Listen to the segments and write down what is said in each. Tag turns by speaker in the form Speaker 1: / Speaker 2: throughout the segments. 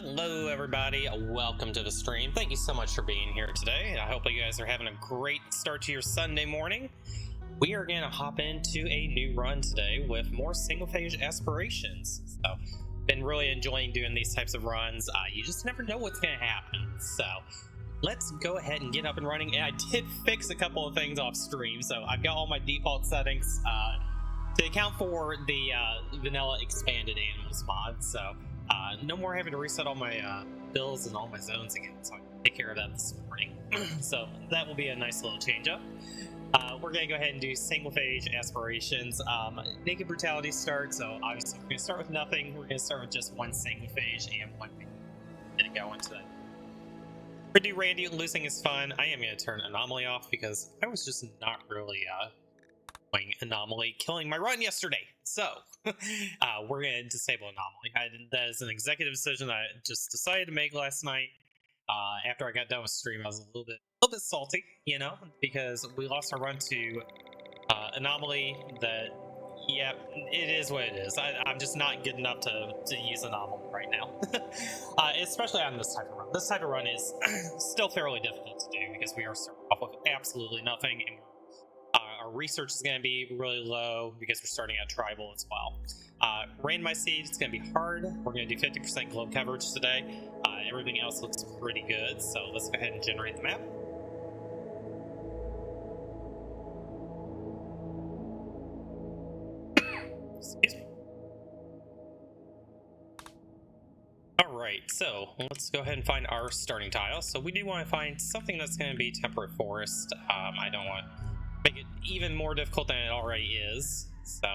Speaker 1: Hello everybody, welcome to the stream. Thank you so much for being here today. I hope you guys are having a great start to your Sunday morning. We are going to hop into a new run today with more Sanguophage Aspirations. So, been really enjoying doing these types of runs. You just never know what's going to happen. So, let's go ahead and get up and running. And I did fix a couple of things off stream, so I've got all my default settings to account for the vanilla expanded animals mod. So, no more having to reset all my builds and all my zones again, so I can take care of that this morning. So that will be a nice little change up. We're going to go ahead and do Sanguophage Aspirations. Naked Brutality start, so obviously we're going to start with nothing. We're going to start with just one Sanguophage and one. I'm going to go into that. We're going to do Randy. Losing is fun. I am going to turn Anomaly off because I was just not really playing Anomaly, killing my run yesterday. So we're going to disable Anomaly. That is an executive decision I just decided to make last night. After I got done with stream, I was a little bit salty, you know, because we lost our run to Anomaly. That, yeah, it is what it is. I'm just not good enough to use Anomaly right now. Especially on this type of run. This type of run is still fairly difficult to do because we are starting off with absolutely nothing, and our research is going to be really low because we're starting at tribal as well. Randomized seed, it's going to be hard. We're going to do 50% globe coverage today. Everything else looks pretty good, so let's go ahead and generate the map. Excuse me. Alright, so let's go ahead and find our starting tile. So we do want to find something that's going to be temperate forest. I don't want to make it even more difficult than it already is, so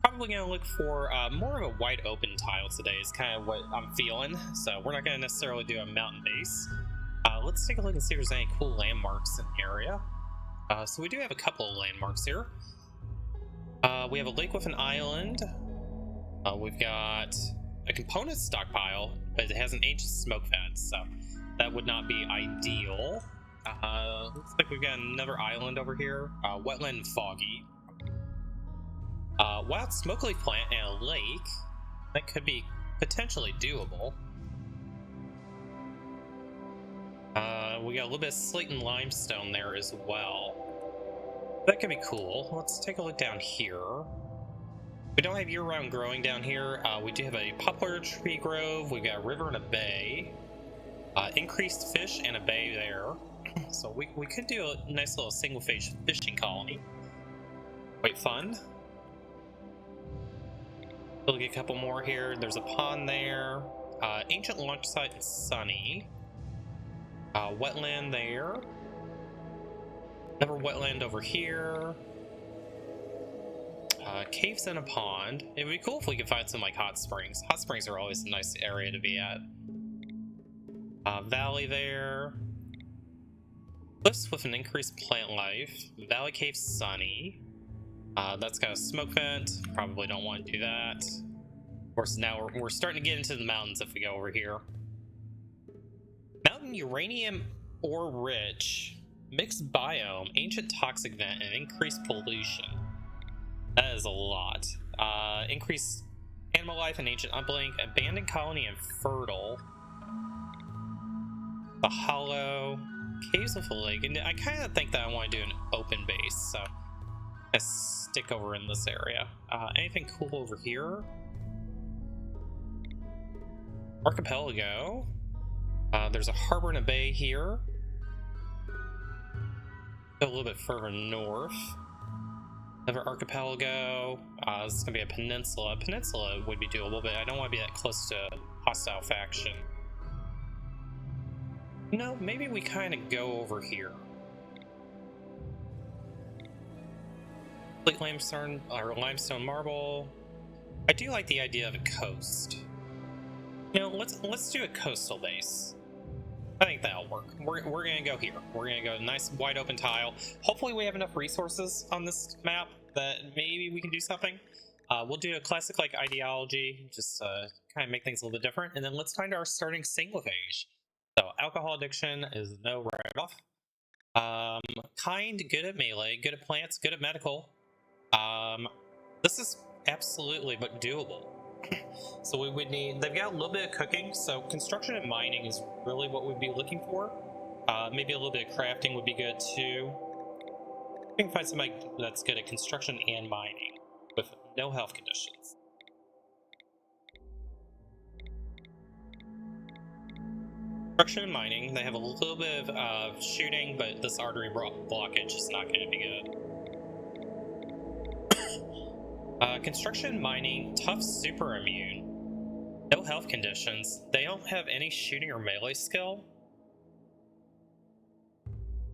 Speaker 1: probably going to look for more of a wide open tile today is kind of what I'm feeling. So we're not going to necessarily do a mountain base. Let's take a look and see if there's any cool landmarks in the area. So we do have a couple of landmarks here. We have a lake with an island. We've got a component stockpile, but it has an ancient smoke fence, so that would not be ideal. Looks like we've got another island over here. Wetland and foggy. Wild smoke leaf plant and a lake. That could be potentially doable. We got a little bit of slate and limestone there as well. That could be cool. Let's take a look down here. We don't have year-round growing down here. We do have a poplar tree grove. We've got a river and a bay. Increased fish and a bay there. So we could do a nice little Sanguophage fishing colony. Quite fun. We'll get a couple more here. There's a pond there. Ancient launch site is sunny. Wetland there. Another wetland over here. Caves in a pond. It would be cool if we could find some like hot springs. Hot springs are always a nice area to be at. Valley there. Cliffs with an increased plant life. Valley cave sunny. That's got a smoke vent. Probably don't want to do that. Of course, now we're starting to get into the mountains if we go over here. Mountain uranium ore rich. Mixed biome. Ancient toxic vent and increased pollution. That is a lot. Increased animal life and ancient uplink. Abandoned colony and fertile. The hollow. Caves with a lake. And I kind of think that I want to do an open base, so I stick over in this area. Anything cool over here? Archipelago. There's a harbor and a bay here. Go a little bit further north. Another archipelago. This is gonna be a peninsula. Peninsula would be doable, but I don't want to be that close to hostile faction. No, maybe we kind of go over here. Limestone or limestone marble. I do like the idea of a coast. You know, let's do a coastal base. I think that'll work. We're gonna go here. We're gonna go nice wide open tile. Hopefully we have enough resources on this map that maybe we can do something. We'll do a classic like ideology, just kind of make things a little bit different, and then let's find our starting Sanguophage. So alcohol addiction is no write-off. Kind, good at melee, good at plants, good at medical. This is absolutely but doable. So we would need, they've got a little bit of cooking, so construction and mining is really what we'd be looking for. Maybe a little bit of crafting would be good too. We can find somebody that's good at construction and mining with no health conditions. Construction and mining, they have a little bit of shooting, but this artery blockage is not going to be good. Construction and mining, tough, super immune, no health conditions. They don't have any shooting or melee skill,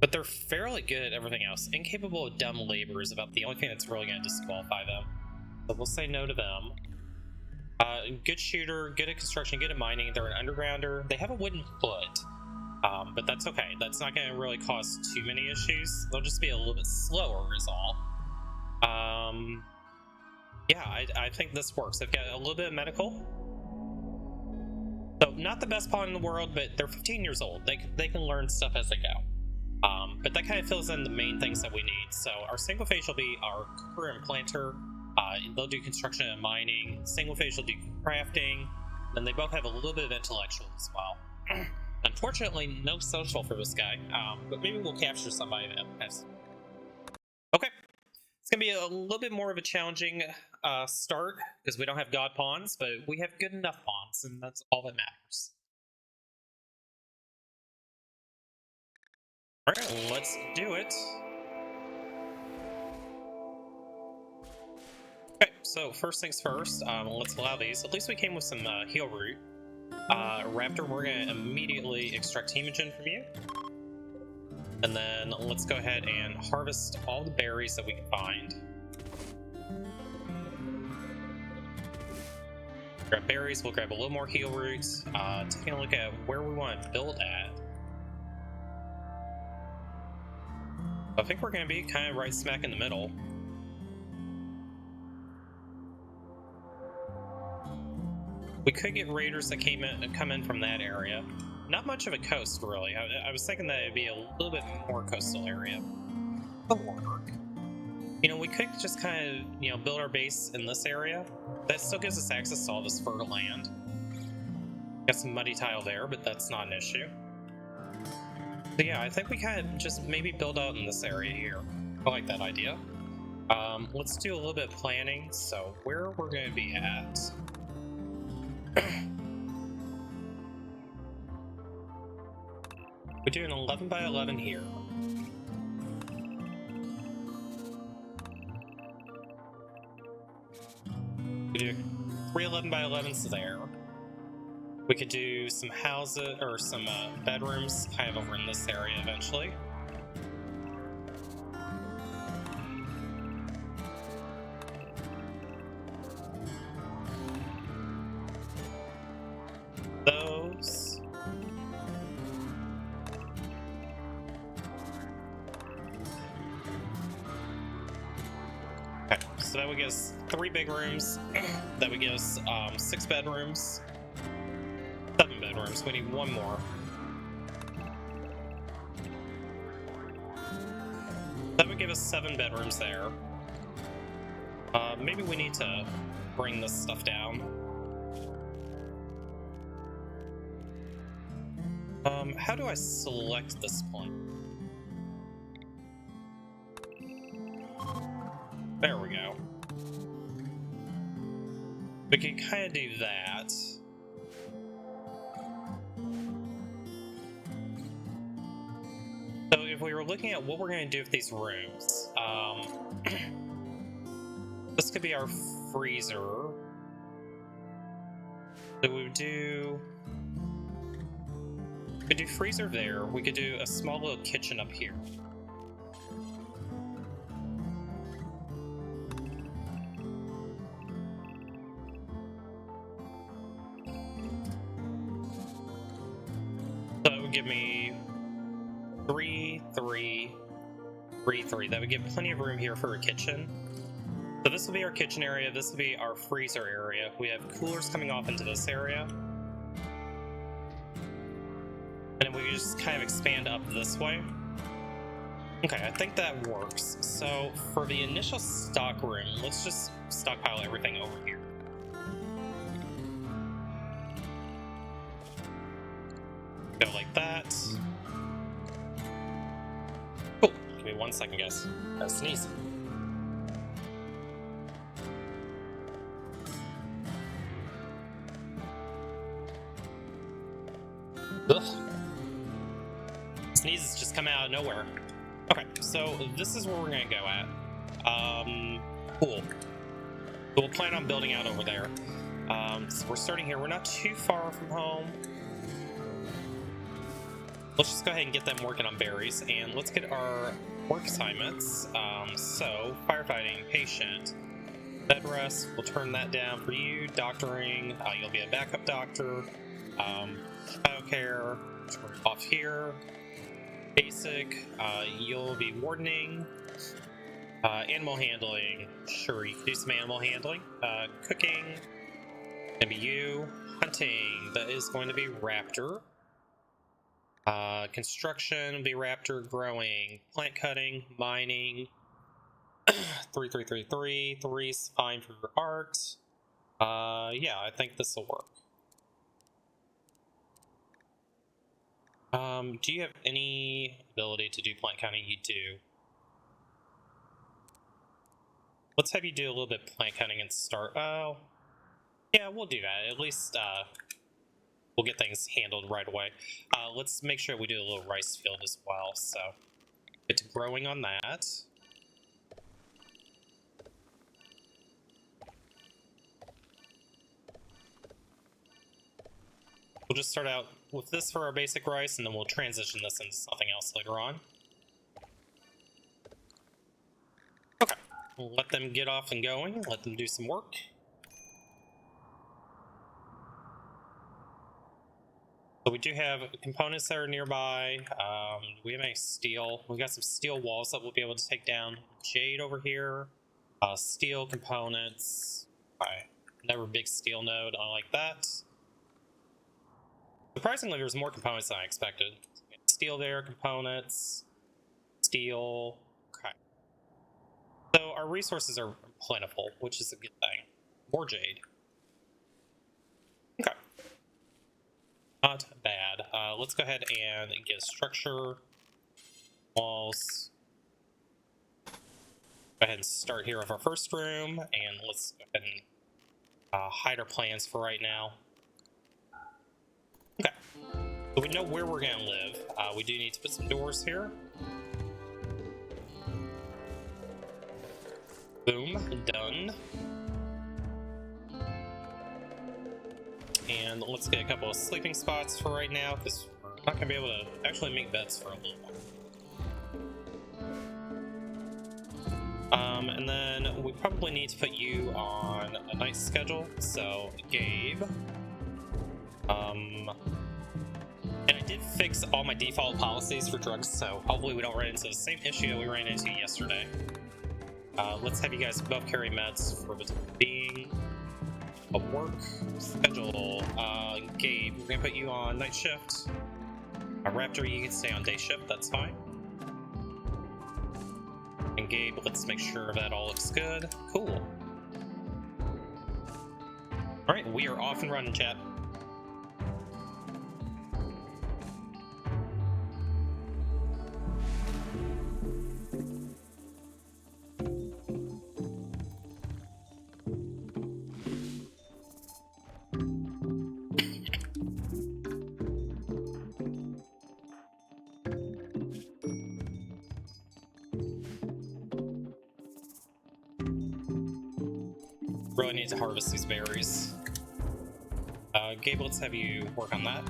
Speaker 1: but they're fairly good at everything else. Incapable of dumb labor is about the only thing that's really going to disqualify them. So we'll say no to them. Good shooter, good at construction, good at mining. They're an undergrounder. They have a wooden foot, but that's okay. That's not going to really cause too many issues. They'll just be a little bit slower is all. Yeah, I think this works. They've got a little bit of medical. So not the best pawn in the world, but they're 15 years old. They can learn stuff as they go. But that kind of fills in the main things that we need. So our Sanguophage will be our cooker and planter. They'll do construction and mining. Sanguophage will do crafting. And they both have a little bit of intellectual as well. Unfortunately, no social for this guy. But maybe we'll capture somebody that has. Okay. It's going to be a little bit more of a challenging start because we don't have god pawns, but we have good enough pawns, and that's all that matters. Alright, let's do it. Okay, so first things first, let's allow these. At least we came with some heal root. Raptor, we're going to immediately extract hemogen from you. And then let's go ahead and harvest all the berries that we can find. Grab berries, we'll grab a little more heal roots. Taking a look at where we want to build at. I think we're going to be kind of right smack in the middle. We could get raiders that come in from that area. Not much of a coast, really. I was thinking that it'd be a little bit more coastal area. But work. You know, we could just kind of, you know, build our base in this area. That still gives us access to all this fertile land. Got some muddy tile there, but that's not an issue. So yeah, I think we kind of just maybe build out in this area here. I like that idea. Let's do a little bit of planning. So where we're going to be at. We do an 11 by 11 here. We do 3 11 by 11s there. We could do some houses or some bedrooms kind of over in this area eventually. Those. Okay, so that would give us 3 big rooms. That would give us 6 bedrooms. 7 bedrooms. We need 1 more. That would give us 7 bedrooms there. Maybe we need to bring this stuff down. How do I select this point? There we go. We can kind of do that. So if we were looking at what we're going to do with these rooms, this could be our freezer. So we would do... We could do freezer there. We could do a small little kitchen up here. So that would give me 3, 3, 3, 3. That would give plenty of room here for a kitchen. So this will be our kitchen area. This will be our freezer area. We have coolers coming off into this area. And then we just kind of expand up this way. Okay, I think that works. So for the initial stock room, let's just stockpile everything over here. Go like that. Cool. Give me 1 second, guys. Gotta sneeze. Ugh. Sneezes just come out of nowhere. Okay, so this is where we're gonna go at. Cool. So we'll plan on building out over there. So we're starting here. We're not too far from home. Let's just go ahead and get them working on berries, and let's get our work assignments. So firefighting, patient, bed rest. We'll turn that down for you. Doctoring. You'll be a backup doctor. Biocare. Off here. Basic. You'll be wardening. Animal handling. Sure, you can do some animal handling. Cooking. Gonna be you. Hunting. That is going to be Raptor. Construction will be Raptor. Growing. Plant cutting. Mining. 3. 3's fine for your art. Yeah, I think this will work. Do you have any ability to do plant counting? You do. Let's have you do a little bit of plant counting and start. Oh, yeah, we'll do that. At least we'll get things handled right away. Let's make sure we do a little rice field as well. So get to growing on that. We'll just start out with this for our basic rice, and then we'll transition this into something else later on. Okay, we'll let them get off and going, let them do some work. So we do have components that are nearby. We have any steel. We've got some steel walls that we'll be able to take down. Jade over here. Steel components. Another big steel node. I like that. Surprisingly, there's more components than I expected. Steel there, components, steel. Okay. So our resources are plentiful, which is a good thing. More jade. Okay. Not bad. Let's go ahead and get a structure. Walls. Go ahead and start here with our first room, and let's go ahead and hide our plans for right now. Okay, so we know where we're gonna live. We do need to put some doors here. Boom, done. And let's get a couple of sleeping spots for right now, because we're not gonna be able to actually make beds for a little while. And then we probably need to put you on a night schedule, so Gabe. And I did fix all my default policies for drugs, so hopefully we don't run into the same issue that we ran into yesterday. Let's have you guys both carry meds for the time being. A work schedule. Gabe, we're gonna put you on night shift. Raptor, you can stay on day shift, that's fine. And Gabe, let's make sure that all looks good. Cool. Alright, we are off and running, chat. Really need to harvest these berries. Gabe, let's have you work on that.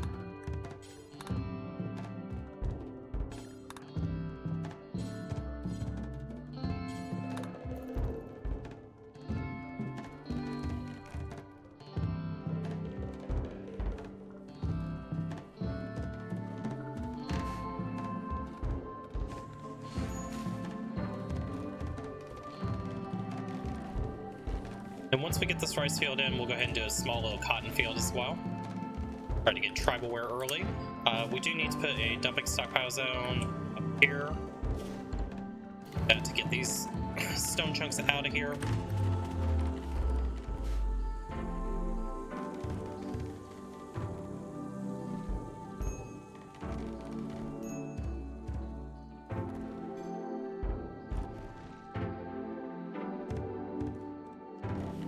Speaker 1: And once we get this rice field in, we'll go ahead and do a small little cotton field as well. Try to get tribalware early. We do need to put a dumping stockpile zone up here to get these stone chunks out of here.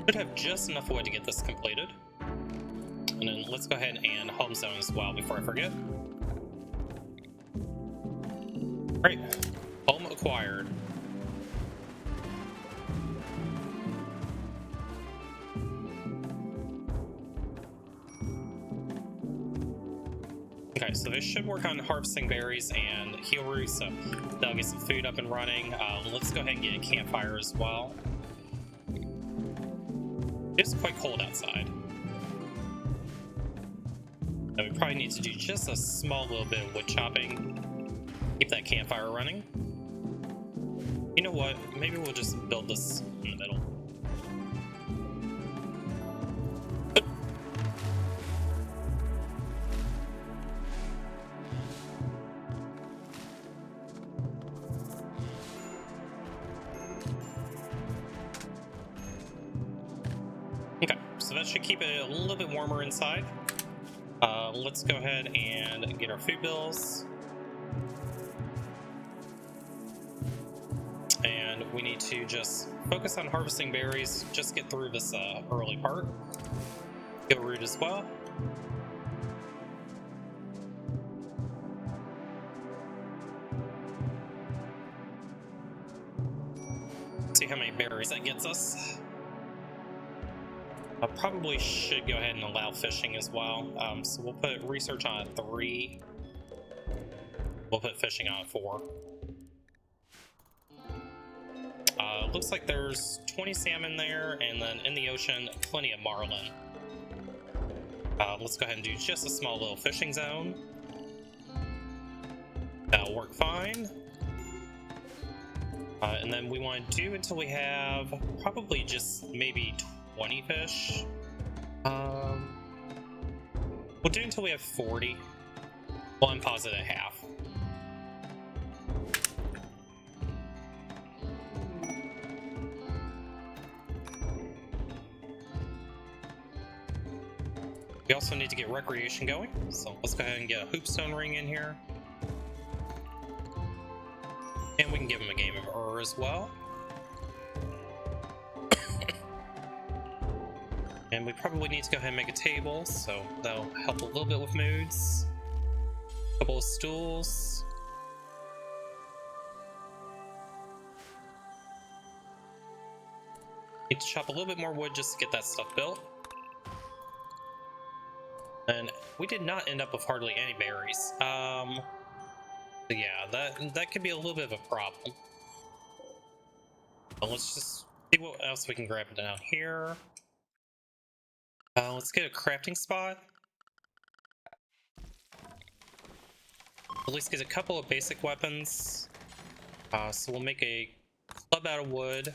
Speaker 1: Should have just enough wood to get this completed. And then let's go ahead and home zone as well before I forget. Great. Home acquired. Okay, so this should work on harvesting berries and healry, so that'll get some food up and running. Let's go ahead and get a campfire as well. It's quite cold outside. And we probably need to do just a small little bit of wood chopping. Keep that campfire running. You know what? Maybe we'll just build this in the middle. Okay, so that should keep it a little bit warmer inside. Let's go ahead and get our food bills. And we need to just focus on harvesting berries, just get through this early part. Go root as well. See how many berries that gets us. I probably should go ahead and allow fishing as well. So we'll put research on 3. We'll put fishing on 4. Looks like there's 20 salmon there, and then in the ocean, plenty of marlin. Let's go ahead and do just a small little fishing zone. That'll work fine. And then we want to do until we have probably just maybe 20 fish. We'll do until we have 40. Well, I'm positive at half. We also need to get recreation going, so let's go ahead and get a hoopstone ring in here. And we can give him a game of Ur as well. And we probably need to go ahead and make a table, so that'll help a little bit with moods. A couple of stools. Need to chop a little bit more wood just to get that stuff built. And we did not end up with hardly any berries. So yeah, that could be a little bit of a problem. But let's just see what else we can grab down here. Let's get a crafting spot. At least get a couple of basic weapons. So we'll make a club out of wood.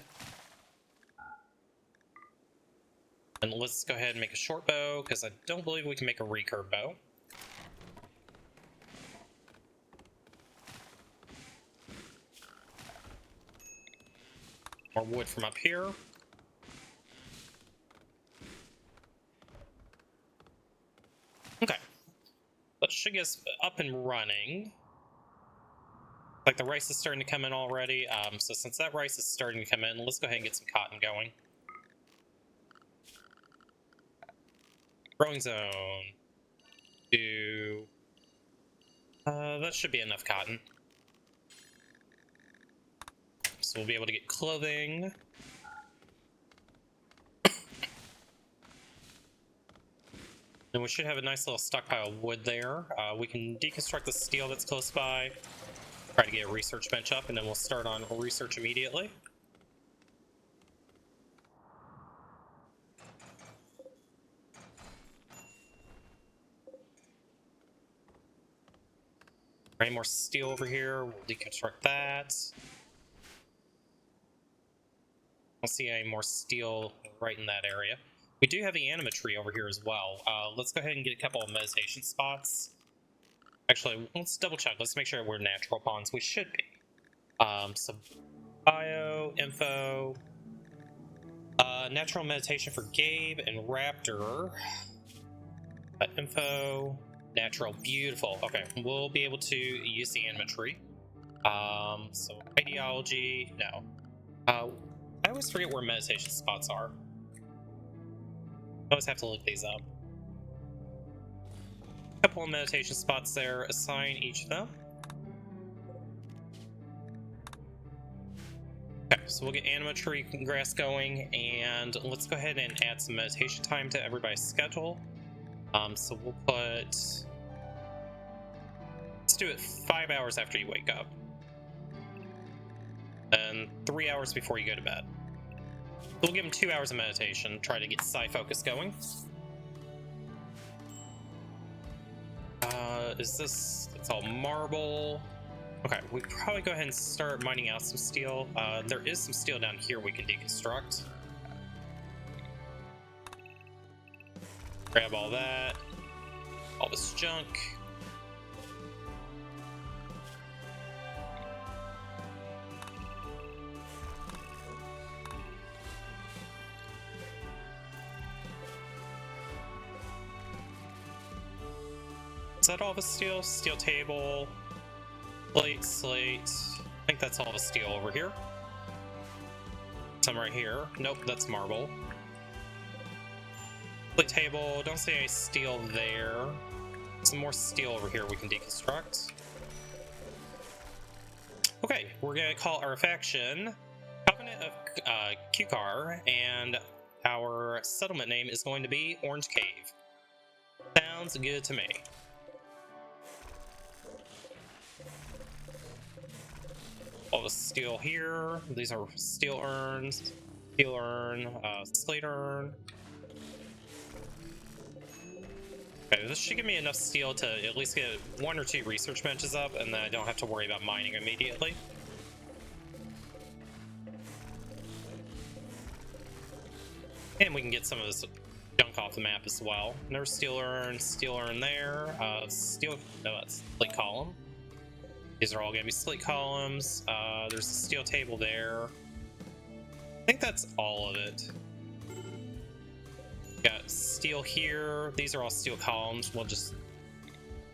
Speaker 1: And let's go ahead and make a short bow, because I don't believe we can make a recurve bow. More wood from up here. Okay. That should get us up and running. Like the rice is starting to come in already. So since that rice is starting to come in, let's go ahead and get some cotton going. Growing zone. That should be enough cotton. So we'll be able to get clothing. And we should have a nice little stockpile of wood there. We can deconstruct the steel that's close by. Try to get a research bench up, and then we'll start on research immediately. Any more steel over here? We'll deconstruct that. I don't see any more steel right in that area. We do have the anima tree over here as well. Let's go ahead and get a couple of meditation spots. Actually, let's double check. Let's make sure we're natural ponds. We should be. So bio, info, natural meditation for Gabe and Raptor. Info, natural, beautiful. Okay, we'll be able to use the anima tree. So ideology, no. I always forget where meditation spots are. Always have to look these up. Couple of meditation spots there. Assign each of them. Okay, so we'll get tree grass going, and let's go ahead and add some meditation time to everybody's schedule. So we'll put, let's do it 5 hours after you wake up, and 3 hours before you go to bed. We'll give them 2 hours of meditation, try to get psi focus going. Is this, it's all marble. Okay, we probably go ahead and start mining out some steel. There is some steel down here we can deconstruct. Grab all that, all this junk. Is that all the steel? Steel table, plate, slate. I think that's all the steel over here. Some right here. Nope, that's marble. Plate table, don't see any steel there. Some more steel over here we can deconstruct. Okay, we're gonna call our faction Covenant of Qukar, and our settlement name is going to be Orange Cave. Sounds good to me. All the steel here. These are steel urns, steel urn, slate urn. Okay, this should give me enough steel to at least get 1 or 2 research benches up, and then I don't have to worry about mining immediately. And we can get some of this junk off the map as well. There's steel urn there, steel, no, that's slate column. These are all going to be slate columns. There's a steel table there. I think that's all of it. Got steel here. These are all steel columns. We'll just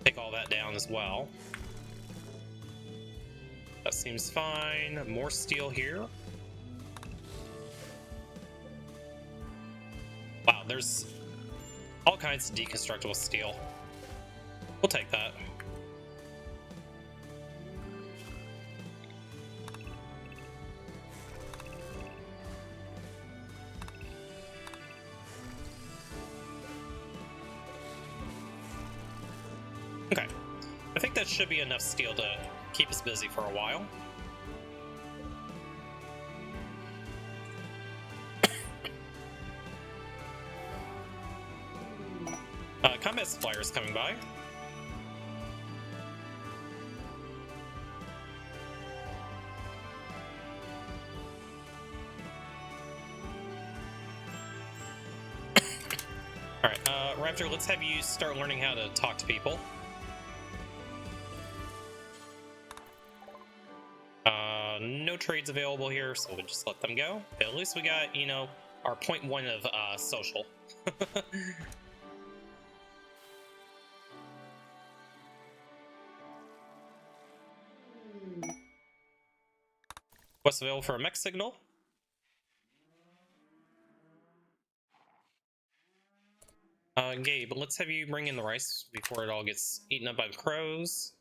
Speaker 1: take all that down as well. That seems fine. More steel here. Wow, there's all kinds of deconstructible steel. We'll take that. Okay, I think that should be enough steel to keep us busy for a while. Combat suppliers coming by. Alright, Raptor, let's have you start learning how to talk to people. No trades available here, so we'll just let them go. But at least we got, you know, our 0.1 of social. What's available for a mech signal? Gabe, let's have you bring in the rice before it all gets eaten up by the crows.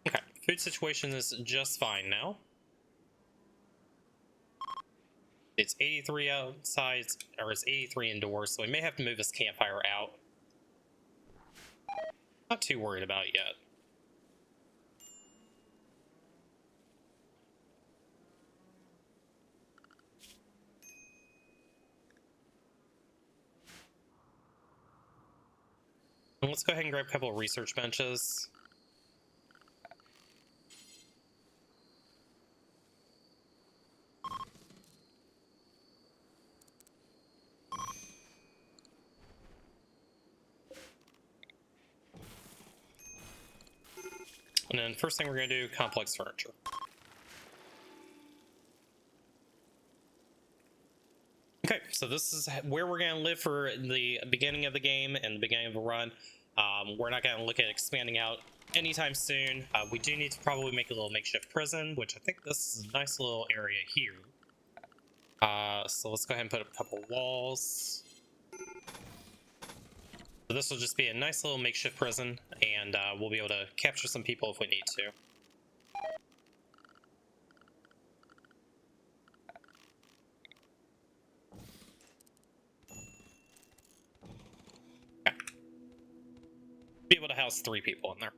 Speaker 1: Okay, food situation is just fine now. It's 83 outside, or it's 83 indoors, so we may have to move this campfire out. Not too worried about it yet. And let's go ahead and grab a couple of research benches. And then first thing we're going to do, complex furniture. Okay, so this is where we're going to live for the beginning of the game and the beginning of the run. We're not going to look at expanding out anytime soon. We do need to probably make a little makeshift prison, which I think this is a nice little area here. So let's go ahead and put up a couple walls. So this will just be a nice little makeshift prison, and we'll be able to capture some people if we need to. Okay. Be able to house 3 people in there.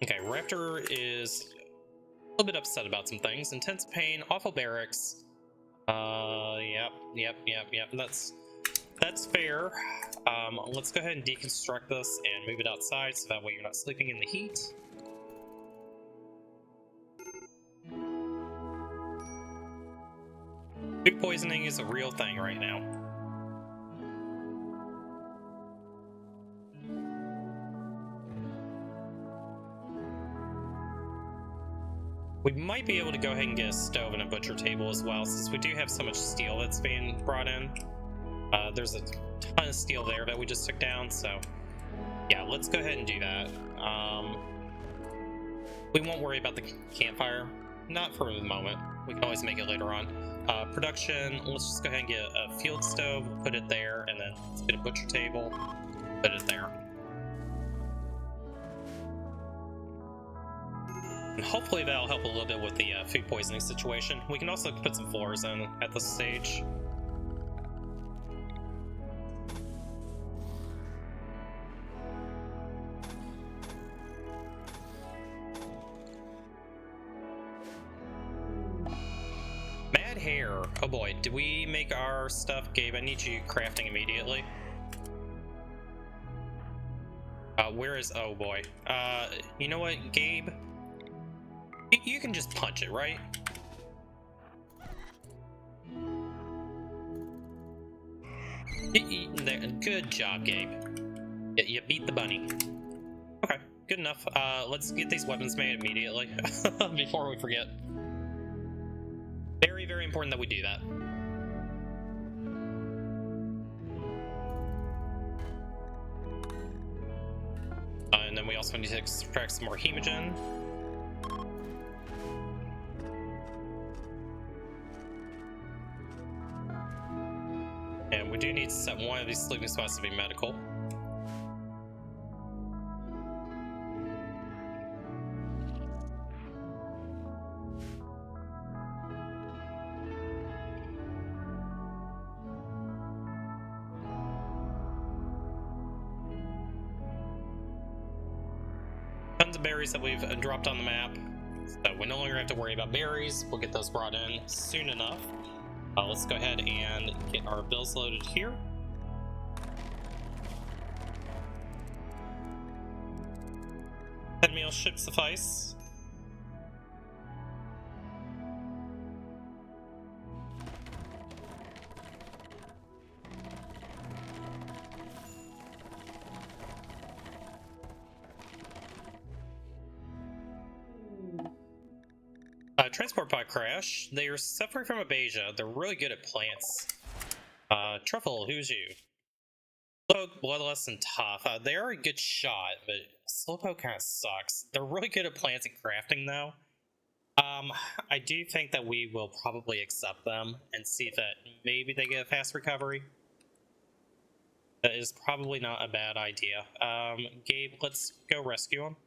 Speaker 1: Okay, Raptor is a little bit upset about some things. Intense pain, awful barracks. Yep. That's fair. Let's go ahead and deconstruct this and move it outside so that way you're not sleeping in the heat. Food poisoning is a real thing right now. We might be able to go ahead and get a stove and a butcher table as well, since we do have so much steel that's being brought in. There's a ton of steel there that we just took down, so yeah, let's go ahead and do that. We won't worry about the campfire, not for the moment. We can always make it later on. Production, let's just go ahead and get a field stove, put it there, and then let's get a butcher table, put it there. And hopefully that'll help a little bit with the food poisoning situation. We can also put some floors in at this stage. Mad hair. Oh boy, did we make our stuff? Gabe, I need you crafting immediately. Where is... oh boy. You know what, Gabe? You can just punch it, right? Good job, Gabe. You beat the bunny. Okay, good enough. Let's get these weapons made immediately before we forget. Very, very important that we do that. And then we also need to extract some more hemogen. And we do need to set one of these sleeping spots to be medical. Tons of berries that we've dropped on the map, so we no longer have to worry about berries. We'll get those brought in soon enough. Let's go ahead and get our bills loaded here. Head meals should suffice. Transport pod crash. They are suffering from aphasia. They're really good at plants. Truffle, who's you? Slowpoke, bloodless, and tough. They are a good shot, but Slowpoke kind of sucks. They're really good at plants and crafting, though. I do think that we will probably accept them and see that maybe they get a fast recovery. That is probably not a bad idea. Gabe, let's go rescue them.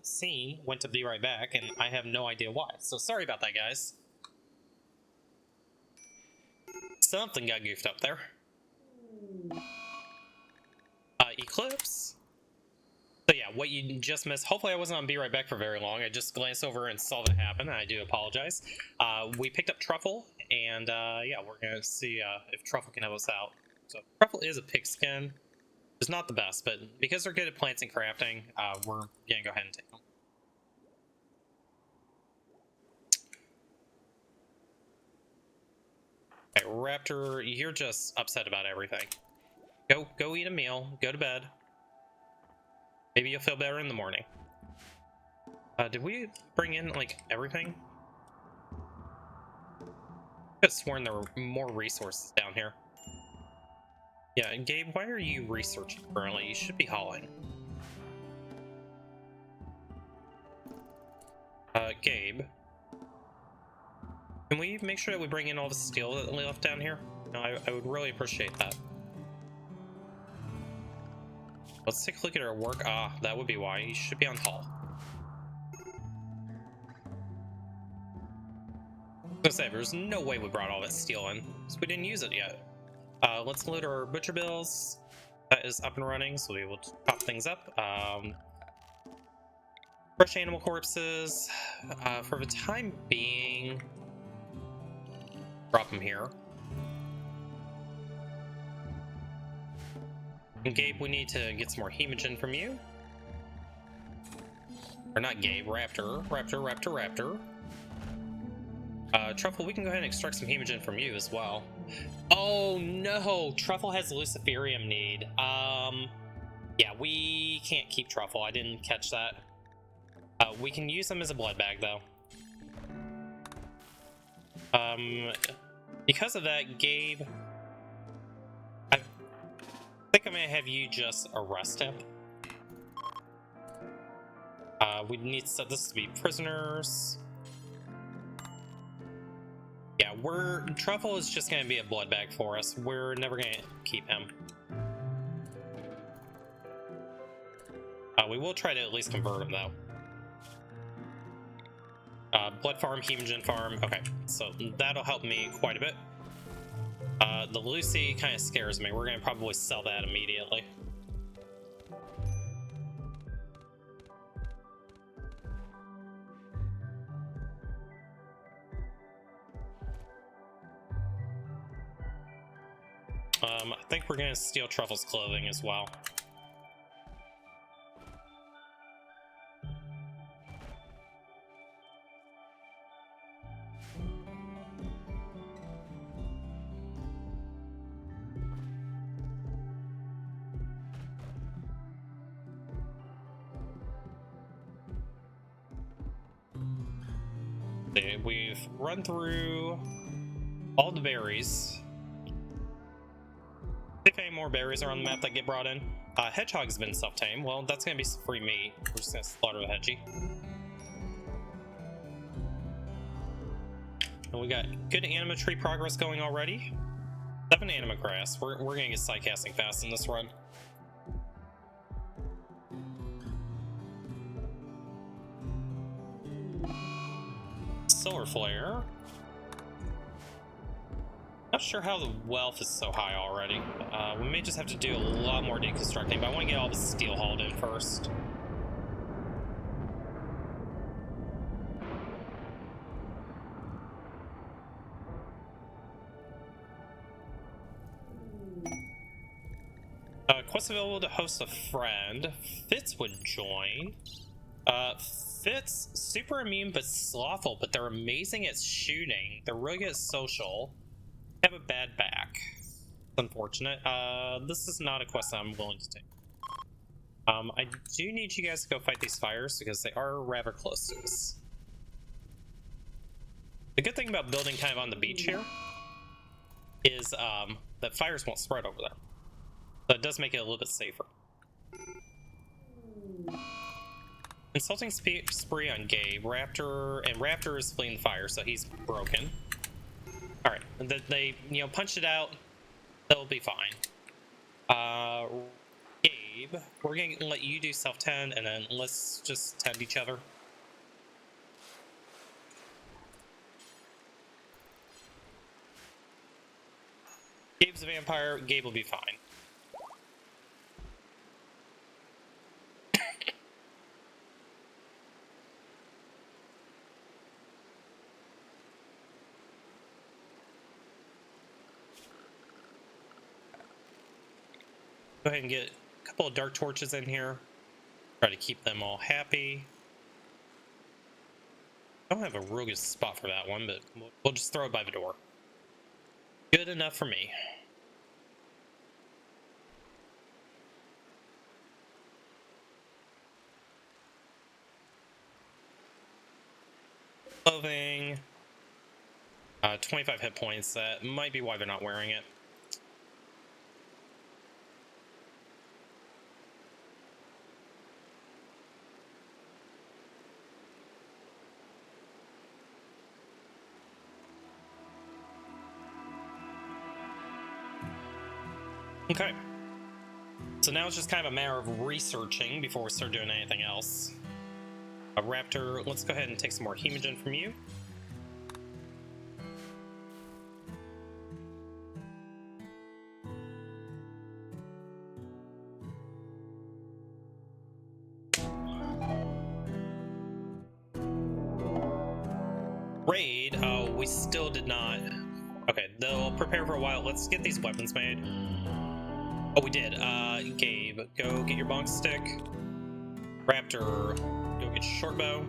Speaker 1: C went to be right back, and I have no idea why. So sorry about that, guys. Something got goofed up there. Eclipse. yeah, what you just missed, hopefully I wasn't on Be Right Back for very long. I just glanced over and saw that happen, and I do apologize. We picked up Truffle, and yeah, we're going to see if Truffle can help us out. So Truffle is a pigskin. It's not the best, but because they're good at plants and crafting, we're going to go ahead and take them. Okay, Raptor, you're just upset about everything. Go eat a meal, go to bed. Maybe you'll feel better in the morning. Did we bring in, like, everything? I could have sworn there were more resources down here. Yeah, and Gabe, why are you researching currently? You should be hauling. Gabe. Can we make sure that we bring in all the steel that we left down here? No, I would really appreciate that. Let's take a look at our work. Ah, that would be why. You should be on haul. I was gonna say, there's no way we brought all that steel in, because we didn't use it yet. Let's load our butcher bills. That is up and running, so we will chop things up. Fresh animal corpses. For the time being, drop them here. And Gabe, we need to get some more hemogen from you. Or not Gabe, Raptor. Truffle, we can go ahead and extract some hemogen from you as well. Oh no, Truffle has Luciferium need. Yeah, we can't keep Truffle. I didn't catch that. We can use him as a blood bag though. Because of that, Gabe, I think I'm gonna have you just arrest him. We need to set this to be prisoners. Yeah, Truffle is just gonna be a blood bag for us. We're never gonna keep him. We will try to at least convert him though. Blood farm, hemogen farm. Okay, so that'll help me quite a bit. The Lucy kind of scares me. We're gonna probably sell that immediately. I think we're gonna steal Truffle's clothing as well. We've run through all the berries. If any more berries are on the map that get brought in. Hedgehog's been self-tamed. Well, that's gonna be some free meat. We're just gonna slaughter the hedgie. And we got good anima tree progress going already. 7 anima grass. We're gonna get side casting fast in this run. Solar flare. Not sure how the wealth is so high already. We may just have to do a lot more deconstructing, but I want to get all the steel hauled in first. Quest available to host a friend. Fitz would join. Fitz, super immune but slothful, but they're amazing at shooting. They're really good at social. Have a bad back. It's unfortunate. This is not a quest that I'm willing to take. I do need you guys to go fight these fires because they are rather close to us. The good thing about building kind of on the beach here is that fires won't spread over there. So it does make it a little bit safer. Insulting spree on Gabe. Raptor is fleeing the fire, so he's broken. All right, they punched it out. They'll be fine. Gabe, we're gonna let you do self-tend, and then let's just tend each other. Gabe's a vampire. Gabe will be fine. Go ahead and get a couple of dark torches in here. Try to keep them all happy. I don't have a real good spot for that one, but we'll just throw it by the door. Good enough for me. Clothing. 25 hit points. That might be why they're not wearing it. Okay. So now it's just kind of a matter of researching before we start doing anything else. Raptor, let's go ahead and take some more hemogen from you. Raid, oh, we still did not. Okay, they'll prepare for a while. Let's get these weapons made. Oh, we did. Gabe, go get your bonk stick. Raptor, go get your short bow.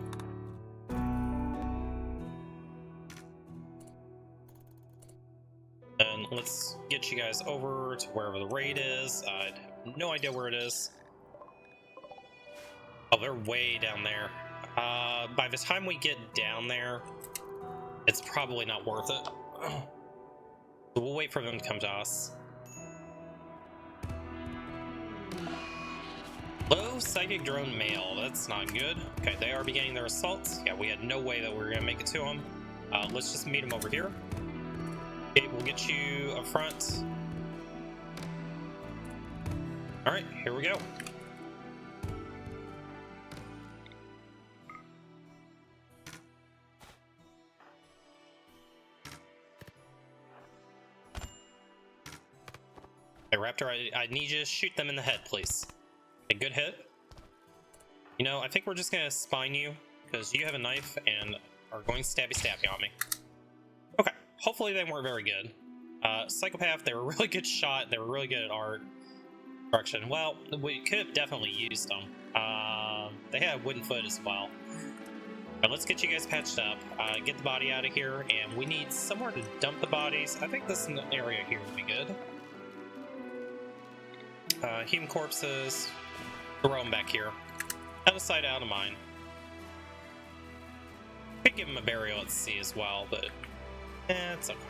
Speaker 1: And let's get you guys over to wherever the raid is. I have no idea where it is. Oh, they're way down there. By the time we get down there, it's probably not worth it. So we'll wait for them to come to us. Low psychic drone male. That's not good. Okay, they are beginning their assault. Yeah, we had no way that we were gonna make it to them. Let's just meet them over here. Okay, we'll get you up front. All right, here we go. Hey, Raptor, I need you to shoot them in the head, please. A good hit. You know, I think we're just gonna spine you because you have a knife and are going stabby on me. Okay, hopefully they weren't very good. Psychopath, they were a really good shot. They were really good at art destruction. Well, we could have definitely used them. They had wooden foot as well. Right, let's get you guys patched up. Get the body out of here, and we need somewhere to dump the bodies. I think this area here would be good. Human corpses. Throw them back here. Out of sight, out of mind. Could give them a burial at sea as well, but it's okay.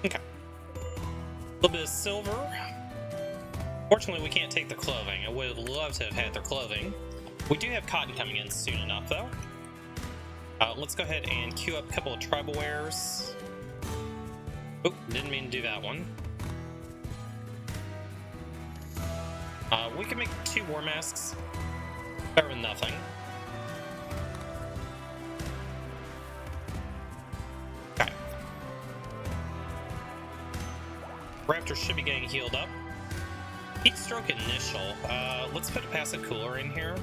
Speaker 1: Okay. A little bit of silver. Fortunately, we can't take the clothing. I would have loved to have had their clothing. We do have cotton coming in soon enough, though. Let's go ahead and queue up a couple of tribal wares. Oh, didn't mean to do that one. We can make 2 war masks. Better than nothing. Okay. Raptor should be getting healed up. Heat stroke initial. Let's put a passive cooler in here.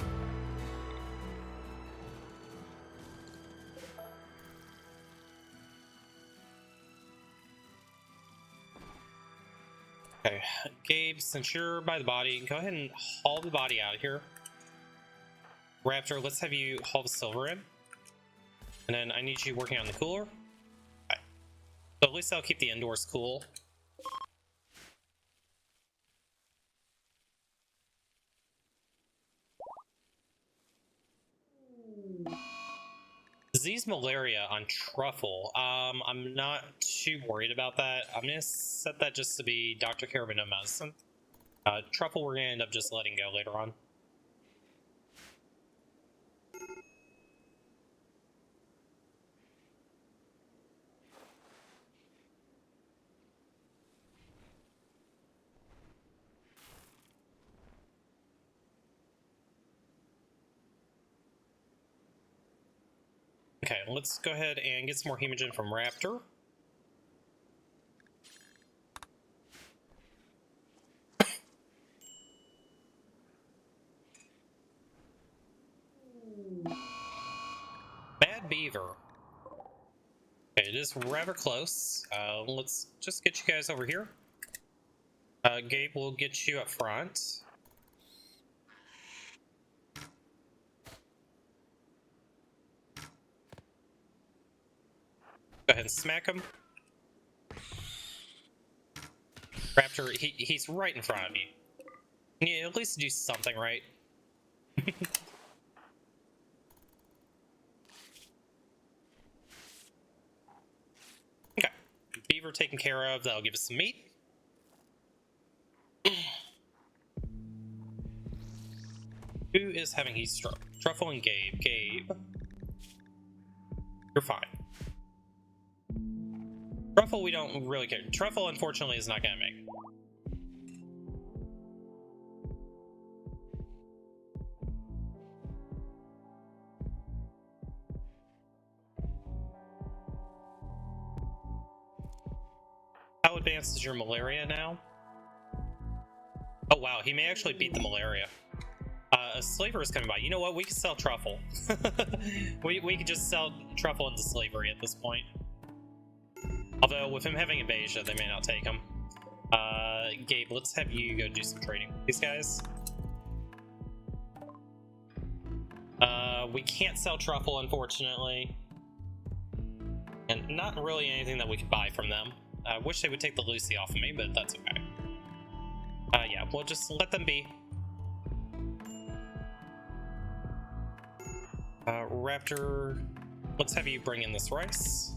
Speaker 1: Okay, Gabe, since you're by the body, go ahead and haul the body out of here. Raptor, let's have you haul the silver in. And then I need you working on the cooler. Okay. So at least I'll keep the indoors cool. Disease malaria on truffle. I'm not too worried about that. I'm gonna set that just to be Dr. Caravan of Medicine. Truffle we're gonna end up just letting go later on. Okay, let's go ahead and get some more hemogen from Raptor. beaver. Okay, it is rather close. Let's just get you guys over here. Gabe will get you up front. Go ahead and smack him. Raptor, he's right in front of you. Can you at least do something right? Okay. Beaver taken care of. That'll give us some meat. Who is having heat stroke? Truffle and Gabe. Gabe. You're fine. Truffle, we don't really care. Truffle, unfortunately, is not gonna make it. How advanced is your malaria now? Oh wow, he may actually beat the malaria. A slaver is coming by. You know what? We can sell Truffle. we could just sell Truffle into slavery at this point. Although, with him having Invasion, they may not take him. Gabe, let's have you go do some trading with these guys. We can't sell Truffle, unfortunately. And not really anything that we could buy from them. I wish they would take the Lucy off of me, but that's okay. Yeah, we'll just let them be. Raptor, let's have you bring in this rice.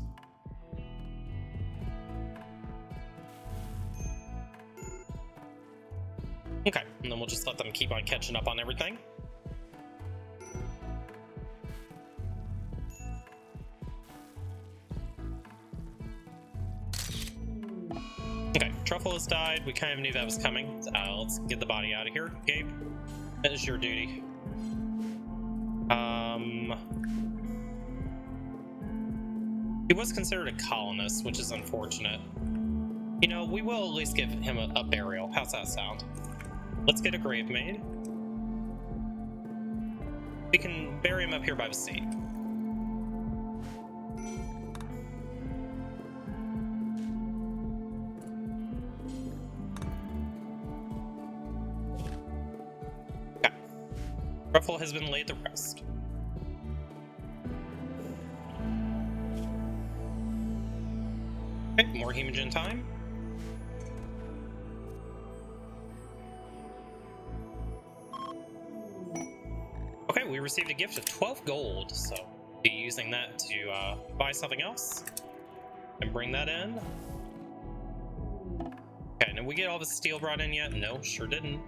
Speaker 1: Okay, and then we'll just let them keep on catching up on everything. Okay, Truffle has died. We kind of knew that was coming. Let's get the body out of here, Gabe. That is your duty. He was considered a colonist, which is unfortunate. You know, we will at least give him a burial. How's that sound? Let's get a grave made. We can bury him up here by the sea. Okay. Ruffle has been laid to rest. Okay, more hemogen time. Okay, we received a gift of 12 gold, so we'll be using that to buy something else and bring that in. Okay, did we get all the steel brought in yet? No, sure didn't.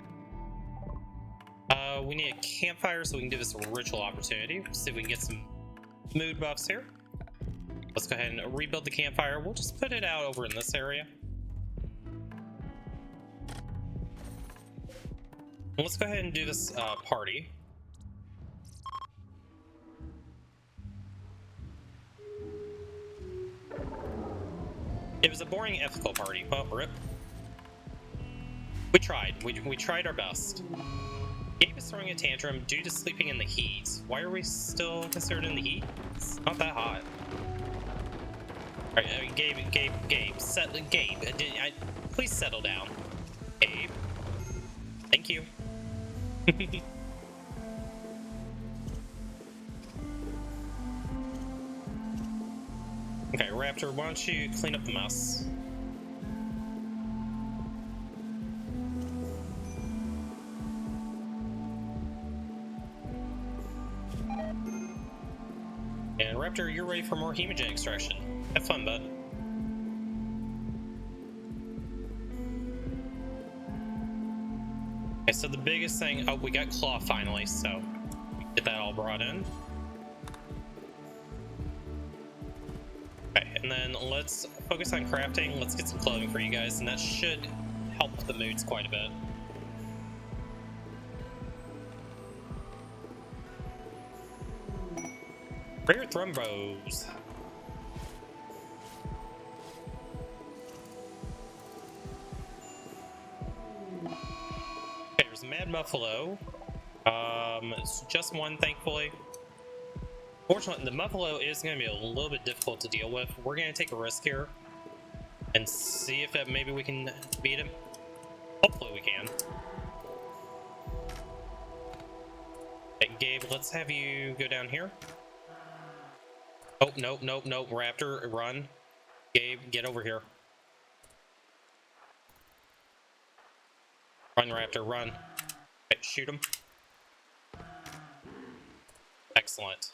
Speaker 1: We need a campfire so we can do this ritual opportunity. See if we can get some mood buffs here. Let's go ahead and rebuild the campfire. We'll just put it out over in this area. And let's go ahead and do this party. It was a boring ethical party, but rip. We tried. We tried our best. Gabe is throwing a tantrum due to sleeping in the heat. Why are we still considered in the heat? It's not that hot. Alright, Gabe, please settle down. Gabe. Thank you. Okay, Raptor, why don't you clean up the mess? And Raptor, you're ready for more hemogen extraction. Have fun, bud. Okay, so the biggest thing... Oh, we got claw finally, so get that all brought in. Okay, and then let's focus on crafting. Let's get some clothing for you guys, and that should help the moods quite a bit. Rare thrumbos. Okay, there's a mad buffalo. It's just one, thankfully. Fortunately, the Buffalo is going to be a little bit difficult to deal with. We're going to take a risk here and see if maybe we can beat him. Hopefully we can. Hey, Gabe, let's have you go down here. Oh, nope, nope, nope. Raptor, run. Gabe, get over here. Run, Raptor, run. Okay, shoot him. Excellent.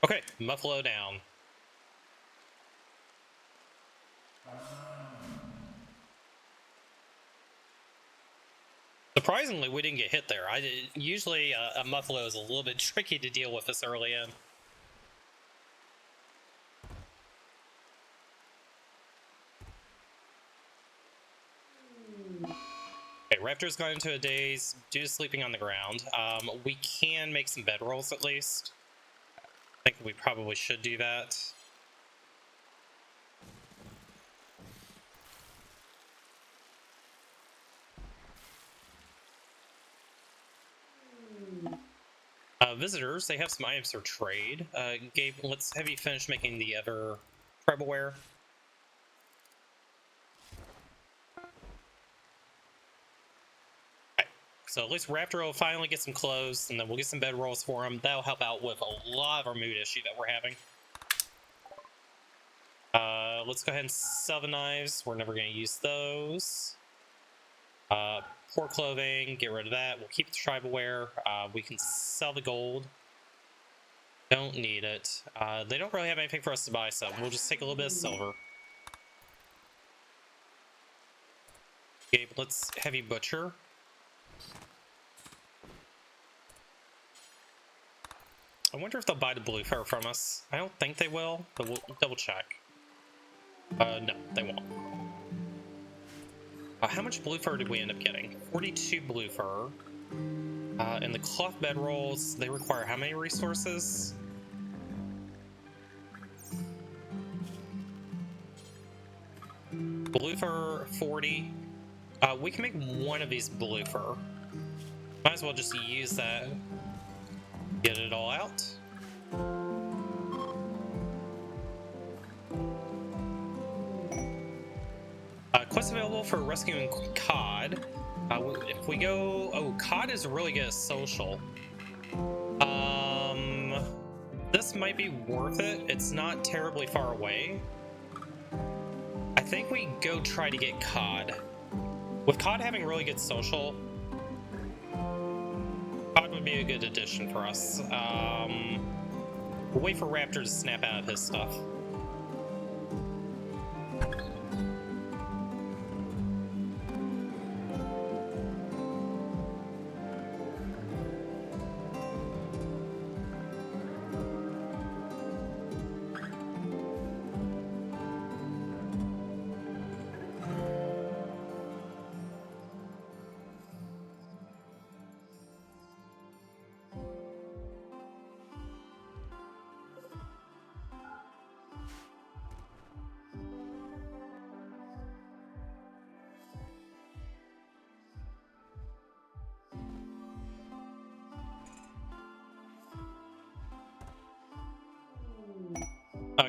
Speaker 1: Okay, Buffalo down. Surprisingly, we didn't get hit there. Usually a Buffalo is a little bit tricky to deal with this early in. Okay, Raptor's gone into a daze due to sleeping on the ground. We can make some bedrolls at least. I think we probably should do that. Visitors, they have some items for trade. Gabe, let's have you finish making the other trebleware. Okay, so at least Raptor will finally get some clothes, and then we'll get some bedrolls for him. That'll help out with a lot of our mood issue that we're having. Let's go ahead and sell the knives. We're never going to use those. Poor clothing, get rid of that. We'll keep the tribalware. We can sell the gold. Don't need it. They don't really have anything for us to buy, so we'll just take a little bit of silver. Gabe, let's have you butcher. I wonder if they'll buy the blue fur from us. I don't think they will, but we'll double check. No, they won't. How much blue fur did we end up getting? 42 blue fur. And the cloth bedrolls, they require how many resources? Blue fur, 40. We can make one of these blue fur. Might as well just use that. Get it all out. Quest available for rescuing cod. If we go... Oh, cod is really good at social. This might be worth it. It's not terribly far away. I think we go try to get cod. With cod having really good social, cod would be a good addition for us. We'll wait for Raptor to snap out of his stuff.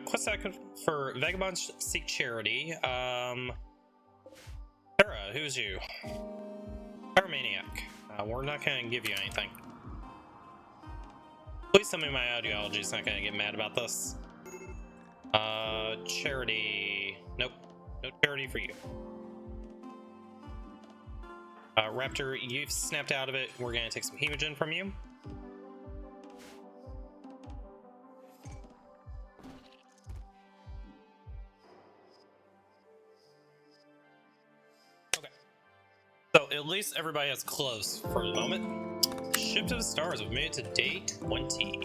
Speaker 1: Quest for Vagabonds Seek Charity. Tara, who's you? Pyromaniac. We're not going to give you anything. Please tell me my ideology is not going to get mad about this. Charity. Nope. No charity for you. Raptor, you've snapped out of it. We're going to take some hemogen from you. So at least everybody has close for the moment. Ship to the stars, we've made it to day 20.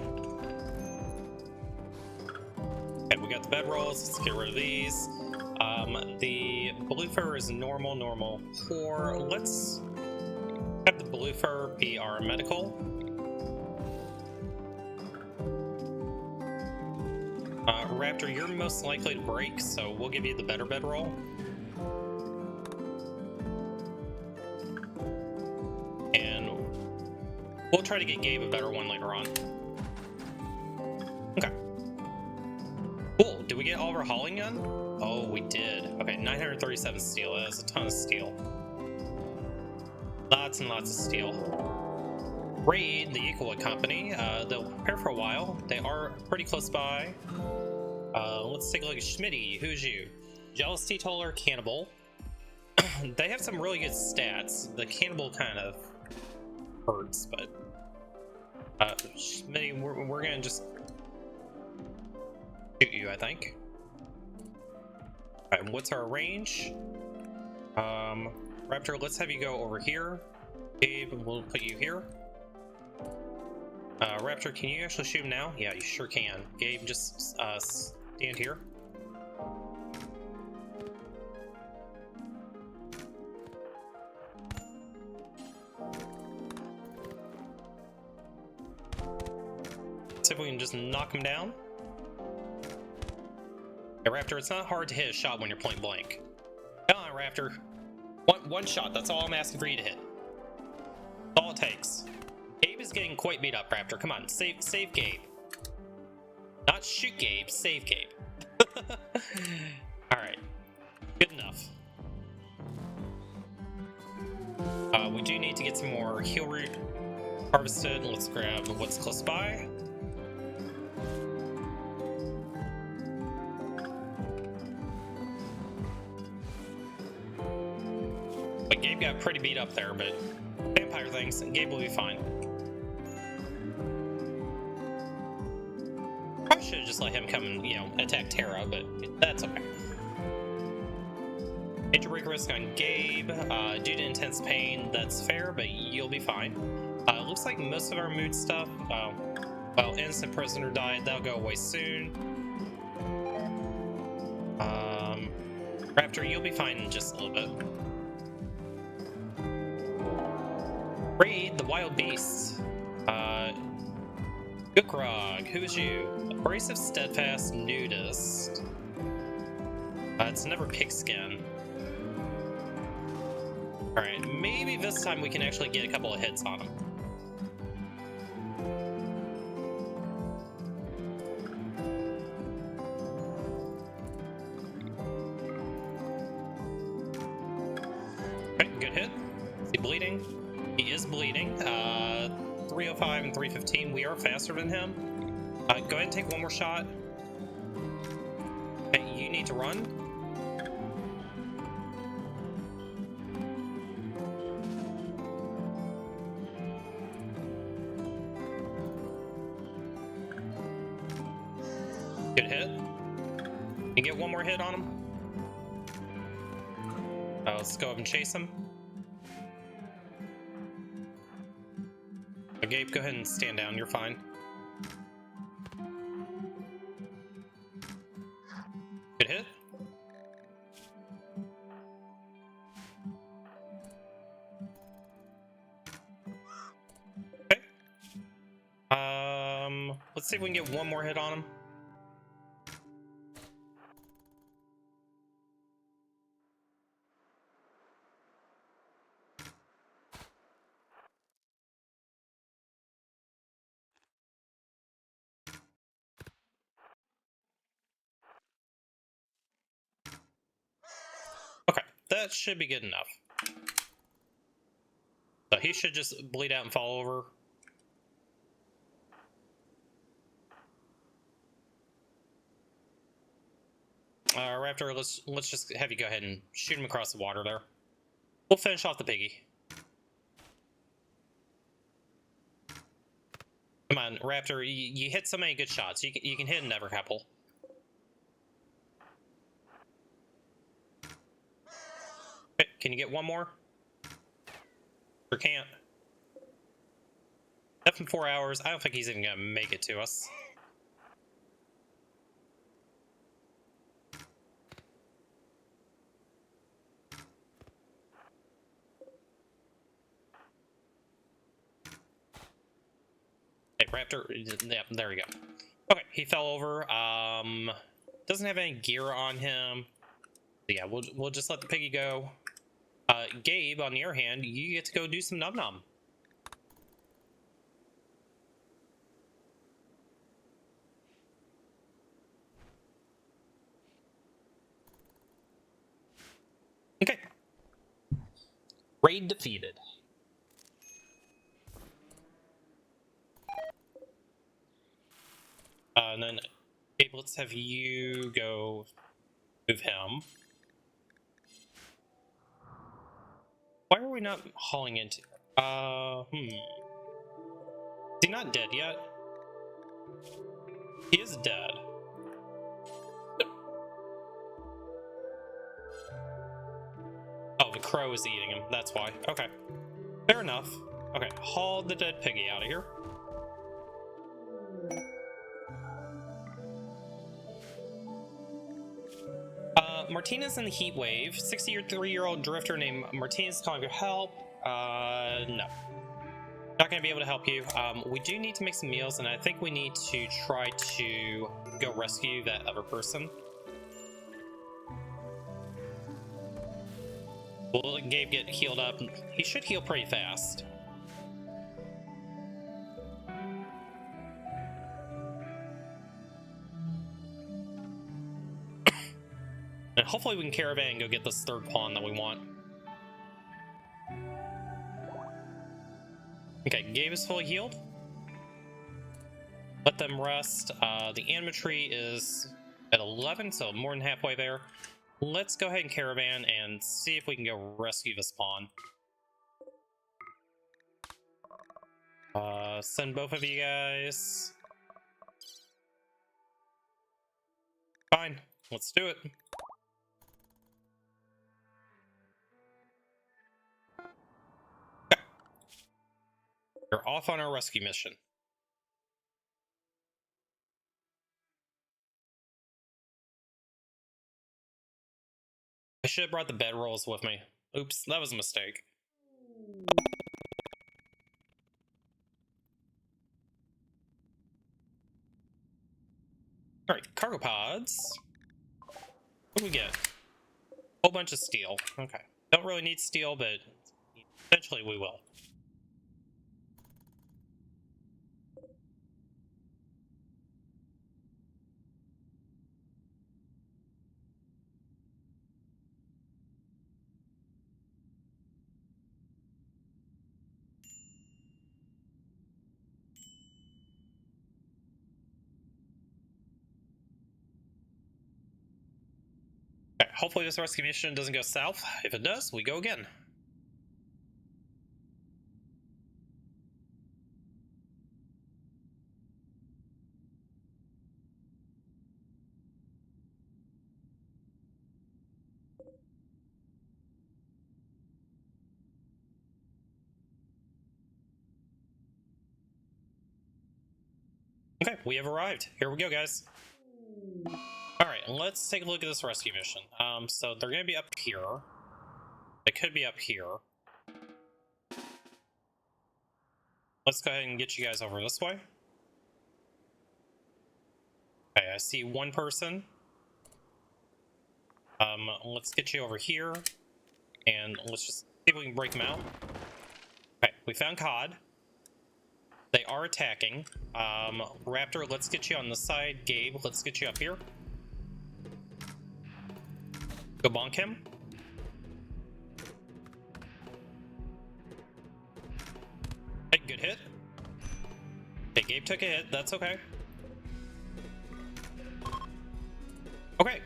Speaker 1: Okay, we got the bedrolls, let's get rid of these. The blue fur is normal, poor. Let's have the blue fur be our medical. Raptor, you're most likely to break, so we'll give you the better bedroll. We'll try to get Gabe a better one later on. Okay. Cool. Did we get all of our hauling done? Oh, we did. Okay, 937 steel. That is a ton of steel. Lots and lots of steel. Raid, the Equalwood Company. They'll prepare for a while. They are pretty close by. Let's take a look at Schmitty. Who's you? Jealous Teetotaler, Cannibal. They have some really good stats. The Cannibal kind of hurts, but Schmitty, we're gonna just shoot you, I think. Alright, what's our range? Raptor, let's have you go over here. Gabe, we'll put you here. Raptor, can you actually shoot him now? Yeah, you sure can. Gabe, just stand here. See if we can just knock him down. Hey, Raptor, it's not hard to hit a shot when you're point blank. Come on, Raptor. One shot, that's all I'm asking for you to hit. That's all it takes. Gabe is getting quite beat up, Raptor. Come on, save Gabe. Not shoot Gabe, save Gabe. Alright. Good enough. We do need to get some more heal root harvested. Let's grab what's close by. But Gabe got pretty beat up there, but vampire things, and Gabe will be fine. Probably should have just let him come and, you know, attack Terra, but that's okay. Major break risk on Gabe. Due to intense pain, that's fair, but you'll be fine. Looks like most of our mood stuff, well, innocent prisoner died, that'll go away soon. Raptor, you'll be fine in just a little bit. Raid the wild beasts. Gookrog, who is you? Abrasive, steadfast, nudist. It's never pigskin. Alright, maybe this time we can actually get a couple of hits on him. Okay, good hit. Is he bleeding? He is bleeding. 305 and 315. We are faster than him. Go ahead and take one more shot. Okay, you need to run. Good hit. You get one more hit on him. Let's go up and chase him. Gabe, go ahead and stand down. You're fine. Good hit. Okay. Let's see if we can get one more hit on him. Okay, that should be good enough. So he should just bleed out and fall over. Raptor, let's just have you go ahead and shoot him across the water there. We'll finish off the piggy. Come on, Raptor, you hit so many good shots. You can hit another couple. Okay, can you get one more? Or can't? Left in 4 hours. I don't think he's even gonna make it to us. Hey, Raptor. Yeah, there we go. Okay, he fell over. Doesn't have any gear on him. Yeah, we'll just let the piggy go. Gabe, on the other hand, you get to go do some num num. Raid defeated. And then, Gabe, let's have you go move him. Why are we not hauling into... Is he not dead yet? He is dead. Oh, the crow is eating him. That's why. Okay. Fair enough. Okay, haul the dead piggy out of here. Martinez in the heat wave. 63-year-old drifter named Martinez calling for help. No. Not gonna be able to help you. We do need to make some meals, and I think we need to try to go rescue that other person. Will Gabe get healed up? He should heal pretty fast. And hopefully we can caravan and go get this third pawn that we want. Okay, Gabe is fully healed. Let them rest. The animatry is at 11, so more than halfway there. Let's go ahead and caravan and see if we can go rescue this pawn. Send both of you guys. Fine, let's do it. Okay. We're off on our rescue mission. I should have brought the bedrolls with me. Oops, that was a mistake. Alright, cargo pods. What do we get? A whole bunch of steel. Okay. Don't really need steel, but eventually we will. Okay, hopefully this rescue mission doesn't go south. If it does, we go again. Okay, we have arrived. Here we go, guys. Alright, let's take a look at this rescue mission. So they're gonna be up here. They could be up here. Let's go ahead and get you guys over this way. Okay, I see one person. Let's get you over here. And let's just see if we can break them out. Okay, we found Cod. They are attacking. Raptor, let's get you on the side. Gabe, let's get you up here. Go bonk him. Hey, good hit. Okay, Gabe took a hit. That's okay. Okay.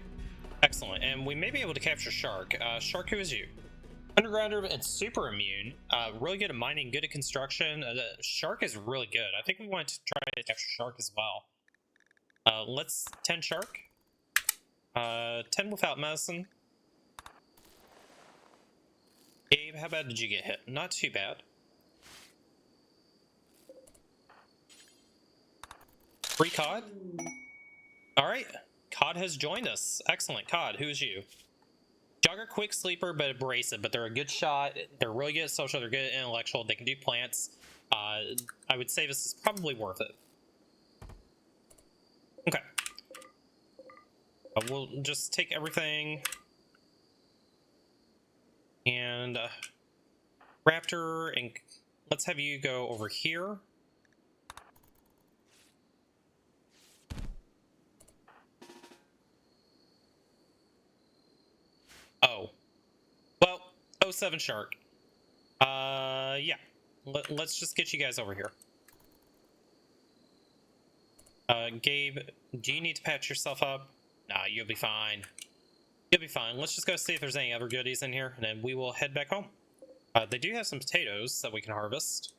Speaker 1: Excellent. And we may be able to capture Shark. Shark, who is you? Undergrounder and super immune. Really good at mining, good at construction. Shark is really good. I think we want to try to capture Shark as well. Let's 10 Shark. 10 without medicine. Gabe, how bad did you get hit? Not too bad. Free Cod. Alright. Cod has joined us. Excellent. Cod, who's you? Jogger, quick sleeper, but abrasive, but they're a good shot. They're really good at social, they're good at intellectual, they can do plants. I would say this is probably worth it. Okay. We'll just take everything. And Raptor, and let's have you go over here. Oh. Well, 07 Shark. Yeah. Let's just get you guys over here. Gabe, do you need to patch yourself up? Nah, you'll be fine. You'll be fine. Let's just go see if there's any other goodies in here, and then we will head back home. They do have some potatoes that we can harvest.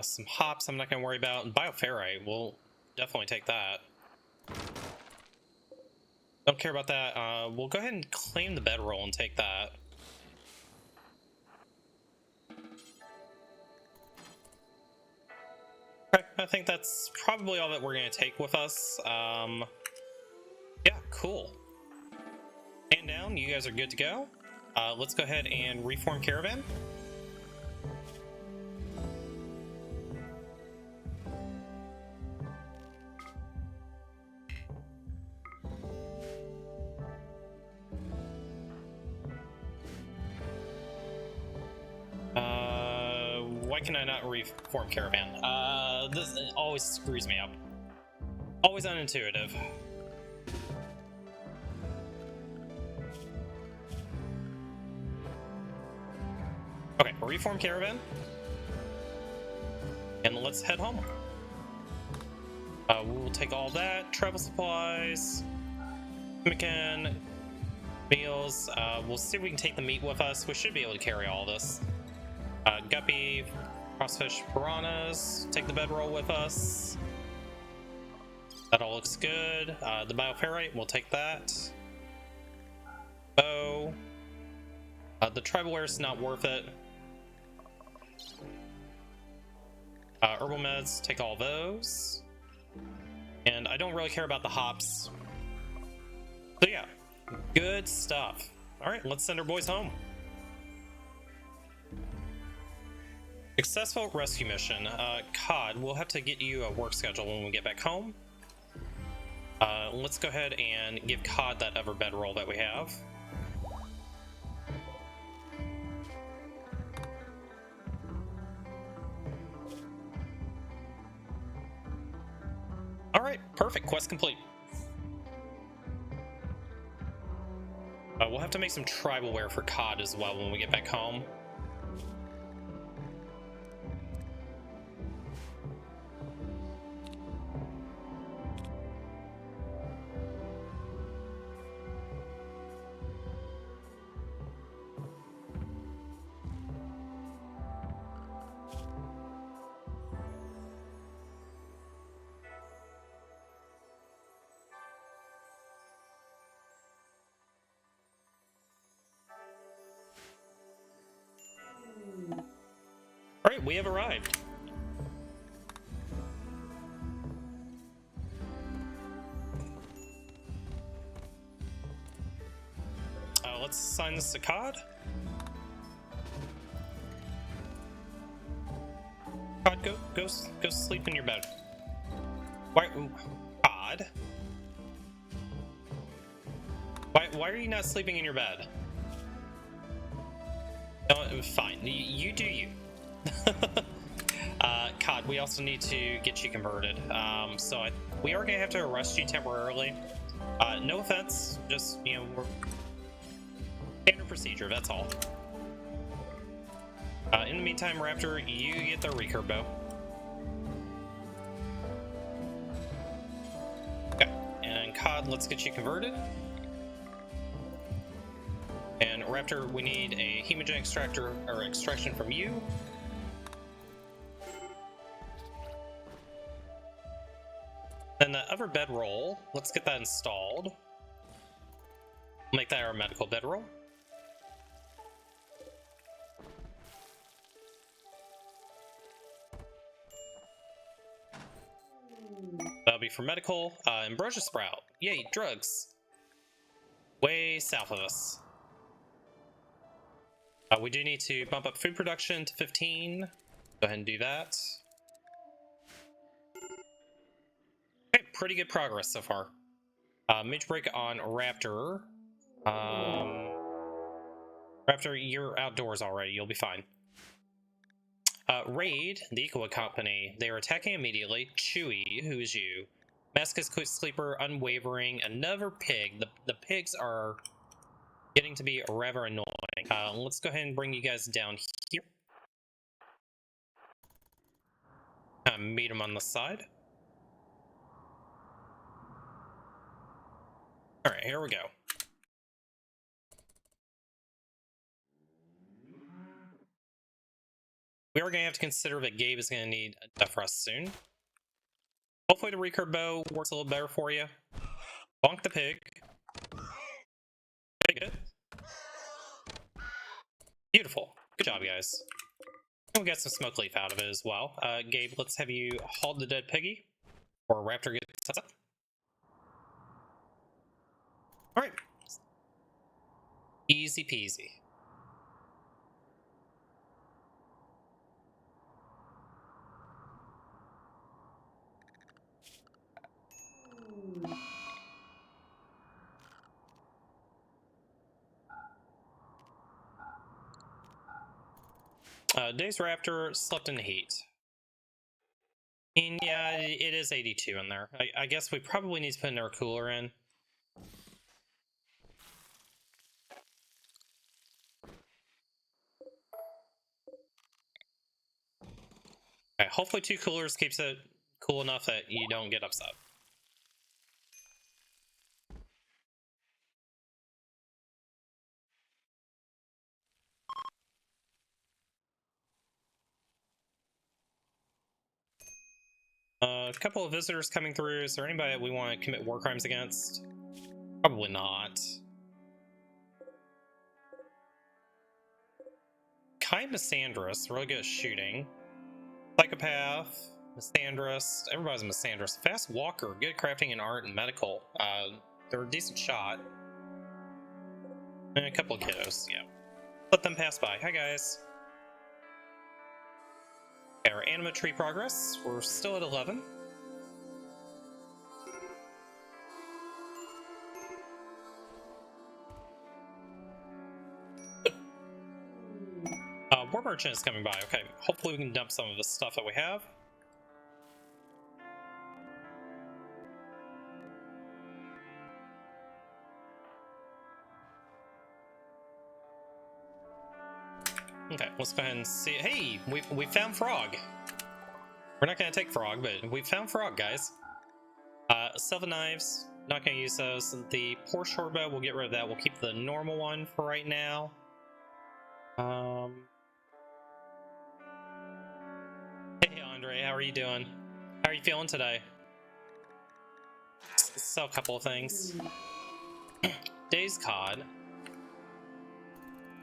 Speaker 1: Some hops I'm not going to worry about. And bioferrite, we'll definitely take that. Don't care about that. We'll go ahead and claim the bedroll and take that. Okay, I think that's probably all that we're going to take with us. Yeah, cool. And down, you guys are good to go. Let's go ahead and reform caravan. Why can I not reform caravan? This always screws me up. Always unintuitive. Okay, reform caravan. And let's head home. We'll take all that. Travel supplies. Chemican. Meals. We'll see if we can take the meat with us. We should be able to carry all this. Guppy, crossfish, piranhas. Take the bedroll with us. That all looks good. The bioferrite, we'll take that. Bow. The tribal ware's not worth it. Herbal meds, take all those. And I don't really care about the hops. So yeah, good stuff. All right, let's send our boys home. Successful rescue mission. Cod, we'll have to get you a work schedule when we get back home. Let's go ahead and give Cod that other bedroll that we have. Alright, perfect. Quest complete. We'll have to make some tribal wear for Cod as well when we get back home. Alright, we have arrived. Let's assign this to Cod. Cod, go sleep in your bed. Why, Cod? Why are you not sleeping in your bed? No, fine. You do you. Cod, we also need to get you converted. We are gonna have to arrest you temporarily. No offense, just, you know, we're standard procedure, that's all. In the meantime, Raptor, you get the recurve bow. Okay, and Cod, let's get you converted. And Raptor, we need a hemogen extractor or extraction from you. Then the other bedroll, let's get that installed. Make that our medical bedroll. That'll be for medical. Ambrosia sprout. Yay, drugs. Way south of us. We do need to bump up food production to 15. Go ahead and do that. Okay, pretty good progress so far. Mage break on Raptor. Raptor, you're outdoors already. You'll be fine. Raid, the Equa Company. They are attacking immediately. Chewy, who is you? Mascus Sleeper, Unwavering, another pig. The pigs are getting to be rather annoying. Let's go ahead and bring you guys down here. Meet them on the side. Alright, here we go. We are going to have to consider that Gabe is going to need a death rest soon. Hopefully the recurve bow works a little better for you. Bonk the pig. Pretty good. Beautiful. Good job, guys. And we got some smoke leaf out of it as well. Gabe, let's have you haul the dead piggy. Or Raptor gets up. Alright. Easy peasy. Days Raptor slept in the heat. And yeah, it is 82 in there. I guess we probably need to put another cooler in. Okay, hopefully 2 coolers keeps it cool enough that you don't get upset. A couple of visitors coming through. Is there anybody that we want to commit war crimes against? Probably not. Kai Misandrus, really good at shooting. Psychopath, Misandrus, everybody's a Misandrus. Fast walker, good at crafting and art and medical. They're a decent shot. And a couple of kiddos, yeah. Let them pass by. Hi, guys. Okay, our anima tree progress. We're still at 11. War merchant is coming by. Okay, hopefully we can dump some of the stuff that we have. Okay, let's go ahead and see. Hey, we found frog. We're not gonna take frog, but we found frog, guys. Silver knives, not gonna use those. The poor short bow, we'll get rid of that. We'll keep the normal one for right now. Hey Andre, how are you doing? How are you feeling today? Let's sell a couple of things. Days cod.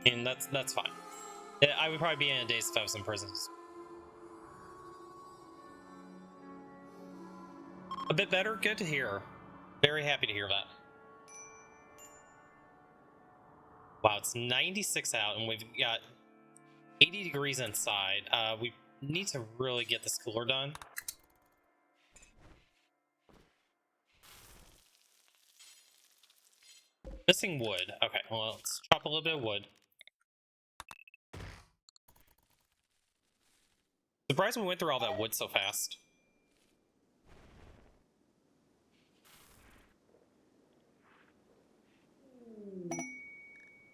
Speaker 1: And that's fine. I would probably be in a daze if I was in prison. A bit better? Good to hear. Very happy to hear that. Wow, it's 96 out and we've got 80 degrees inside. We need to really get this cooler done. Missing wood. Okay, well, let's chop a little bit of wood. Surprised we went through all that wood so fast.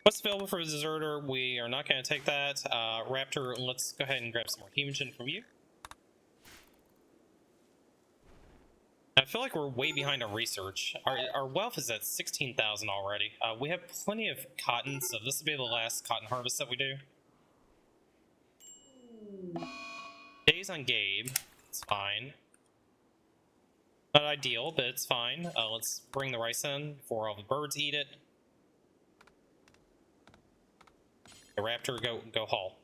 Speaker 1: What's available for a deserter? We are not going to take that. Raptor, let's go ahead and grab some more hemogen from you. I feel like we're way behind on research. Our wealth is at 16,000 already. We have plenty of cotton, so this will be the last cotton harvest that we do. Days on Gabe. It's fine. Not ideal, but it's fine. Let's bring the rice in before all the birds eat it. The Raptor, go haul.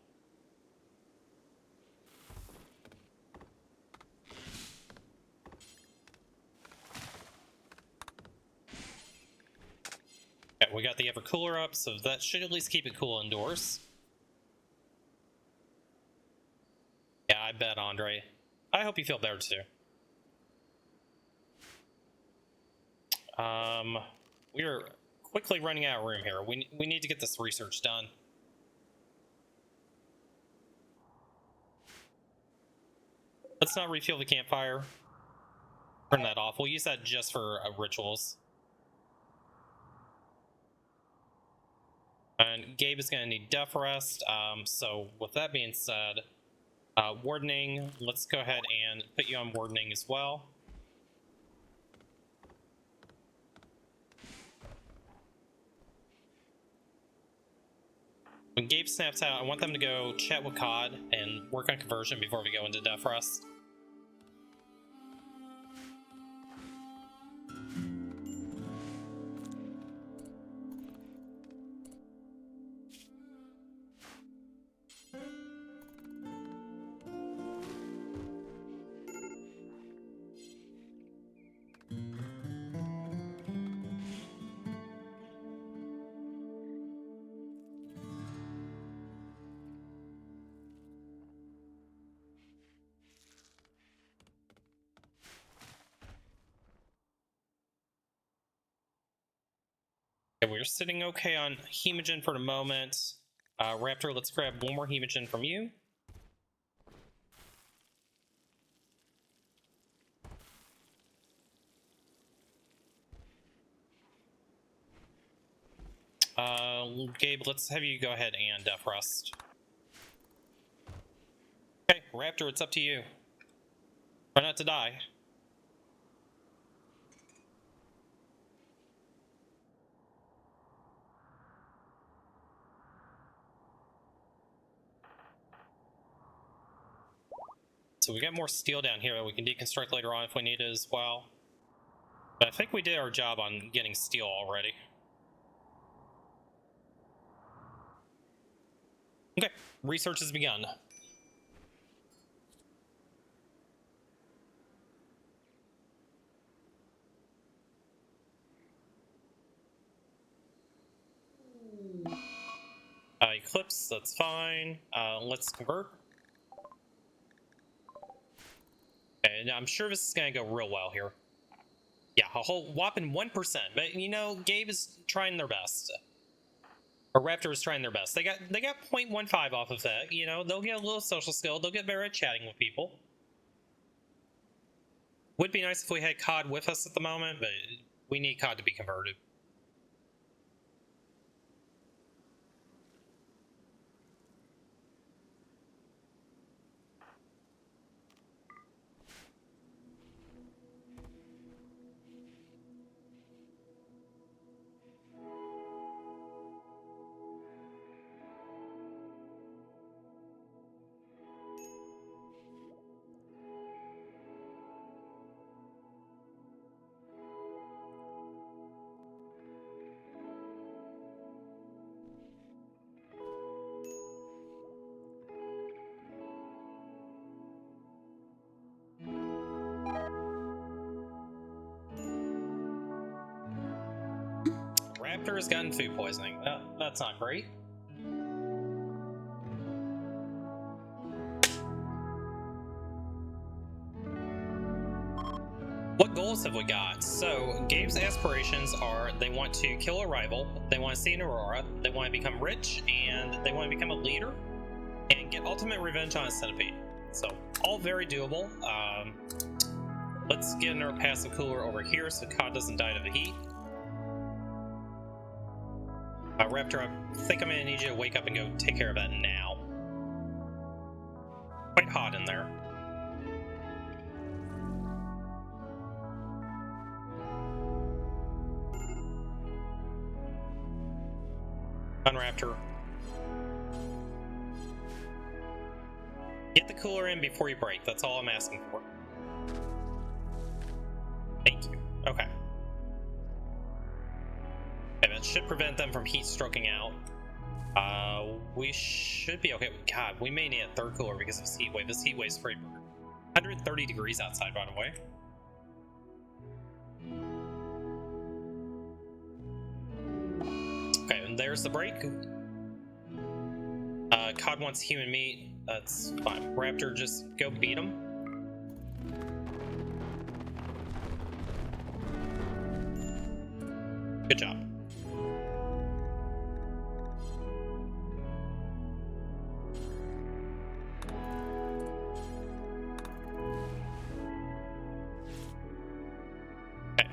Speaker 1: Okay, we got the ever cooler up, so that should at least keep it cool indoors. Yeah, I bet, Andre. I hope you feel better too. We are quickly running out of room here. We need to get this research done. Let's not refuel the campfire. turn that off. We'll use that just for rituals. And Gabe is going to need death rest. So with that being said, wardening, let's go ahead and put you on wardening as well. When Gabe snaps out, I want them to go chat with COD and work on conversion before we go into death rest. Okay, we're sitting okay on Hemogen for the moment. Raptor, let's grab one more Hemogen from you. Gabe, let's have you go ahead and death rest. Okay, Raptor, it's up to you. Try not to die. So we got more steel down here that we can deconstruct later on if we need it as well. But I think we did our job on getting steel already. Okay, research has begun. Eclipse, that's fine. Let's convert. And I'm sure this is going to go real well here. Yeah, a whole whopping 1%. But, you know, Gabe is trying their best. Or Raptor is trying their best. They got 0.15 off of that. You know, they'll get a little social skill. They'll get better at chatting with people. Would be nice if we had COD with us at the moment, but we need COD to be converted. Raptor has gotten food poisoning. That's not great. What goals have we got? So, Gabe's aspirations are they want to kill a rival, they want to see an Aurora, they want to become rich, and they want to become a leader, and get ultimate revenge on a centipede. So, all very doable. Let's get in our passive cooler over here so COD doesn't die to the heat. Raptor, I think I'm going to need you to wake up and go take care of that now. Quite hot in there. Raptor. Get the cooler in before you break. That's all I'm asking for. Thank you. Okay. Okay, that should prevent them from heat stroking out. We should be okay. God, we may need a third cooler because of this heat wave. This heat wave is pretty burn. 130 degrees outside, by the way. Okay, and there's the break. COD wants human meat. That's fine. Raptor, just go beat him. Good job.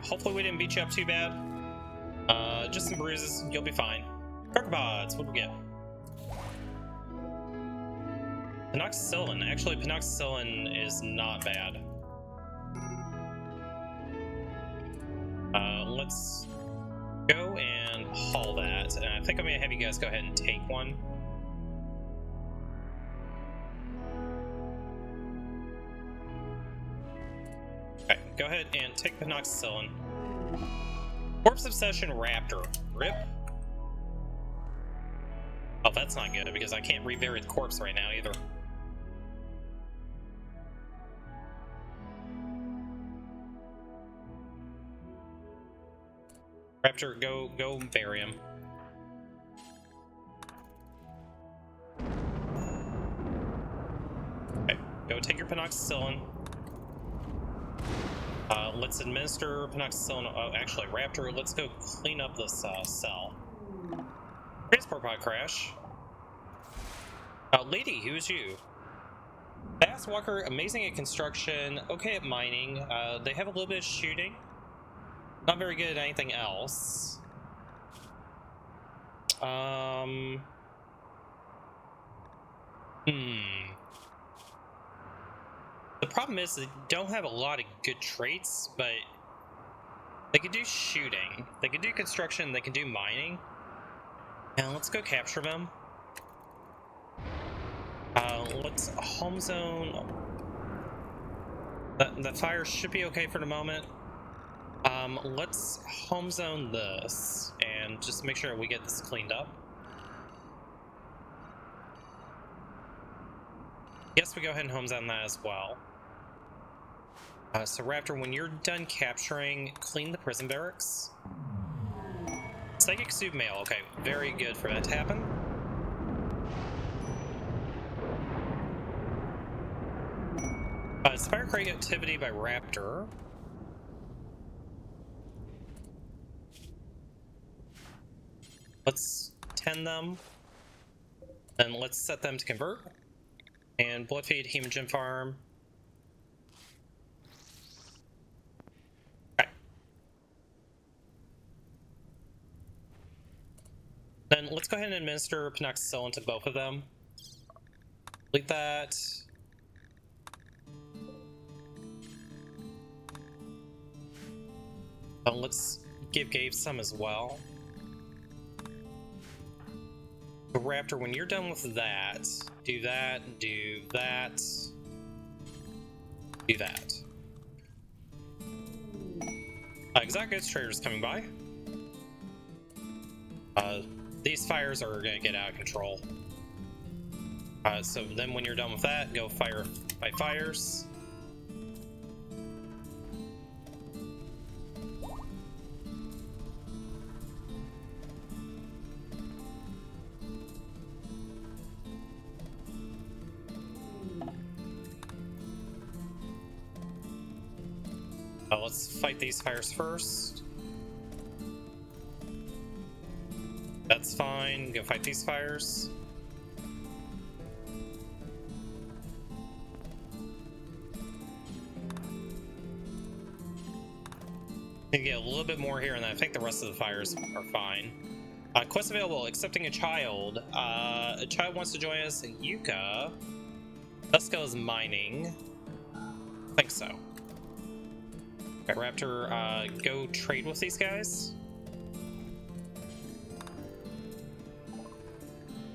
Speaker 1: hopefully we didn't beat you up too bad. Just some bruises, you'll be fine. Crocopods, what do we get? Penoxicillin. Actually, penoxicillin is not bad. Let's go and haul that. And I think I'm gonna have you guys go ahead and take one. Okay, go ahead and take penoxicillin. Corpse Obsession Raptor. RIP. Oh, that's not good because I can't rebury the corpse right now either. Raptor, go bury him. Okay, go take your penoxicillin. Let's administer penoxicillin. Oh, actually, Raptor, let's go clean up this cell. Transport pod crash. Lady, who's you? Fast walker, amazing at construction, okay at mining. They have a little bit of shooting. Not very good at anything else. The problem is they don't have a lot of good traits, but they can do shooting, they can do construction, they can do mining. And let's go capture them. Let's home zone. The fire should be okay for the moment. Let's home zone this and just make sure we get this cleaned up. Yes, we go ahead and home zone that as well. So Raptor, when you're done capturing, clean the prison barracks. Psychic Soup Mail, okay, very good for that to happen. Spire creativity by Raptor. Let's tend them. Then let's set them to convert. And blood feed hemogen farm. Okay. Then let's go ahead and administer penoxicillin to both of them. Delete that. Let's give Gabe some as well. Raptor, when you're done with that, do that, do that, do that. Exotic Goods Trader's coming by. These fires are gonna get out of control. So then when you're done with that, go fight fires. Let's fight these fires first. That's fine. Go fight these fires. You get a little bit more here, and I think the rest of the fires are fine. Quest available: accepting a child. A child wants to join us. Yuka. Dusko is mining. I think so. Okay, Raptor, go trade with these guys.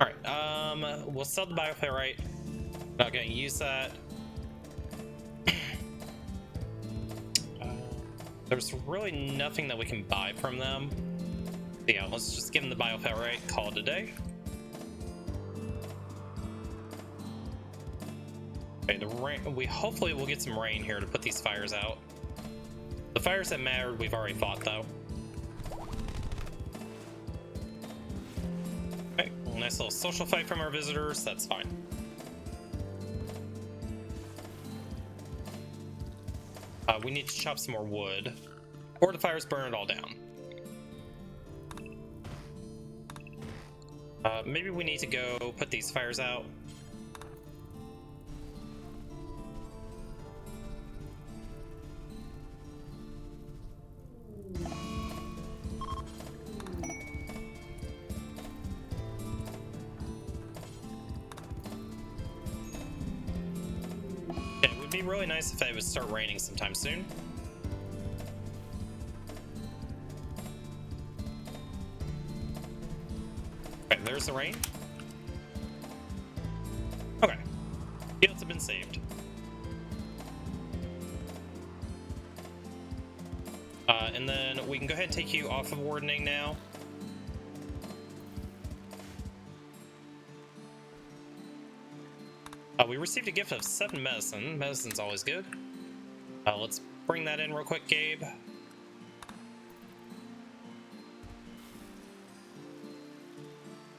Speaker 1: Alright, we'll sell the bioferrite. Not gonna use that. There's really nothing that we can buy from them. Yeah, let's just give them the bioferrite, call it a day. Okay, the rain, hopefully we'll get some rain here to put these fires out. The fires that mattered, we've already fought, though. Okay, nice little social fight from our visitors. That's fine. We need to chop some more wood, or the fires burn it all down. Maybe we need to go put these fires out. it'd be really nice if it would start raining sometime soon. Okay, there's the rain. Okay, fields have been saved. And then we can go ahead and take you off of wardening now. We received a gift of 7 medicine. Medicine's always good. Let's bring that in real quick, Gabe.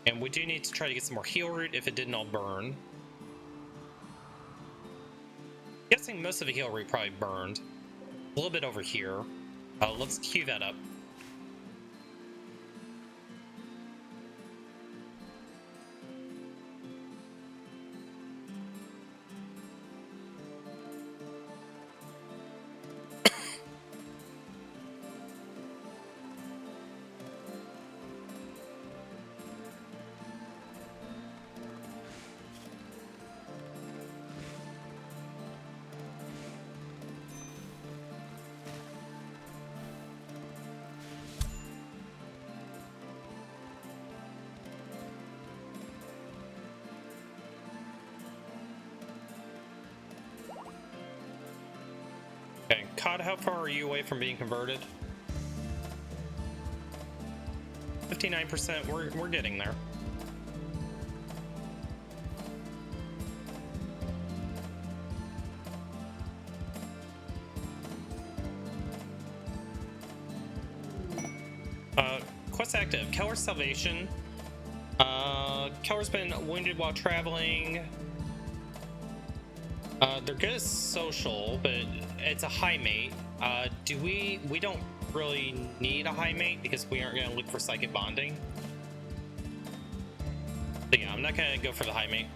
Speaker 1: And we do need to try to get some more heal root if it didn't all burn. Guessing most of the heal root probably burned. A little bit over here. Let's queue that up. Okay, Cod, how far are you away from being converted? 59%, we're getting there. Quest active, Keller's Salvation. Keller's been wounded while traveling. They're good as social, but it's a high mate. We don't really need a high mate because we aren't going to look for psychic bonding. So yeah, I'm not going to go for the high mate.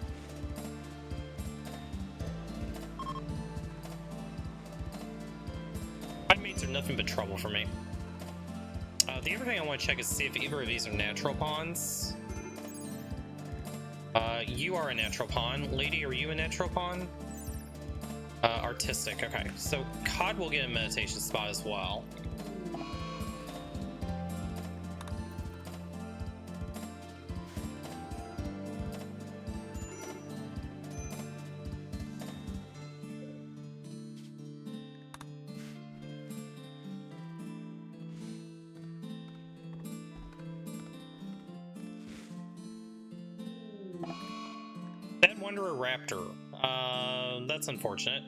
Speaker 1: High mates are nothing but trouble for me. The other thing I want to check is to see if either of these are natural pawns. You are a natural pawn. Lady, are you a natural pawn? Artistic, okay. So Cod will get a meditation spot as well. Dead Wanderer Raptor. That's unfortunate.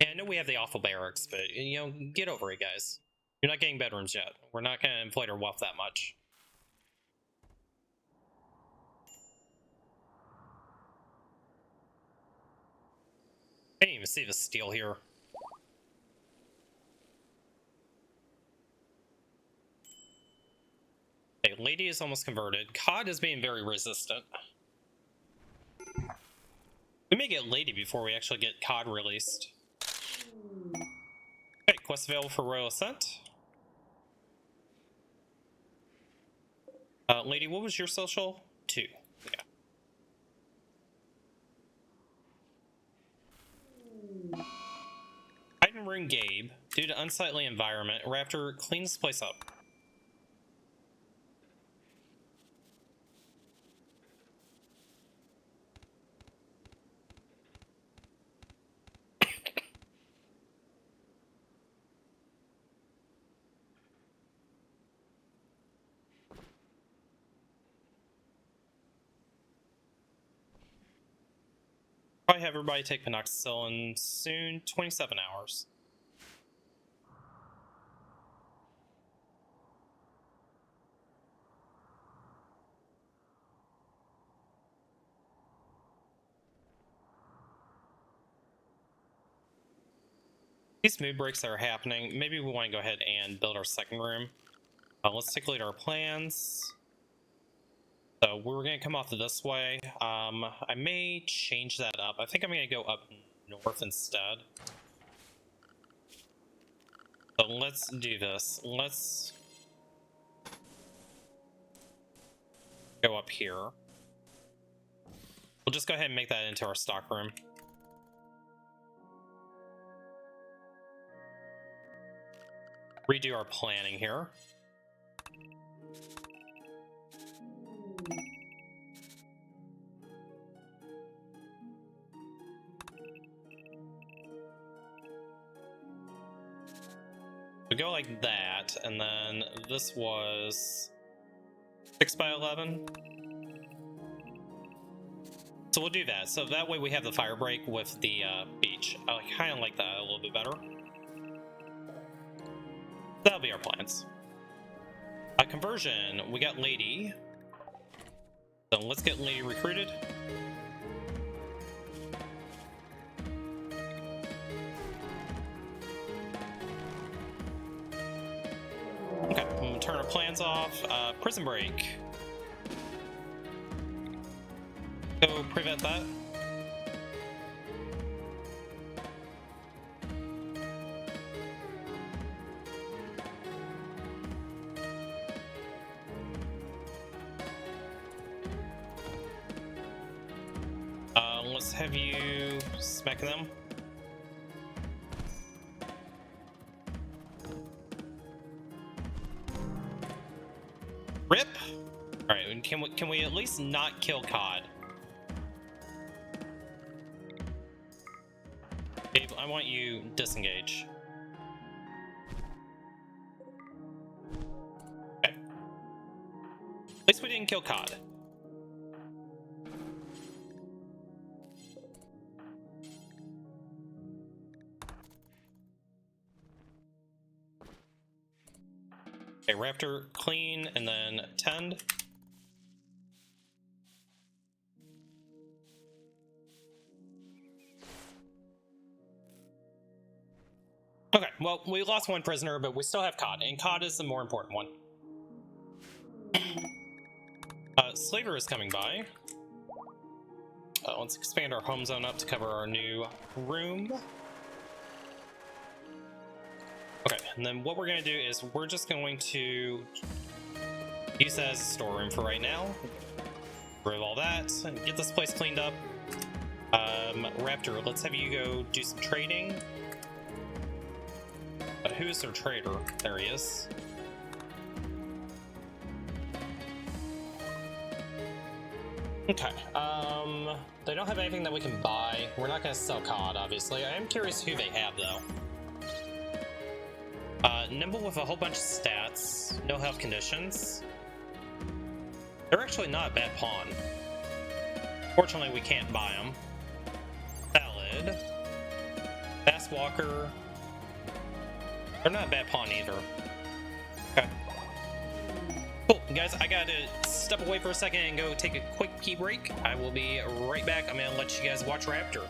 Speaker 1: Yeah, I know we have the awful barracks, but, you know, get over it, guys. You're not getting bedrooms yet. We're not going to inflate our wealth that much. I didn't even see the steel here. Okay, Lady is almost converted. Cod is being very resistant. We may get Lady before we actually get Cod released. Okay, quest available for Royal Ascent. Lady, what was your social? 2. Yeah. Hidden Room Gabe. Due to unsightly environment, Raptor cleans this place up. Probably have everybody take penoxycyllin soon. 27 hours. These mood breaks that are happening, maybe we want to go ahead and build our second room. Let's take a look at our plans. So we're going to come off of this way. I may change that up. I think I'm going to go up north instead. So let's do this. Let's go up here. We'll just go ahead and make that into our stock room. redo our planning here. We go like that, and then this was 6 by 11. So we'll do that. So that way we have the fire break with the beach. I kind of like that a little bit better. That'll be our plans. Conversion, we got Lady. So let's get Lady recruited. Okay, I'm gonna turn our plans off. Prison break. Go prevent that. Let's have you smack them. Rip. All right, can we at least not kill Cod? Dave, I want you disengage. Okay. At least we didn't kill Cod. Okay, Raptor clean and then tend. Okay, well, we lost one prisoner, but we still have Cod, and Cod is the more important one. Slaver is coming by. Let's expand our home zone up to cover our new room. Okay, and then what we're going to do is we're just going to use that as a storeroom for right now. Remove all that, and get this place cleaned up. Raptor, let's have you go do some trading. Who's their trader? There he is. Okay, they don't have anything that we can buy. We're not going to sell Cod, obviously. I am curious who they have, though. Nimble with a whole bunch of stats, no health conditions. They're actually not a bad pawn. Fortunately, we can't buy them. Valid. Fast Walker. They're not a bad pawn either. Okay. Cool, guys, I gotta step away for a second and go take a quick pee break. I will be right back. I'm gonna let you guys watch Raptor.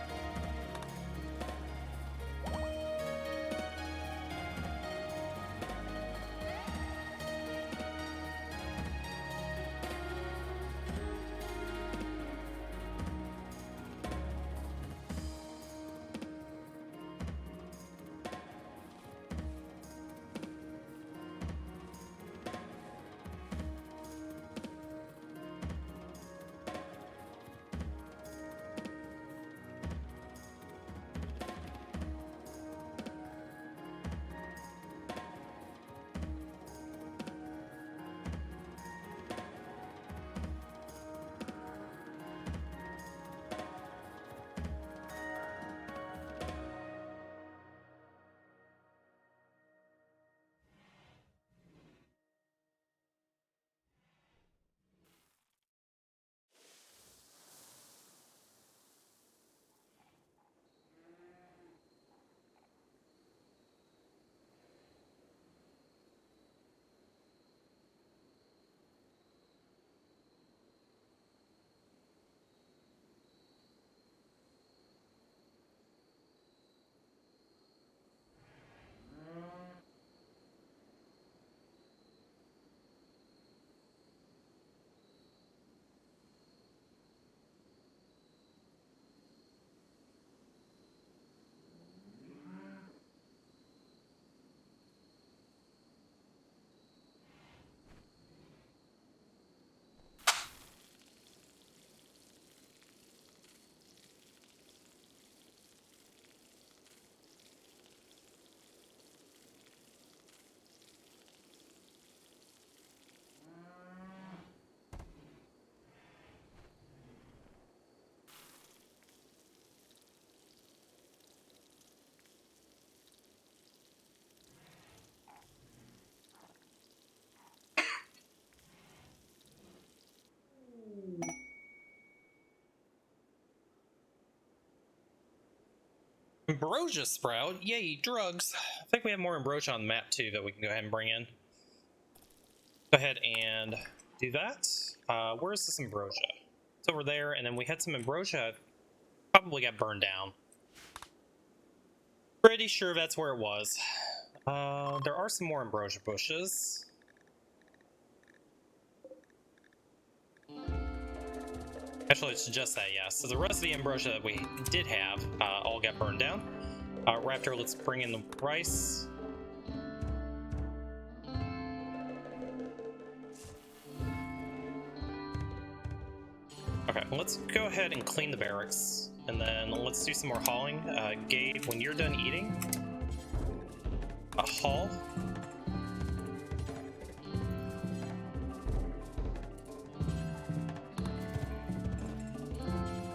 Speaker 1: Ambrosia sprout, yay, drugs. I think we have more ambrosia on the map too that we can go ahead and bring in. Go ahead and do that. Where is this ambrosia? It's over there, and then we had some ambrosia, probably got burned down. Pretty sure that's where it was. There are some more ambrosia bushes. Actually, it's just that, yeah. So the rest of the ambrosia that we did have all got burned down. Raptor, let's bring in the rice. Okay, let's go ahead and clean the barracks, and then let's do some more hauling. Gabe, when you're done eating, haul.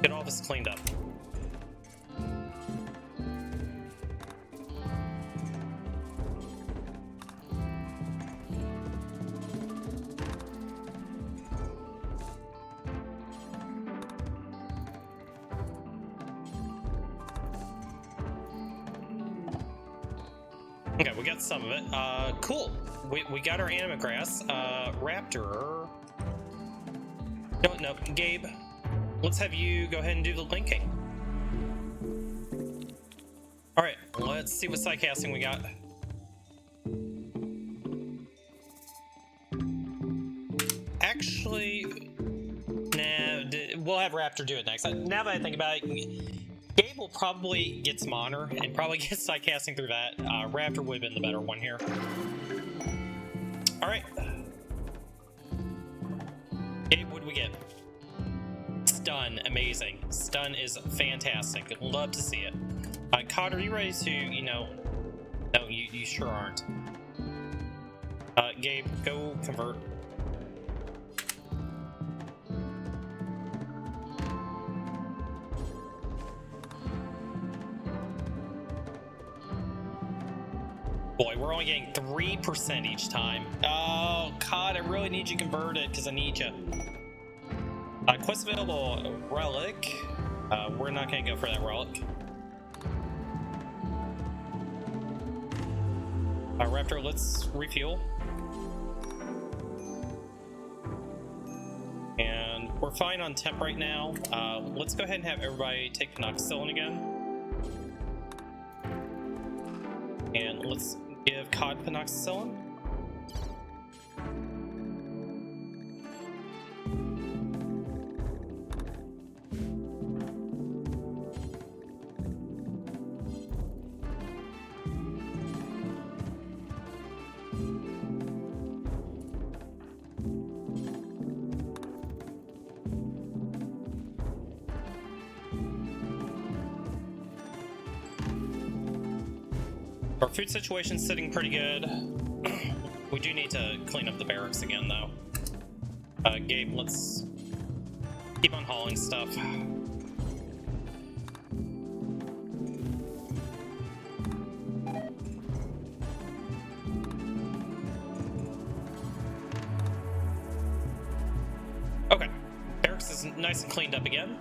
Speaker 1: Get all this cleaned up. Okay, we got some of it. Cool. We got our anima grass. Raptor. No, Gabe. Let's have you go ahead and do the linking. Alright, let's see what side casting we got. Actually, nah, we'll have Raptor do it next. Now that I think about it, Gabe will probably get some honor and probably get side casting through that. Raptor would have been the better one here. Alright. Gabe, what do we get? Stun, amazing. Stun is fantastic. Love to see it. Cod, are you ready to, no, you sure aren't. Gabe, go convert. Boy, we're only getting 3% each time. Oh, Cod, I really need you converted because I need you. Quest available relic. We're not going to go for that relic. Raptor, let's refuel. And we're fine on temp right now. Let's go ahead and have everybody take penicillin again. And let's give Cod penicillin. Our food situation's sitting pretty good. We do need to clean up the barracks again, though. Gabe, let's keep on hauling stuff. Okay, barracks is nice and cleaned up again.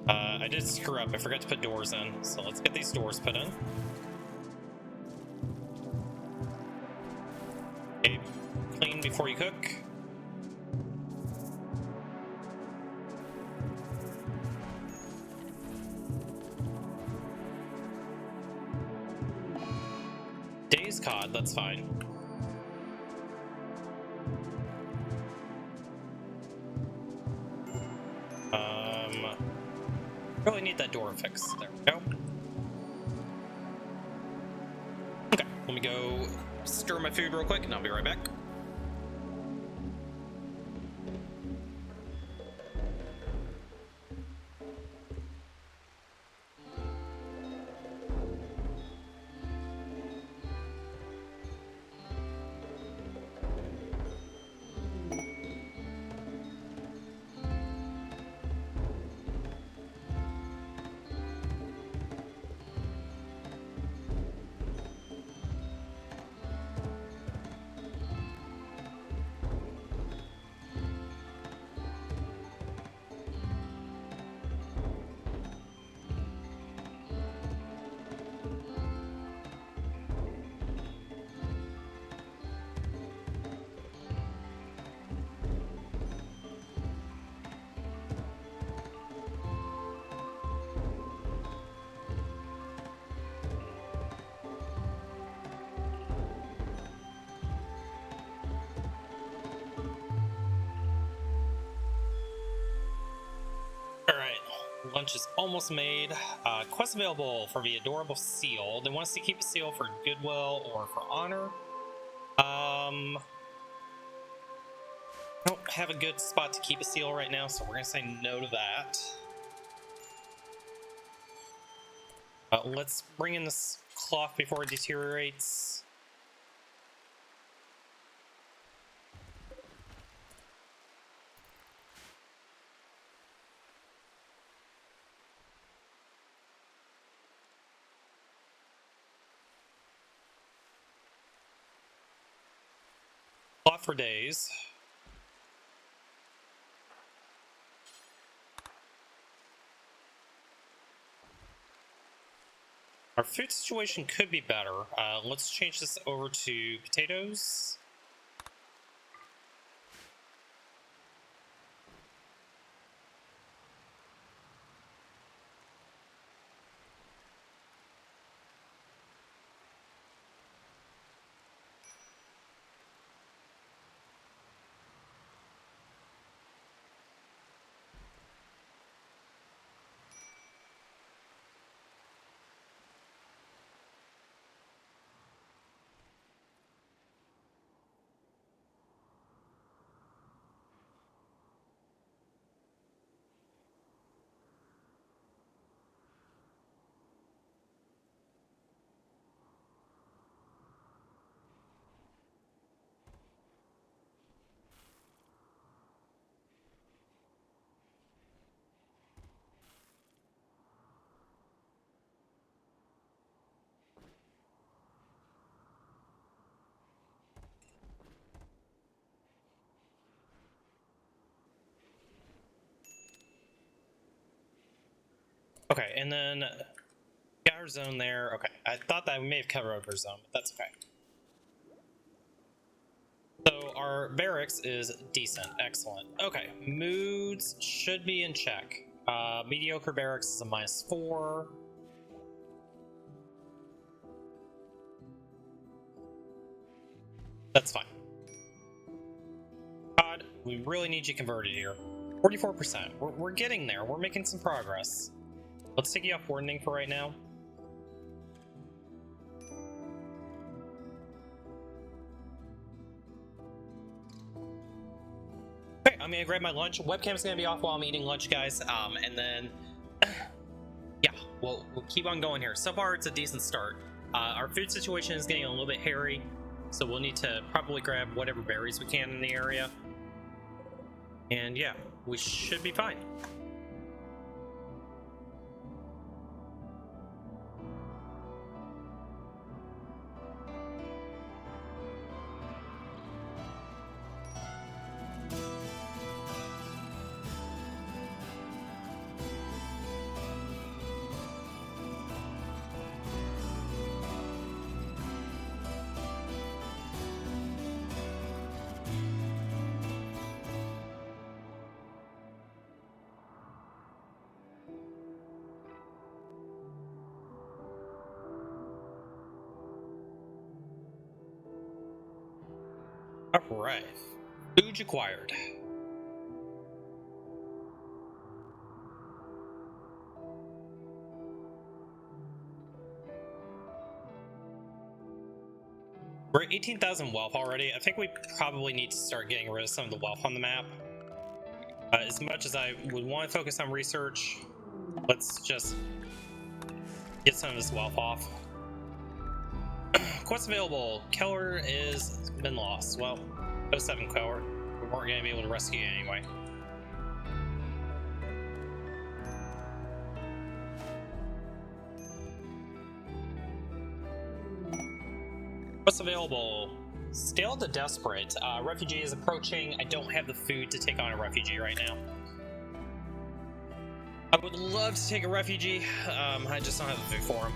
Speaker 1: I did screw up. I forgot to put doors in, so let's get these doors put in. Okay, clean before you cook. Days Cod, that's fine. Really need that door fixed. There we go. Okay, let me go stir my food real quick and I'll be right back. lunch is almost made. Quest available for the adorable seal. They want us to keep a seal for goodwill or for honor. I don't have a good spot to keep a seal right now, so we're gonna say no to that. Let's bring in this cloth before it deteriorates. Cloth for days. Our food situation could be better. Let's change this over to potatoes. Okay, and then got our zone there. Okay, I thought that we may have covered over our zone, but that's okay. So our barracks is decent, excellent. Okay, moods should be in check. Mediocre barracks is a -4. That's fine. God, we really need you converted here. 44%. We're getting there. We're making some progress. Let's take you off warning for right now. Okay, I'm gonna grab my lunch. Webcam's gonna be off while I'm eating lunch, guys. And then, yeah, we'll keep on going here. So far, it's a decent start. Our food situation is getting a little bit hairy, so we'll need to probably grab whatever berries we can in the area. And yeah, we should be fine. Alright, food acquired. We're at 18,000 wealth already. I think we probably need to start getting rid of some of the wealth on the map. As much as I would want to focus on research, let's just get some of this wealth off. Quest available. Keller is been lost. Well, 07 Keller. We weren't going to be able to rescue you anyway. What's available? Still the Desperate. Refugee is approaching. I don't have the food to take on a refugee right now. I would love to take a refugee. I just don't have the food for him.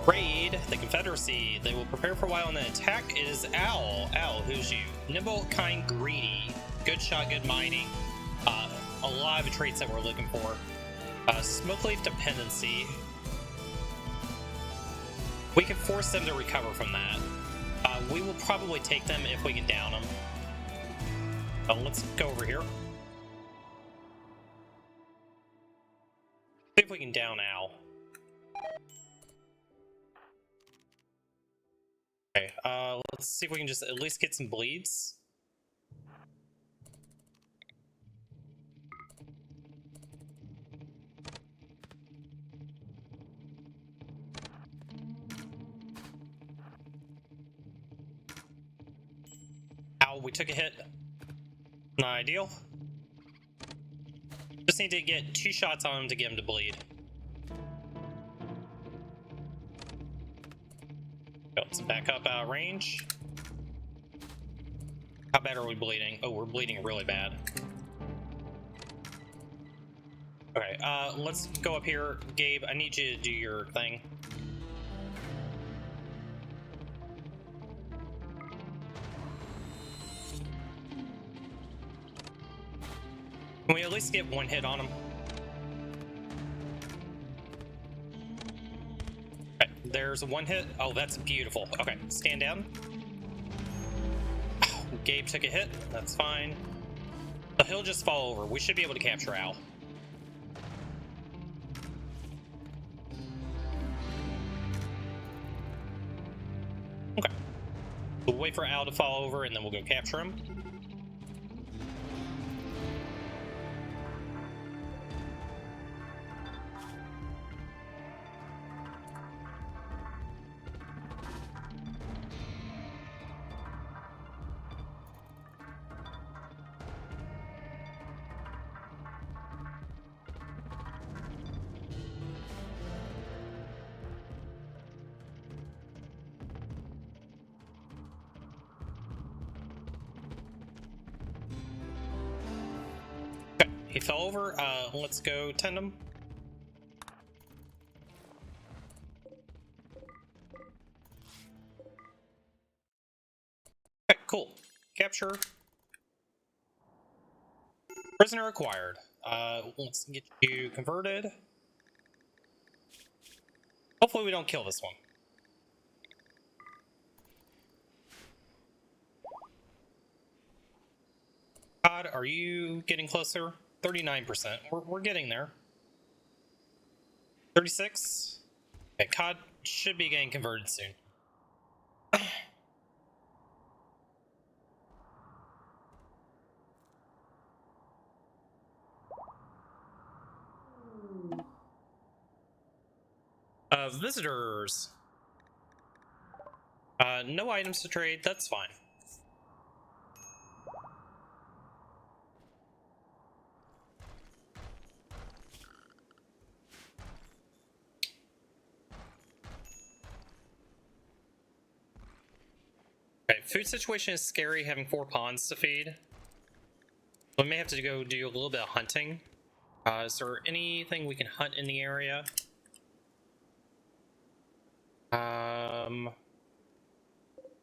Speaker 1: Raid the Confederacy. They will prepare for a while and then attack. It is Owl. Owl, who's you? Nimble, kind, greedy. Good shot, good mining. A lot of traits that we're looking for. Smoke leaf dependency. We can force them to recover from that. We will probably take them if we can down them. Let's go over here. See if we can down Al. Okay, let's see if we can just at least get some bleeds. Ow, we took a hit. Not ideal. Just need to get 2 shots on him to get him to bleed. Let's back up out of range. How bad are we bleeding? Oh, we're bleeding really bad. Okay, let's go up here. Gabe, I need you to do your thing. Can we at least get 1 hit on him? Okay, there's 1 hit. Oh, that's beautiful. Okay, stand down. Oh, Gabe took a hit. That's fine. So he'll just fall over. We should be able to capture Al. Okay. We'll wait for Al to fall over and then we'll go capture him. He fell over. Let's go tend him. Okay, cool. Capture. Prisoner acquired. Let's get you converted. Hopefully we don't kill this one. God, are you getting closer? 39%. We're getting there. 36. Okay, COD should be getting converted soon. Visitors. No items to trade. That's fine. Okay, food situation is scary, having 4 ponds to feed. We may have to go do a little bit of hunting. Is there anything we can hunt in the area?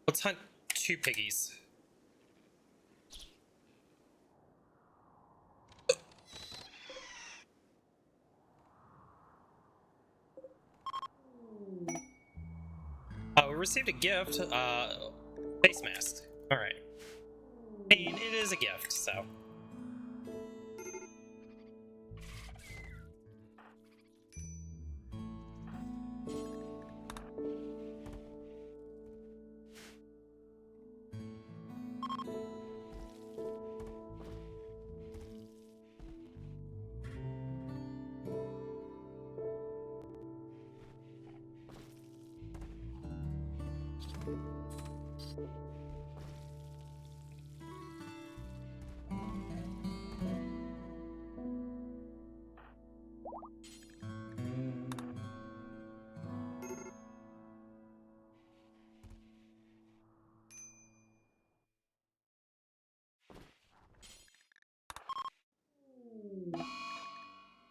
Speaker 1: Let's hunt 2 piggies. We received a gift, face mask. Alright. I mean, it is a gift, so.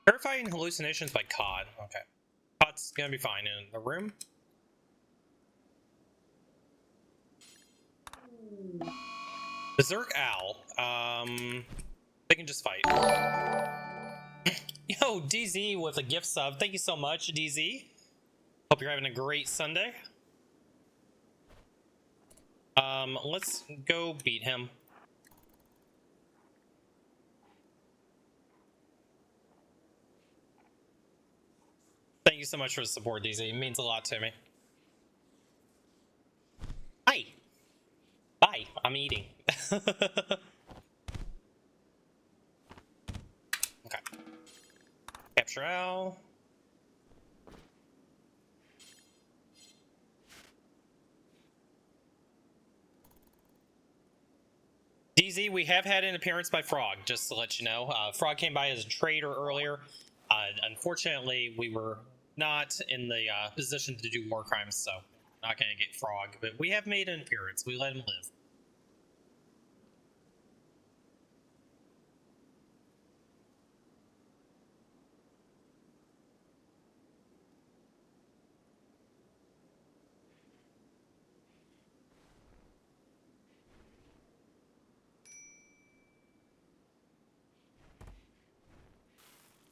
Speaker 1: Terrifying hallucinations by COD. Okay. COD's gonna be fine in the room. Berserk Owl. They can just fight. Yo, DZ with a gift sub. Thank you so much, DZ. Hope you're having a great Sunday. Let's go beat him. Thank you so much for the support, DZ. It means a lot to me. Hi. Bye. I'm eating. Okay. Capture Al. DZ, we have had an appearance by Frog, just to let you know. Frog came by as a trader earlier. Unfortunately, we were not in the position to do war crimes, so not going to get Frog. But we have made an appearance. We let him live.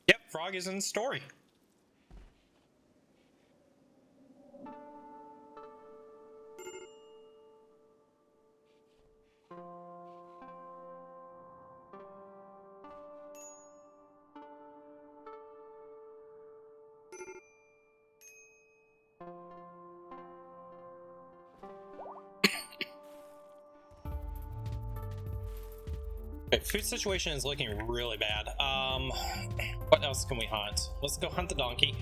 Speaker 1: Yep, Frog is in the story. Okay, food situation is looking really bad. What else can we hunt? Let's go hunt the donkey.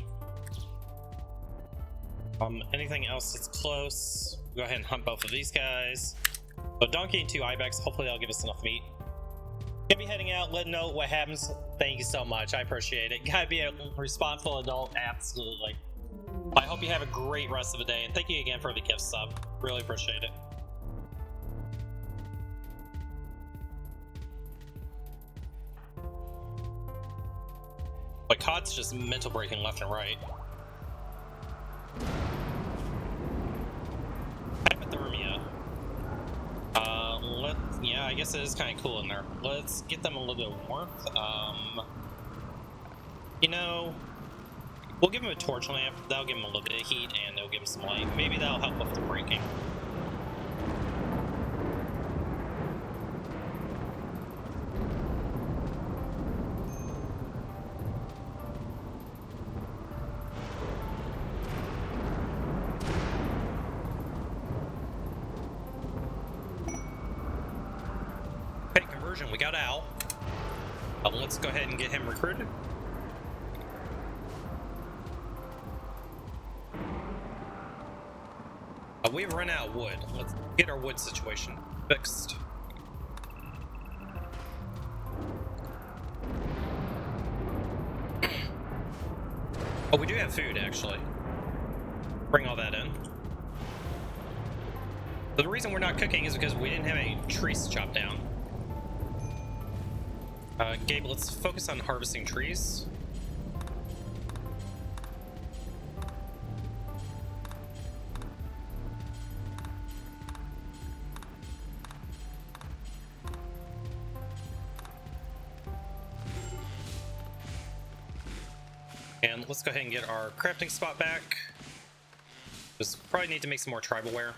Speaker 1: Anything else that's close? Go ahead and hunt both of these guys. So donkey and 2 ibex. Hopefully that'll give us enough meat. Gonna be heading out. Let know what happens. Thank you so much. I appreciate it. Gotta be a responsible adult. Absolutely. I hope you have a great rest of the day, and thank you again for the gift sub. Really appreciate it. But COD's just mental breaking left and right. Hypothermia. Yeah, I guess it is kind of cool in there. Let's get them a little bit of warmth. You know, we'll give them a torch lamp. That'll give them a little bit of heat, and it'll give them some light. Maybe that'll help with the breaking. We got Al. Let's go ahead and get him recruited. We've run out of wood. Let's get our wood situation fixed. Oh, we do have food, actually. Bring all that in. But the reason we're not cooking is because we didn't have any trees to chop down. Gabe, let's focus on harvesting trees. And let's go ahead and get our crafting spot back. Just probably need to make some more tribalware.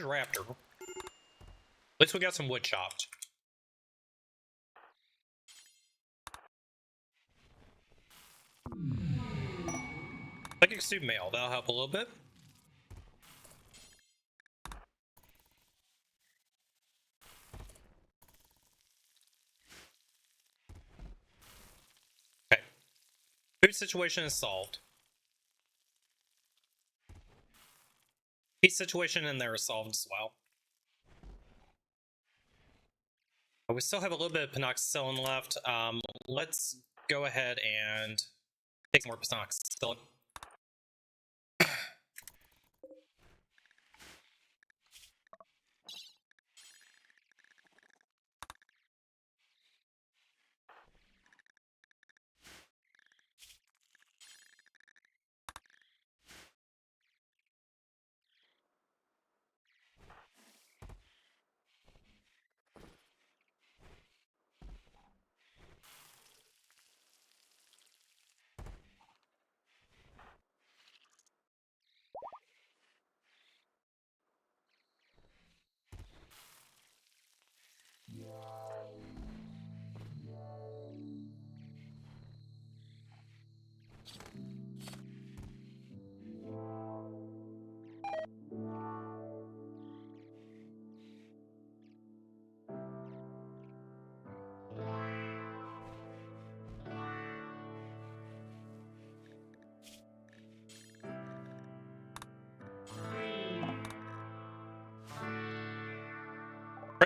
Speaker 1: Raptor. At least we got some wood chopped. Psychic Soup Mail, that'll help a little bit. Okay. Food situation is solved. Peace situation in there is solved as well. But we still have a little bit of penoxycyllin left. Let's go ahead and take some more penoxycyllin.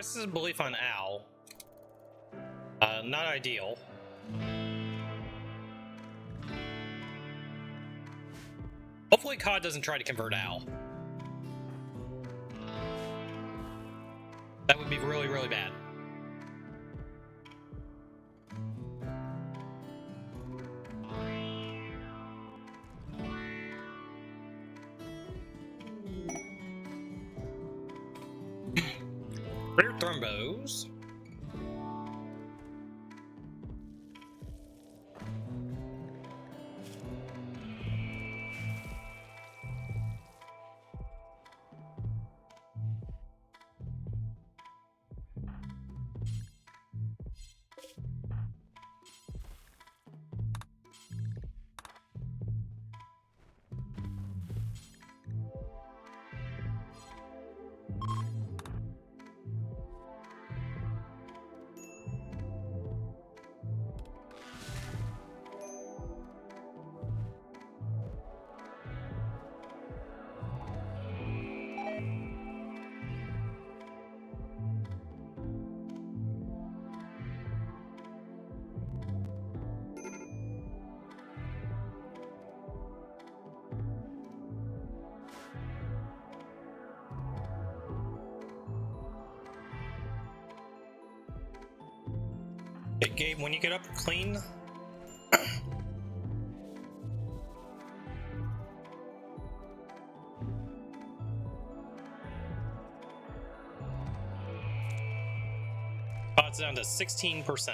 Speaker 1: Expresses a belief on Al. Not ideal. Hopefully COD doesn't try to convert Al. That would be really, really bad. Rare Thrombos. Hey, Gabe, when you get up clean, it's down to 16%.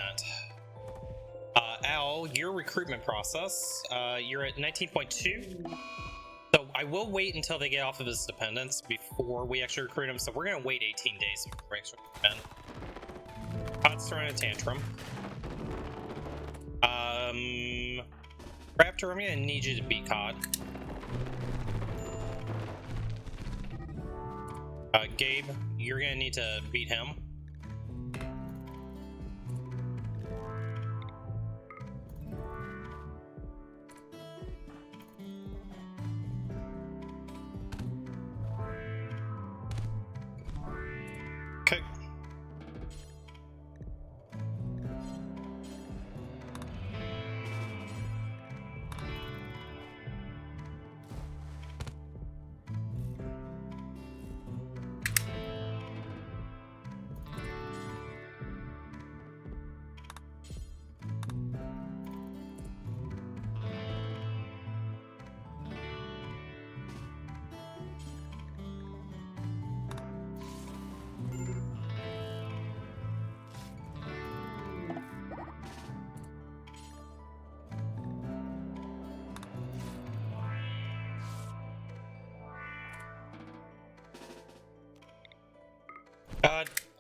Speaker 1: Al, your recruitment process, you're at 19.2. So I will wait until they get off of his dependence before we actually recruit him. So we're going to wait 18 days before we actually recruit him. Pod's throwing a tantrum. Raptor, I'm going to need you to beat COD. Gabe, you're going to need to beat him. Okay.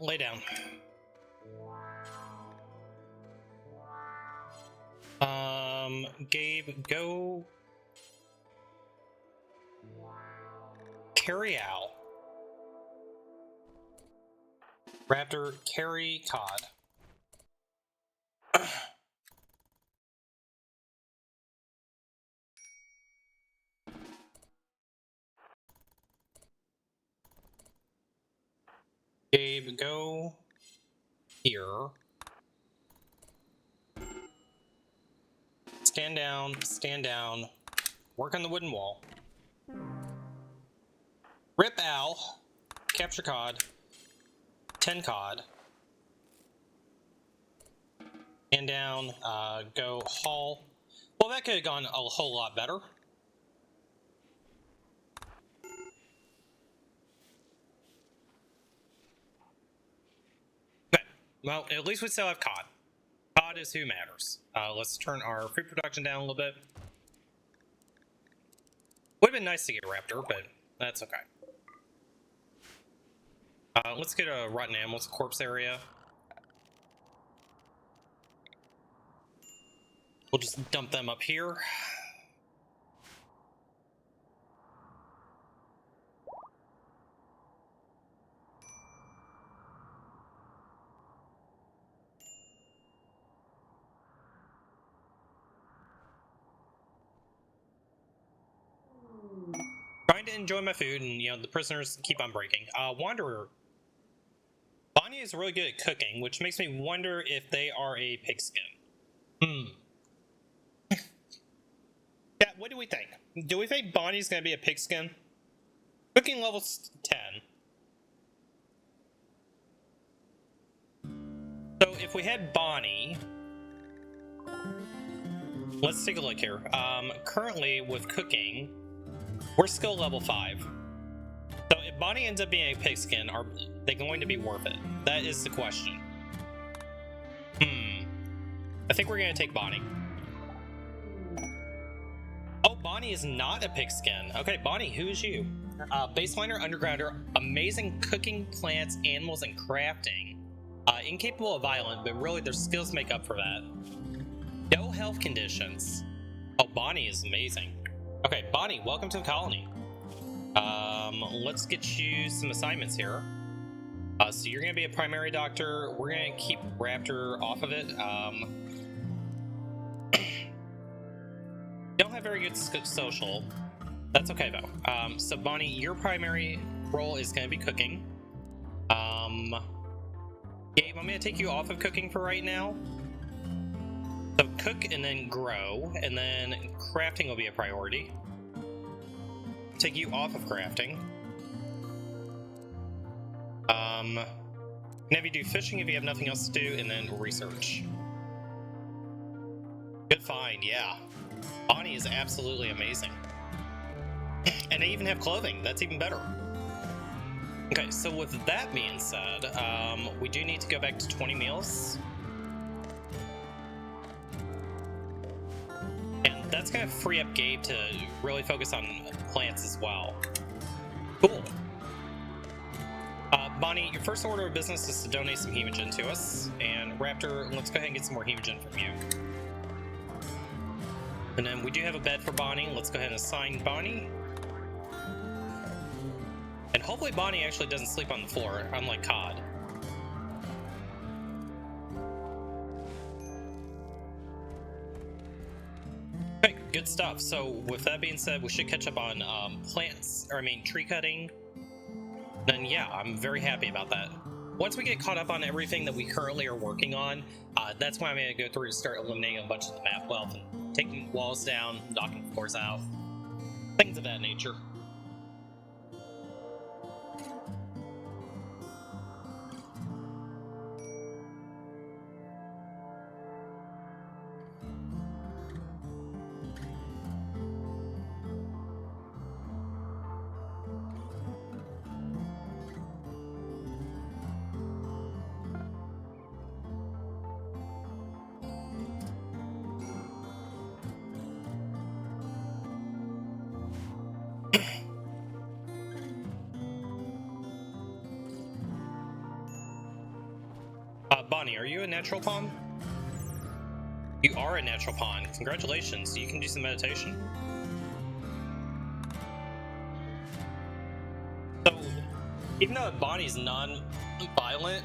Speaker 1: Lay down. Gabe, go carry Al. Raptor, carry COD. Gabe, go here. Stand down, work on the wooden wall. Rip Al, capture COD, 10 COD. Stand down, go haul. Well, that could have gone a whole lot better. Okay, well, at least we still have COD. COD is who matters. Let's turn our food production down a little bit. Would have been nice to get Raptor, but that's okay. Let's get a rotten animals corpse area. We'll just dump them up here. Trying to enjoy my food, and the prisoners keep on breaking. Wanderer Bonnie is really good at cooking, which makes me wonder if they are a pigskin. Yeah, what do we think? Do we think Bonnie's gonna be a pigskin? Cooking level's 10. So if we had Bonnie, let's take a look here. Currently with cooking, we're skill level 5. So if Bonnie ends up being a pigskin, are they going to be worth it? That is the question. I think we're gonna take Bonnie. Oh, Bonnie is not a pigskin. Okay, Bonnie, who is you? Baseliner, undergrounder, amazing cooking, plants, animals, and crafting. Incapable of violent, but really their skills make up for that. No health conditions. Oh, Bonnie is amazing. Okay, Bonnie, welcome to the colony. Let's get you some assignments here. So you're gonna be a primary doctor. We're gonna keep Raptor off of it. Don't have very good social. That's okay though. So Bonnie, your primary role is gonna be cooking. Gabe, I'm gonna take you off of cooking for right now. So cook and then grow, and then crafting will be a priority. Take you off of crafting. And have you do fishing if you have nothing else to do, and then research. Good find, yeah. Bonnie is absolutely amazing. And they even have clothing, that's even better. Okay, so with that being said, we do need to go back to 20 meals. And that's gonna free up Gabe to really focus on plants as well. Cool. Bonnie, your first order of business is to donate some hemogen to us. And Raptor, let's go ahead and get some more hemogen from you. And then we do have a bed for Bonnie. Let's go ahead and assign Bonnie. And hopefully Bonnie actually doesn't sleep on the floor, unlike Cod. Okay, good stuff. So with that being said, we should catch up on tree cutting. Then yeah, I'm very happy about that. Once we get caught up on everything that we currently are working on, that's when I'm going to go through and start eliminating a bunch of the map wealth and taking walls down, knocking floors out, things of that nature. Bonnie, are you a natural pawn? You are a natural pawn. Congratulations. You can do some meditation. So, even though Bonnie's non-violent,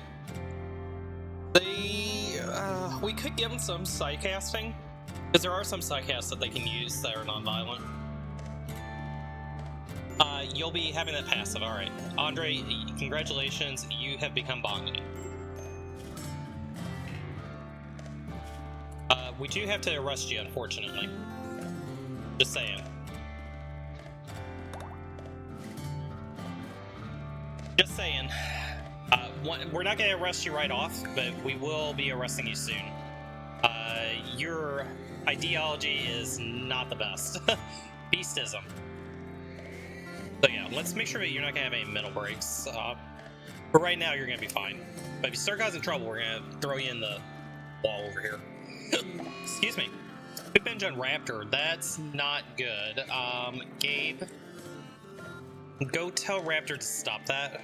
Speaker 1: we could give them some psycasting, because there are some psycasts that they can use that are non-violent. You'll be having that passive. All right, Andre. Congratulations. You have become Bonnie. We do have to arrest you, unfortunately. Just saying. Just saying. We're not going to arrest you right off, but we will be arresting you soon. Your ideology is not the best. Beastism. So yeah, let's make sure that you're not going to have any mental breaks. For right now, you're going to be fine. But if you start causing trouble, we're going to throw you in the wall over here. Excuse me. Good binge on Raptor. That's not good. Gabe, go tell Raptor to stop that.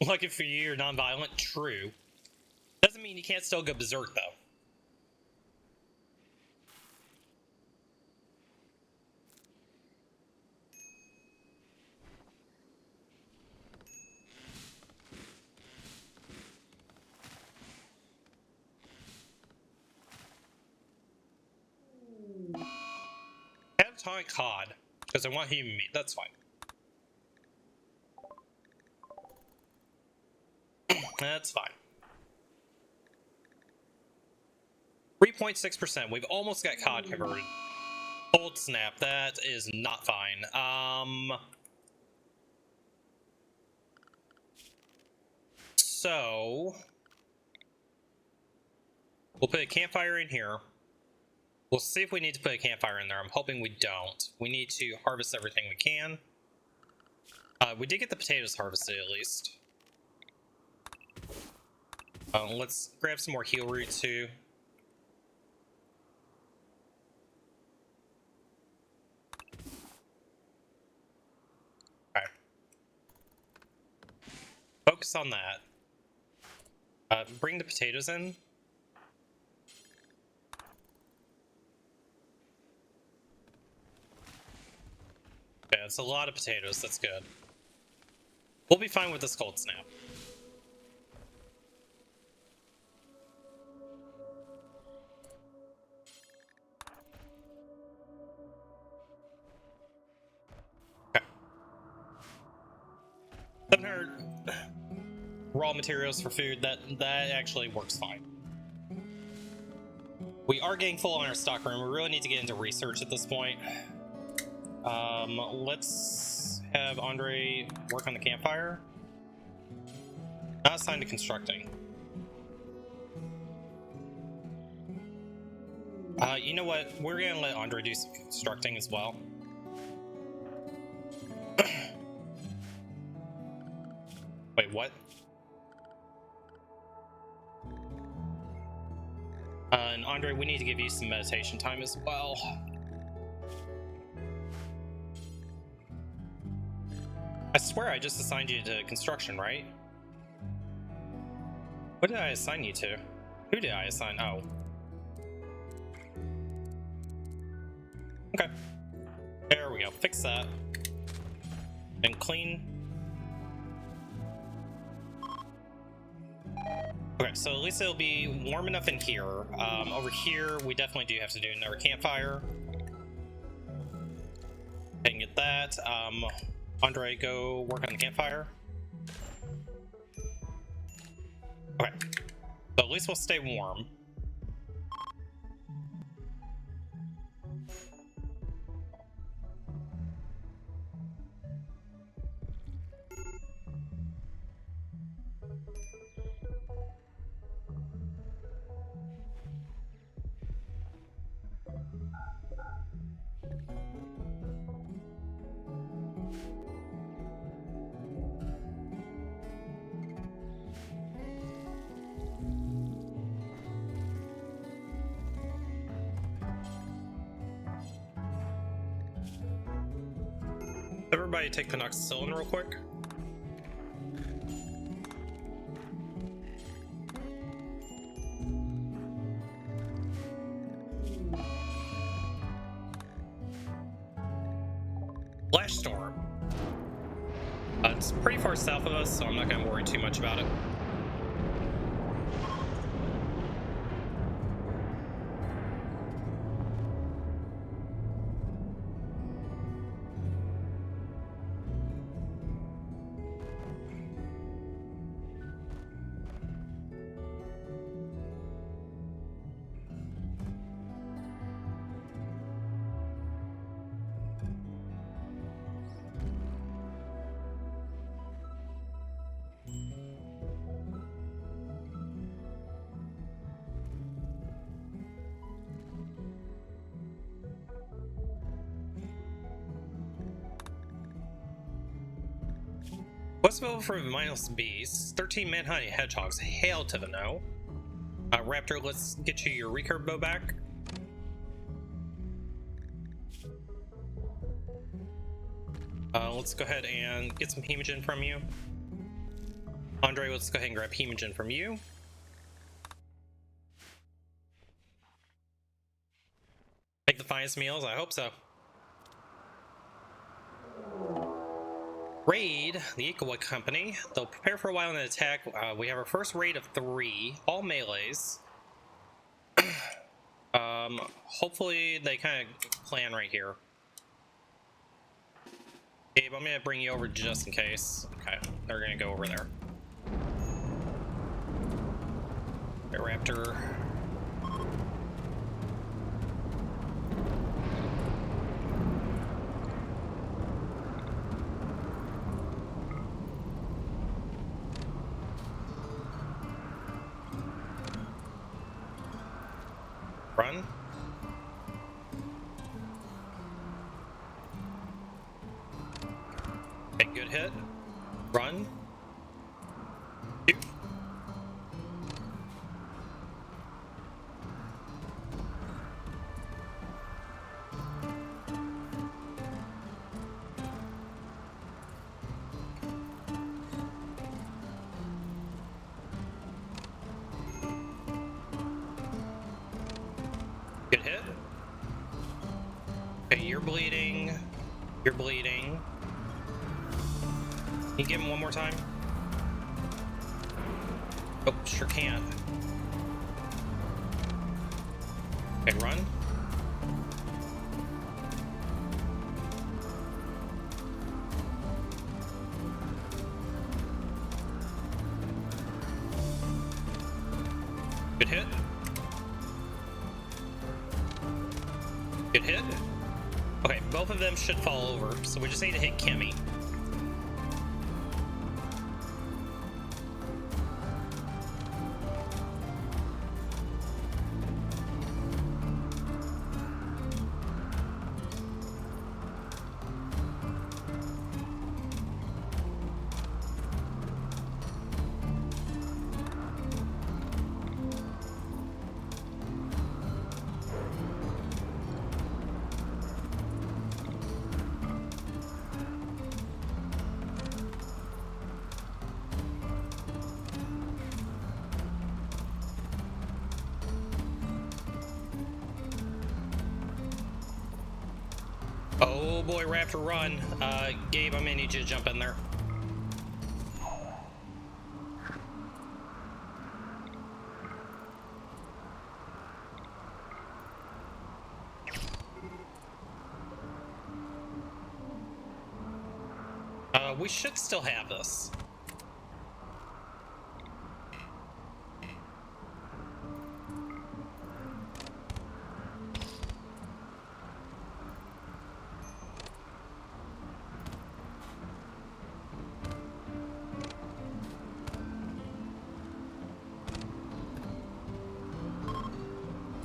Speaker 1: Lucky for you, you're non-violent. True. Doesn't mean you can't still go berserk, though. tonic cod, because I want human meat. That's fine. That's fine. 3.6%. We've almost got cod converted. Cold snap. That is not fine. So we'll put a campfire in here. We'll see if we need to put a campfire in there. I'm hoping we don't. We need to harvest everything we can. We did get the potatoes harvested at least. Let's grab some more heal root too. Alright. Focus on that. Bring the potatoes in. Okay, that's a lot of potatoes. That's good. We'll be fine with this cold snap. Okay. 700 raw materials for food. That actually works fine. We are getting full on our stock room. We really need to get into research at this point. Let's have Andre work on the campfire. Not assigned to constructing. You know what? We're gonna let Andre do some constructing as well. Wait, what? And Andre, we need to give you some meditation time as well. I swear I just assigned you to construction, right? What did I assign you to? Who did I assign? Oh. Okay. There we go. Fix that. And clean. Okay, so at least it'll be warm enough in here. Over here, we definitely do have to do another campfire. And get that. Andre, go work on the campfire. Okay. So at least we'll stay warm. Everybody take penoxycyllin real quick. Flash storm. It's pretty far south of us, so I'm not going to worry too much about it. What's available for mindless beasts? 13 manhunting hedgehogs. Hail to the no. Raptor, let's get you your recurve bow back. Let's go ahead and get some hemogen from you. Andre, let's go ahead and grab hemogen from you. Make the finest meals? I hope so. Raid, the Ecowood Company. They'll prepare for a while and then attack. We have our first raid of 3, all melees. Hopefully they kind of plan right here. Gabe, I'm gonna bring you over just in case. Okay, they're gonna go over there. Okay, Raptor. Run. Okay, good hit. Run. Shoot. Good hit. Okay, you're bleeding. You're bleeding. Can you give him one more time? Oh, sure can. Okay, run. Good hit. Good hit. Okay, both of them should fall over, so we just need to hit Kimmy. Oh boy, Raptor, run. Gabe, I'm gonna need you to jump in there. We should still have this.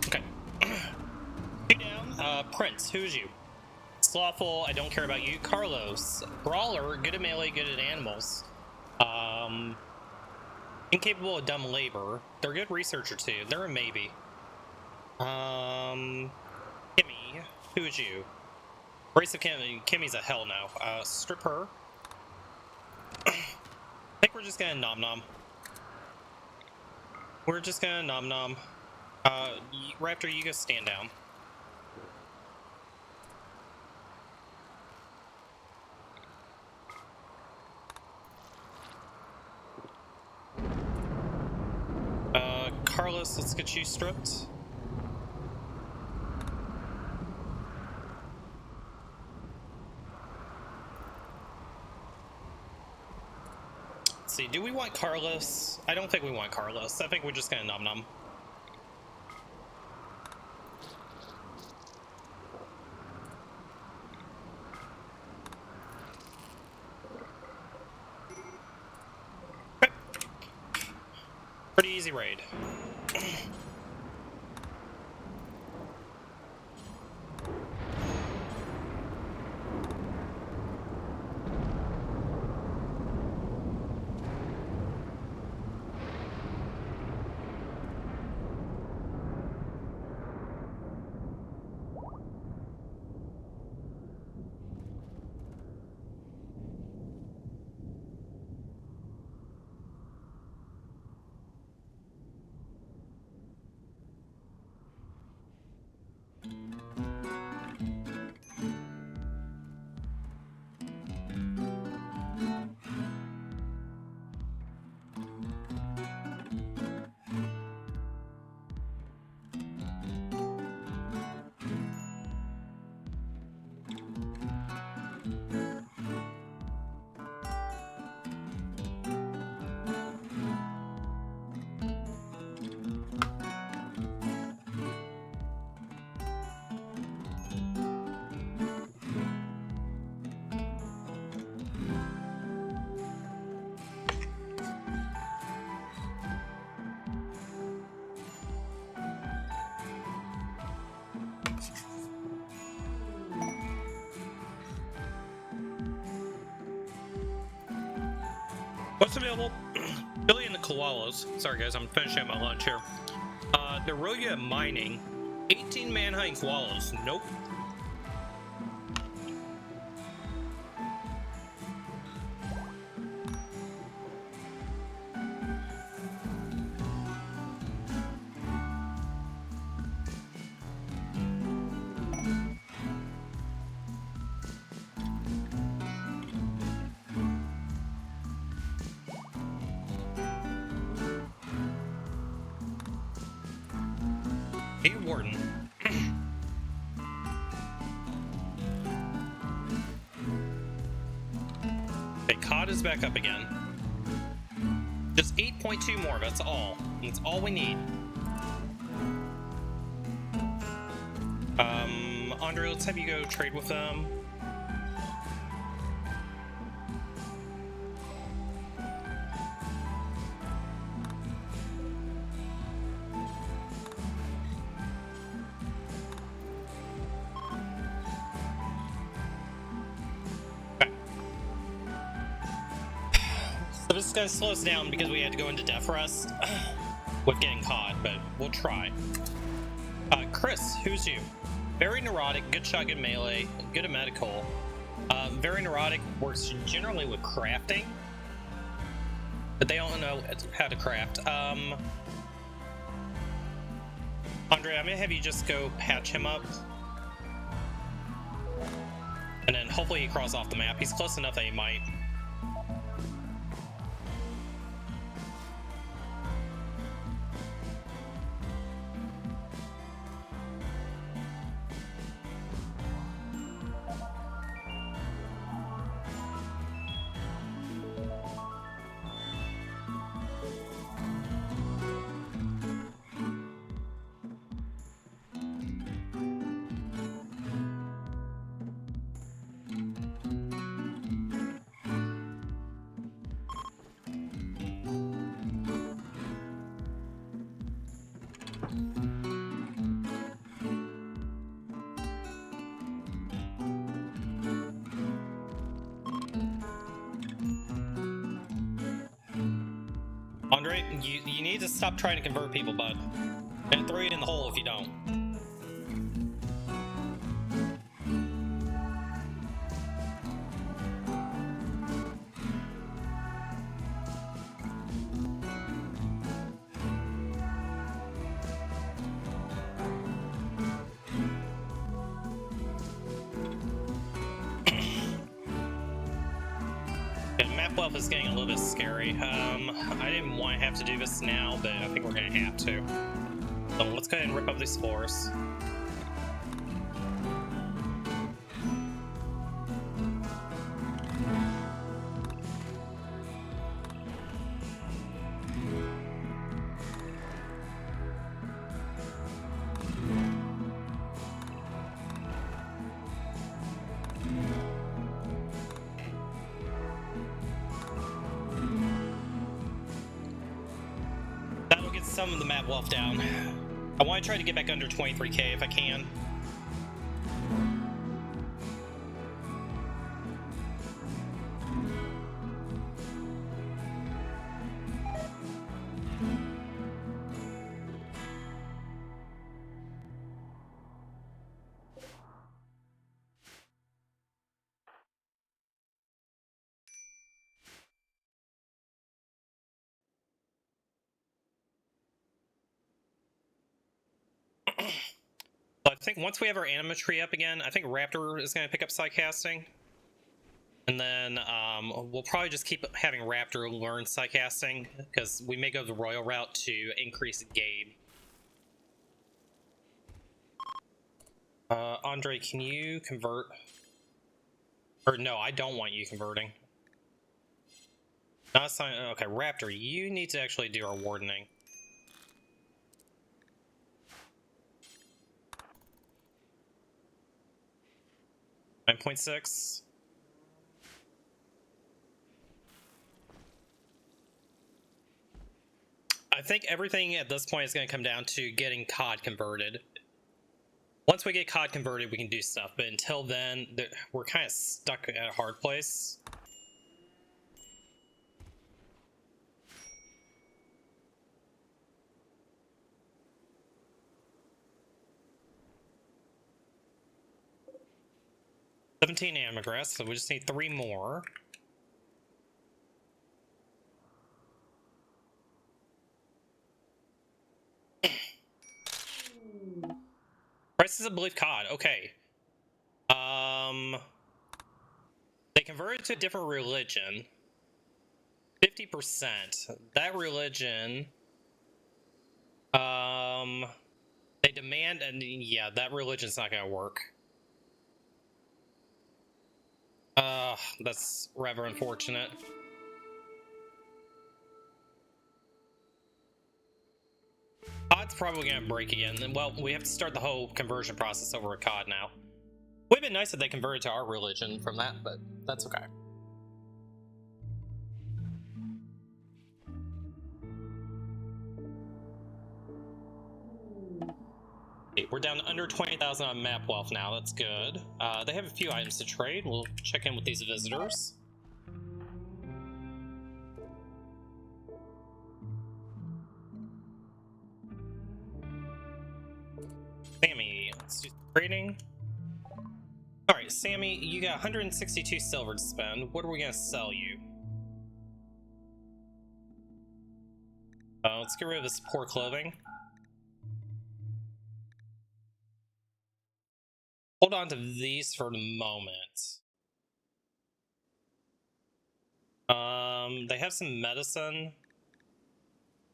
Speaker 1: Okay. Two down. Prince, who's you? Slothful, I don't care about you. Carlos, Brawler, good at melee, good at animals. Incapable of dumb labor. They're a good researcher too. They're a maybe. Kimmy, who is you? Race of Kimmy. Kimmy's a hell no. Strip her. I think we're just gonna nom nom. We're just gonna nom nom. Raptor, you go stand down. Carlos, let's get you stripped. Let's see, do we want Carlos? I don't think we want Carlos. I think we're just gonna nom nom. Okay. Pretty easy raid. What's available? Billy and the Koalas. Sorry guys, I'm finishing up my lunch here. They're really good at mining. 18 manhunt koalas. Nope. Hey, Warden. Okay, COD is back up again. Just 8.2 more, that's all. That's all we need. Andre, let's have you go trade with them. So this is gonna slow us down because we had to go into death rest with getting caught, but we'll try. Chris, who's you? Very neurotic, good shot, good melee, good at medical. Very neurotic, works generally with crafting, but they don't know how to craft. Andre, I'm gonna have you just go patch him up. And then hopefully he crawls off the map. He's close enough that he might. Andre, you need to stop trying to convert people, bud. And throw it in the hole if you don't. Map wealth is getting a little bit scary. I didn't want to have to do this now, but I think we're gonna have to. So let's go ahead and rip up these floors. Some of the map wealth down. I want to try to get back under 23k if I can. I think once we have our animatry up again, I think Raptor is going to pick up sidecasting. And then we'll probably just keep having Raptor learn sidecasting, because we may go the royal route to increase Gabe. Andre, can you convert? Or no, I don't want you converting. Not sign. Okay, Raptor, you need to actually do our wardening. .6. I think everything at this point is going to come down to getting COD converted. Once we get COD converted, we can do stuff, but until then, we're kind of stuck at a hard place. 17 ambergris, so we just need 3 more. Prices of belief cod. Okay. They converted to a different religion. 50%. That religion. They demand, and yeah, that religion's not gonna work. That's rather unfortunate. COD's probably gonna break again. Well, we have to start the whole conversion process over at COD now. Would have been nice if they converted to our religion from that, but that's okay. Okay, we're down to under 20,000 on map wealth now. That's good. They have a few items to trade. We'll check in with these visitors. Sammy, let's do trading. Alright, Sammy, you got 162 silver to spend. What are we gonna sell you? Let's get rid of this poor clothing. Hold on to these for the moment. They have some medicine.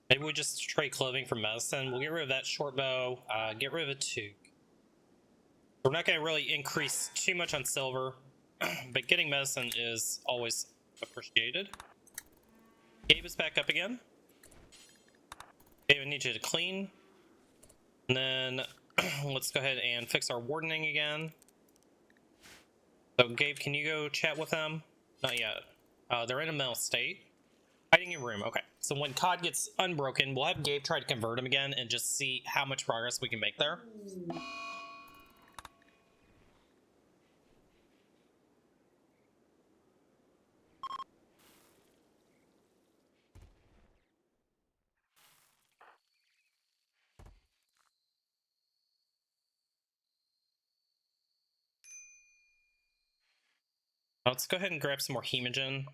Speaker 1: Maybe we just trade clothing for medicine. We'll get rid of that short bow. Get rid of a toque. We're not going to really increase too much on silver, but getting medicine is always appreciated. Gabe is back up again. Gabe, I need you to clean. And then let's go ahead and fix our wardening again. So Gabe, can you go chat with them? Not yet. They're in a mental state. Hiding in room. Okay. So when COD gets unbroken, we'll have Gabe try to convert him again and just see how much progress we can make there. Let's go ahead and grab some more hemogen.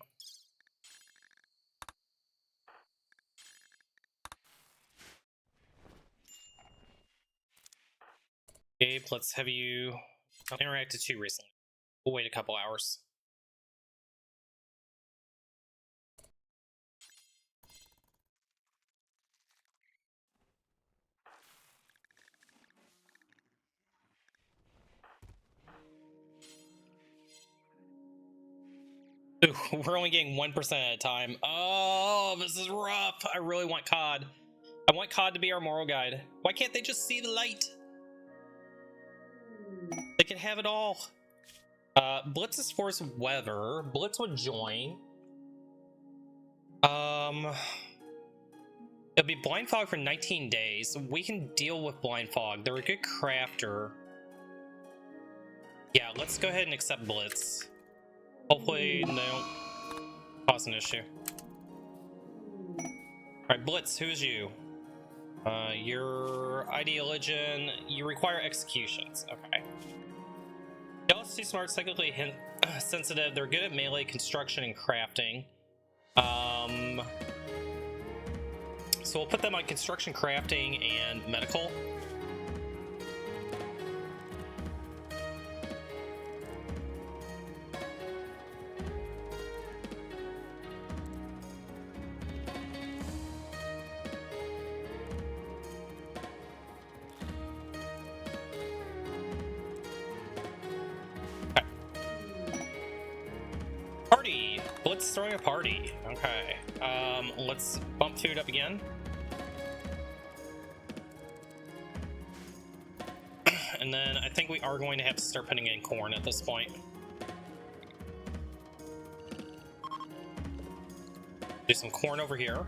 Speaker 1: Gabe, let's have you interacted too recently. We'll wait a couple hours. Ooh, we're only getting 1% at a time. Oh, this is rough. I really want COD. I want COD to be our moral guide. Why can't they just see the light? They can have it all. Blitz is force weather. Blitz would join. It'll be blind fog for 19 days. We can deal with blind fog. They're a good crafter. Yeah, let's go ahead and accept blitz. Hopefully they don't cause an issue. Alright, Blitz, who's you? You're ideologian. You require executions. Okay. Jealous, too smart, cyclically sensitive. They're good at melee, construction, and crafting. So we'll put them on construction, crafting, and medical. Blitz throwing a party. Okay. Let's bump food up again. And then I think we are going to have to start putting in corn at this point. Do some corn over here.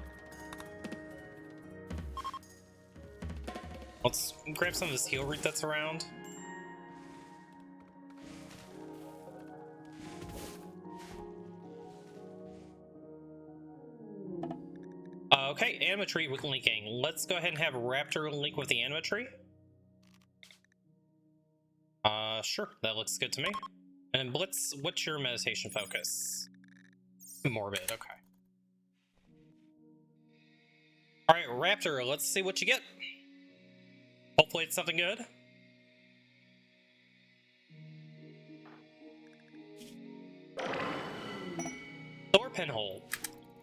Speaker 1: Let's grab some of this heal root that's around. Okay, animatry with linking. Let's go ahead and have Raptor link with the animatry. Sure, that looks good to me. And Blitz, what's your meditation focus? Morbid, okay. Alright, Raptor, let's see what you get. Hopefully it's something good. Solar Pinhole.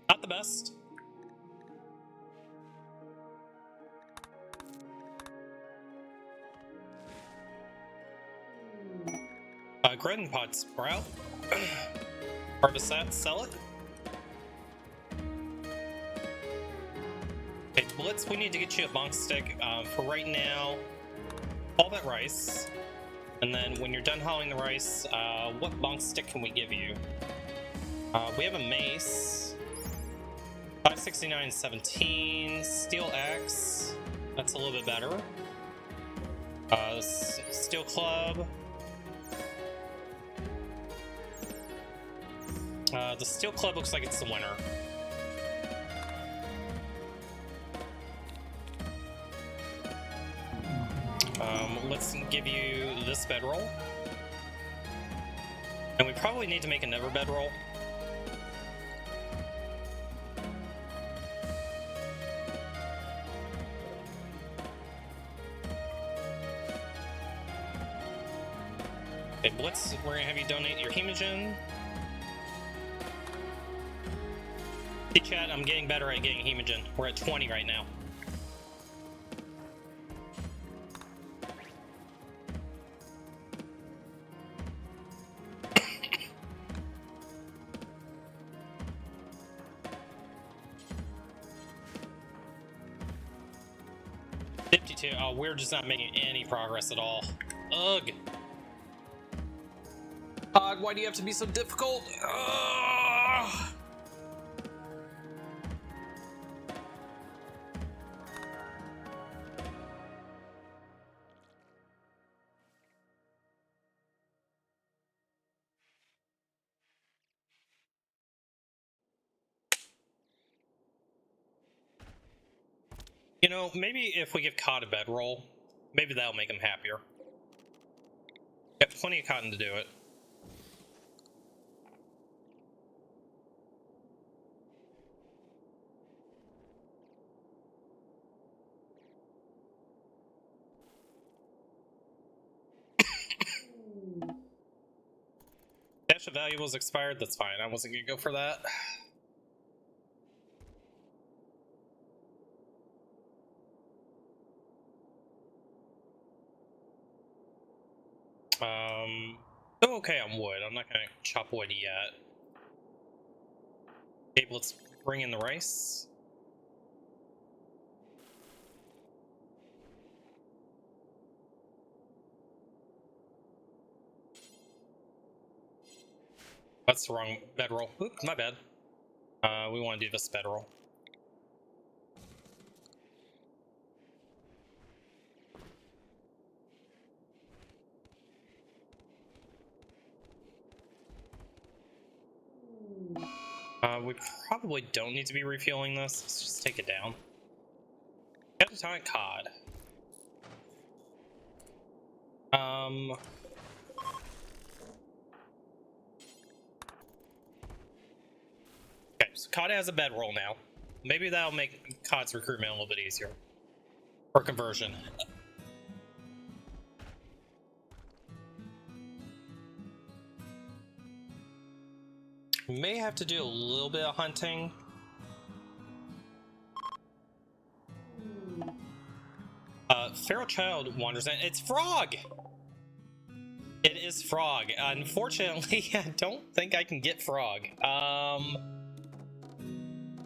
Speaker 1: Not the best. Gredden Pod Sprout. Harvest that, sell it. Okay, Blitz, we need to get you a bonk stick. For right now, all that rice. And then when you're done hauling the rice, what bonk stick can we give you? We have a mace. 569.17. Steel axe. That's a little bit better. Steel club. The steel club looks like it's the winner. Let's give you this bedroll. And we probably need to make another bedroll. Okay, Blitz, we're gonna have you donate your hemogen. Hey chat, I'm getting better at getting hemogen. We're at 20 right now. Oh, we're just not making any progress at all. Ugh. God, why do you have to be so difficult? Ugh. You know, maybe if we give Cod a bedroll, maybe that'll make him happier. Got plenty of cotton to do it. Dash of valuables expired, that's fine. I wasn't gonna go for that. Oh, okay, on wood. I'm not gonna chop wood yet. Okay, let's bring in the rice. That's the wrong bedroll. Oop, my bad. We want to do this bedroll. We probably don't need to be refueling this. Let's just take it down. Catatonic cod. Okay, so cod has a bedroll now. Maybe that'll make cod's recruitment a little bit easier. Or conversion. We may have to do a little bit of hunting. Feral child wanders in. It's Frog! It is Frog. Unfortunately, I don't think I can get Frog.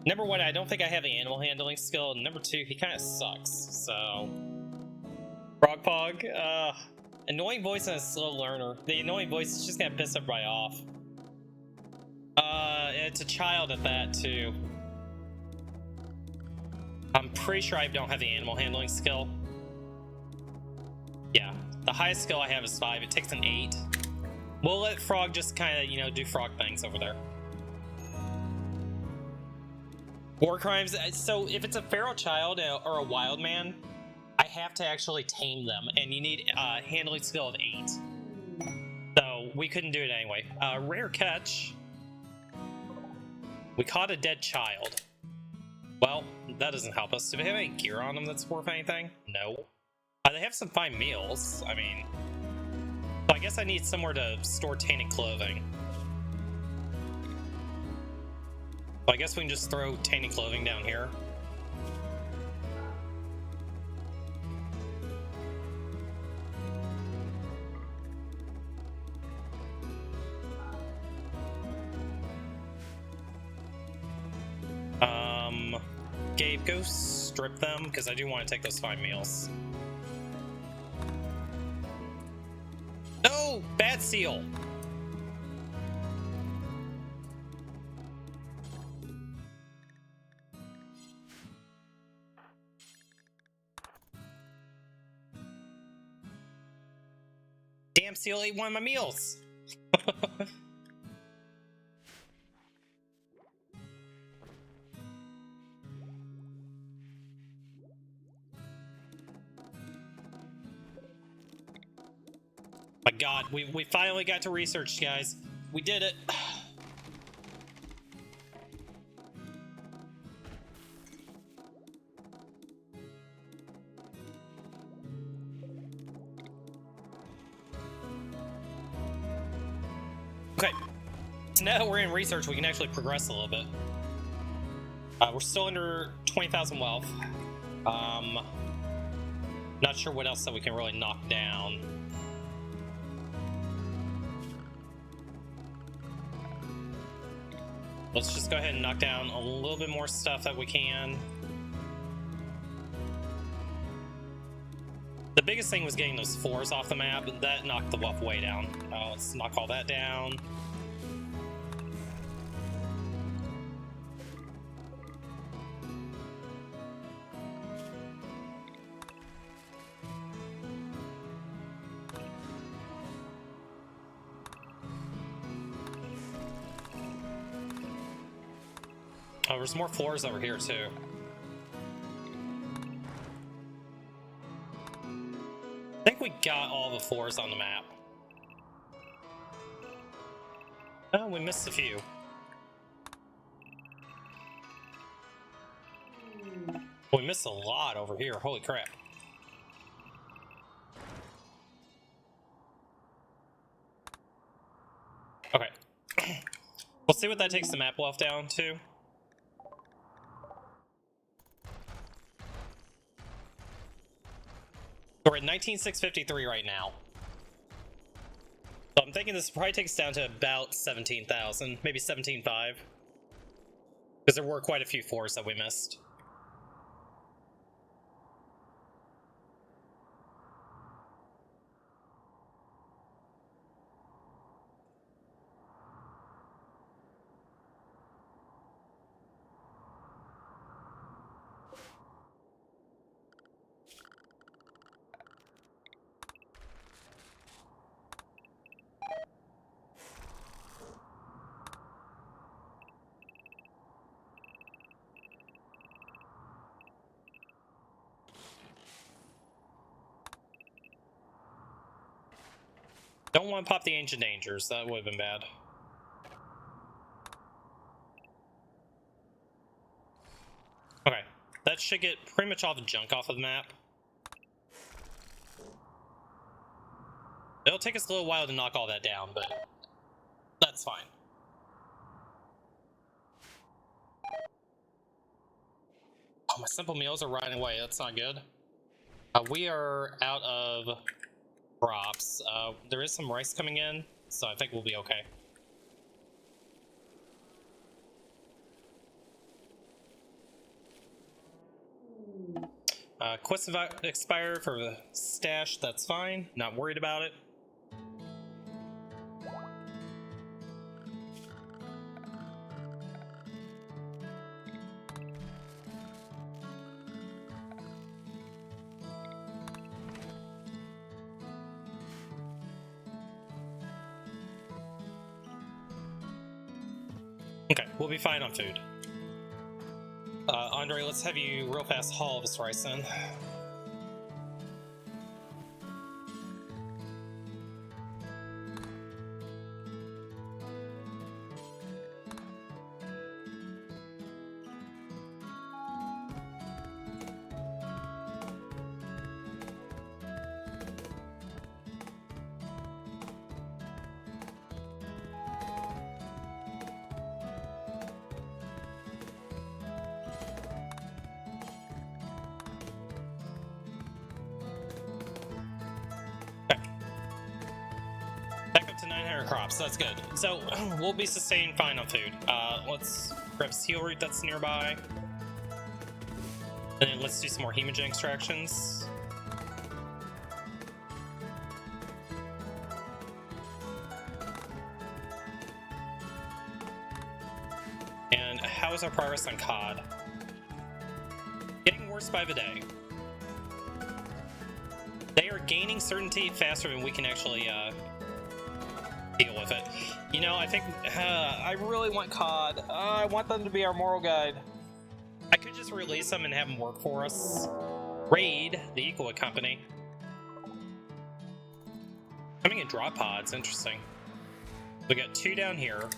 Speaker 1: Number one, I don't think I have the animal handling skill. And number two, he kind of sucks, so... Frog Pog, annoying voice and a slow learner. The annoying voice is just gonna piss everybody off. It's a child at that, too. I'm pretty sure I don't have the animal handling skill. Yeah, the highest skill I have is 5. It takes an 8. We'll let Frog just kind of, you know, do frog things over there. War crimes. So if it's a feral child or a wild man, I have to actually tame them, and you need a handling skill of 8. So we couldn't do it anyway. Rare catch. We caught a dead child. Well, that doesn't help us. Do they have any gear on them that's worth anything? No. They have some fine meals. I mean, so I guess I need somewhere to store tainted clothing. So I guess we can just throw tainted clothing down here. Gabe, go strip them, because I do want to take those fine meals. No! Bad seal! Damn seal ate one of my meals! My god, we finally got to research, guys. We did it. Okay, so now that we're in research, we can actually progress a little bit. We're still under 20,000 wealth. Not sure what else that we can really knock down. Let's just go ahead and knock down a little bit more stuff that we can. The biggest thing was getting those floors off the map, and that knocked the wealth way down. Let's knock all that down. Oh, there's more floors over here too. I think we got all the floors on the map. Oh, we missed a few. We missed a lot over here. Holy crap. Okay. We'll see what that takes the map wealth down to. We're at 19,653 right now. So I'm thinking this probably takes us down to about 17,000, maybe 17,500. Because there were quite a few floors that we missed. Don't want to pop the Ancient Dangers, that would have been bad. Okay, that should get pretty much all the junk off of the map. It'll take us a little while to knock all that down, but that's fine. Oh, my simple meals are running away, that's not good. We are out of crops. There is some rice coming in, so I think we'll be okay. Quest expired for the stash, that's fine. Not worried about it. Okay, we'll be fine on food. Andre, let's have you real fast haul this rice in. crops. That's good. So we'll be sustained fine on food. Let's grab seal root that's nearby. And then let's do some more hemogen extractions. And how is our progress on cod? Getting worse by the day. They are gaining certainty faster than we can actually deal with it. You know, I think I really want cod. I want them to be our moral guide. I could just release them and have them work for us. Raid the Equal Company. Coming in drop pods, interesting. We got 2 down here.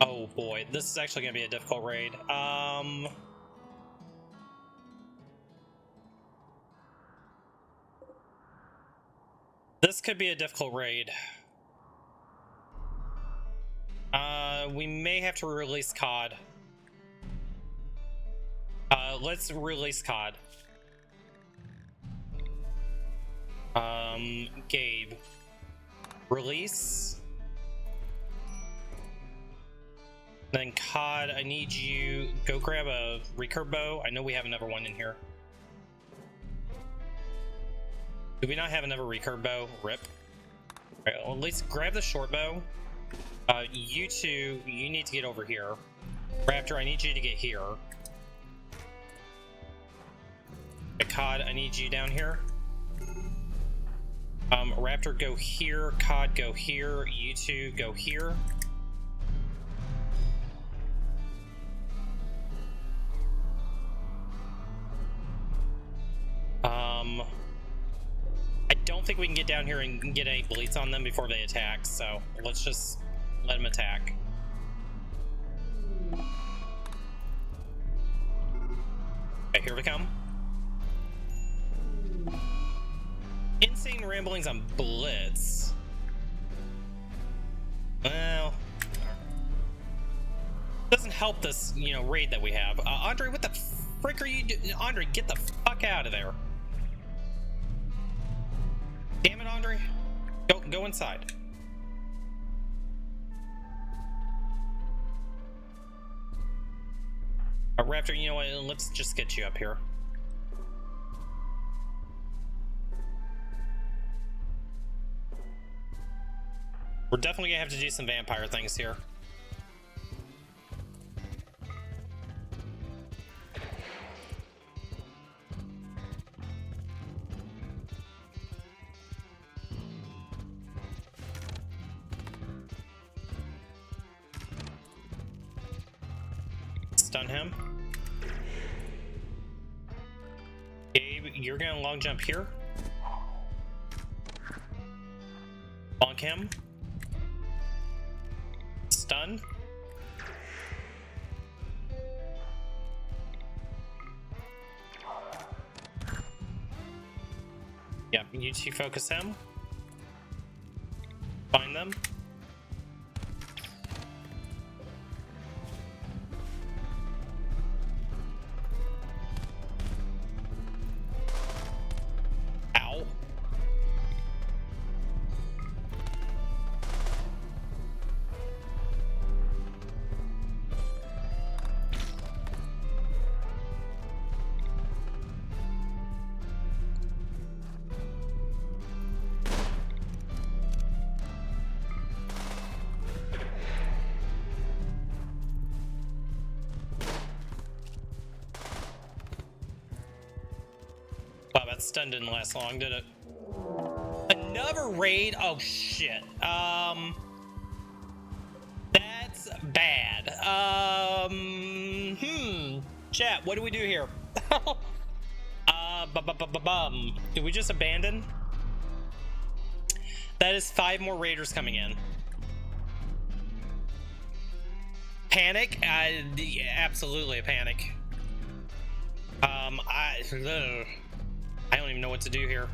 Speaker 1: Oh boy, this is actually gonna be a difficult raid. This could be a difficult raid. We may have to release cod. Let's release cod. Gabe. Release. Then cod, I need you, go grab a recurve bow. I know we have another one in here. Do we not have another recurve bow? Rip. Alright, well, at least grab the short bow. You two, you need to get over here. Raptor, I need you to get here. Cod, I need you down here. Raptor, go here. Cod, go here. You two, go here. I don't think we can get down here and get any bleeds on them before they attack, so let's just let them attack. Okay, here we come. Insane ramblings on Blitz. Well, doesn't help this, you know, raid that we have. Andre, what the frick are you doing? Andre, get the fuck out of there. Damn it, Andre. Go inside. Raptor, you know what? Let's just get you up here. We're definitely gonna have to do some vampire things here. Stun him. Gabe, you're gonna long jump here. Bonk him. Stun. Yeah, you two focus him. Find them. Ow. Wow, that stun didn't last long, did it? Another raid? Oh shit. That's bad. Chat, what do we do here? Did we just abandon? That is 5 more raiders coming in. Panic? Absolutely a panic. I don't even know what to do here.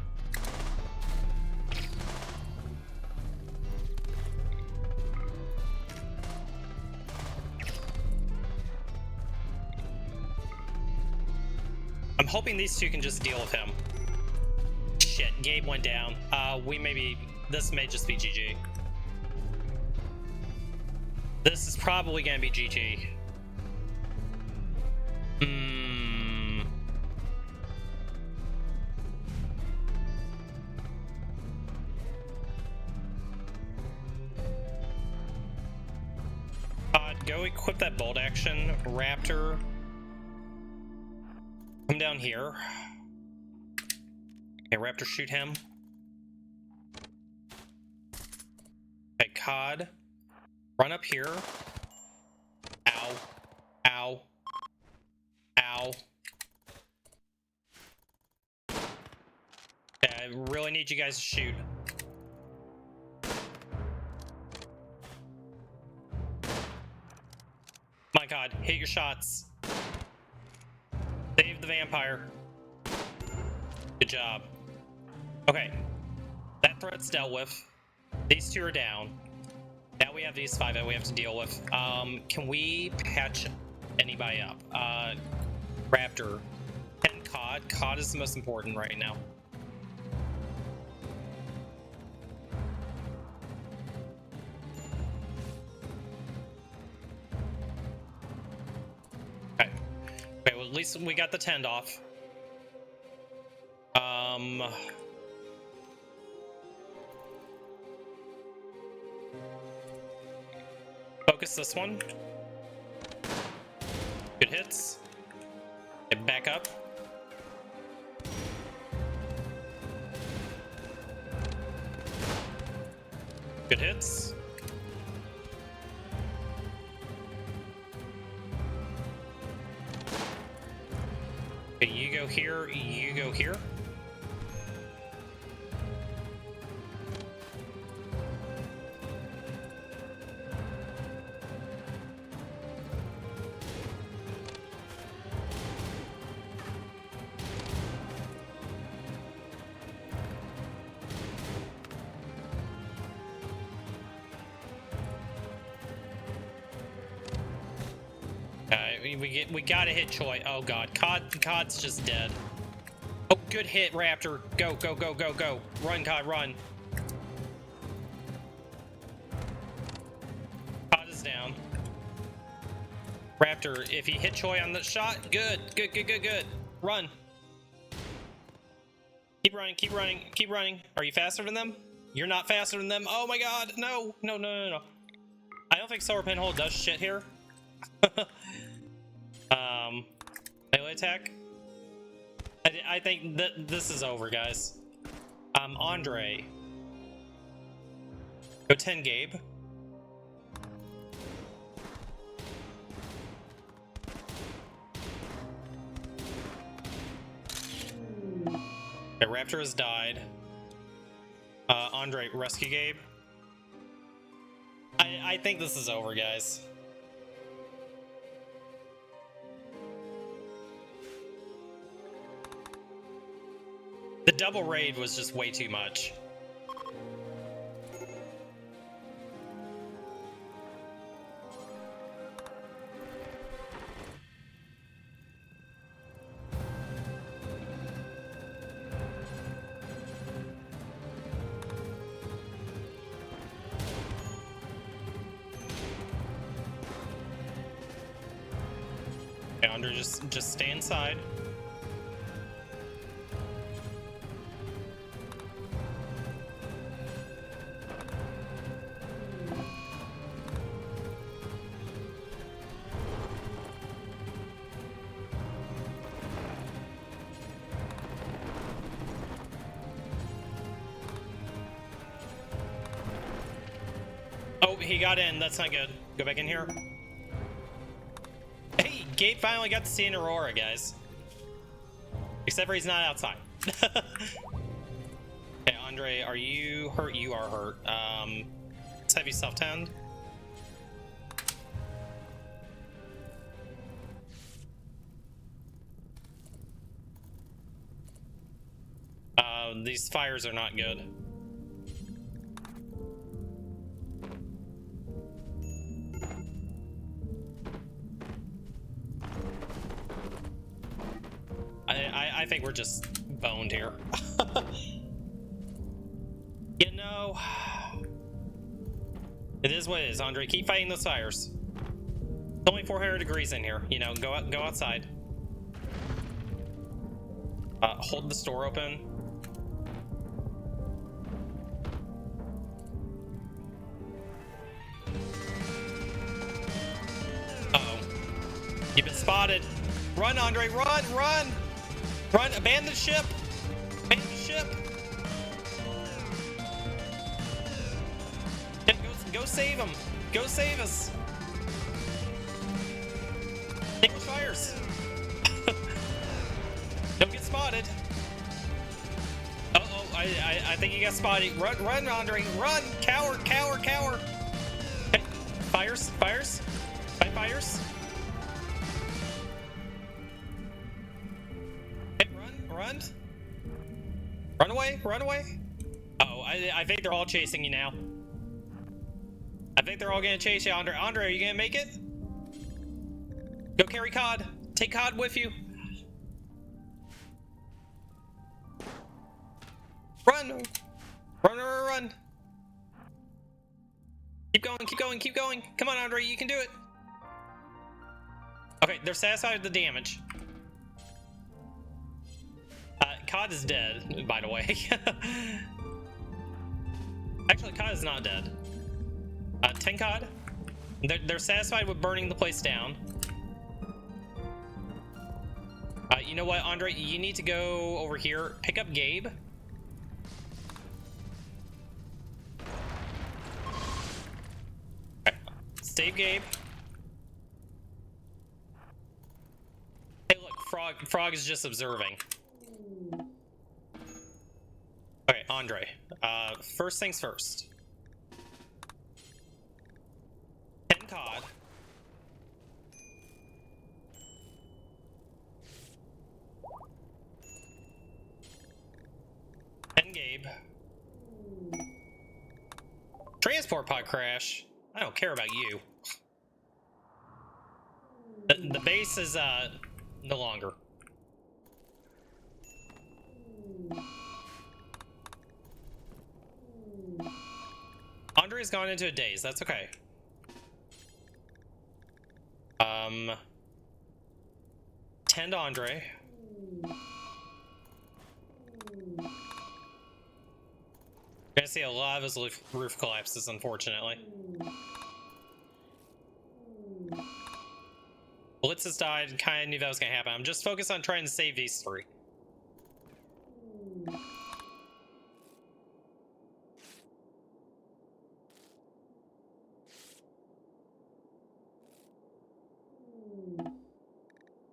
Speaker 1: I'm hoping these two can just deal with him. Shit, Gabe went down. This may just be GG. This is probably gonna be GG. Go equip that bolt action. Raptor, come down here. Okay, Raptor, shoot him. Okay, Cod, run up here. Ow. Ow. Ow. Okay, I really need you guys to shoot. My God, hit your shots. Save the vampire. Good job. Okay, that threat's dealt with. These two are down. Now we have these five that we have to deal with. Can we patch anybody up? Raptor and Cod. Cod is the most important right now. Okay, well, at least we got the tend off. Focus this one. Good hits. Get back up. Good hits. Okay, you go here, you go here. We gotta hit Choi. Oh God, Cod's just dead. Oh, good hit, Raptor. Go, go, go, go, go. Run, Cod, run. Cod is down. Raptor, if he hit Choi on the shot, good, good, good, good, good. Run. Keep running, keep running, keep running. Are you faster than them? You're not faster than them. Oh my God, no, no, no, no, no. I don't think Solar Pinhole does shit here. Melee attack. I think that this is over, guys. Andre. Go 10, Gabe. Okay, Raptor has died. Andre, rescue Gabe. I think this is over, guys. The double raid was just way too much. Okay, Andre, just stay inside. Oh, he got in. That's not good. Go back in here. Hey, Gabe finally got to see an Aurora, guys. Except for he's not outside. Okay, Andre, are you hurt? You are hurt. Let's have you self-tend. These fires are not good. I think we're just boned here. You know, It is what it is, Andre. Keep fighting those fires. It's only 400 degrees in here. You know, go outside. Hold the store open. Uh-oh. You've been spotted. Run, Andre, run, run! Run, abandon ship! Abandon ship! Yeah, go save him! Go save us! Take those fires! Don't get spotted! Uh-oh, I think you got spotted. Run, Andre, run! Cower, cower, cower! Okay, fires, fires, fight fires. Run away, run away. Oh, I think they're all chasing you now. I think they're all gonna chase you, Andre. Andre, are you gonna make it? Go carry Cod. Take Cod with you. Run! Run, run, run. Keep going, keep going, keep going. Come on, Andre, you can do it. Okay, they're satisfied with the damage. Cod is dead, by the way. Actually, Cod is not dead. 10 Cod. They're satisfied with burning the place down. You know what, Andre? You need to go over here. Pick up Gabe. Okay. Save Gabe. Hey, look, Frog is just observing. Okay, Andre. First things first. 10 Cod. And Gabe. Transport pod crash. I don't care about you. The base is no longer. Andre's gone into a daze. That's okay. Tend Andre. Gonna see a lot of his roof collapses, unfortunately. Blitz has died. Kind of knew that was gonna happen. I'm just focused on trying to save these three.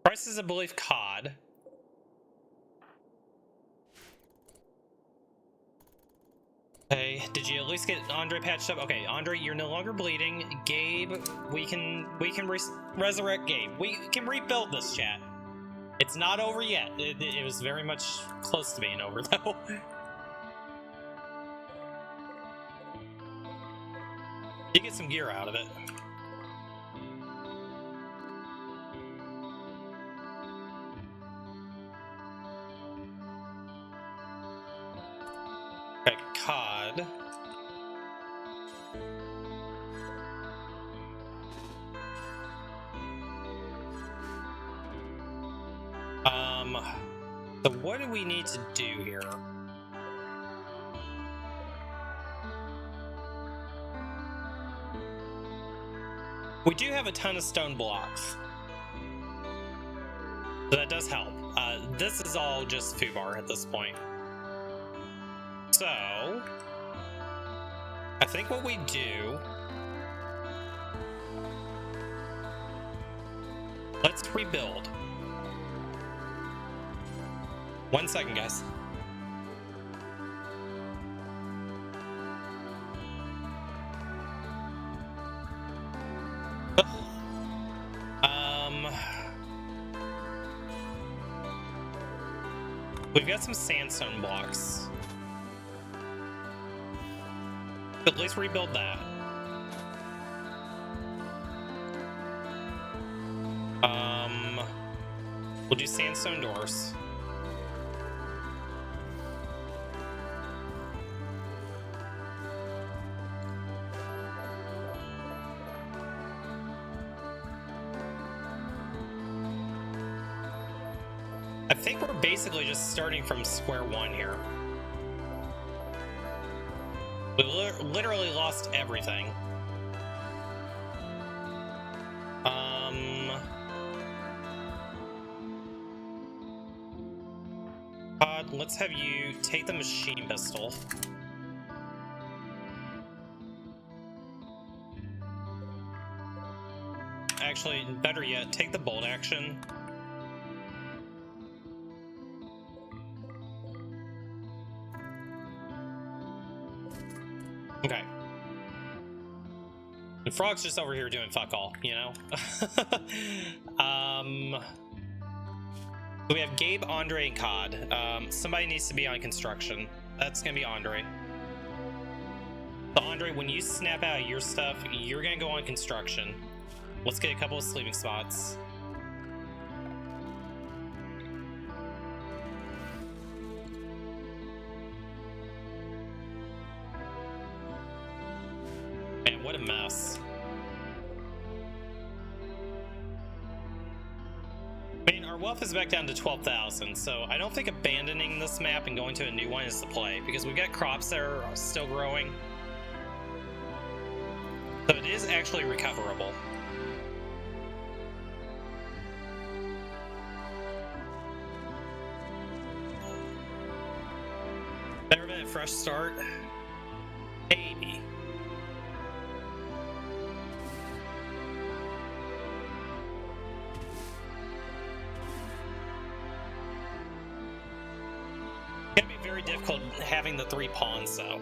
Speaker 1: Price is, I believe, Cod. Okay, did you at least get Andre patched up? Okay, Andre, you're no longer bleeding. Gabe, we can resurrect Gabe. We can rebuild this, chat. It's not over yet. It was very much close to being over, though. You get some gear out of it. Okay, Cod. So what do we need to do here? We do have a ton of stone blocks, so that does help. This is all just foobar at this point. So, I think what we do... Let's rebuild. 1 second, guys. We've got some sandstone blocks. At least rebuild that. We'll do sandstone doors. think we're basically just starting from square one here. We literally lost everything. Let's have you take the machine pistol. Actually, better yet, take the bolt action. Okay. The frog's just over here doing fuck all, you know? We have Gabe, Andre, and Cod. Somebody needs to be on construction. That's gonna be Andre. So Andre, when you snap out your stuff, you're gonna go on construction. Let's get a couple of sleeping spots. Man, what a mess. I mean, our wealth is back down to 12,000, so I don't think abandoning this map and going to a new one is the play, because we've got crops that are still growing. So it is actually recoverable. Better than a fresh start? Maybe. It's gonna be very difficult having the 3 pawns, though.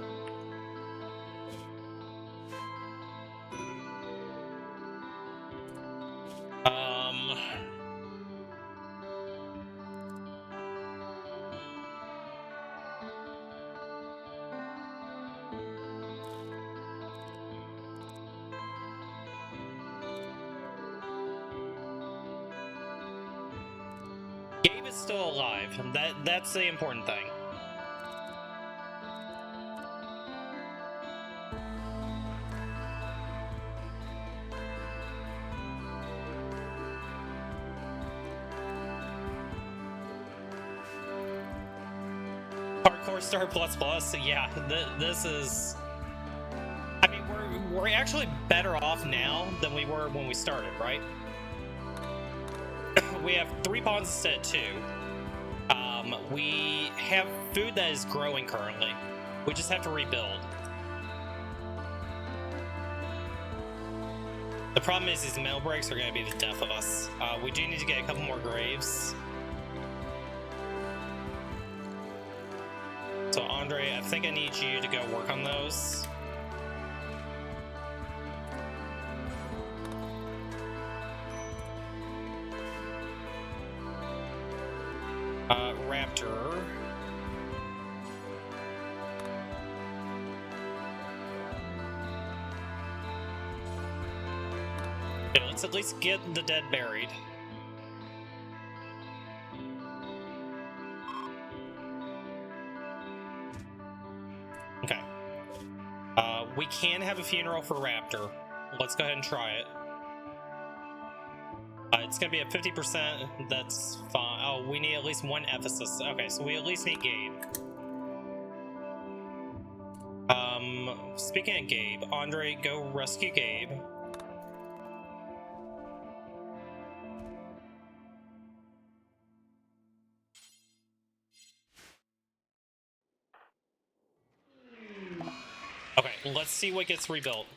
Speaker 1: Gabe is still alive. That's the important thing. Hardcore Star Plus Plus. Yeah, this is. I mean, we're actually better off now than we were when we started, right? We have 3 pawns instead of 2. We have food that is growing currently. We just have to rebuild. The problem is these mill breaks are going to be the death of us. We do need to get a couple more graves. So Andre, I think I need you to go work on those. Raptor. Okay, let's at least get the dead buried. Okay. We can have a funeral for Raptor. Let's go ahead and try it. It's gonna be at 50%. That's fine. Oh, we need at least 1 Ephesus. Okay, so we at least need Gabe. Speaking of Gabe, Andre, go rescue Gabe. Okay, let's see what gets rebuilt.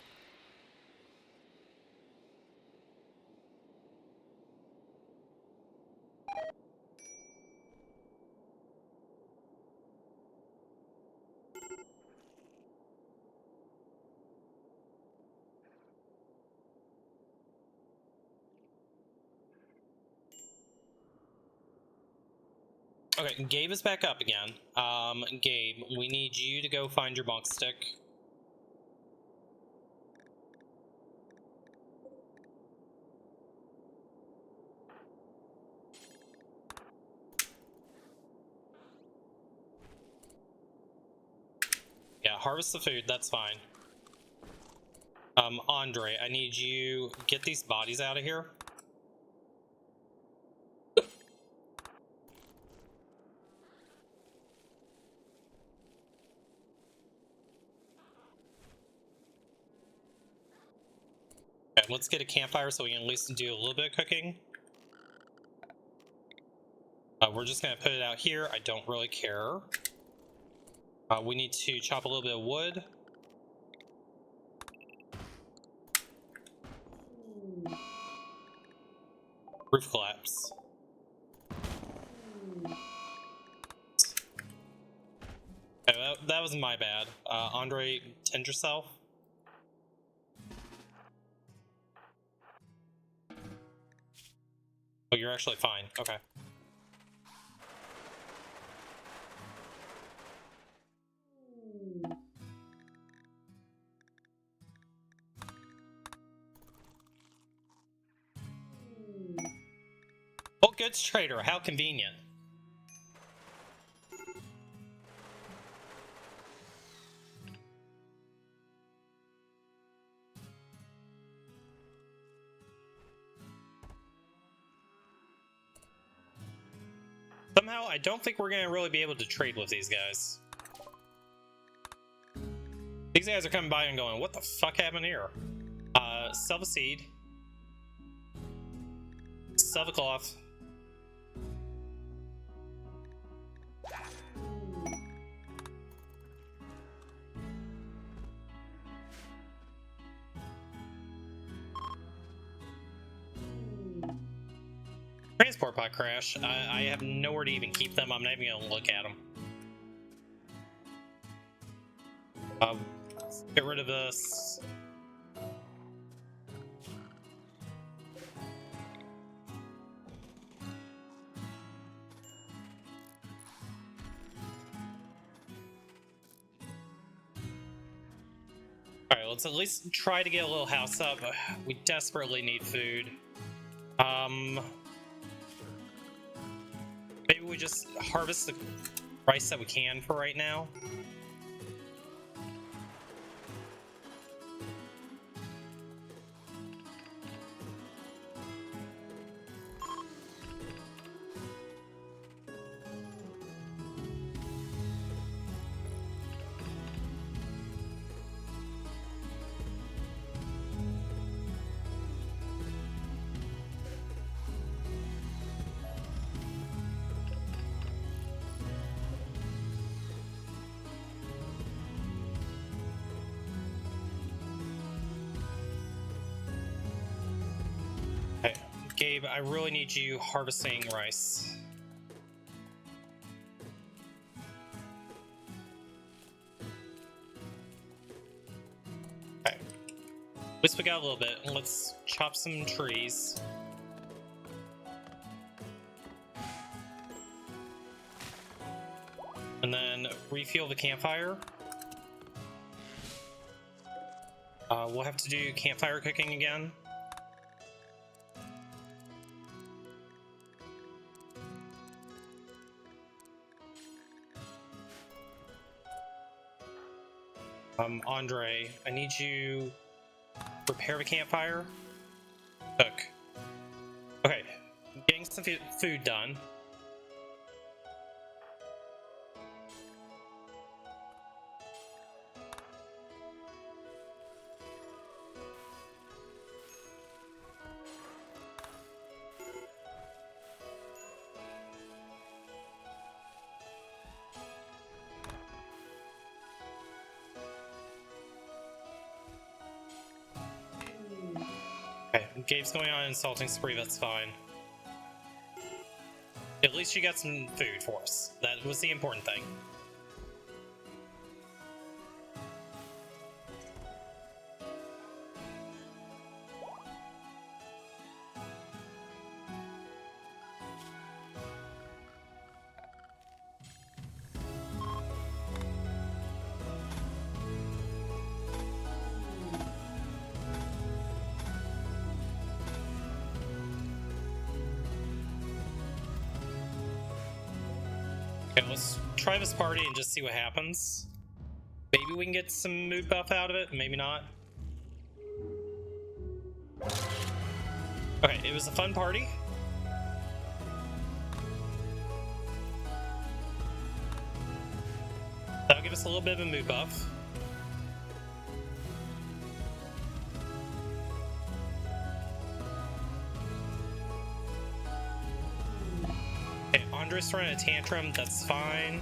Speaker 1: Okay, Gabe is back up again. Gabe, we need you to go find your bonk stick. Yeah, harvest the food, that's fine. Andre, I need you get these bodies out of here. let's get a campfire so we can at least do a little bit of cooking. We're just gonna put it out here. I don't really care. We need to chop a little bit of wood. Roof collapse. Okay, that was my bad. Andre, tend yourself. Oh, you're actually fine. Okay. Oh, goods trader, how convenient. Somehow, I don't think we're gonna really be able to trade with these guys. These guys are coming by and going, what the fuck happened here? Sell a seed. Sell the cloth. Transport pod crash. I have nowhere to even keep them. I'm not even gonna look at them. Get rid of this. Alright, let's at least try to get a little house up. We desperately need food. Maybe we just harvest the rice that we can for right now. Gabe, I really need you harvesting rice. Okay. At least we got a little bit. Let's chop some trees. And then refuel the campfire. We'll have to do campfire cooking again. Andre, I need you repair the campfire. Cook. Okay, getting some food done. Okay, Gabe's going on an insulting spree, that's fine. At least you got some food for us. That was the important thing. Okay, let's try this party and just see what happens. Maybe we can get some mood buff out of it, maybe not. Okay, it was a fun party. That'll give us a little bit of a mood buff. Andre's throwing a tantrum, that's fine.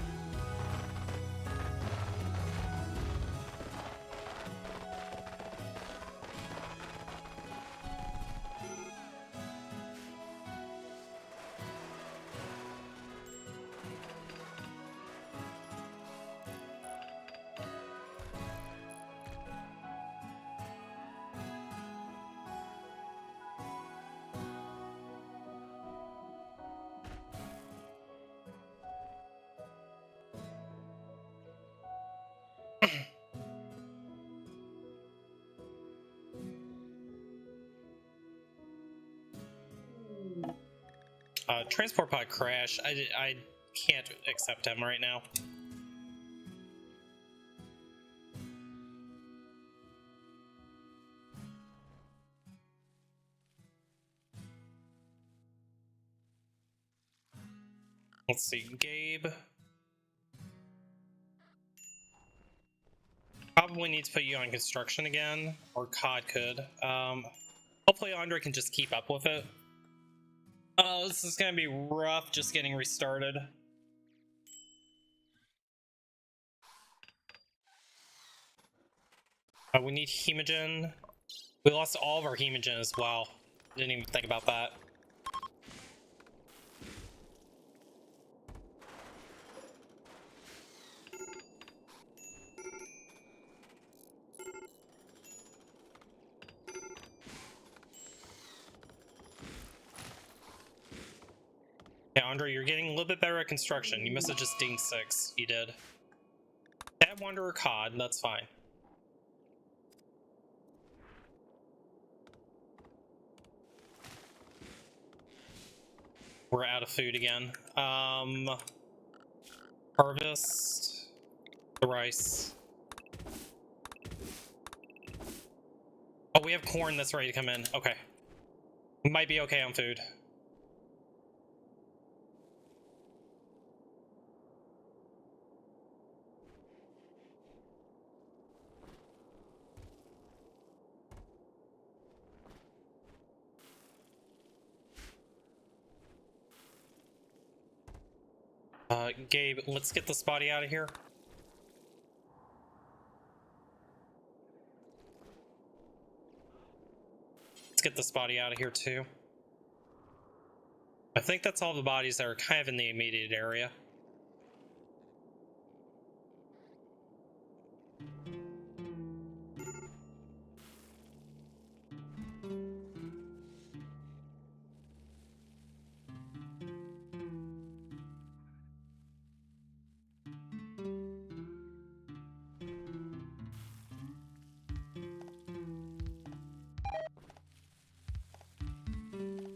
Speaker 1: Transport pod crash. I can't accept him right now. Let's see, Gabe. Probably need to put you on construction again, or COD could. Hopefully Andre can just keep up with it. Oh, this is gonna be rough just getting restarted. We need hemogen. We lost all of our hemogen as well. Didn't even think about that. Yeah, Andre, you're getting a little bit better at construction. You must have just dinged 6. You did. That Wanderer COD, that's fine. We're out of food again. Harvest the rice. Oh, we have corn that's ready to come in. Okay. We might be okay on food. Gabe, let's get this body out of here. Let's get this body out of here too. I think that's all the bodies that are kind of in the immediate area.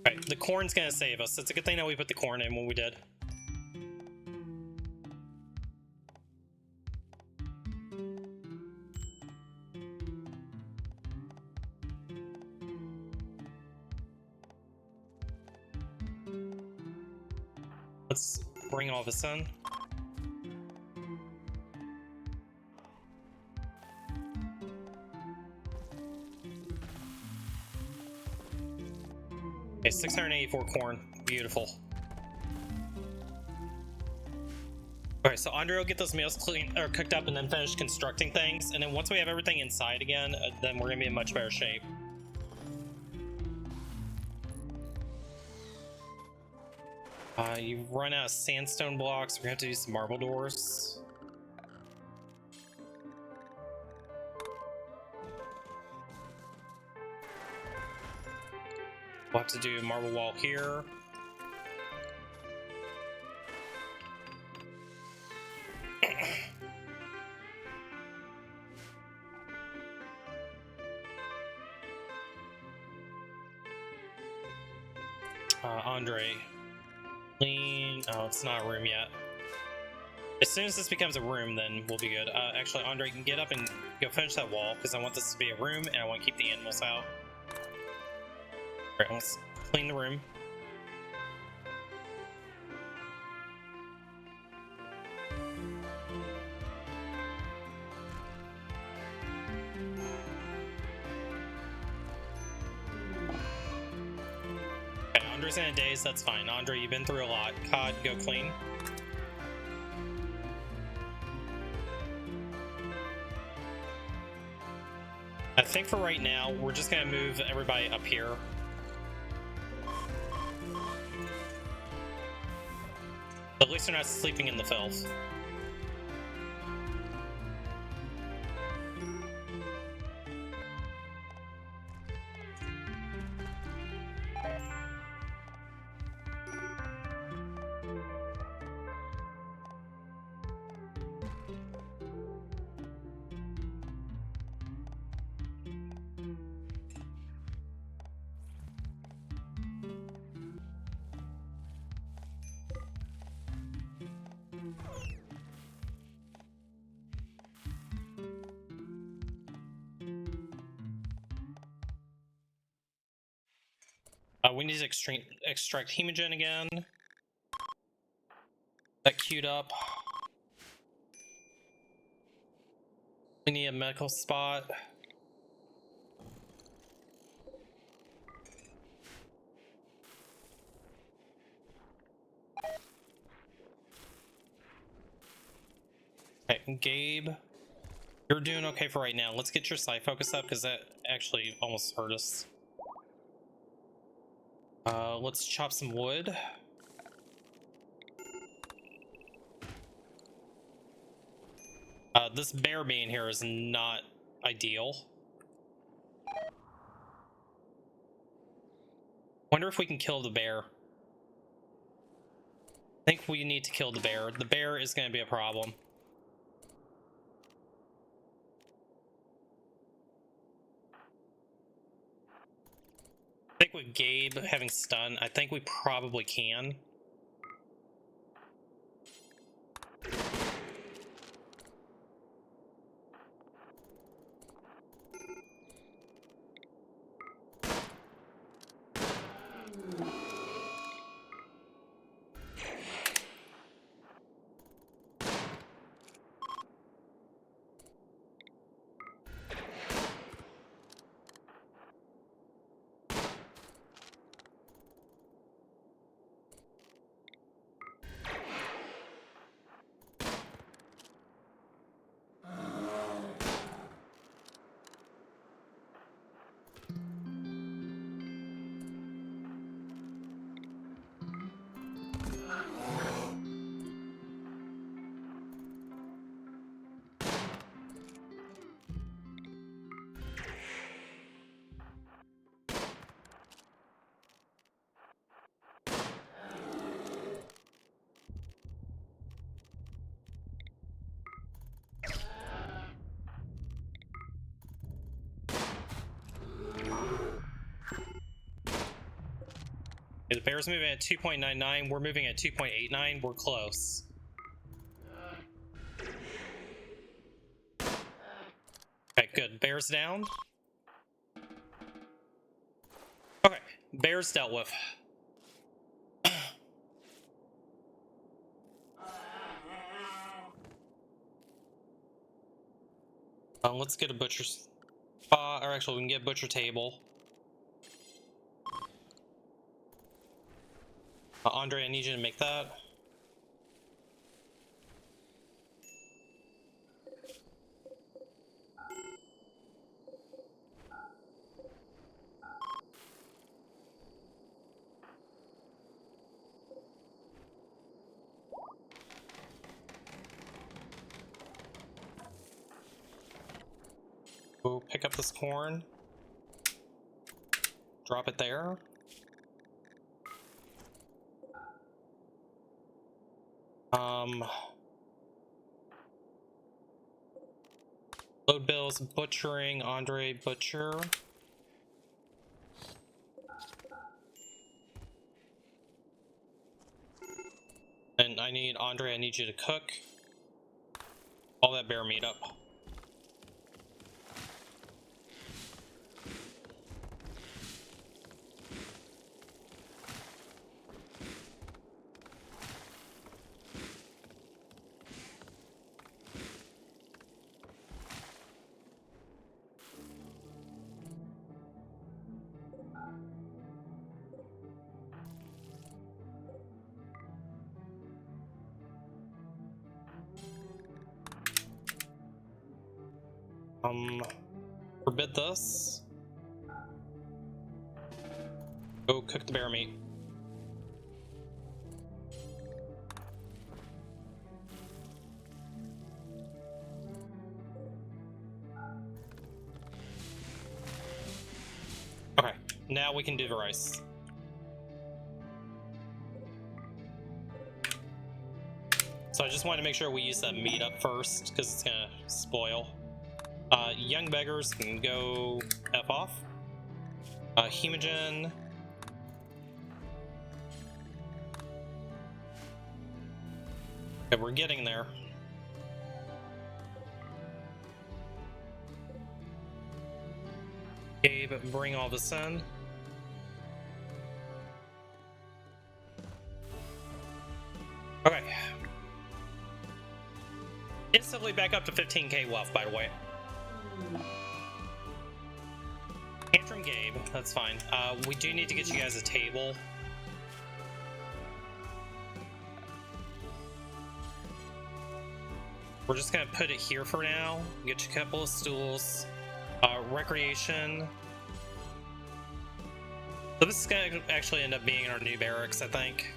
Speaker 1: Alright, the corn's gonna save us. It's a good thing that we put the corn in when we did. Let's bring all this in. Okay, 684 corn. Beautiful. Alright, so Andre will get those meals clean or cooked up and then finish constructing things. And then once we have everything inside again, then we're gonna be in much better shape. You run out of sandstone blocks. We're gonna have to do some marble doors. We'll have to do a marble wall here. Andre. Clean. Oh, it's not a room yet. As soon as this becomes a room, then we'll be good. Actually, Andre, you can get up and go finish that wall, because I want this to be a room, and I want to keep the animals out. Alright, let's clean the room. Andre's in a daze, that's fine. Andre, you've been through a lot. Cod, go clean. I think for right now, we're just gonna move everybody up here. At least they're not sleeping in the filth. We need to extract hemogen again. That queued up. We need a medical spot. Okay, Gabe, you're doing okay for right now. Let's get your psi focus up because that actually almost hurt us. Let's chop some wood. This bear being here is not ideal. Wonder if we can kill the bear. I think we need to kill the bear. The bear is going to be a problem. I think with Gabe having stun, I think we probably can. The bear's moving at 2.99. We're moving at 2.89. We're close. Okay, good. Bear's down. Okay, bear's dealt with. Let's get a butcher's spot, or actually we can get a butcher table. Andre, I need you to make that. We'll pick up this corn. Drop it there. Load bills, butchering, Andre, butcher. And I need, Andre, I need you to cook all that bear meat up. Forbid this. Go cook the bear meat. Okay, now we can do the rice. So I just wanted to make sure we use that meat up first, because it's gonna spoil. Young beggars can go F off. Hemogen. Okay, we're getting there. Gabe, bring all this in. Okay. Instantly back up to 15k wealth, by the way. Tantrum Gabe, that's fine. We do need to get you guys a table. We're just gonna put it here for now. Get you a couple of stools. Recreation. So this is gonna actually end up being our new barracks, I think.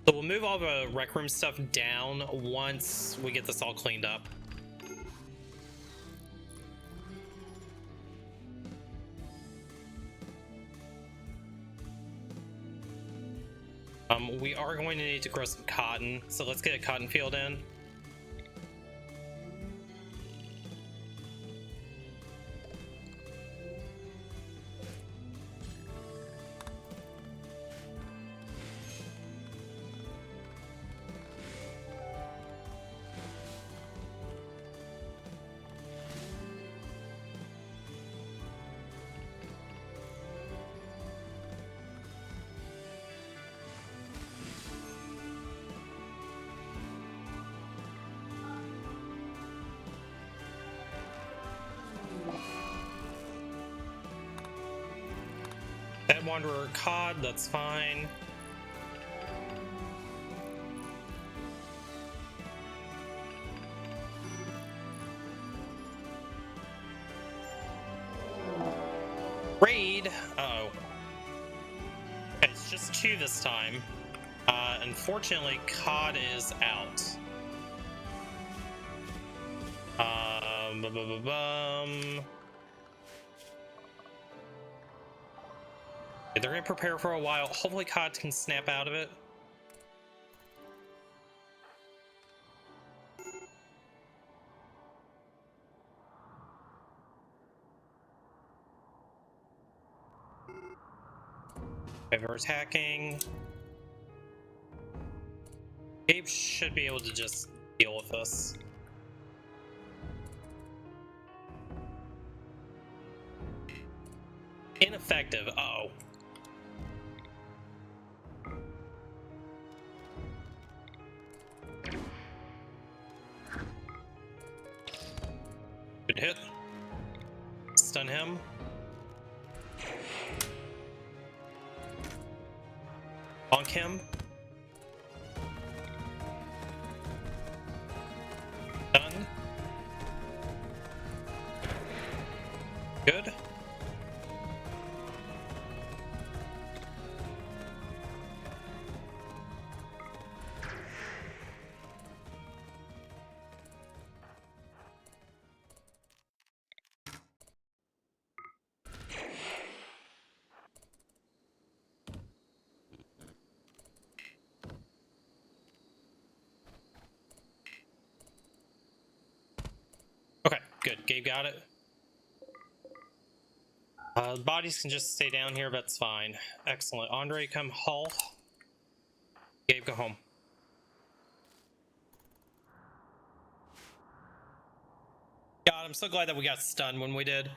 Speaker 1: So we'll move all the rec room stuff down once we get this all cleaned up. We are going to need to grow some cotton, so let's get a cotton field in. That Wanderer cod, that's fine. Raid. Uh-oh. It's just 2 this time. Unfortunately, cod is out. They're gonna prepare for a while. Hopefully cod can snap out of it. Okay, we're attacking. Gabe should be able to just deal with this. Ineffective. Uh-oh. Good hit. Stun him. Bonk him. Done. Good. Okay, good. Gabe got it. Bodies can just stay down here, but it's fine. Excellent. Andre, come haul. Gabe, go home. God, I'm so glad that we got stunned when we did.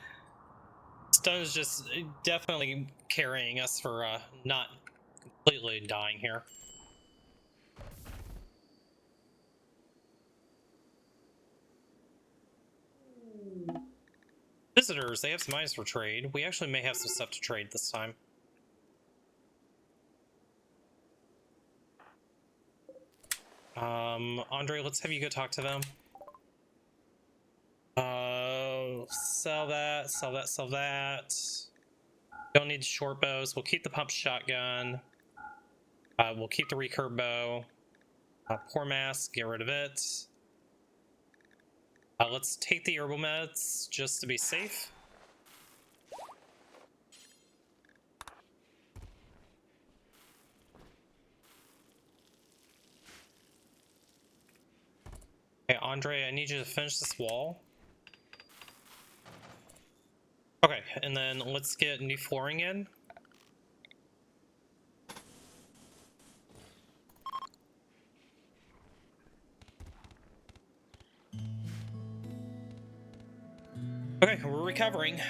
Speaker 1: Stun is just definitely carrying us for not completely dying here. Visitors, they have some items for trade. We actually may have some stuff to trade this time. Andre, let's have you go talk to them. Sell that, sell that, sell that. Don't need short bows. We'll keep the pump shotgun. We'll keep the recurve bow. Poor mask, get rid of it. Let's take the herbal meds just to be safe. Okay, Andre, I need you to finish this wall. Okay, and then let's get new flooring in. Okay, we're recovering.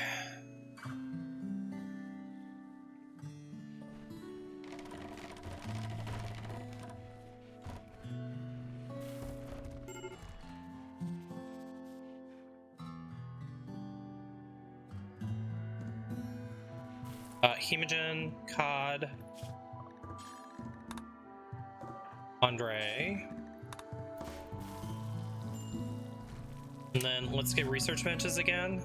Speaker 1: Hemogen, Cod, Andre. And then let's get research benches again.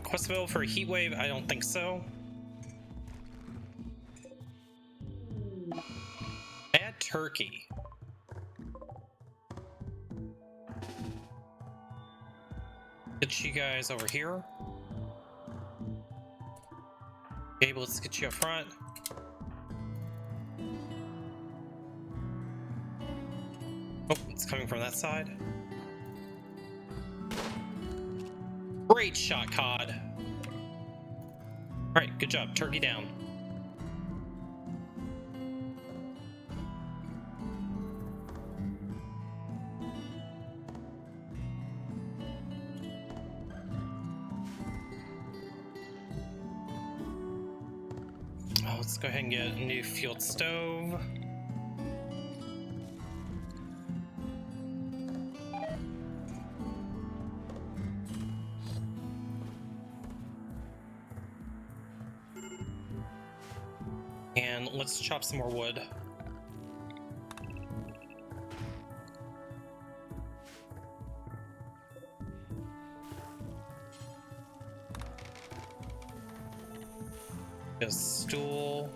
Speaker 1: Quest available for a heat wave? I don't think so. Add turkey. Get you guys over here. Gabe, let's get you up front. Oh, it's coming from that side. Great shot, Cod. Alright, good job. Turkey down. Let's go ahead and get a new fueled stove. And let's chop some more wood. A stool.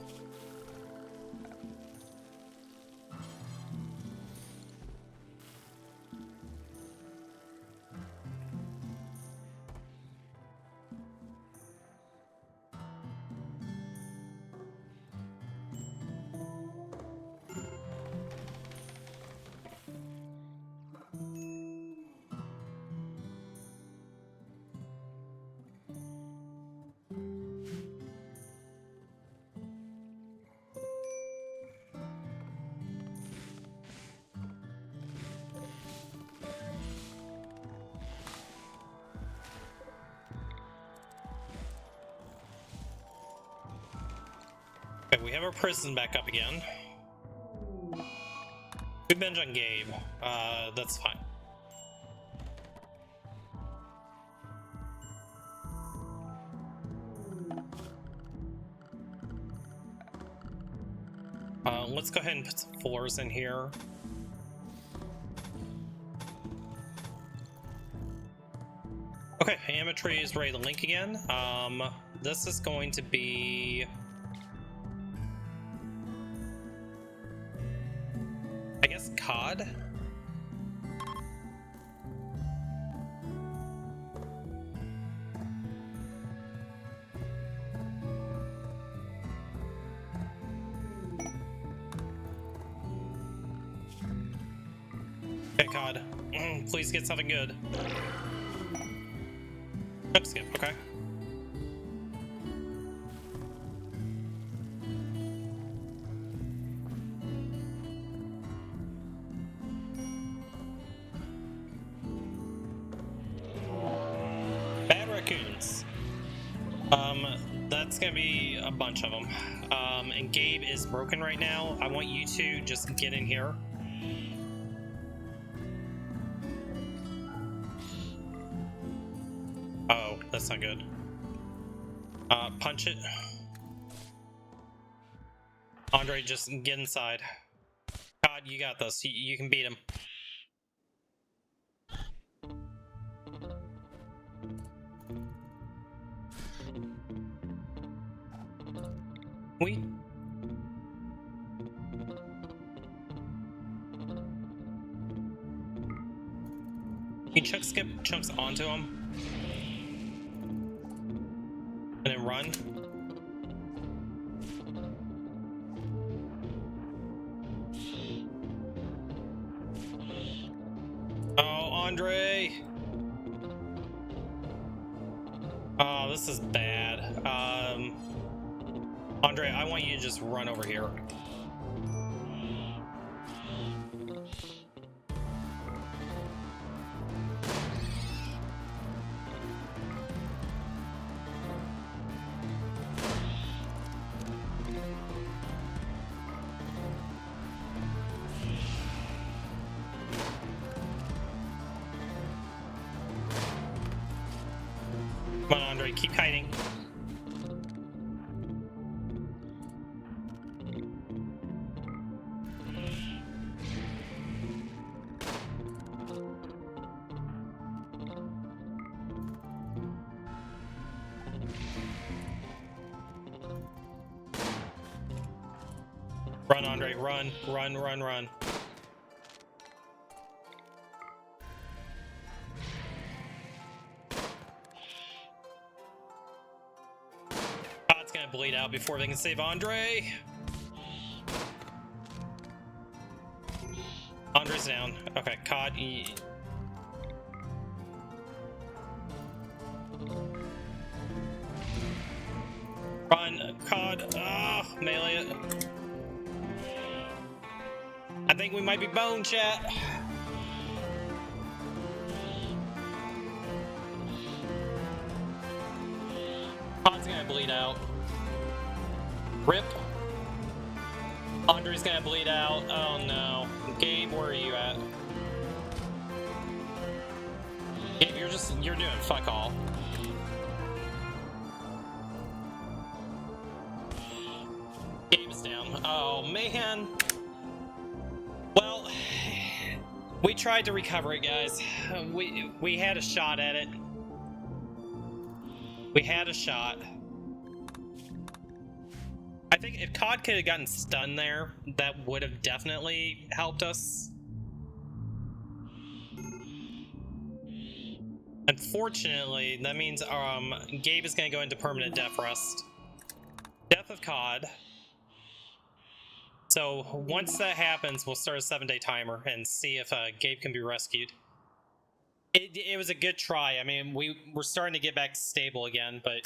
Speaker 1: Okay, we have our prison back up again. We binge on Gabe. That's fine. Let's go ahead and put some floors in here. Okay, Ametry is ready to link again. This is going to be... I guess Cod? Okay, COD. Please get something good. Quick skip, okay. Bad raccoons. That's gonna be a bunch of them. And Gabe is broken right now. I want you to just get in here. Oh, that's not good. Punch it. Andre, just get inside. God, you got this. You can beat him. You chuck skip chunks onto him. And then run. Oh, Andre! Oh, this is bad. Andre, I want you to just run over here. Come on, Andre, keep kiting. Run, Andre, run, run, run, run. It's gonna bleed out before they can save Andre. Andre's down. Okay, COD. Run, COD. Ah, melee it. I think we might be bone, chat. COD's gonna bleed out. Rip. Andre's gonna bleed out. Oh no. Gabe, where are you at? Gabe, you're doing fuck all. Gabe's down. Oh man. Well, we tried to recover it, guys. We had a shot at it. We had a shot. I think if COD could have gotten stunned there, that would have definitely helped us. Unfortunately, that means Gabe is going to go into permanent death rest. Death of COD. So once that happens, we'll start a 7-day timer and see if Gabe can be rescued. It was a good try. I mean, we're starting to get back to stable again, but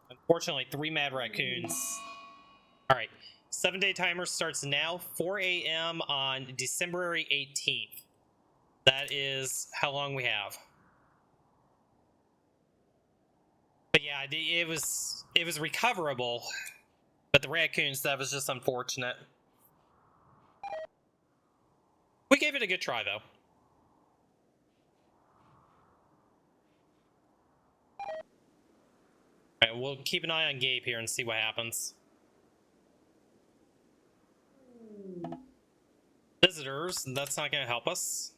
Speaker 1: unfortunately, 3 mad raccoons. All right, 7-day timer starts now, 4 a.m. on December 18th. That is how long we have. But yeah, it was recoverable, but the raccoon stuff was just unfortunate. We gave it a good try, though. All right, we'll keep an eye on Gabe here and see what happens. Visitors, that's not going to help us.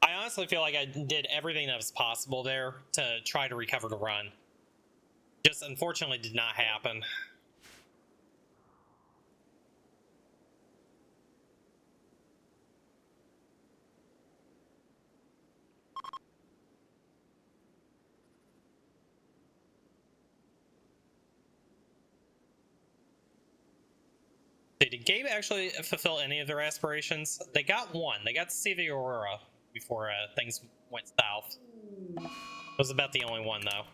Speaker 1: I honestly feel like I did everything that was possible there to try to recover the run. Just unfortunately did not happen. did Gabe actually fulfill any of their aspirations? They got one. They got to see the Aurora before things went south. It was about the only one, though.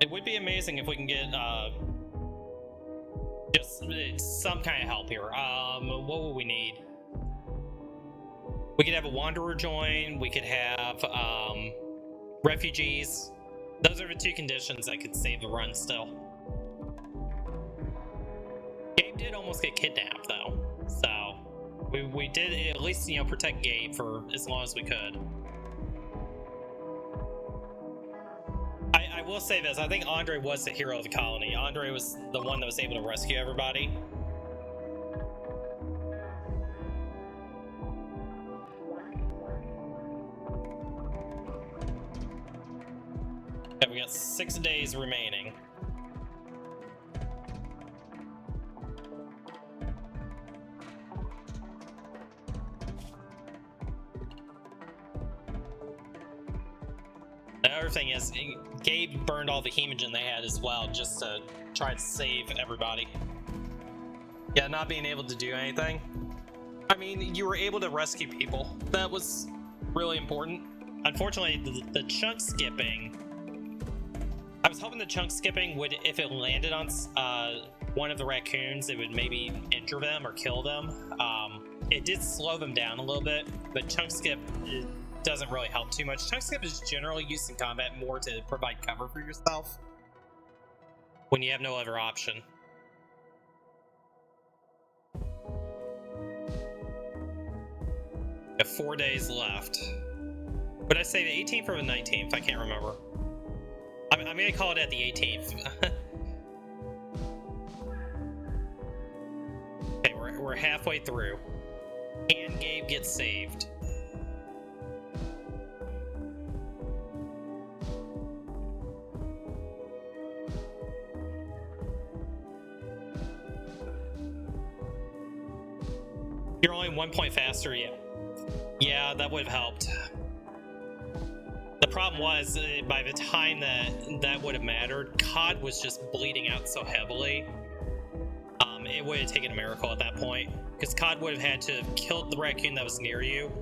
Speaker 1: It would be amazing if we can get just some kind of help here. What would we need? We could have a wanderer join. We could have refugees. Those are the two conditions that could save the run still. Gabe did almost get kidnapped though, so we did at least, you know, protect Gabe for as long as we could. I will say this, I think Andre was the hero of the colony. Andre was the one that was able to rescue everybody. Okay, we got 6 days remaining. The other thing is, Gabe burned all the hemogen they had as well, just to try to save everybody. Yeah, not being able to do anything. I mean, you were able to rescue people. That was really important. Unfortunately, the chunk skipping... I was hoping the chunk skipping would, if it landed on one of the raccoons, it would maybe injure them or kill them. It did slow them down a little bit, but chunk skip doesn't really help too much. Chunk skip is generally used in combat more to provide cover for yourself when you have no other option. We have 4 days left. Would I say the 18th or the 19th? I can't remember. I'm gonna call it at the 18th. Okay, we're halfway through. Can Gabe get saved? You're only 1 point faster, yeah. Yeah, that would have helped. The problem was, by the time that would have mattered, COD was just bleeding out so heavily. It would have taken a miracle at that point, because COD would have had to have killed the raccoon that was near you,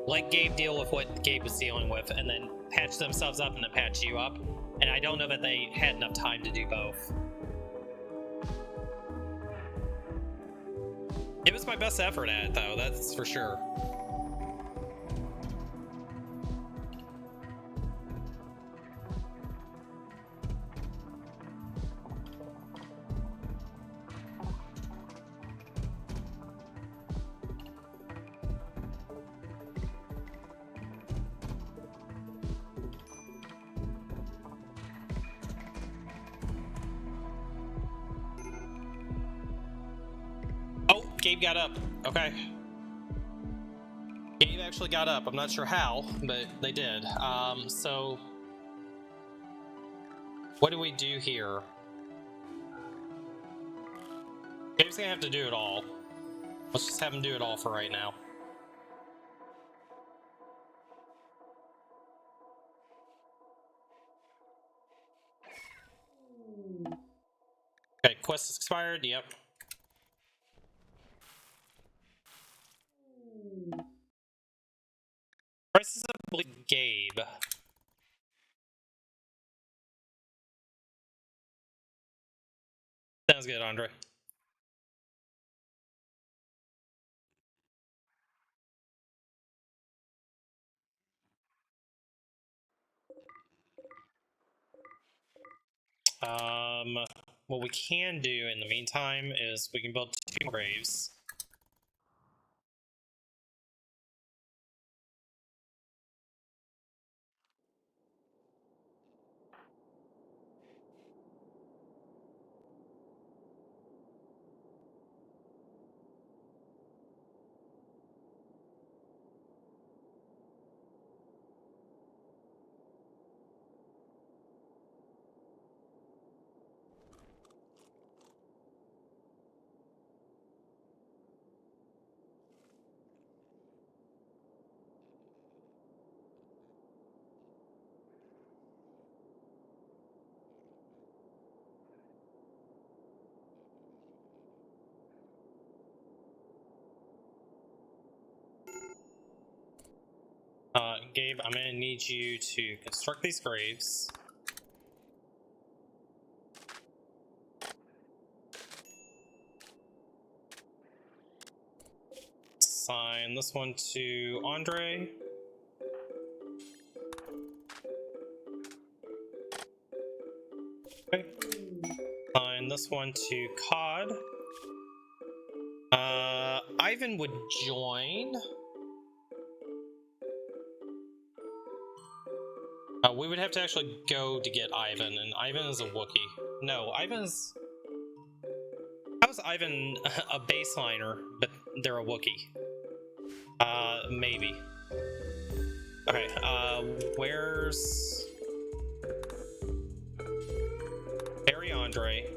Speaker 1: let Gabe deal with what Gabe was dealing with, and then patch themselves up and then patch you up. And I don't know that they had enough time to do both. It was my best effort at it, though, that's for sure. Gabe got up. Okay. Gabe actually got up. I'm not sure how, but they did. So what do we do here? Gabe's gonna have to do it all. Let's just have him do it all for right now. Okay, quest is expired. Yep. Prices of Gabe. Sounds good, Andre. What we can do in the meantime is we can build 2 graves. Gabe, I'm gonna need you to construct these graves. Assign this one to Andre. Okay. Assign this one to Cod. Ivan would join. We would have to actually go to get Ivan, and Ivan is a Wookiee. No, Ivan's... How is Ivan a baseliner, but they're a Wookiee? Maybe. Okay, where's... Barry Andre.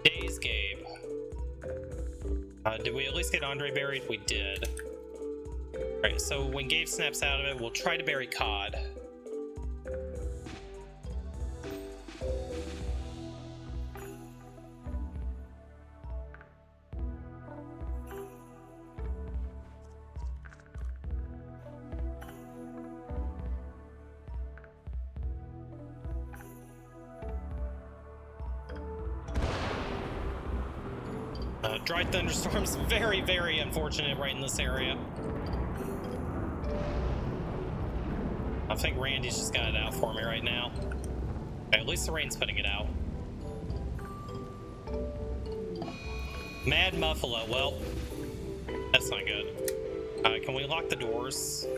Speaker 1: Days Gabe. Did we at least get Andre buried? We did. Alright, so when Gabe snaps out of it, we'll try to bury Cod. Dry thunderstorms, very, very unfortunate right in this area. I think Randy's just got it out for me right now. Okay, at least the rain's putting it out. Mad Muffalo, well, that's not good. Can we lock the doors?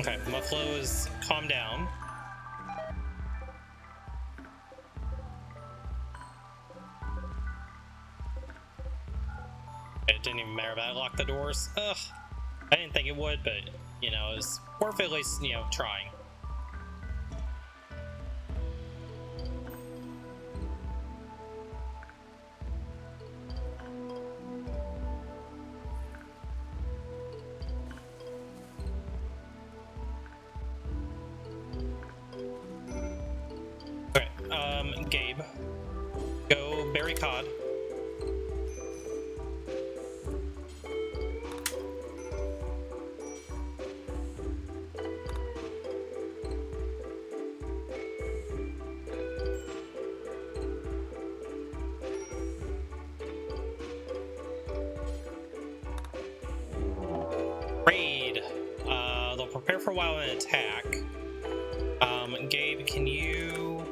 Speaker 1: Okay, Muffalo is calmed down. It didn't even matter if I locked the doors. Ugh. I didn't think it would, but, you know, it was worth at least, you know, trying. Gabe, go bury Cod. Raid. They'll prepare for a while and attack. Gabe, can you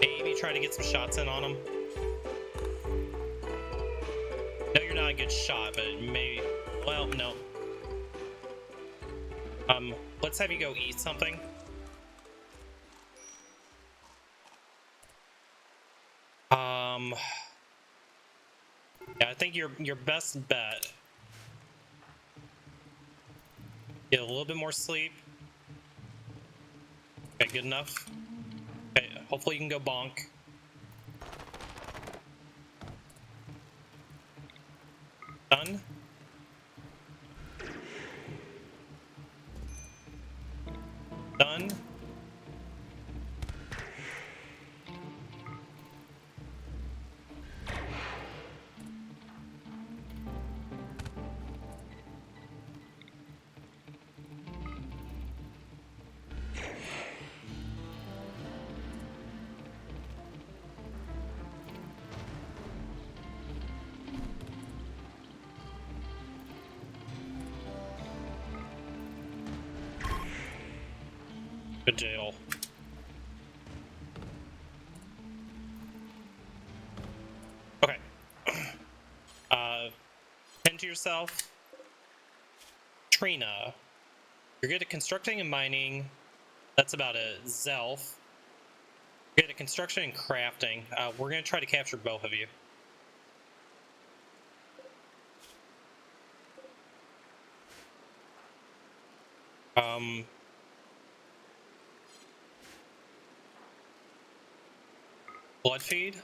Speaker 1: maybe try to get some shots in on them? No, you're not a good shot, but maybe... Well, no. Let's have you go eat something. Yeah, I think your best bet... Get a little bit more sleep. Okay, good enough. Okay, hopefully you can go bonk. Done. Done. Good jail. Okay. Tend to yourself. Trina. You're good at constructing and mining. That's about it. Zelf. You're good at construction and crafting. We're going to try to capture both of you. Blood feed.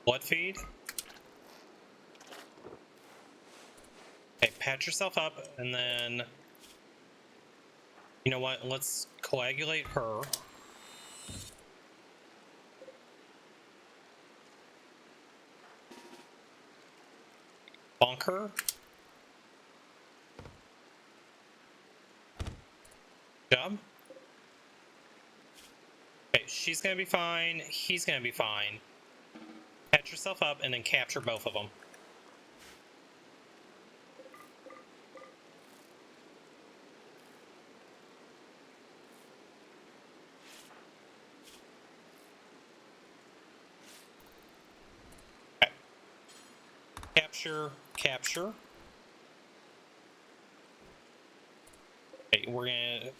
Speaker 1: Blood feed. Okay, patch yourself up, and then... You know what? Let's coagulate her. Bonk her. Job. Okay, she's gonna be fine. He's gonna be fine. Patch yourself up, and then capture both of them. Okay. Capture. Okay, we're gonna...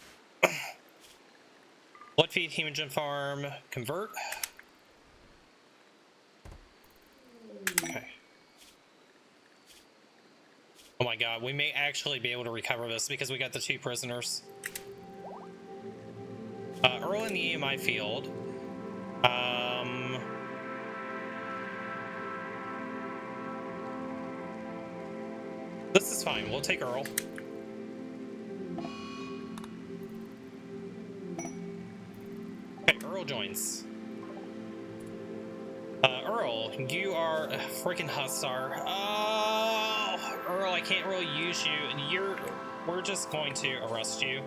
Speaker 1: Blood feed, hemogen farm, convert. Okay. Oh my god, we may actually be able to recover this because we got the 2 prisoners. Earl in the EMI field. This is fine, we'll take Earl. Okay, Earl joins. Earl, you are a freaking Hussar. Oh, Earl, I can't really use you. We're just going to arrest you.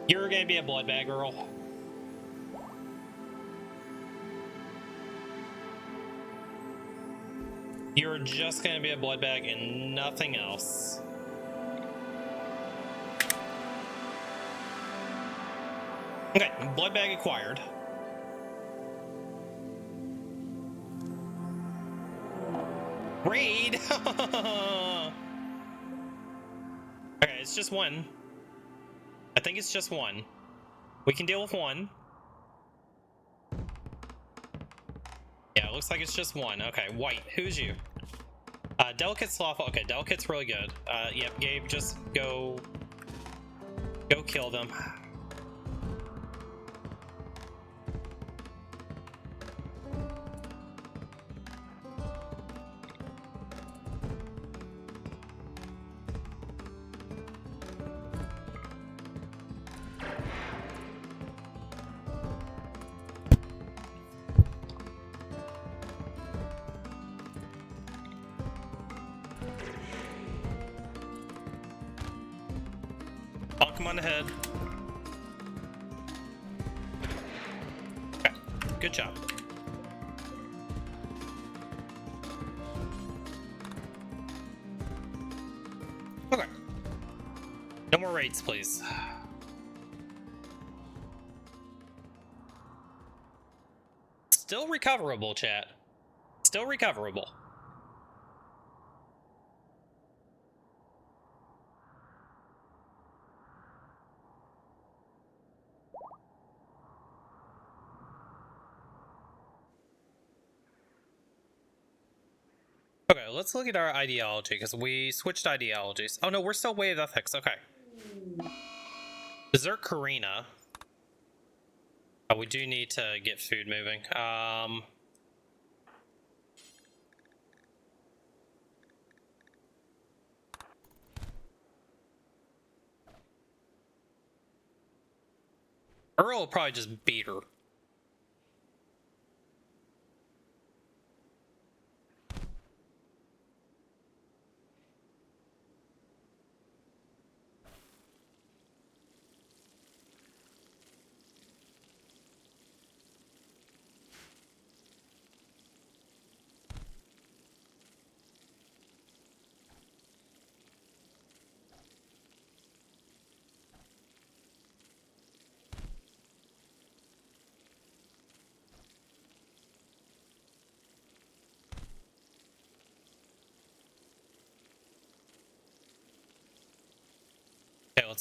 Speaker 1: You're gonna be a blood bag, Earl. You're just gonna be a blood bag and nothing else. Okay, blood bag acquired. Raid! Okay, it's just one. I think it's just one. We can deal with one. Yeah, it looks like it's just one. Okay, white. Who's you? Delicate's lawful. Okay, Delicate's really good. Yep, Gabe, just go kill them. Bonk him on the head. Okay, good job. Okay. No more raids, please. Still recoverable, chat. Still recoverable. Okay, let's look at our ideology, because we switched ideologies. Oh no, we're still way of ethics. Okay. Berserk Karina. Oh, we do need to get food moving. Earl will probably just beat her.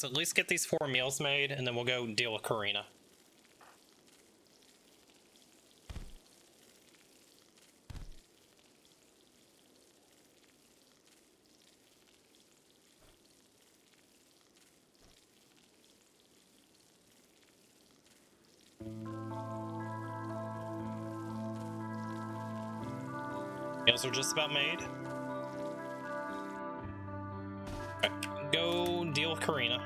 Speaker 1: let's at least get these 4 meals made, and then we'll go deal with Karina. Meals are just about made. Okay, go deal with Karina.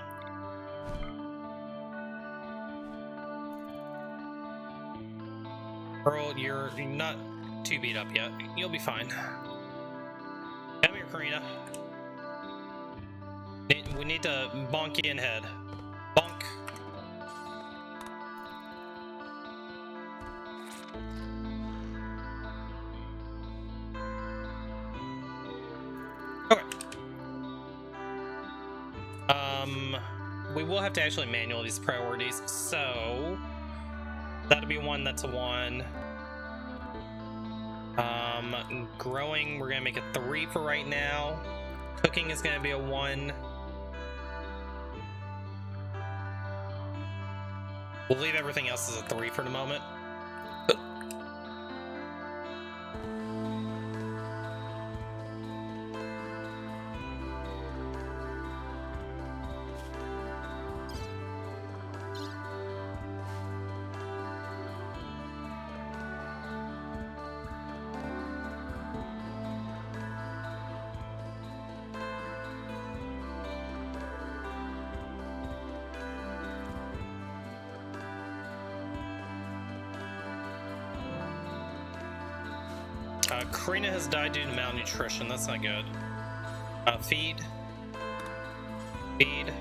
Speaker 1: Earl, you're not too beat up yet. You'll be fine. Come here, Karina. We need to bonk you in head. Bonk. Okay. We will have to actually manual these priorities, so that'll be one. That's a 1. Growing, we're gonna make a 3 for right now. Cooking is gonna be a 1. We'll leave everything else as a 3 for the moment. Karina has died due to malnutrition. That's not good. Feed. Feed.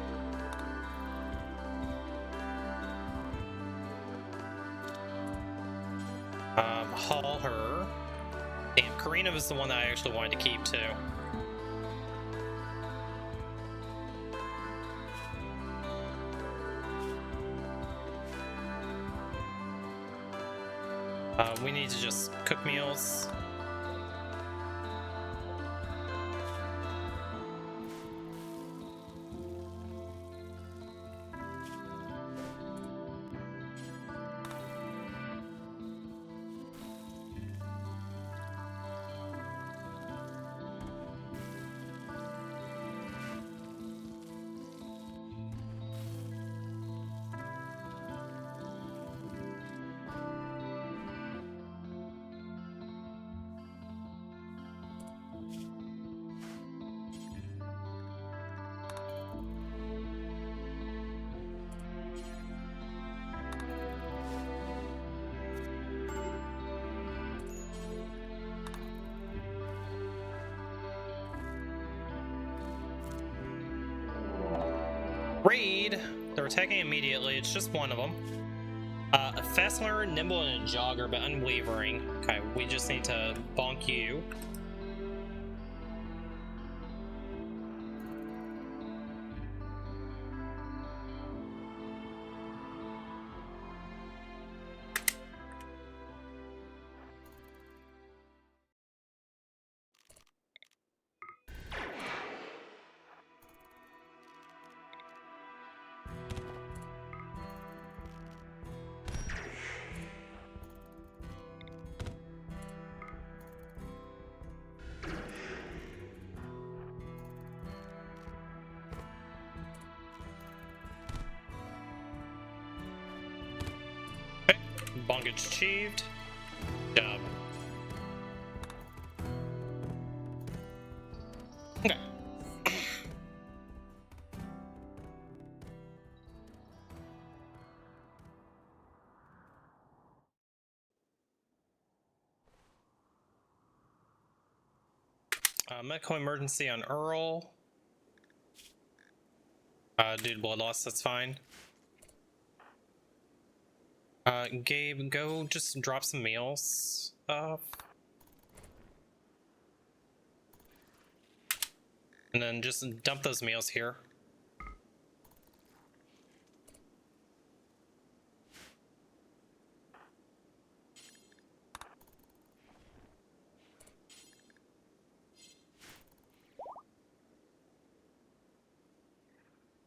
Speaker 1: Haul her. Damn, Karina was the one that I actually wanted to keep too. We need to just cook meals. Raid. They're attacking immediately. It's just one of them. A fast learner, nimble, and a jogger, but unwavering. Okay, we just need to bonk you. Bondage achieved. Job. Okay. Medical emergency on Earl. Due to blood loss, that's fine. Gabe, go just drop some meals off. And then just dump those meals here.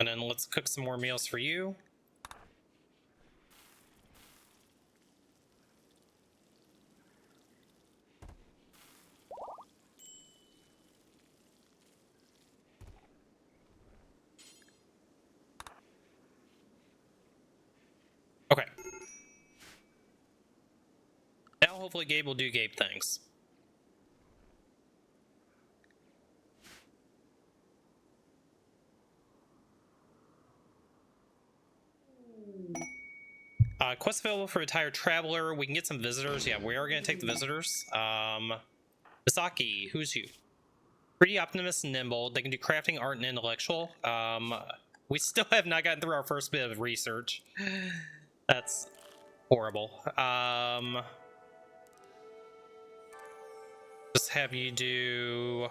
Speaker 1: And then let's cook some more meals for you. Okay. Now hopefully Gabe will do Gabe things. Quest available for retired traveler. We can get some visitors. Yeah, we are going to take the visitors. Misaki, who's you? Pretty optimist and nimble. They can do crafting, art, and intellectual. We still have not gotten through our first bit of research. That's horrible. Just have you do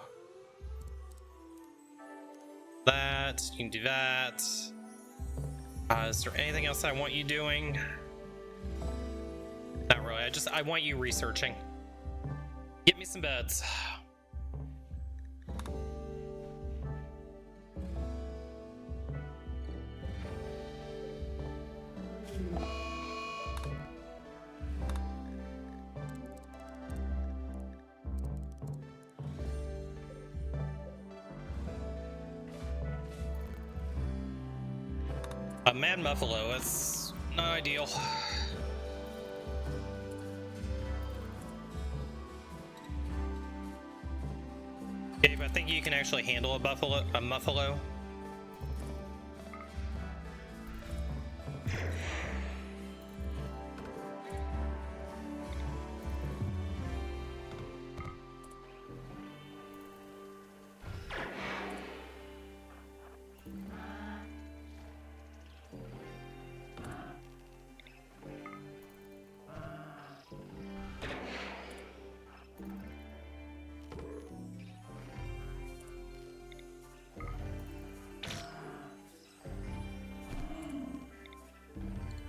Speaker 1: that. You can do that. Is there anything else I want you doing? Not really. I want you researching. Get me some beds. A mad muffalo, that's not ideal. Gabe, I think you can actually handle a muffalo.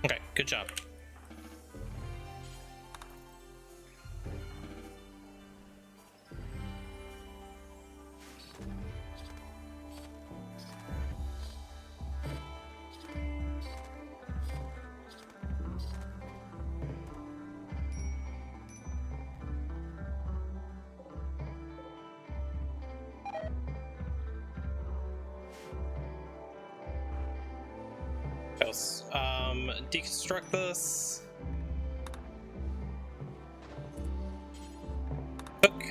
Speaker 1: Okay, good job. Else, deconstruct this. Cook.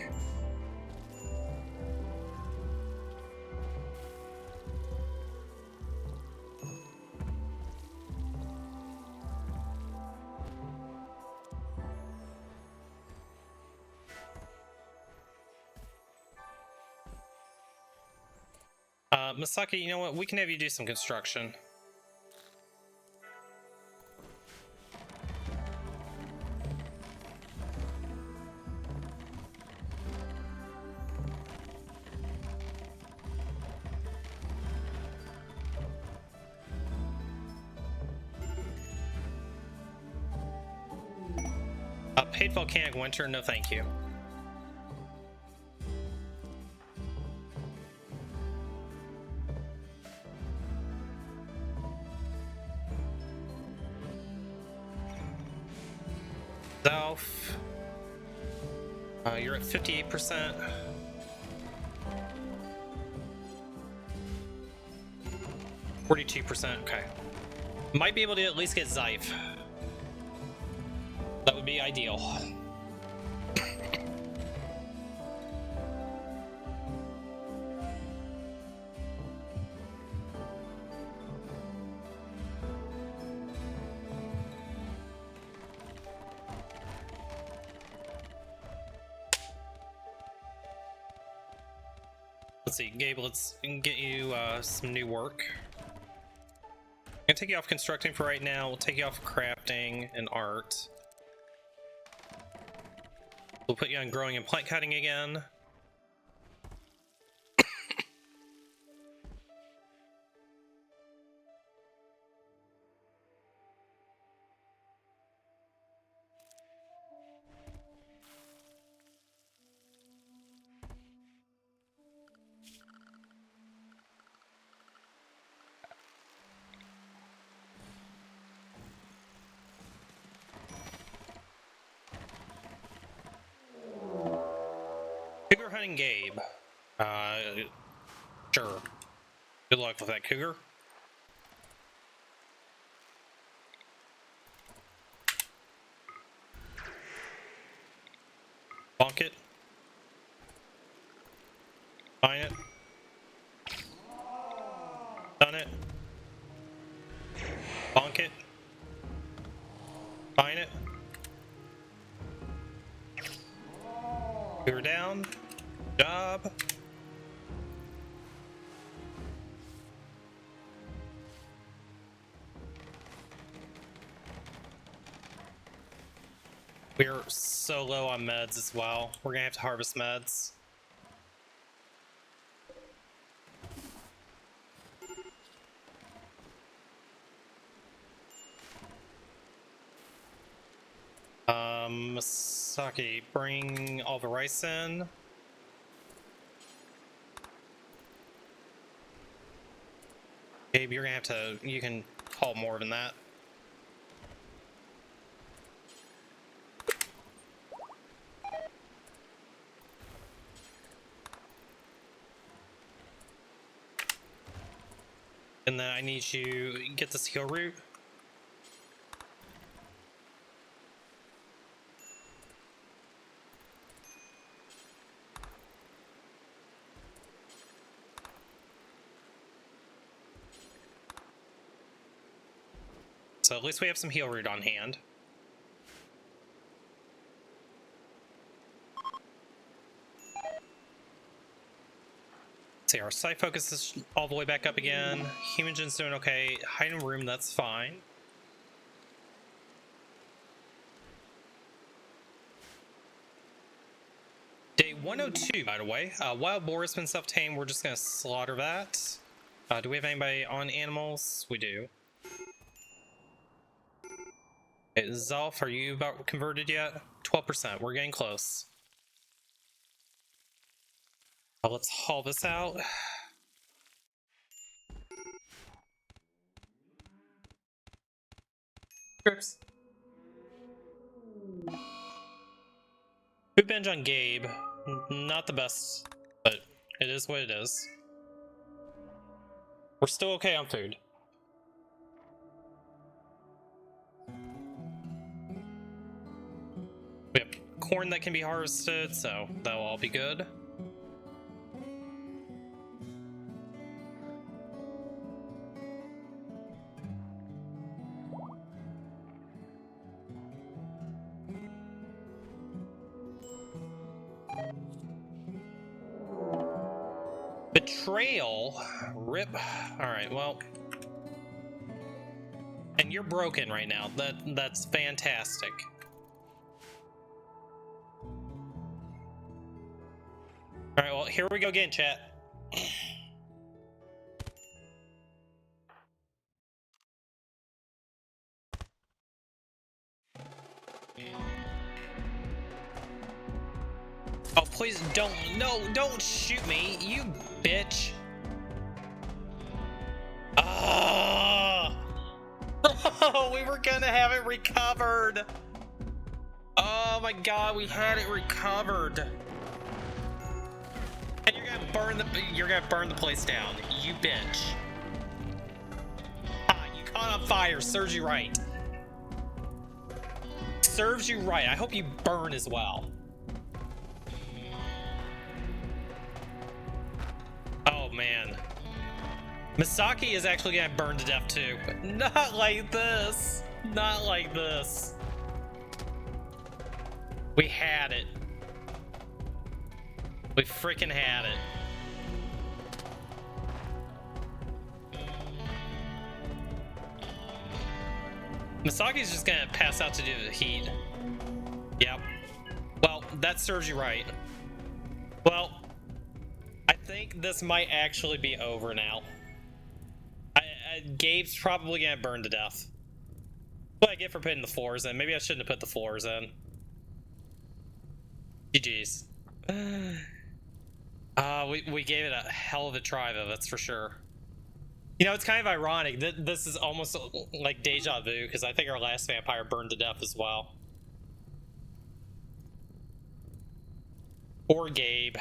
Speaker 1: Misaki, you know what? We can have you do some construction. Paid volcanic winter, no thank you. South. You're at 58%. %, okay. Might be able to at least get Zyph. That would be ideal. Let's see, Gabe, let's get you some new work. I'm gonna take you off constructing for right now. We'll take you off crafting and art. We'll put you on growing and plant cutting again. Cougar hunting Gabe. Sure. Good luck with that, Cougar. Bonk it. Find it. Done it. Bonk it. Find it. Cougar down. Job. We're so low on meds as well. We're gonna have to harvest meds. Masaki, bring all the rice in. Gabe, you're gonna have to, you can haul more than that. And then I need you get this heal root. So at least we have some heal root on hand. See, our sight focus is all the way back up again. Humangen's doing okay. Hiding room, that's fine. Day 102, by the way. Wild boar has been self-tamed. We're just gonna slaughter that. Do we have anybody on animals? We do. Okay, Zolf, are you about converted yet? 12%. We're getting close. Let's haul this out. Trips. Food binge on Gabe. Not the best, but it is what it is. We're still okay on food. We have corn that can be harvested, so that'll all be good. Betrayal? Rip. Alright, well. And you're broken right now. That's fantastic. Alright, well, here we go again, chat. Oh, please don't. No, don't shoot me, you bitch. Oh, we were gonna have it recovered. Oh my god, we had it recovered. And you're gonna burn the place down, you bitch. Ah, you caught on fire, serves you right. Serves you right. I hope you burn as well. Oh man. Misaki is actually gonna burn to death too. Not like this. Not like this. We had it. We freaking had it. Misaki's just gonna pass out to do the heat. Yep. Well, that serves you right. Well, I think this might actually be over now. Gabe's probably gonna burn to death. What I get for putting the floors in. Maybe I shouldn't have put the floors in. GG's. We gave it a hell of a try though, that's for sure. You know, it's kind of ironic that this is almost like deja vu, because I think our last vampire burned to death as well. Poor Gabe.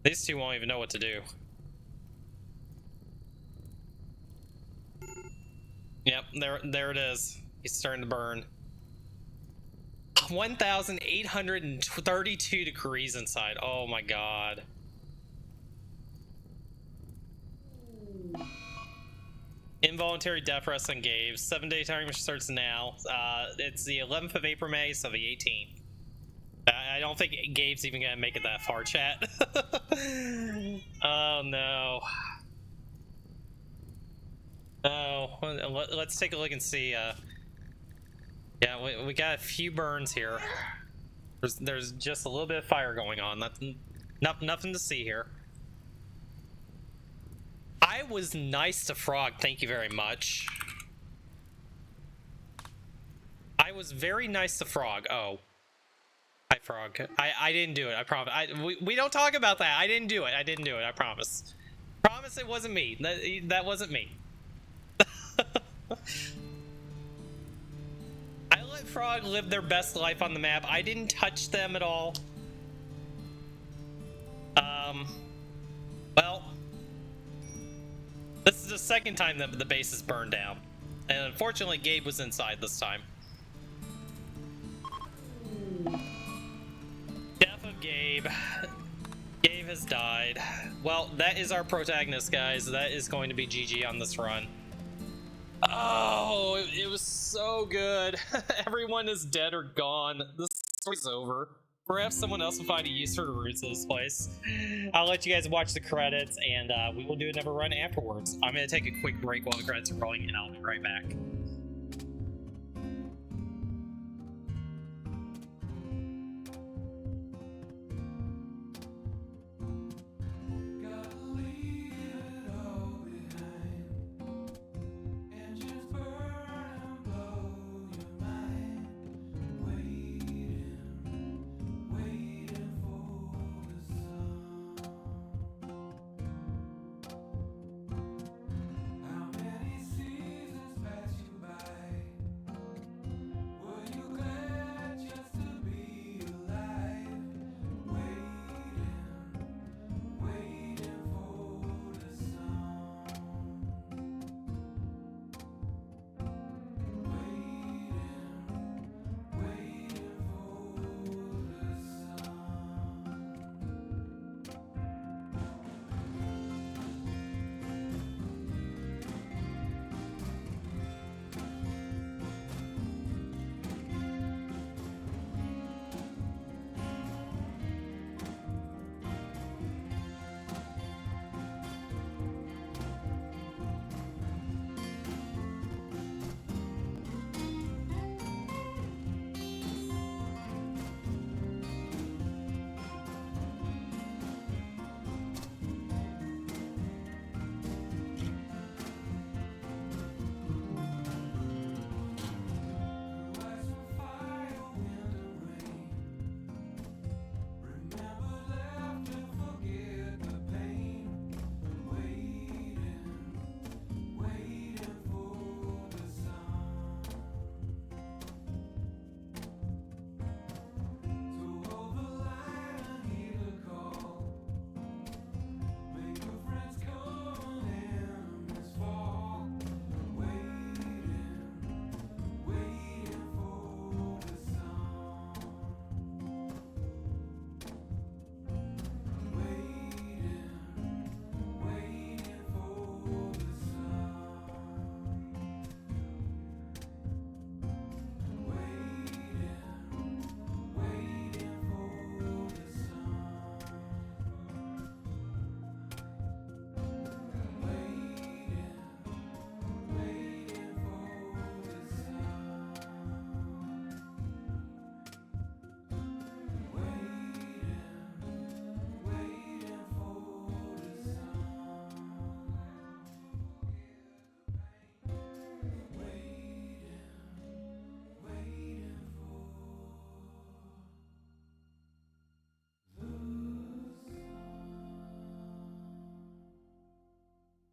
Speaker 1: These two won't even know what to do. Yep, there it is. He's starting to burn. 1,832 degrees inside. Oh my god. Involuntary death rest on Gabe. 7-day timer starts now. It's the 11th of April, May, so the 18th. I don't think Gabe's even gonna make it that far, chat. Oh no. Oh, let's take a look and see. Yeah, we got a few burns here. There's just a little bit of fire going on. Nothing to see here. I was nice to Frog, thank you very much. I was very nice to Frog. Oh. Hi, Frog. I didn't do it, I promise. We don't talk about that. I didn't do it, I promise. Promise it wasn't me. That wasn't me. I let Frog live their best life on the map. I didn't touch them at all. Well, this is the second time that the base is burned down. And unfortunately, Gabe was inside this time. Death of Gabe. Gabe has died. Well, that is our protagonist, guys. That is going to be GG on this run. Oh, it was so good. Everyone is dead or gone. The story's over. Perhaps someone else will find a use for the roots of this place. I'll let you guys watch the credits, and we will do another run afterwards. I'm going to take a quick break while the credits are rolling, and I'll be right back.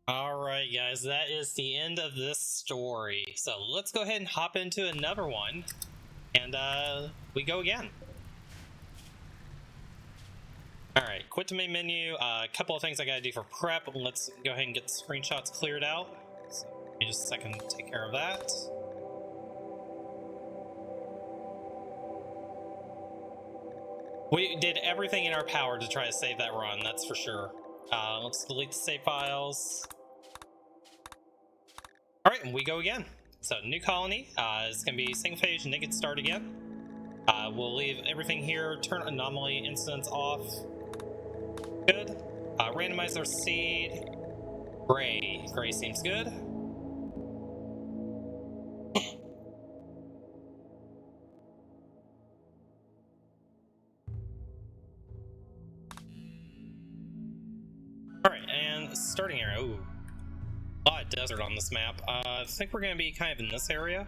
Speaker 1: Alright guys, that is the end of this story. So let's go ahead and hop into another one, and we go again. Alright, quit to main menu. A couple of things I gotta do for prep. Let's go ahead and get the screenshots cleared out. So, give me just a second to take care of that. We did everything in our power to try to save that run, that's for sure. Let's delete the save files. Alright, and we go again. So, new colony. It's going to be Sanguophage, naked start again. We'll leave everything here, turn anomaly incidents off. Good. Randomize our seed. Gray. Gray seems good. Alright, and starting area. Ooh. A lot of desert on this map. I think we're going to be kind of in this area.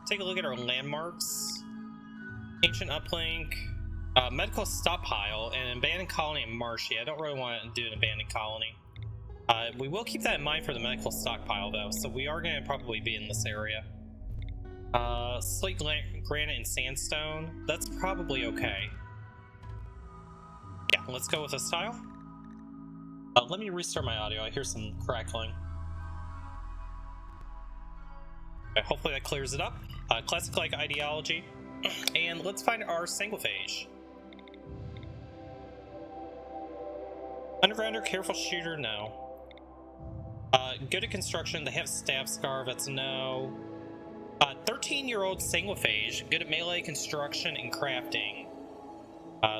Speaker 1: Take a look at our landmarks. Ancient uplink. Medical stockpile and abandoned colony and marshy. I don't really want to do an abandoned colony. We will keep that in mind for the medical stockpile though, so we are going to probably be in this area. Slate, granite, and sandstone. That's probably okay. Yeah, let's go with this style. Let me restart my audio. I hear some crackling. Okay, hopefully that clears it up. Classic-like ideology. And let's find our Sanguophage. Undergrounder, careful shooter, no. Good at construction, they have stab scar, that's no. 13-year-old Sanguophage, good at melee, construction, and crafting.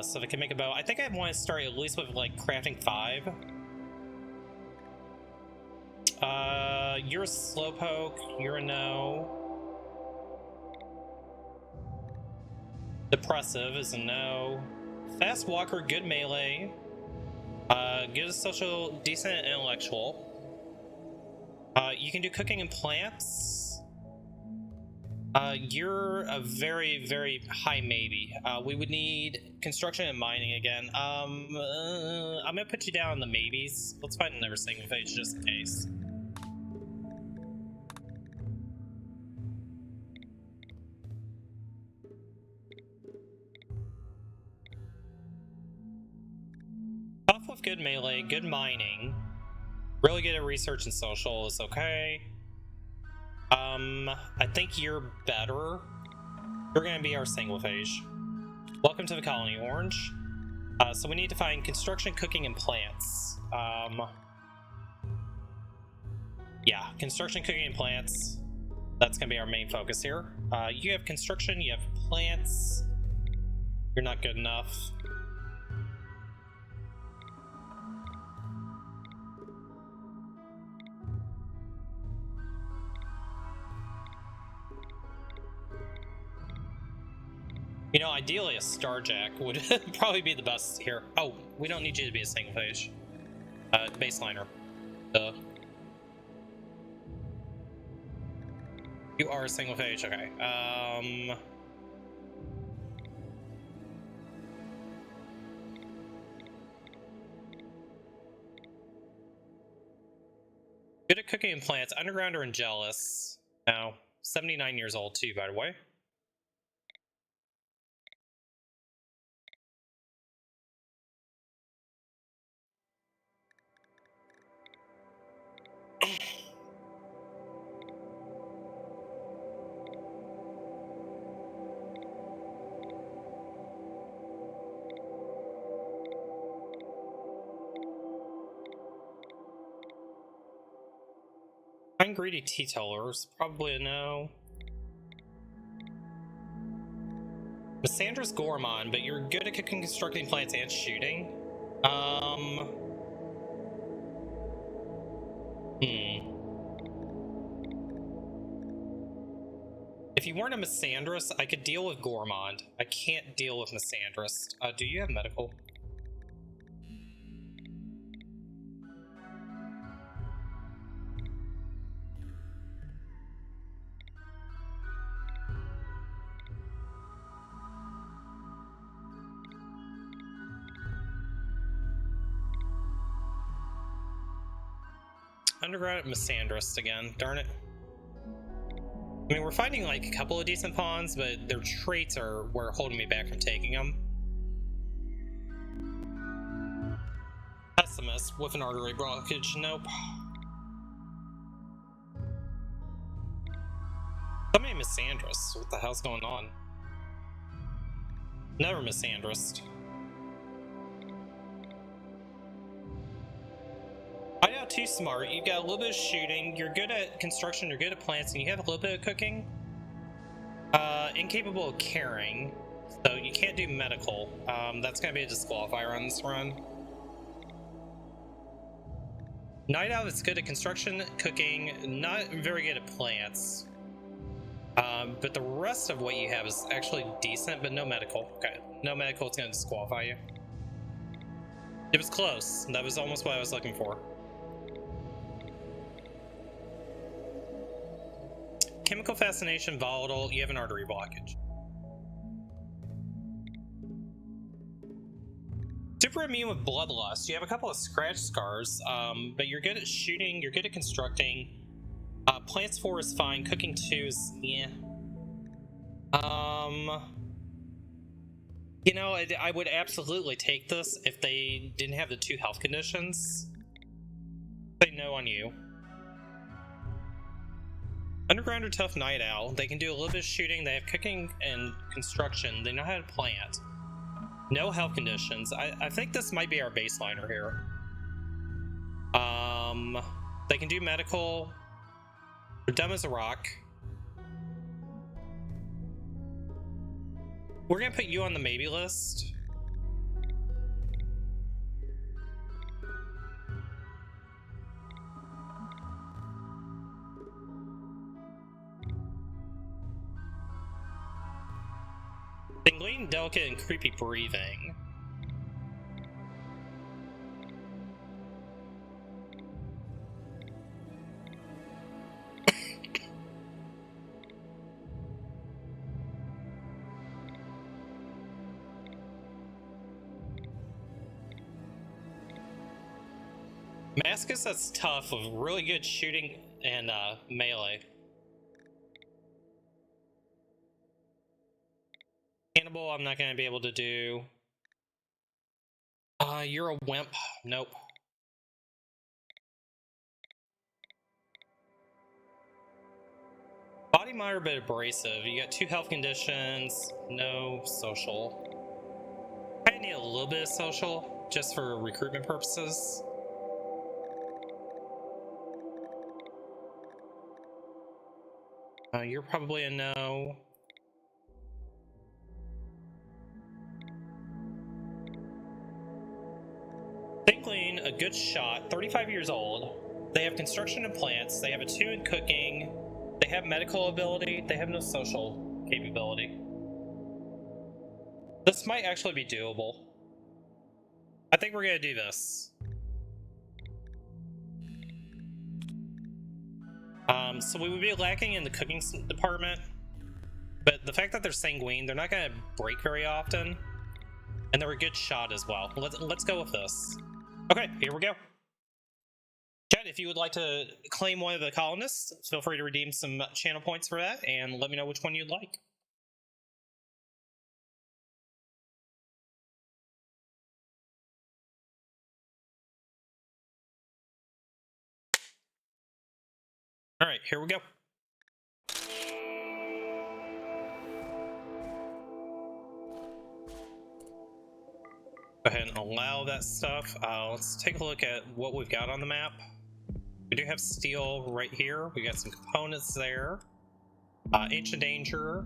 Speaker 1: So they can make a bow. I think I want to start at least with like crafting 5. You're a slowpoke, you're a no. Depressive is a no. Fast walker, good melee. Good social, decent intellectual. You can do cooking and plants. You're a very, very high maybe. We would need construction and mining again. I'm gonna put you down in the maybes. Let's find another Sanguophage just in case. Tough with good melee, good mining. Really good at research and social is okay. I think you're better. You're gonna be our Sanguophage. Welcome to the colony, Orange. So we need to find construction, cooking, and plants. Yeah, construction, cooking, and plants. That's gonna be our main focus here. You have construction, you have plants. You're not good enough. You know, ideally a Starjack would probably be the best here. Oh, we don't need you to be a Sanguophage. Baseliner. Duh. You are a Sanguophage, okay. Good at cooking and plants. Undergrounder and jealous. Now, 79 years old too, by the way. Fine greedy teetotalers, probably a no. Missandra's Gormon, but you're good at cooking, constructing plants, and shooting. If you weren't a Misandrist, I could deal with Gormond. I can't deal with Misandrist. Do you have medical? Underground Misandrist again, darn it. I mean, we're finding like a couple of decent pawns, but their traits are were holding me back from taking them. Pessimist with an artery blockage. Nope. Somebody misandrist. What the hell's going on? Never misandrist. I know, too smart. You've got a little bit of shooting. You're good at construction. You're good at plants, and you have a little bit of cooking. Incapable of caring, so you can't do medical. That's gonna be a disqualifier on this run. Night Owl is good at construction, cooking, not very good at plants. But the rest of what you have is actually decent, but no medical. Okay, no medical, it's gonna disqualify you. It was close. That was almost what I was looking for. Chemical fascination, volatile, you have an artery blockage. Super immune with bloodlust. You have a couple of scratch scars, but you're good at shooting, you're good at constructing. Plants 4 is fine, cooking 2 is, yeah. You know, I would absolutely take this if they didn't have the 2 health conditions. Say no on you. Underground or tough Night Owl. They can do a little bit of shooting. They have cooking and construction. They know how to plant. No health conditions. I think this might be our baseliner here. They can do medical. They're dumb as a rock. We're gonna put you on the maybe list. Tingling, delicate, and creepy breathing. Mascus, that's tough with really good shooting and melee. Cannibal, I'm not going to be able to do. You're a wimp. Nope. Body minor but abrasive. You got 2 health conditions. No social. I need a little bit of social just for recruitment purposes. You're probably a no. Tinkling, a good shot, 35 years old. They have construction and plants. They have a 2 in cooking. They have medical ability. They have no social capability. This might actually be doable. I think we're gonna do this. So we would be lacking in the cooking department, but the fact that they're sanguine, they're not gonna break very often, and they're a good shot as well. Let's go with this. Okay, here we go. Chat, if you would like to claim one of the colonists, feel free to redeem some channel points for that, and let me know which one you'd like. All right, here we go. Go ahead and allow that stuff. Let's take a look at what we've got on the map. We do have steel right here. We got some components there. Ancient Danger.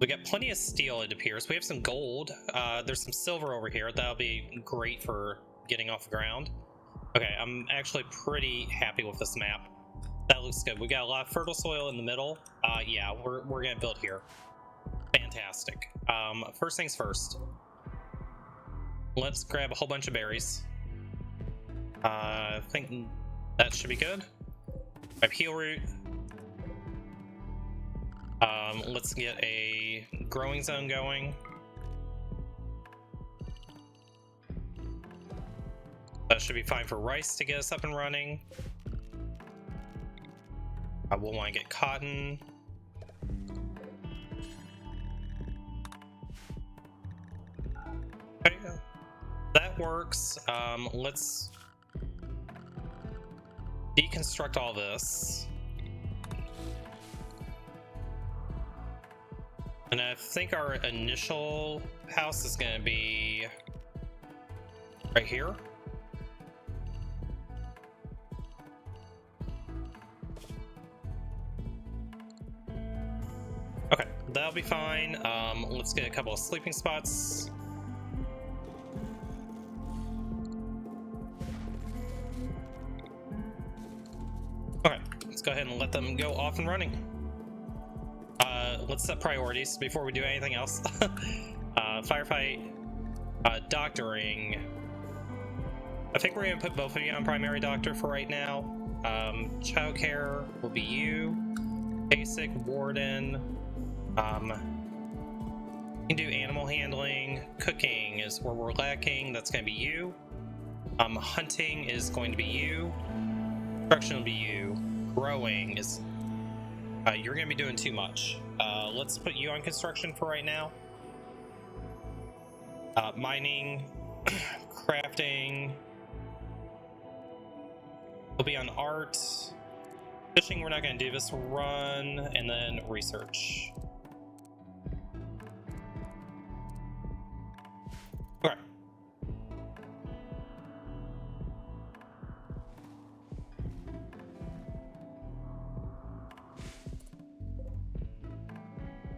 Speaker 1: We got plenty of steel, it appears. We have some gold. There's some silver over here. That'll be great for getting off the ground. Okay, I'm actually pretty happy with this map. That looks good. We got a lot of fertile soil in the middle. Yeah, we're gonna build here. Fantastic. First things first. Let's grab a whole bunch of berries. I think that should be good. Grab heal root. Let's get a growing zone going. That should be fine for rice to get us up and running. We'll want to get cotton. Okay, that works. Let's deconstruct all this. And I think our initial house is going to be right here. Okay, that'll be fine. Let's get a couple of sleeping spots. Okay, let's go ahead and let them go off and running. Let's set priorities before we do anything else. Firefight, doctoring. I think we're gonna put both of you on primary doctor for right now. Childcare will be you. Basic, warden. You can do animal handling. Cooking is where we're lacking. That's gonna be you. Hunting is going to be you. Construction will be you. Growing is you're gonna be doing too much. Let's put you on construction for right now. Mining, crafting. We'll be on art. Fishing, we're not gonna do this run, and then research. Okay.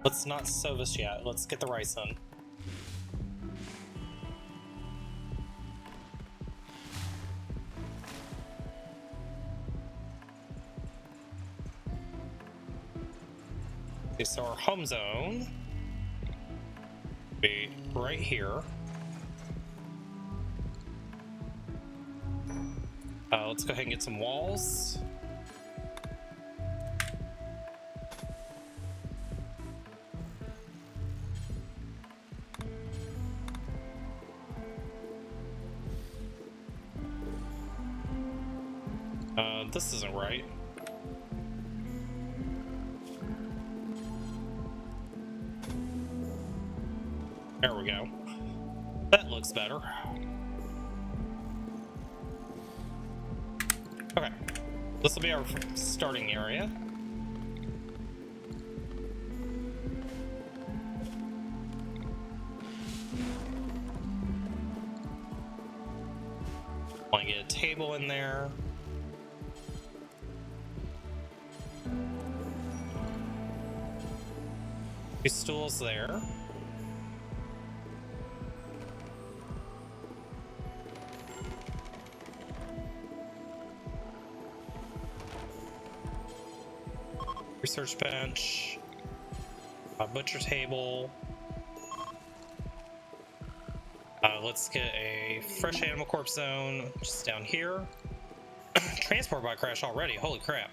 Speaker 1: Let's not sow this yet. Let's get the rice in. Okay, so our home zone will be right here. Let's go ahead and get some walls. This isn't right. There we go. That looks better. Okay. This will be our starting area. Want to get a table in there. Two stools there. Research bench. A butcher table. Let's get a fresh animal corpse zone just down here. Transport bot crash already. Holy crap.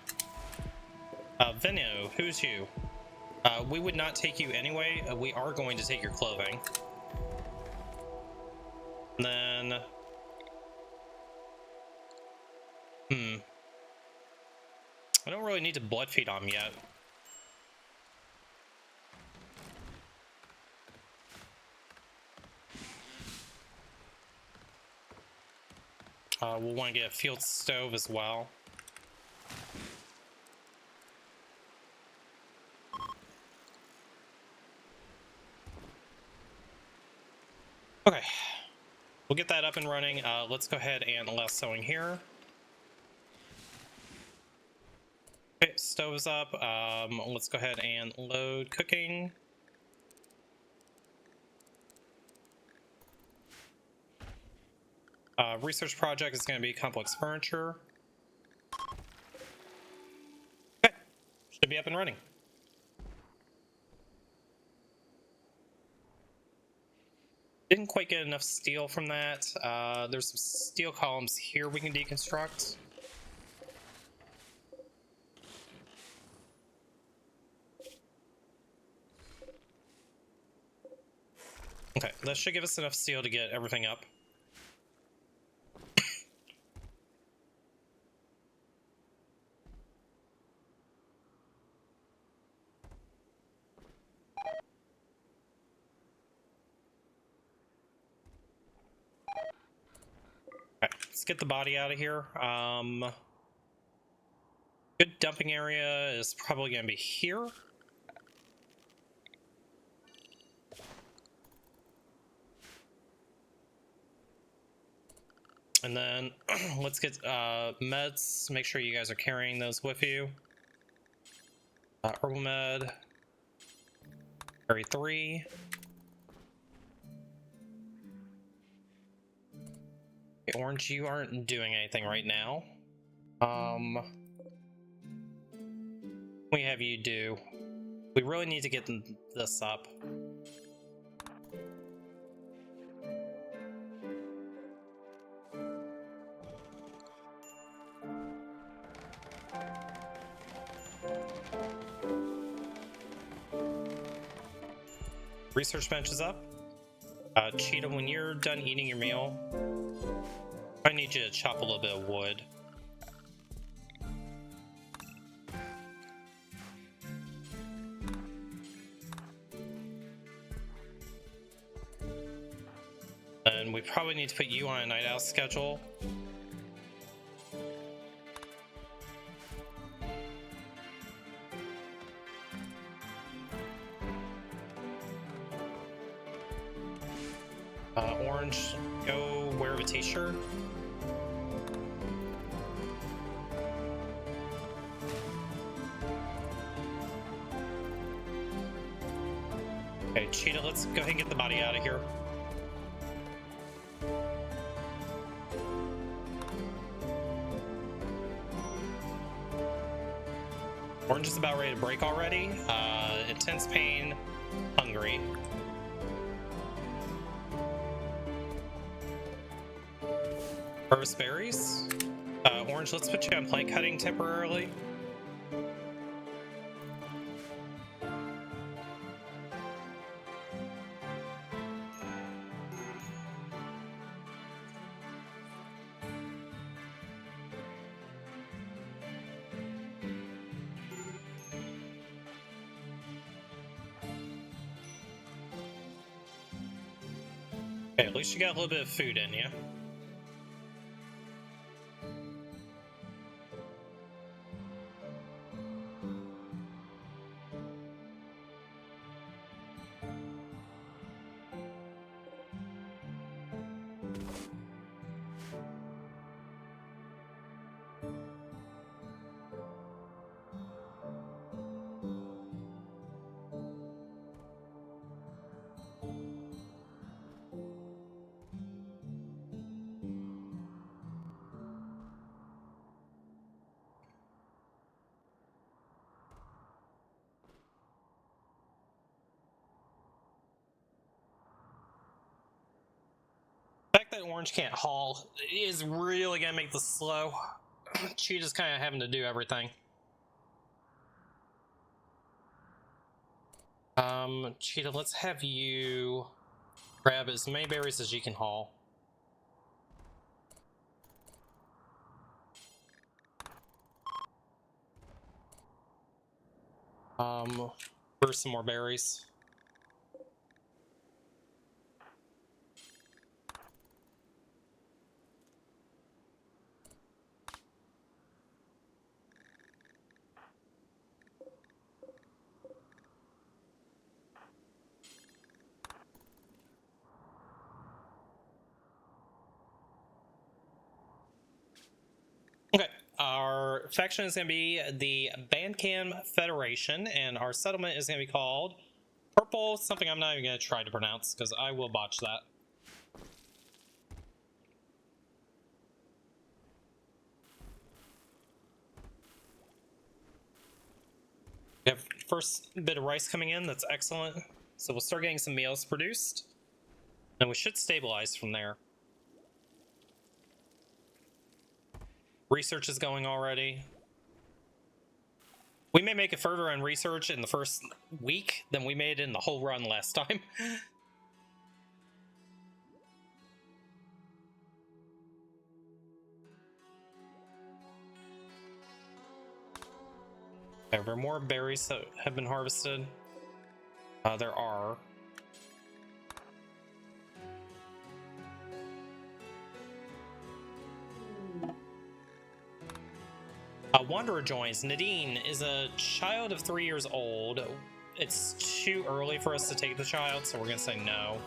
Speaker 1: Venue, who's you? We would not take you anyway. We are going to take your clothing. And then... I don't really need to blood feed on him yet. We'll want to get a field stove as well. Okay, we'll get that up and running. Let's go ahead and allow sewing here. Okay, stove's up. Let's go ahead and load cooking. Research project is going to be complex furniture. Okay, should be up and running. Didn't quite get enough steel from that. There's some steel columns here we can deconstruct. Okay, that should give us enough steel to get everything up. get the body out of here. Good dumping area is probably going to be here. And then let's get meds. Make sure you guys are carrying those with you. Herbal med. Carry 3. Okay, Orange, you aren't doing anything right now. We have you do. We really need to get this up. Research bench is up. Cheetah, when you're done eating your meal, I need you to chop a little bit of wood. And we probably need to put you on a night out schedule. Orange, go wear a t-shirt. Okay, Cheetah, let's go ahead and get the body out of here. Orange is about ready to break already. Intense pain, hungry. Harvest berries. Orange, let's put you on plant cutting temporarily. Okay, at least you got a little bit of food in you. The fact that Orange can't haul is really gonna make this slow. Cheetah's kind of having to do everything. Cheetah, let's have you grab as many berries as you can haul. For some more berries. Okay, our faction is going to be the Bandcam Federation, and our settlement is going to be called Purple, something I'm not even going to try to pronounce, because I will botch that. We have first bit of rice coming in, that's excellent. So we'll start getting some meals produced, and we should stabilize from there. Research is going already. We may make it further on research in the first week than we made in the whole run last time. Are there more berries that have been harvested? There are. Wanderer joins. Nadine is a child of 3 years old. It's too early for us to take the child, so we're gonna say no.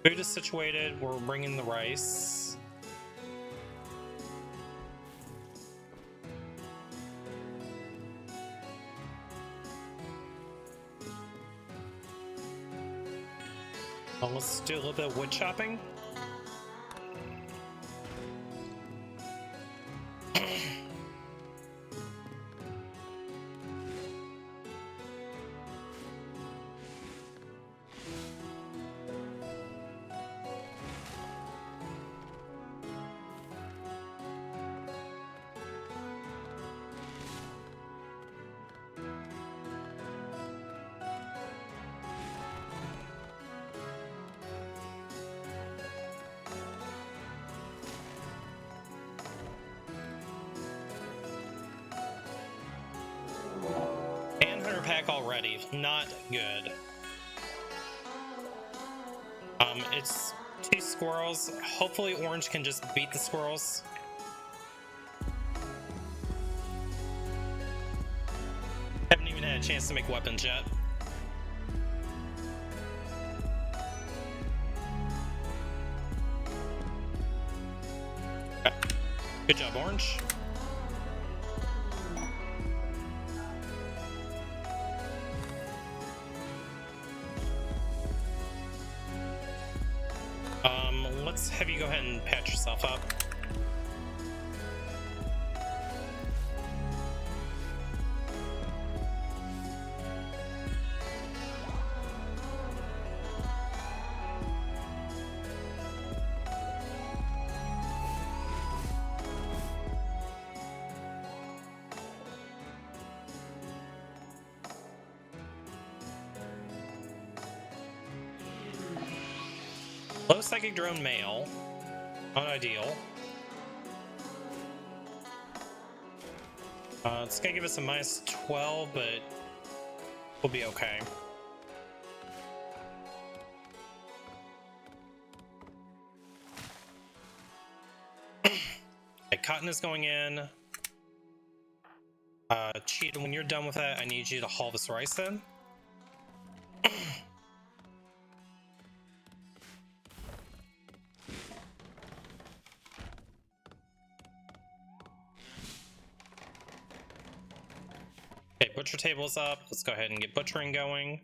Speaker 1: Food is situated. We're bringing the rice. Let's do a little bit of wood chopping. Pack already, not good. It's 2 squirrels. Hopefully orange can just beat the squirrels. Haven't even had a chance to make weapons yet. Okay. Good job, orange. Let's have you go ahead and patch yourself up. Low psychic drone male. Not ideal. It's gonna give us a -12, but we'll be okay. Okay, cotton is going in. Cheetah, when you're done with that, I need you to haul this rice in. Okay, butcher table's up. Let's go ahead and get butchering going.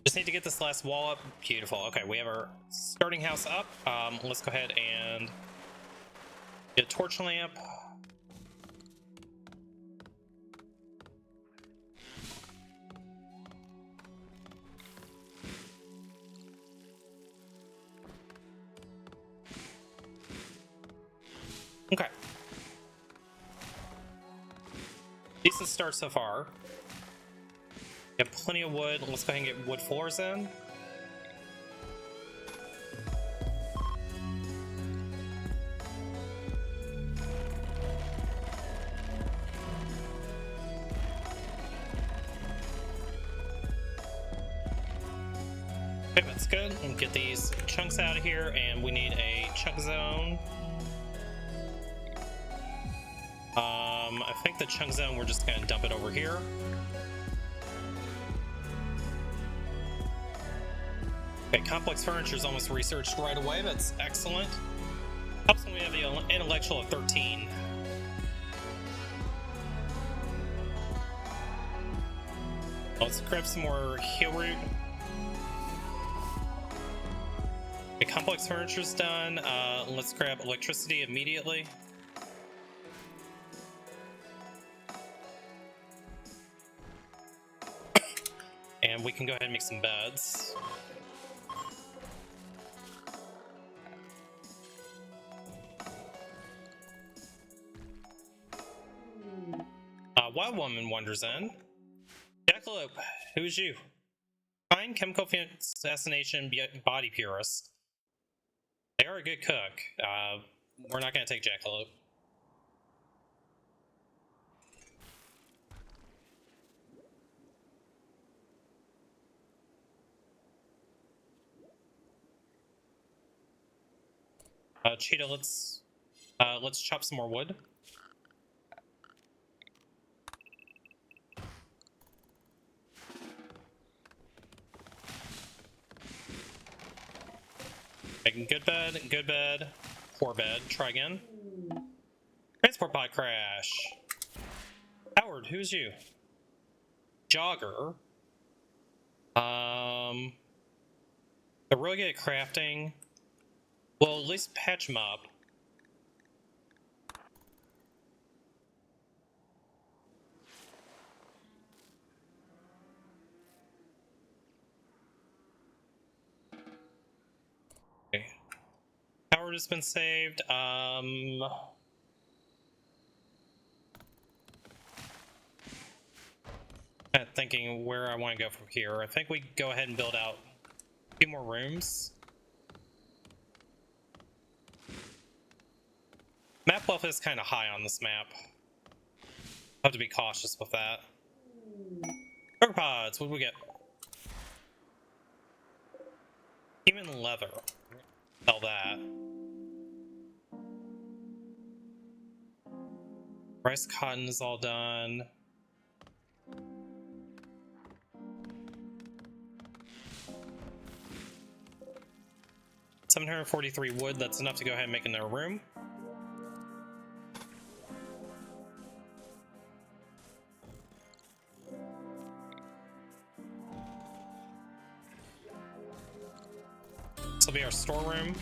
Speaker 1: Just need to get this last wall up. Beautiful. Okay, we have our starting house up. Let's go ahead and get a torch lamp. Okay. Decent start so far. We have plenty of wood. Let's go ahead and get wood floors in. Okay, that's good. We'll get these chunks out of here, and we need a chunk zone. I think the chunk zone, we're just gonna dump it over here. Okay, complex furniture is almost researched right away. That's excellent. Helps when we have the intellectual of 13. Let's grab some more heal root. Okay, complex furniture's done. Let's grab electricity immediately. And we can go ahead and make some beds. Wild woman wanders in. Jackalope, who's you? Fine chemical assassination body purist. They are a good cook. We're not going to take Jackalope. Cheetah, let's chop some more wood. Good bed, good bed, poor bed. Try again. Transport pod crash. Howard, who's you? Jogger. They're really good at crafting. Well, at least patch them up. Okay. Howard has been saved. Thinking where I want to go from here. I think we go ahead and build out a few more rooms. Map wealth is kind of high on this map. Have to be cautious with that. Sugar pods, what do we get? Human leather. Sell that. Rice cotton is all done. $743 wood, that's enough to go ahead and make another room. This will be our storeroom.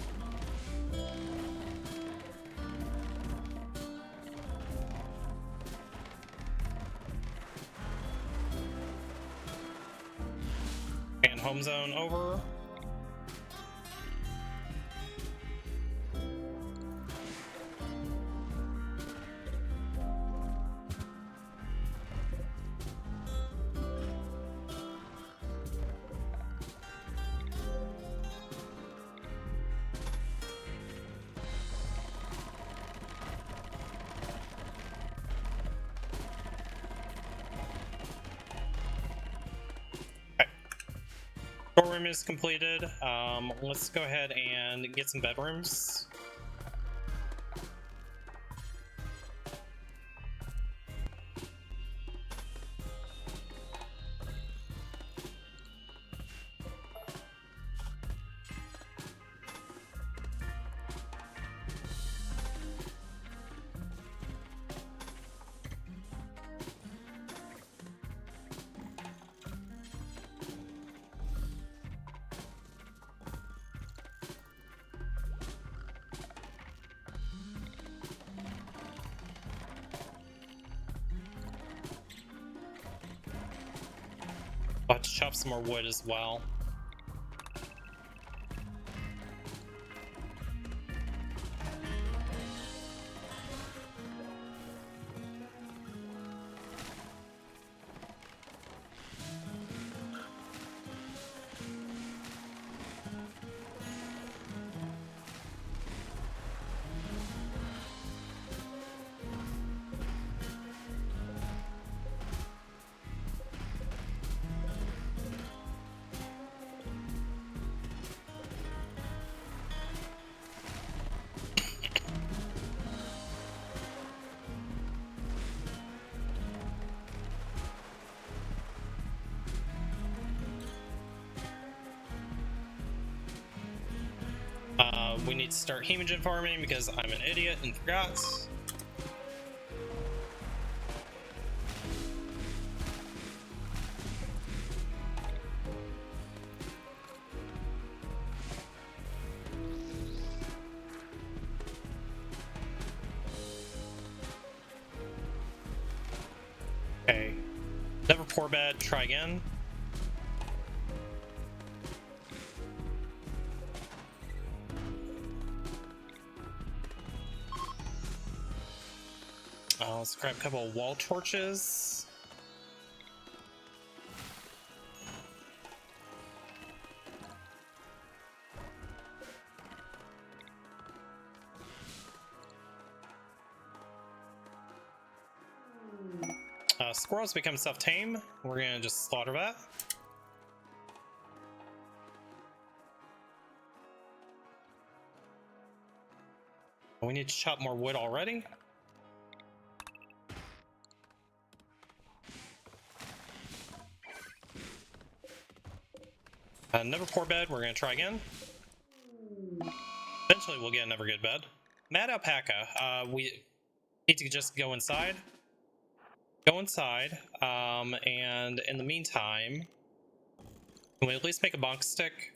Speaker 1: And home zone over. Storeroom is completed. Let's go ahead and get some bedrooms. I'll have to chop some more wood as well. We need to start hemogen farming because I'm an idiot and forgot. Okay. Never poor bed, try again. Let's grab a couple of wall torches. Squirrels become self-tame. We're gonna just slaughter that. We need to chop more wood already. Another poor bed. We're gonna try again. Eventually we'll get another good bed. Mad alpaca. We need to just go inside. Go inside. And in the meantime, can we at least make a bonk stick?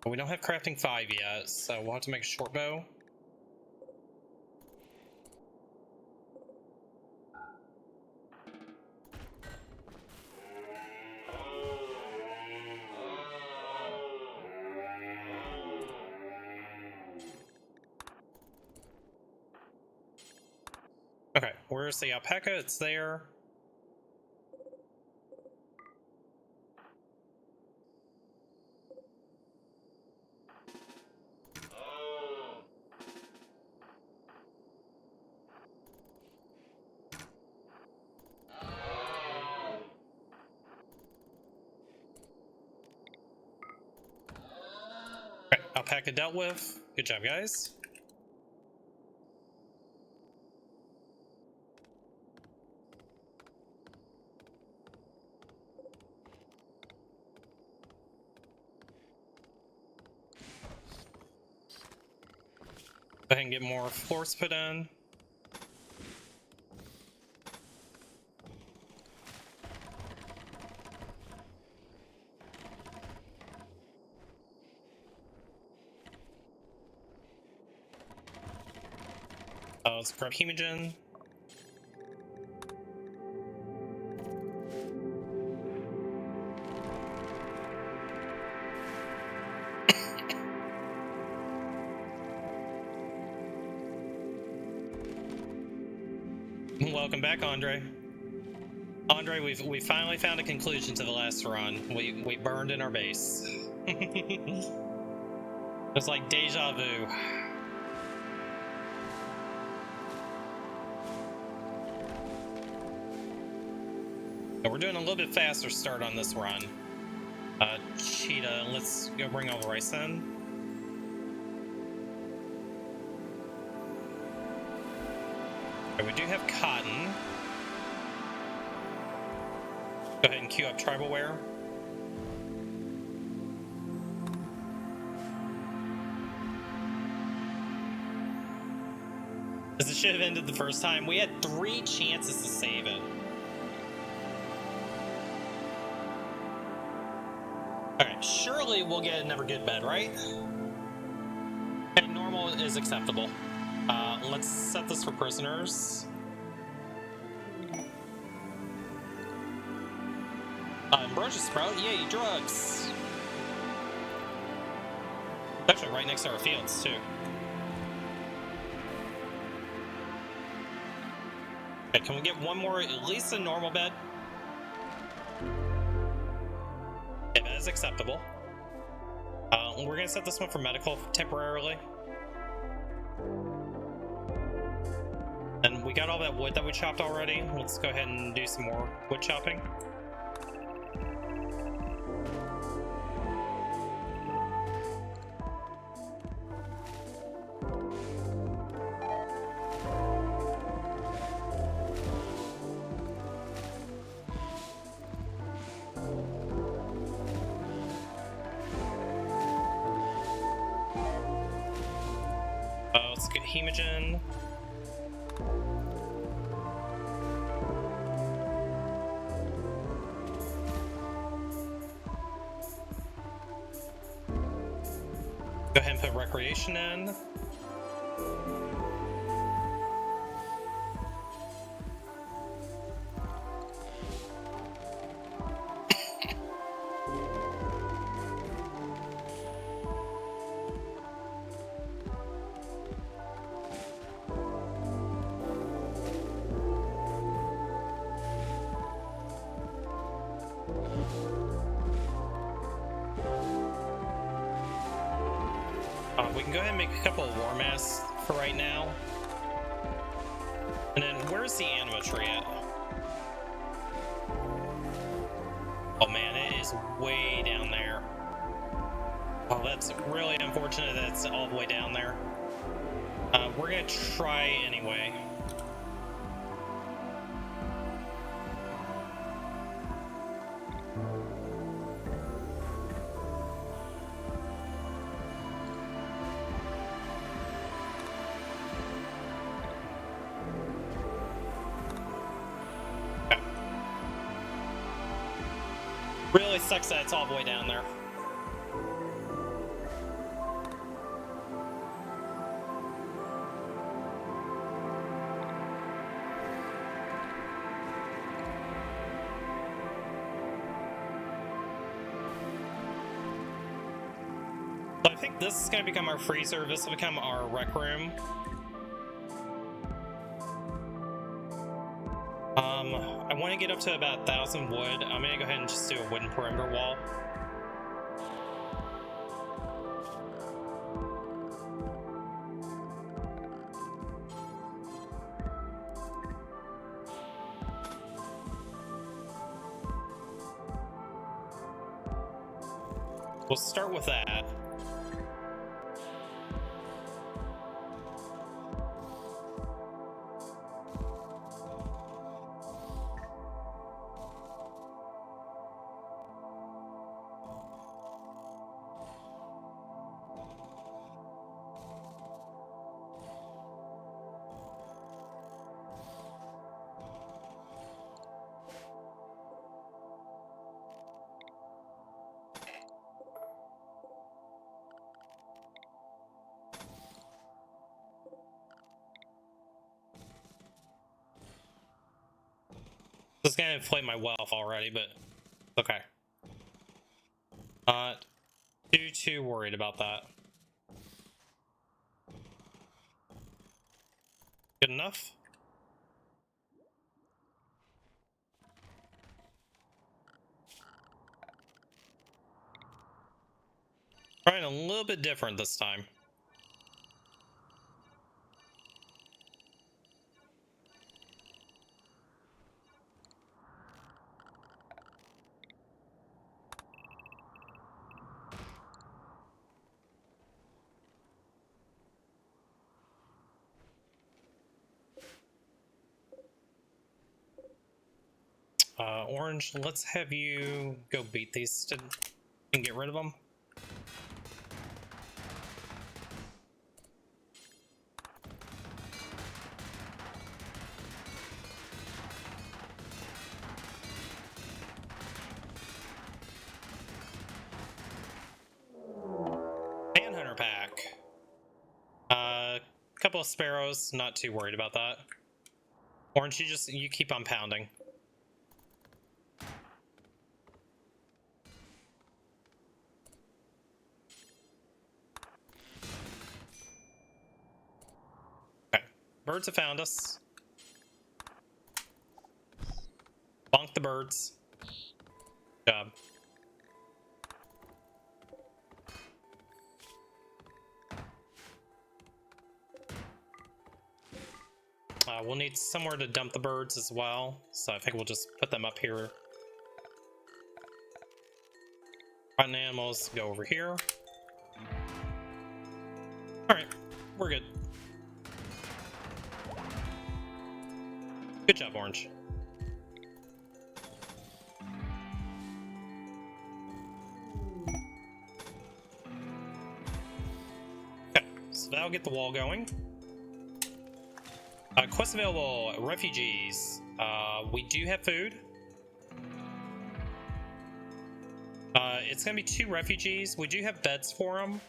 Speaker 1: We don't have crafting 5 yet, so we'll have to make a short bow. Okay, where's the alpaca? It's there. Okay, alpaca dealt with. Good job, guys. Go ahead and get more floors put in. Let's grab hemogen. Welcome back, Andre. Andre, we finally found a conclusion to the last run. We burned in our base. It's like deja vu. We're doing a little bit faster start on this run. Cheetah, let's go bring all the rice in. Okay, we do have cotton. Go ahead and queue up tribal wear. This should have ended the first time. We had 3 chances to save it. Alright, surely we'll get another good bed, right? Okay, normal is acceptable. Let's set this for prisoners. Ambrosia Sprout, yay, drugs! Actually, right next to our fields, too. Okay, can we get one more, at least a normal bed? Okay, that is acceptable. We're gonna set this one for medical temporarily. And we got all that wood that we chopped already. Let's go ahead and do some more wood chopping. Let's get hemogen. Go ahead and put recreation in. We can go ahead and make a couple of war masks for right now. And then where's the anima tree at? Oh man, it is way down there. Oh, that's really unfortunate that it's all the way down there. We're gonna try anyway. Really sucks that it's all the way down there. So I think this is going to become our freezer. This will become our rec room. I want to get up to about 1,000 wood. I'm going to go ahead and just do a wooden perimeter wall. We'll start with that. This is gonna inflate my wealth already, but okay. Not too worried about that. Good enough? Trying a little bit different this time. Orange, let's have you go beat these and get rid of them. Manhunter pack. Couple of sparrows, not too worried about that. Orange, you keep on pounding. Okay, birds have found us. Bonk the birds. Good job. We'll need somewhere to dump the birds as well, so I think we'll just put them up here. Rotten animals go over here. Alright, we're good. Good job, Orange. Okay, so that'll get the wall going. Quest available, refugees. We do have food. It's gonna be 2 refugees. We do have beds for them.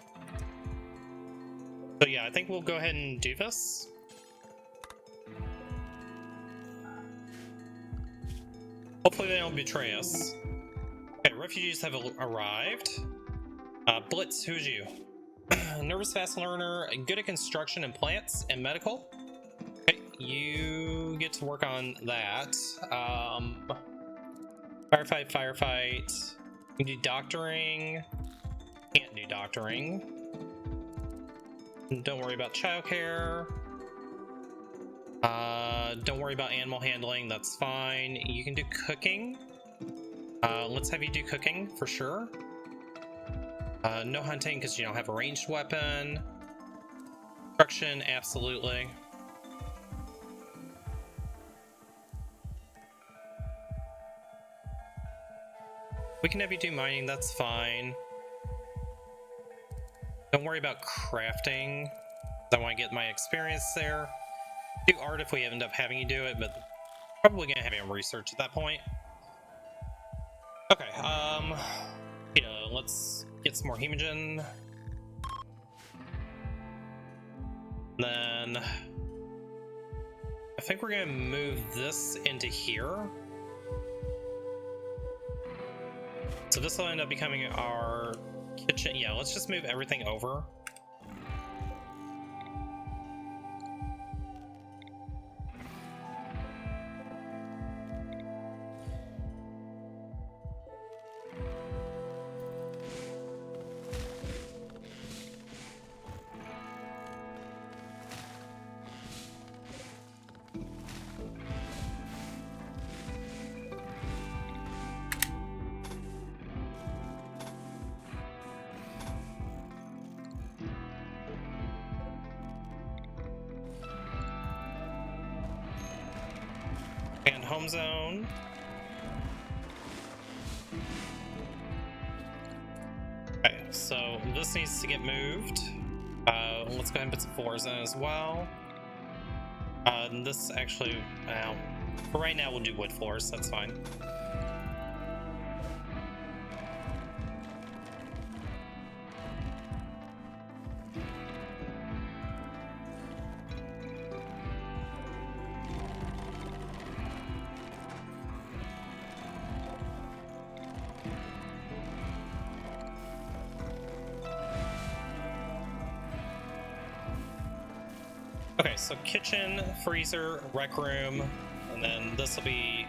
Speaker 1: So yeah, I think we'll go ahead and do this. Hopefully they don't betray us. Okay, refugees have arrived. Blitz, who's you? Nervous fast learner, good at construction and plants and medical. Okay, you get to work on that. Firefight. You can do doctoring. Can't do doctoring. Don't worry about childcare. Don't worry about animal handling, that's fine. You can do cooking. Let's have you do cooking for sure. No hunting because you don't have a ranged weapon. Construction, absolutely. We can have you do mining, that's fine. Don't worry about crafting. I want to get my experience there. Do art if we end up having you do it, but probably gonna have you research at that point. Okay, let's get some more hemogen. Then I think we're gonna move this into here. So this will end up becoming our kitchen. Yeah, let's just move everything over. And home zone. Okay, so this needs to get moved. Let's go ahead and put some floors in as well. This actually, well, for right now we'll do wood floors, that's fine. Okay, so kitchen, freezer, rec room, and then this will be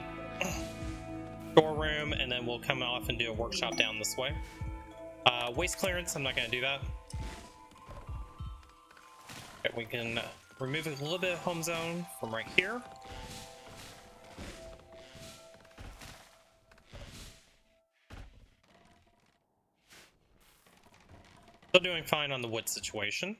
Speaker 1: storeroom, and then we'll come off and do a workshop down this way. Waste clearance, I'm not going to do that. Okay, we can remove a little bit of home zone from right here. Still doing fine on the wood situation.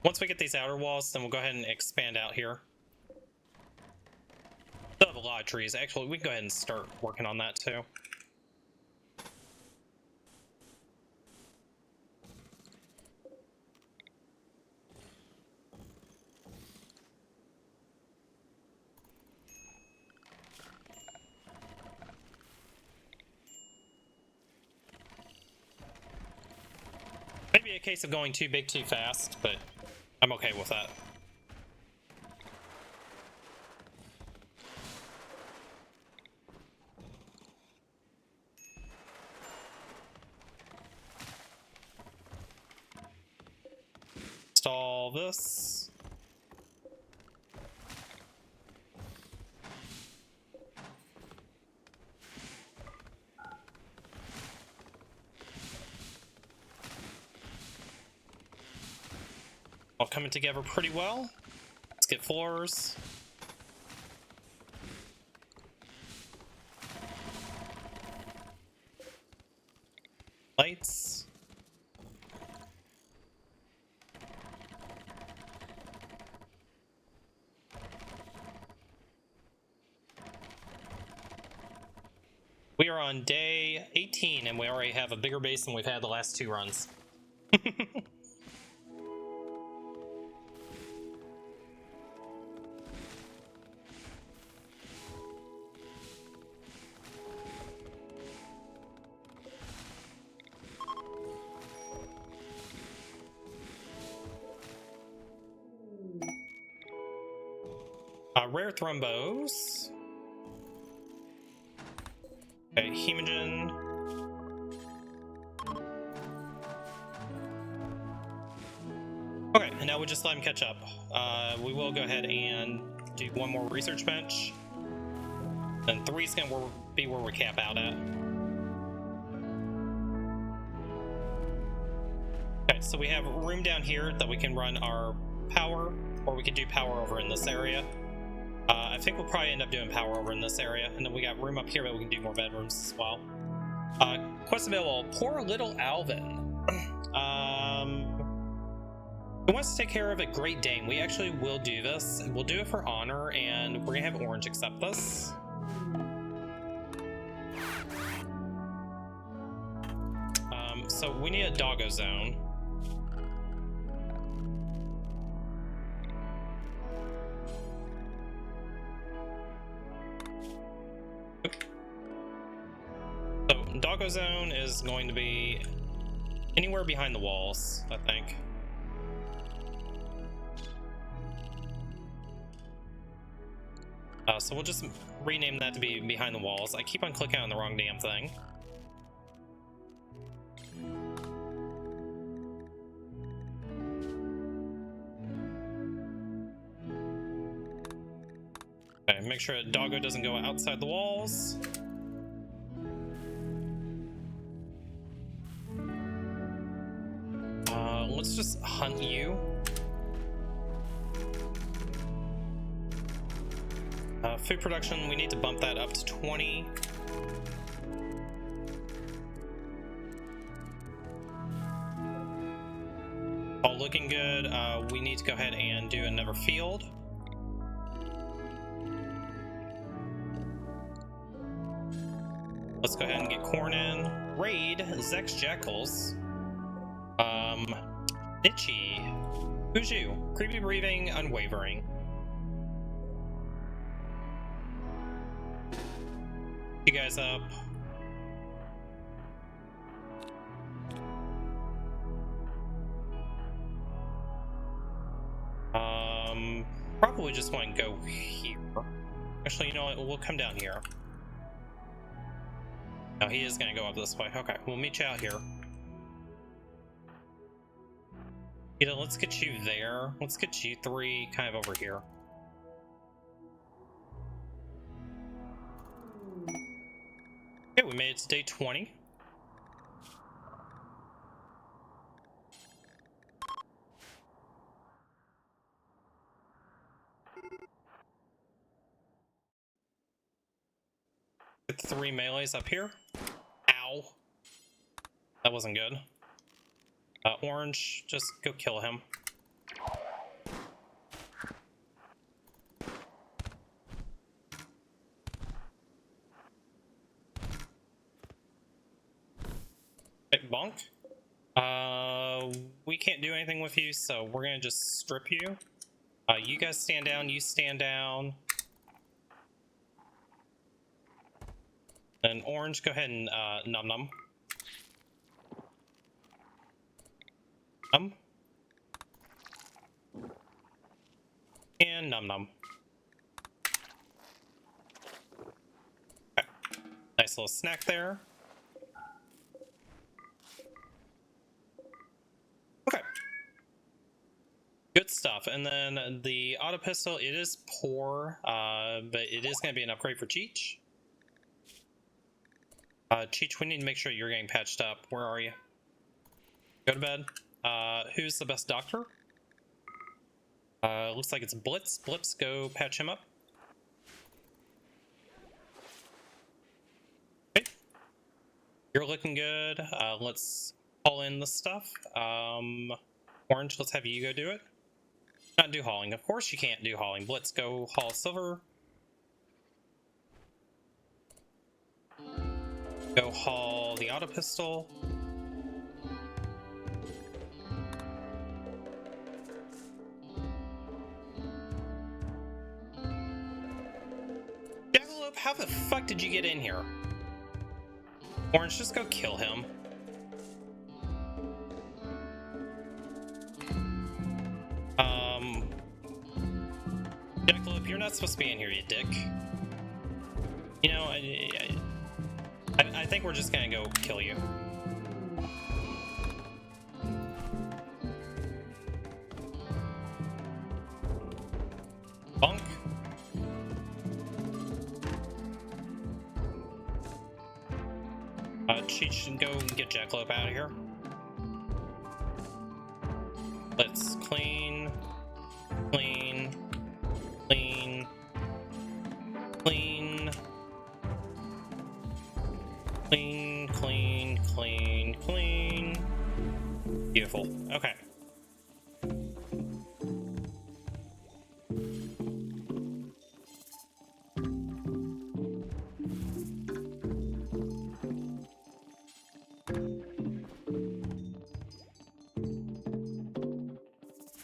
Speaker 1: Once we get these outer walls, then we'll go ahead and expand out here. Still have a lot of trees. Actually, we can go ahead and start working on that too. Maybe a case of going too big too fast, but I'm okay with that. Install this. All coming together pretty well. Let's get floors. Lights. We are on day 18 and we already have a bigger base than we've had the last 2 runs. Rare thrombos. Okay, hemogen. Okay, and now we just let him catch up. We will go ahead and do one more research bench. Then 3 is going to be where we cap out at. Okay, so we have room down here that we can run our power, or we can do power over in this area. I think we'll probably end up doing power over in this area, and then we got room up here that we can do more bedrooms as well. Quest available, Poor Little Alvin. Who wants to take care of a Great Dane? We actually will do this. We'll do it for honor, and we're gonna have Orange accept this. So we need a doggo zone. So doggo zone is going to be anywhere behind the walls, I think. So we'll just rename that to be behind the walls. I keep on clicking on the wrong damn thing. Okay, make sure doggo doesn't go outside the walls. Let's just hunt you. Food production, we need to bump that up to 20. All looking good. We need to go ahead and do another field. Let's go ahead and get corn in. Raid, Zex Jackals. Itchy. Who's you? Creepy breathing, unwavering. You guys up. Probably just want to go here. Actually, you know what? We'll come down here. No, he is going to go up this way. Okay, we'll meet you out here. You know, let's get you there. Let's get you 3 kind of over here. Okay, we made it to day 20. Get 3 melees up here. Ow. That wasn't good. Orange, just go kill him. Okay, bonk. We can't do anything with you, so we're gonna just strip you. You guys stand down, you stand down. And Orange, go ahead and num num. And num num. Okay. Nice little snack there. Okay. Good stuff. And then the auto pistol, it is poor, but it is going to be an upgrade for Cheech. Cheech, we need to make sure you're getting patched up. Where are you? Go to bed. Who's the best doctor? Looks like it's Blitz. Blitz, go patch him up. Okay. You're looking good. Let's haul in the stuff. Orange, let's have you go do it. Not do hauling. Of course you can't do hauling. Blitz, go haul silver. Go haul the auto pistol. Jackalope, how the fuck did you get in here? Orange, just go kill him. Jackalope, you're not supposed to be in here, you dick. You know, I think we're just gonna go kill you. Cheech, go get Jackalope out of here. Let's clean, clean, clean, clean, clean, clean, clean, clean. Beautiful. Okay.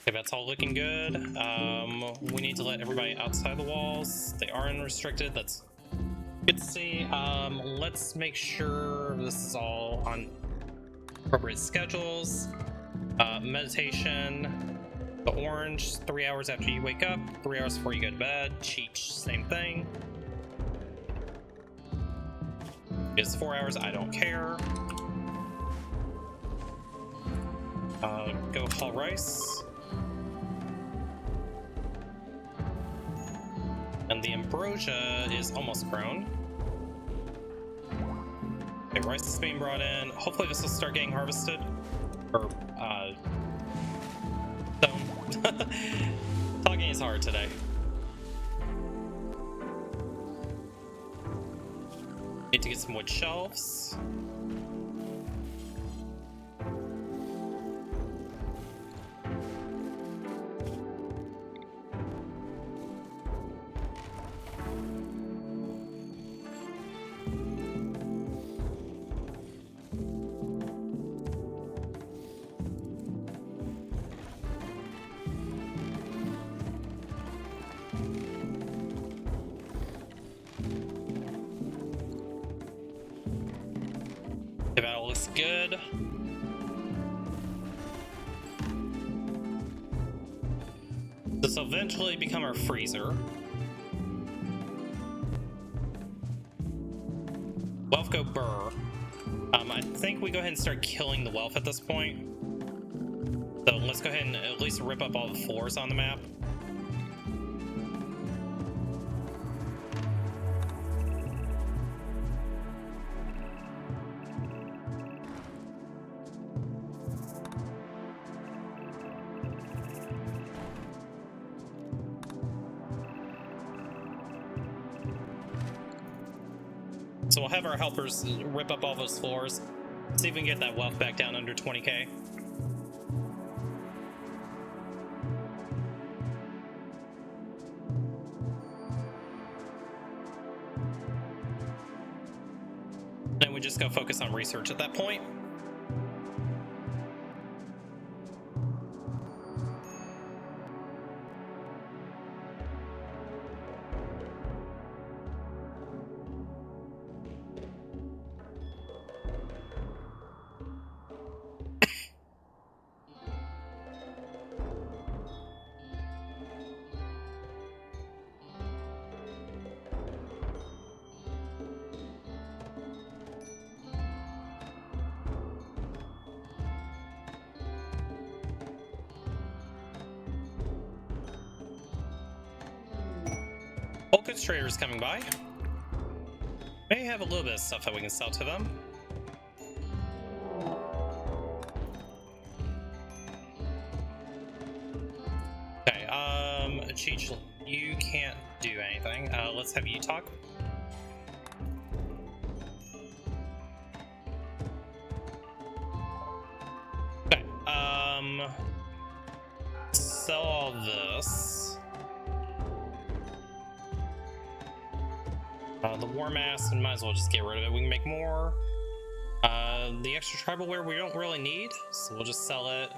Speaker 1: Okay, that's all looking good. We need to let everybody outside the walls. They are unrestricted. That's good to see. Let's make sure this is all on appropriate schedules. Meditation. The orange, 3 hours after you wake up, 3 hours before you go to bed. Cheech, same thing. It's 4 hours, I don't care. Go haul rice. And the ambrosia is almost grown. Okay, rice is being brought in. Hopefully this will start getting harvested. Or, stone. Talking is hard today. Need to get some wood shelves. If that looks good. This will eventually become our freezer. Welf go burr. I think we go ahead and start killing the Welf at this point. So let's go ahead and at least rip up all the floors on the map. So we'll have our helpers rip up all those floors. See if we can get that wealth back down under 20k. Then we just go focus on research at that point. Bulk goods traders coming by. May have a little bit of stuff that we can sell to them. Okay, Cheech, you can't do anything. Let's have you talk. Okay, sell all this. The war mask, and might as well just get rid of it. We can make more. The extra tribal wear we don't really need, so we'll just sell it.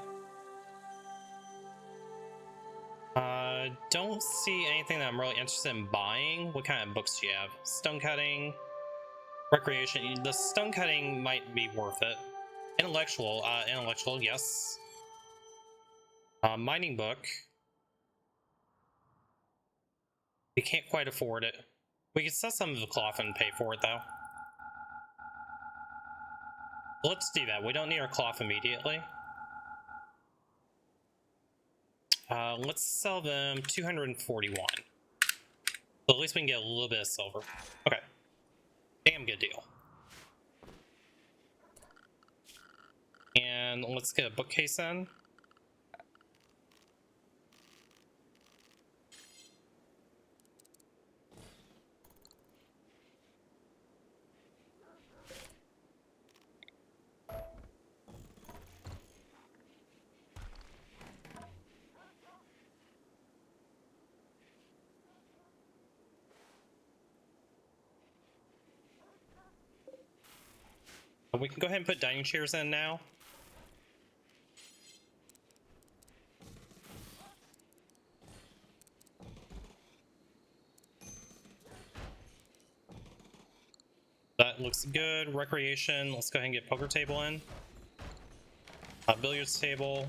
Speaker 1: Don't see anything that I'm really interested in buying. What kind of books do you have? Stone cutting, recreation. The stone cutting might be worth it. Intellectual, yes. Mining book. We can't quite afford it. We could sell some of the cloth and pay for it, though. Let's do that. We don't need our cloth immediately. Let's sell them 241. So at least we can get a little bit of silver. Okay. Damn good deal. And let's get a bookcase in. We can go ahead and put dining chairs in now. That looks good. Recreation, let's go ahead and get poker table in. Billiards table.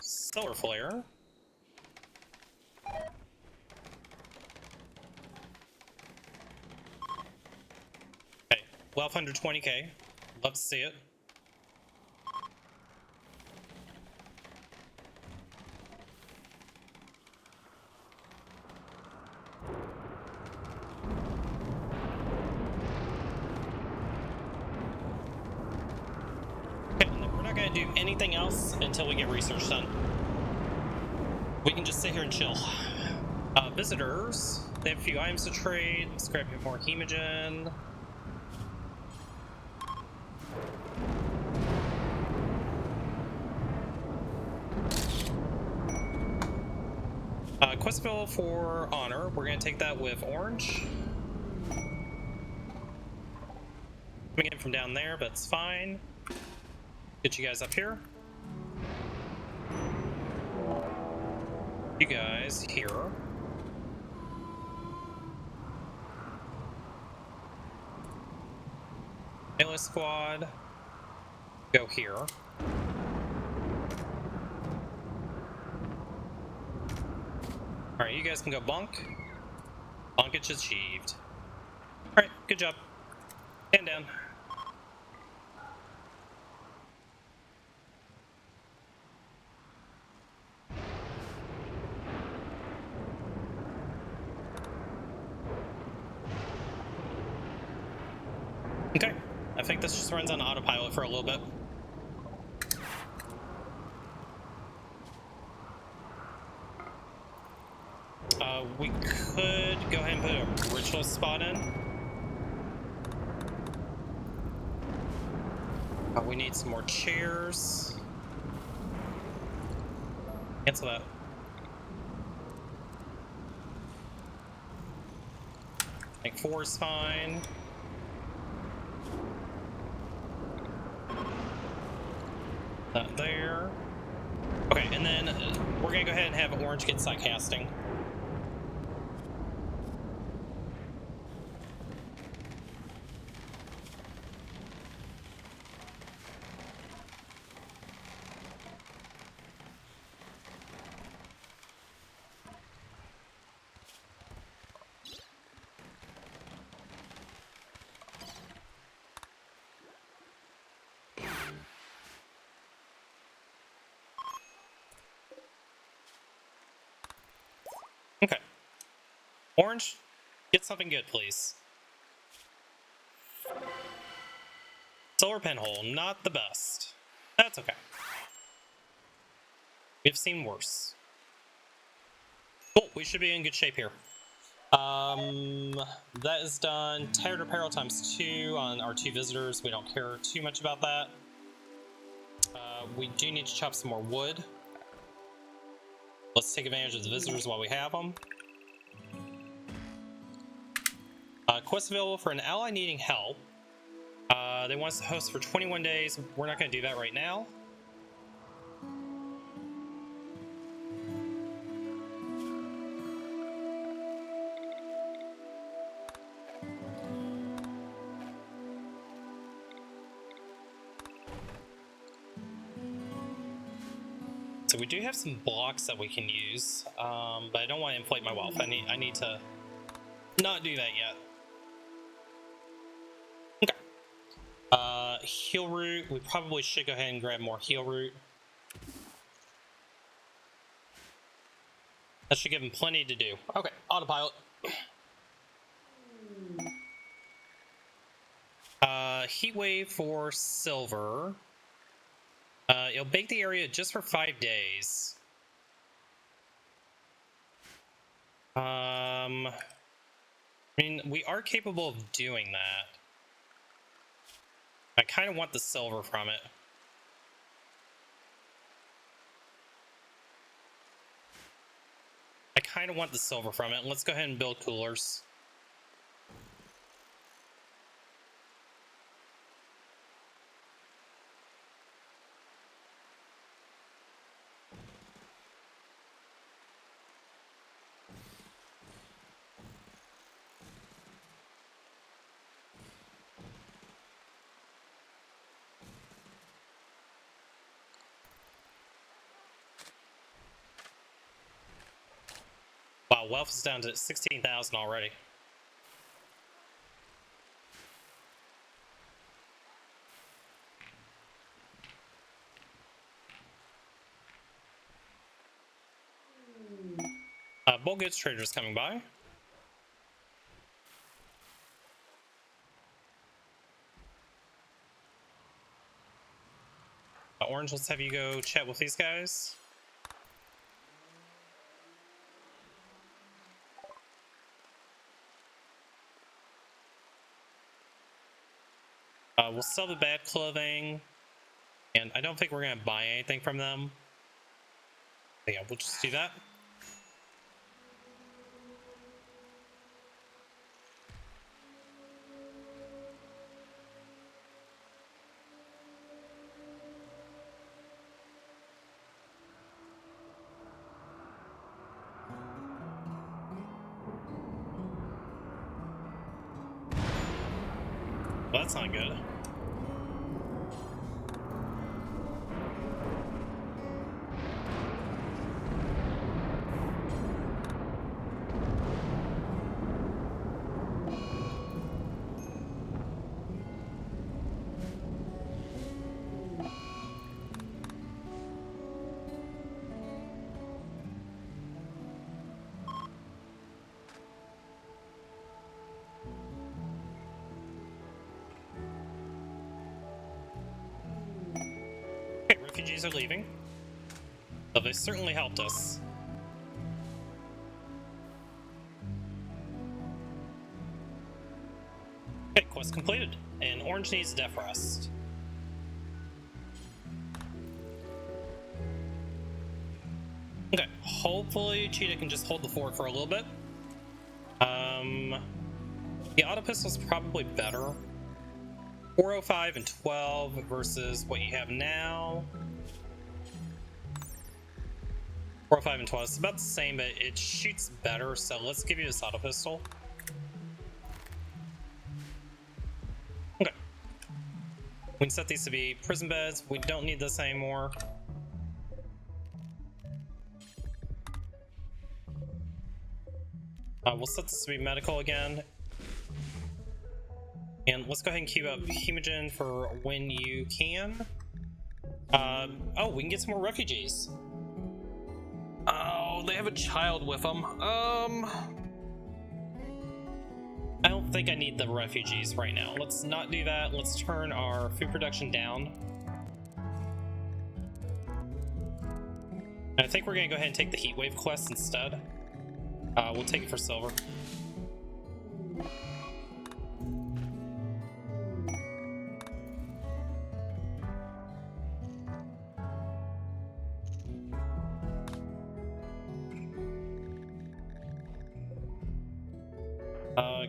Speaker 1: Solar flare. Okay, 1220k. Love to see it. Okay, we're not going to do anything else until we get research done. We can just sit here and chill. Visitors. They have a few items to trade. Let's grab more hemogen. Questville for honor. We're going to take that with orange. Coming in from down there, but it's fine. Get you guys up here. You guys here. Melee squad. Go here. Alright, you guys can go bunk. Bunkage achieved. Alright, good job. Stand down. Okay, I think this just runs on autopilot for a little bit. We could go ahead and put a ritual spot in. We need some more chairs. Cancel that. I think 4 is fine. Not there. Okay, and then we're gonna go ahead and have orange get site casting. Okay. Orange, get something good, please. Solar pinhole, not the best. That's okay. We've seen worse. Cool, we should be in good shape here. That is done. Tattered apparel ×2 on our 2 visitors. We don't care too much about that. We do need to chop some more wood. Let's take advantage of the visitors while we have them. Quest available for an ally needing help. They want us to host for 21 days. We're not going to do that right now. So we do have some blocks that we can use, but I don't want to inflate my wealth. I need to not do that yet. Okay. Heal root. We probably should go ahead and grab more heal root. That should give him plenty to do. Okay, autopilot. Heat wave for silver. It'll bake the area just for 5 days. I mean, we are capable of doing that. I kind of want the silver from it. I kind of want the silver from it. Let's go ahead and build coolers. Wow, wealth is down to 16,000 already. Bulk goods traders coming by. Orange, let's have you go chat with these guys. We'll sell the bad clothing, and I don't think we're going to buy anything from them. But yeah, we'll just do that. Well, that's not good. Okay, refugees are leaving. So they certainly helped us. Okay, quest completed. And Orange needs death rest. Okay, hopefully Cheetah can just hold the fort for a little bit. The auto pistol's probably better. 405 and 12 versus what you have now. 405 and 12, it's about the same, but it shoots better, so let's give you this auto pistol. Okay. We can set these to be prison beds. We don't need this anymore. We'll set this to be medical again. And let's go ahead and queue up Hemogen for when you can. Oh, we can get some more refugees. Oh, they have a child with them. I don't think I need the refugees right now. Let's not do that. Let's turn our food production down. I think we're gonna go ahead and take the heat wave quest instead. We'll take it for silver.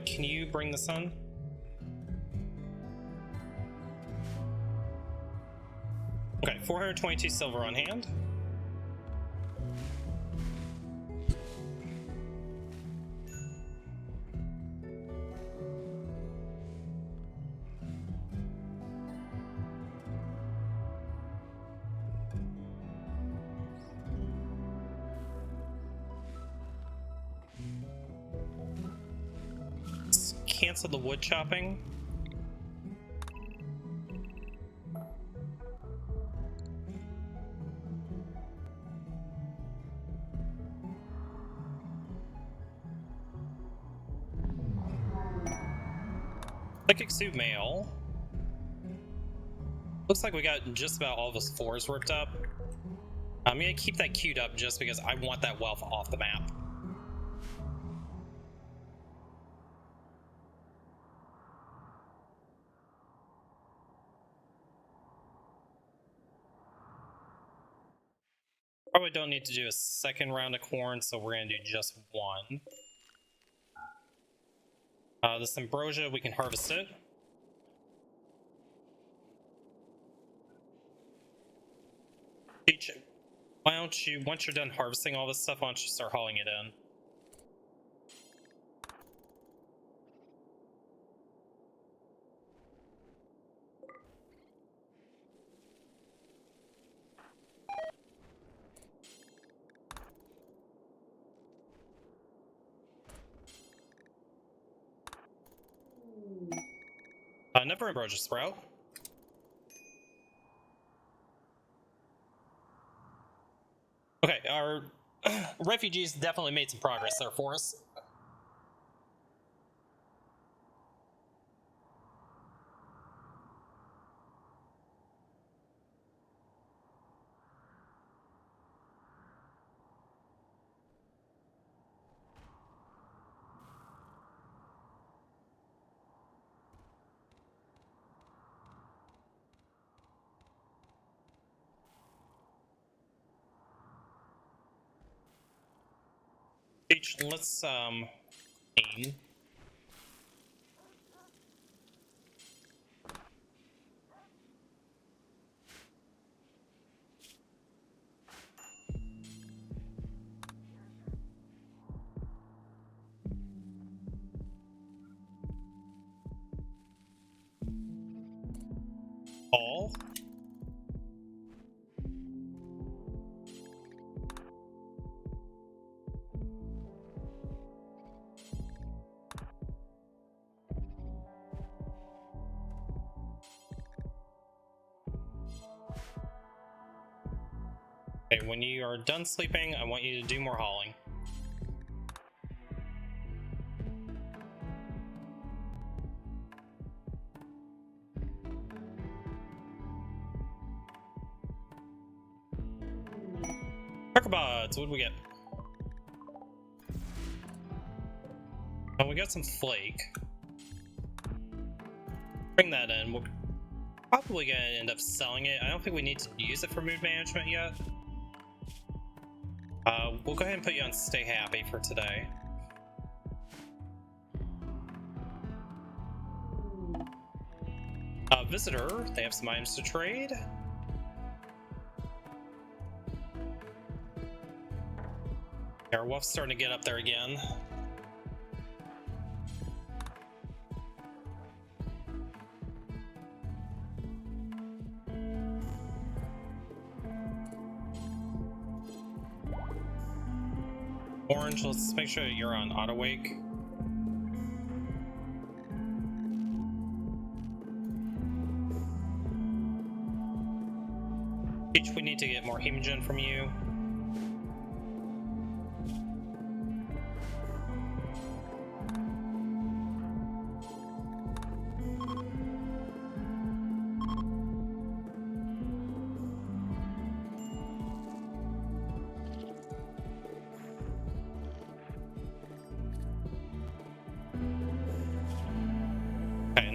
Speaker 1: Can you bring the sun? Okay, 422 silver on hand. Cancel the wood chopping. Psychic suit mail. Looks like we got just about all of his floors worked up. I'm gonna keep that queued up just because I want that wealth off the map. Probably don't need to do a second round of corn, so we're gonna do just one. This ambrosia, we can harvest it. Peach, why don't you, once you're done harvesting all this stuff, why don't you start hauling it in? Never ambrosia sprout. Okay, our refugees definitely made some progress there for us. Peach, let's aim. All. Okay, when you are done sleeping, I want you to do more hauling. Buds, what do we get? Oh, we got some flake. Bring that in. We're probably gonna end up selling it. I don't think we need to use it for mood management yet. We'll go ahead and put you on stay happy for today. Visitor, they have some items to trade. Our wolf's starting to get up there again. Orange, let's make sure you're on auto wake. Peach, we need to get more hemogen from you.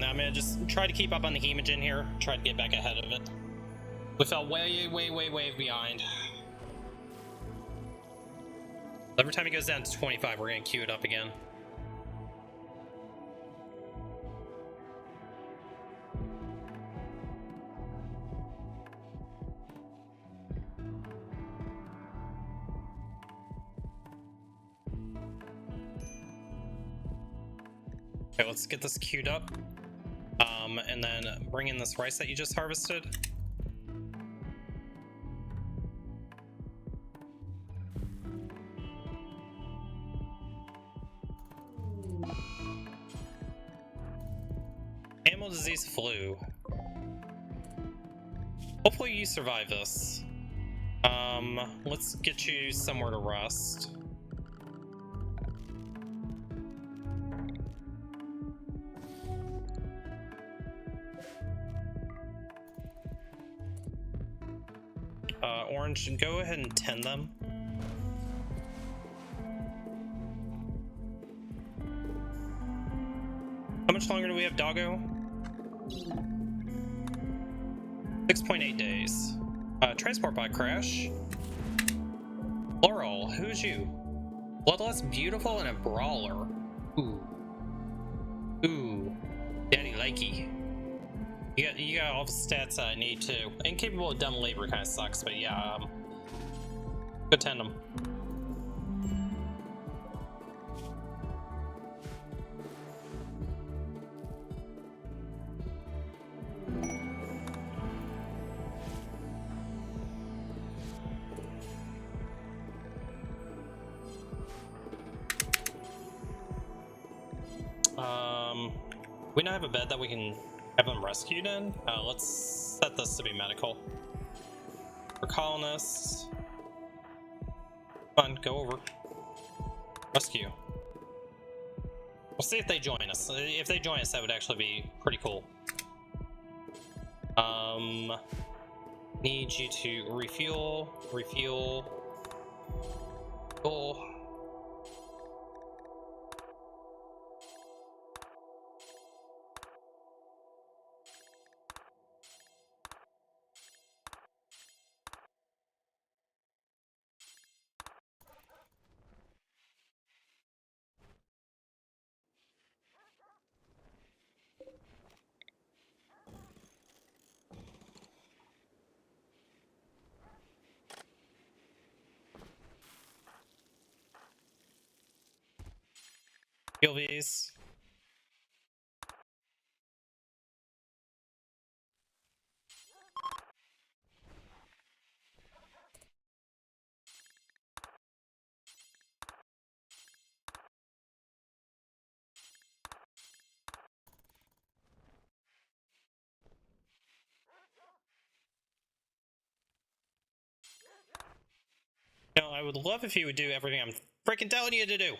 Speaker 1: I'm gonna just try to keep up on the hemogen here, try to get back ahead of it. We fell way behind. Every time it goes down to 25, we're gonna queue it up again. Okay, let's get this queued up. And then bring in this rice that you just harvested. Animal disease flu. Hopefully you survive this. Let's get you somewhere to rest. Orange, go ahead and tend them. How much longer do we have, Doggo? 6.8 days. Transport bot crash. Laurel, who's you? Bloodlust, beautiful, and a brawler. Ooh. Ooh. Daddy likey. You got all the stats I need too. Incapable of dumb labor kind of sucks, but yeah, good tend them. We now have a bed that we can have them rescued in. Let's set this to be medical. For colonists. Come on, go over. Rescue. We'll see if they join us. If they join us, that would actually be pretty cool. Need you to refuel. Cool. Kill these. No, I would love if you would do everything I'm freaking telling you to do.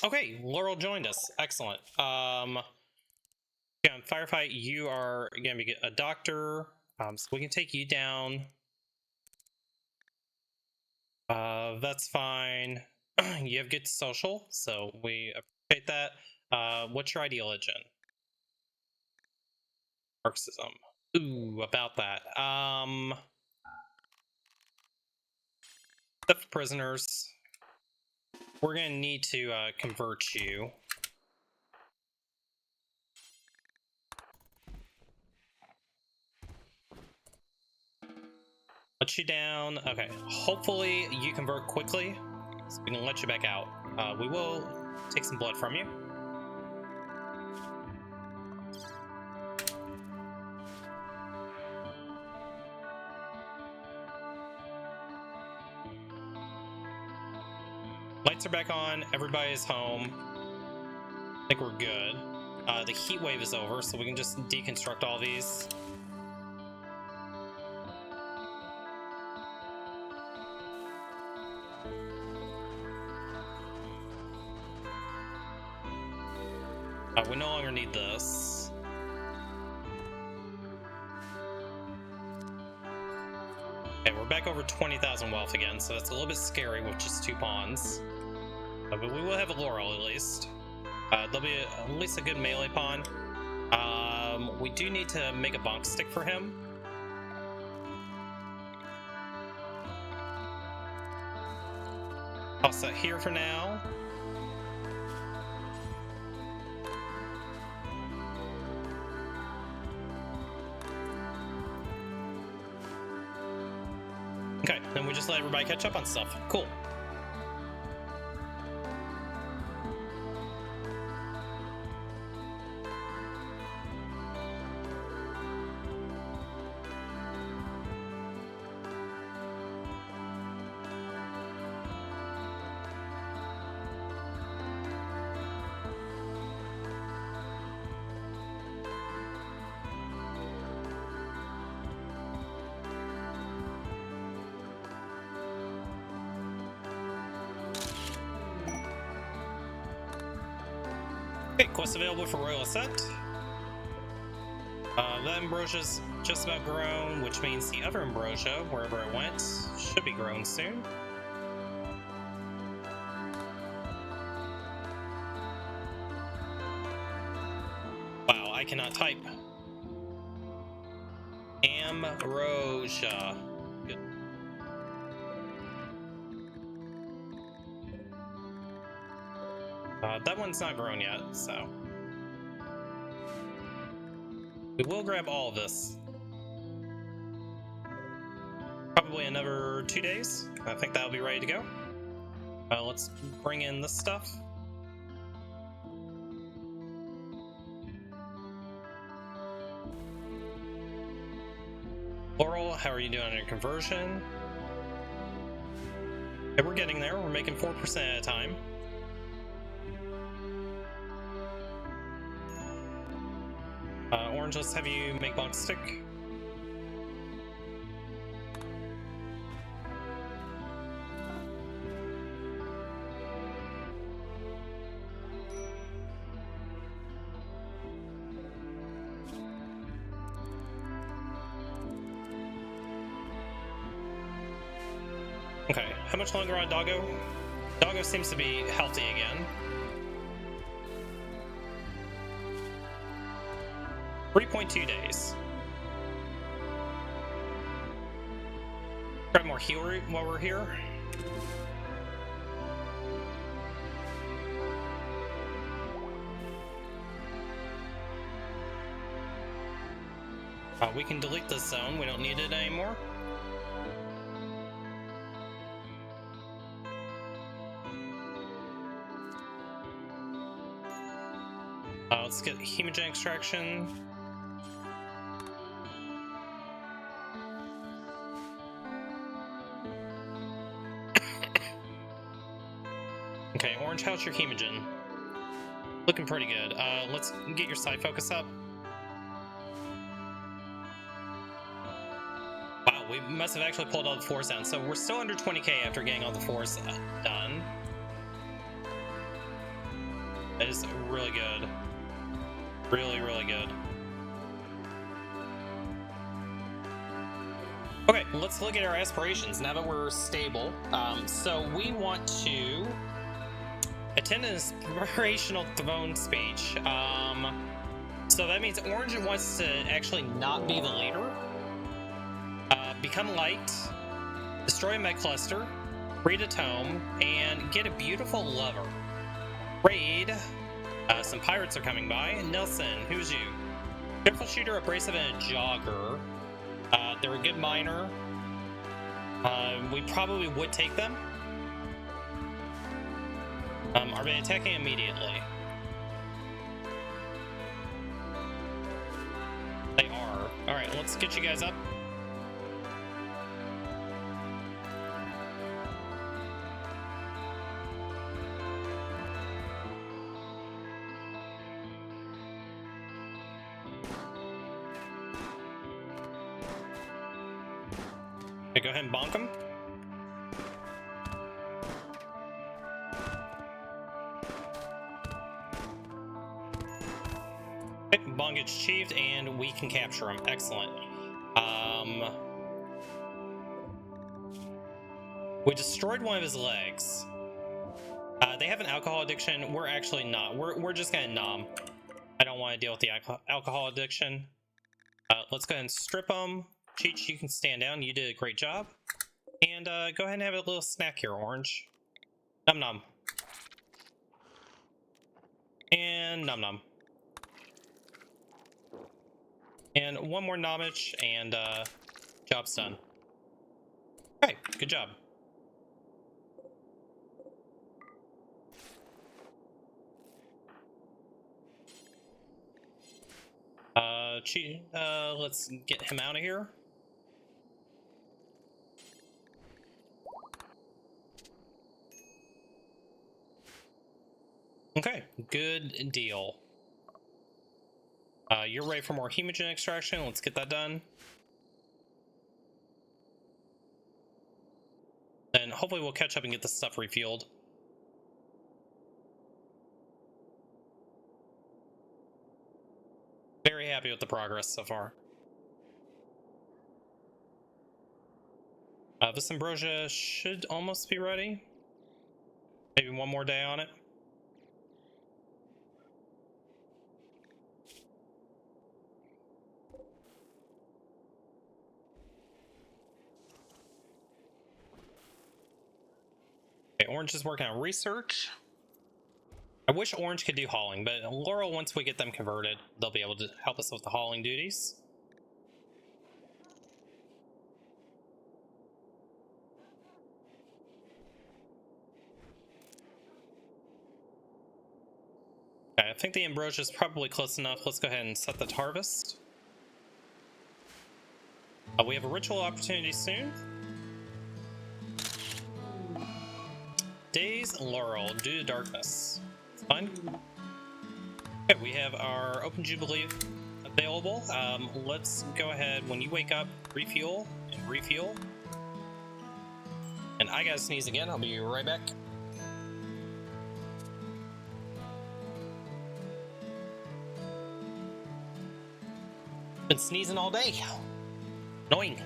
Speaker 1: Okay, Laurel joined us. Excellent. Yeah, firefight, you are gonna be a doctor. So we can take you down. That's fine. You have good social, so we appreciate that. What's your ideology? Marxism. Ooh, about that. Stuff prisoners. We're gonna need to convert you. Let you down. Okay, hopefully you convert quickly, so we can let you back out. We will take some blood from you. Lights are back on. Everybody's home. I think we're good. The heat wave is over, so we can just deconstruct all these. We no longer need this. Okay, we're back over 20,000 wealth again, so that's a little bit scary with just 2 pawns. But we will have a Laurel at least. There'll be at least a good melee pawn. We do need to make a bonk stick for him. Toss that here for now. Okay, then we just let everybody catch up on stuff. Cool. Okay, quest available for Royal Ascent. That ambrosia's just about grown, which means the other ambrosia, wherever it went, should be grown soon. Wow, I cannot type. Ambrosia. Good. That one's not grown yet, so we will grab all of this. Probably another 2 days. I think that'll be ready to go. Let's bring in this stuff. Laurel, how are you doing on your conversion? Okay, we're getting there. We're making 4% at a time. Orange, let's have you make bonk stick. Okay, how much longer on Doggo? Doggo seems to be healthy again. 3.2 days. Grab more healer while we're here. We can delete this zone, we don't need it anymore. Let's get hemogen extraction. Okay, Orange, how's your hemogen? Looking pretty good. Let's get your side focus up. Wow, we must have actually pulled all the force down, so we're still under 20k after getting all the force done. That is really good. Really, really good. Okay, let's look at our aspirations now that we're stable. So we want to attend an inspirational throne speech. So that means Orange wants to actually not be the leader. Become light, destroy a med cluster, read a tome, and get a beautiful lover. Raid. Some pirates are coming by. Nelson, who's you? Careful shooter, abrasive, and a jogger. They're a good miner. We probably would take them. Are they attacking immediately? They are. Alright, let's get you guys up. Okay, go ahead and bonk him. Okay, bonk gets achieved, and we can capture him. Excellent. We destroyed one of his legs. They have an alcohol addiction. We're actually not. We're just gonna numb. I don't want to deal with the alcohol addiction. Let's go ahead and strip him. Cheech, you can stand down. You did a great job. And go ahead and have a little snack here, Orange. Num num. And num num. And one more nomage, and job's done. Okay, good job. Let's get him out of here. Okay, good deal. You're ready for more hemogen extraction. Let's get that done. And hopefully we'll catch up and get this stuff refueled. happy with the progress so far. This ambrosia should almost be ready. Maybe one more day on it. Okay, Orange is working on research. I wish Orange could do hauling, but Laurel, once we get them converted, they'll be able to help us with the hauling duties. Okay, I think the ambrosia is probably close enough. Let's go ahead and set the harvest. We have a ritual opportunity soon. Days Laurel due to darkness. It's fine. Okay, we have our Open Jubilee available. Let's go ahead. When you wake up, refuel and refuel. And I gotta sneeze again. I'll be right back. Been sneezing all day. Annoying.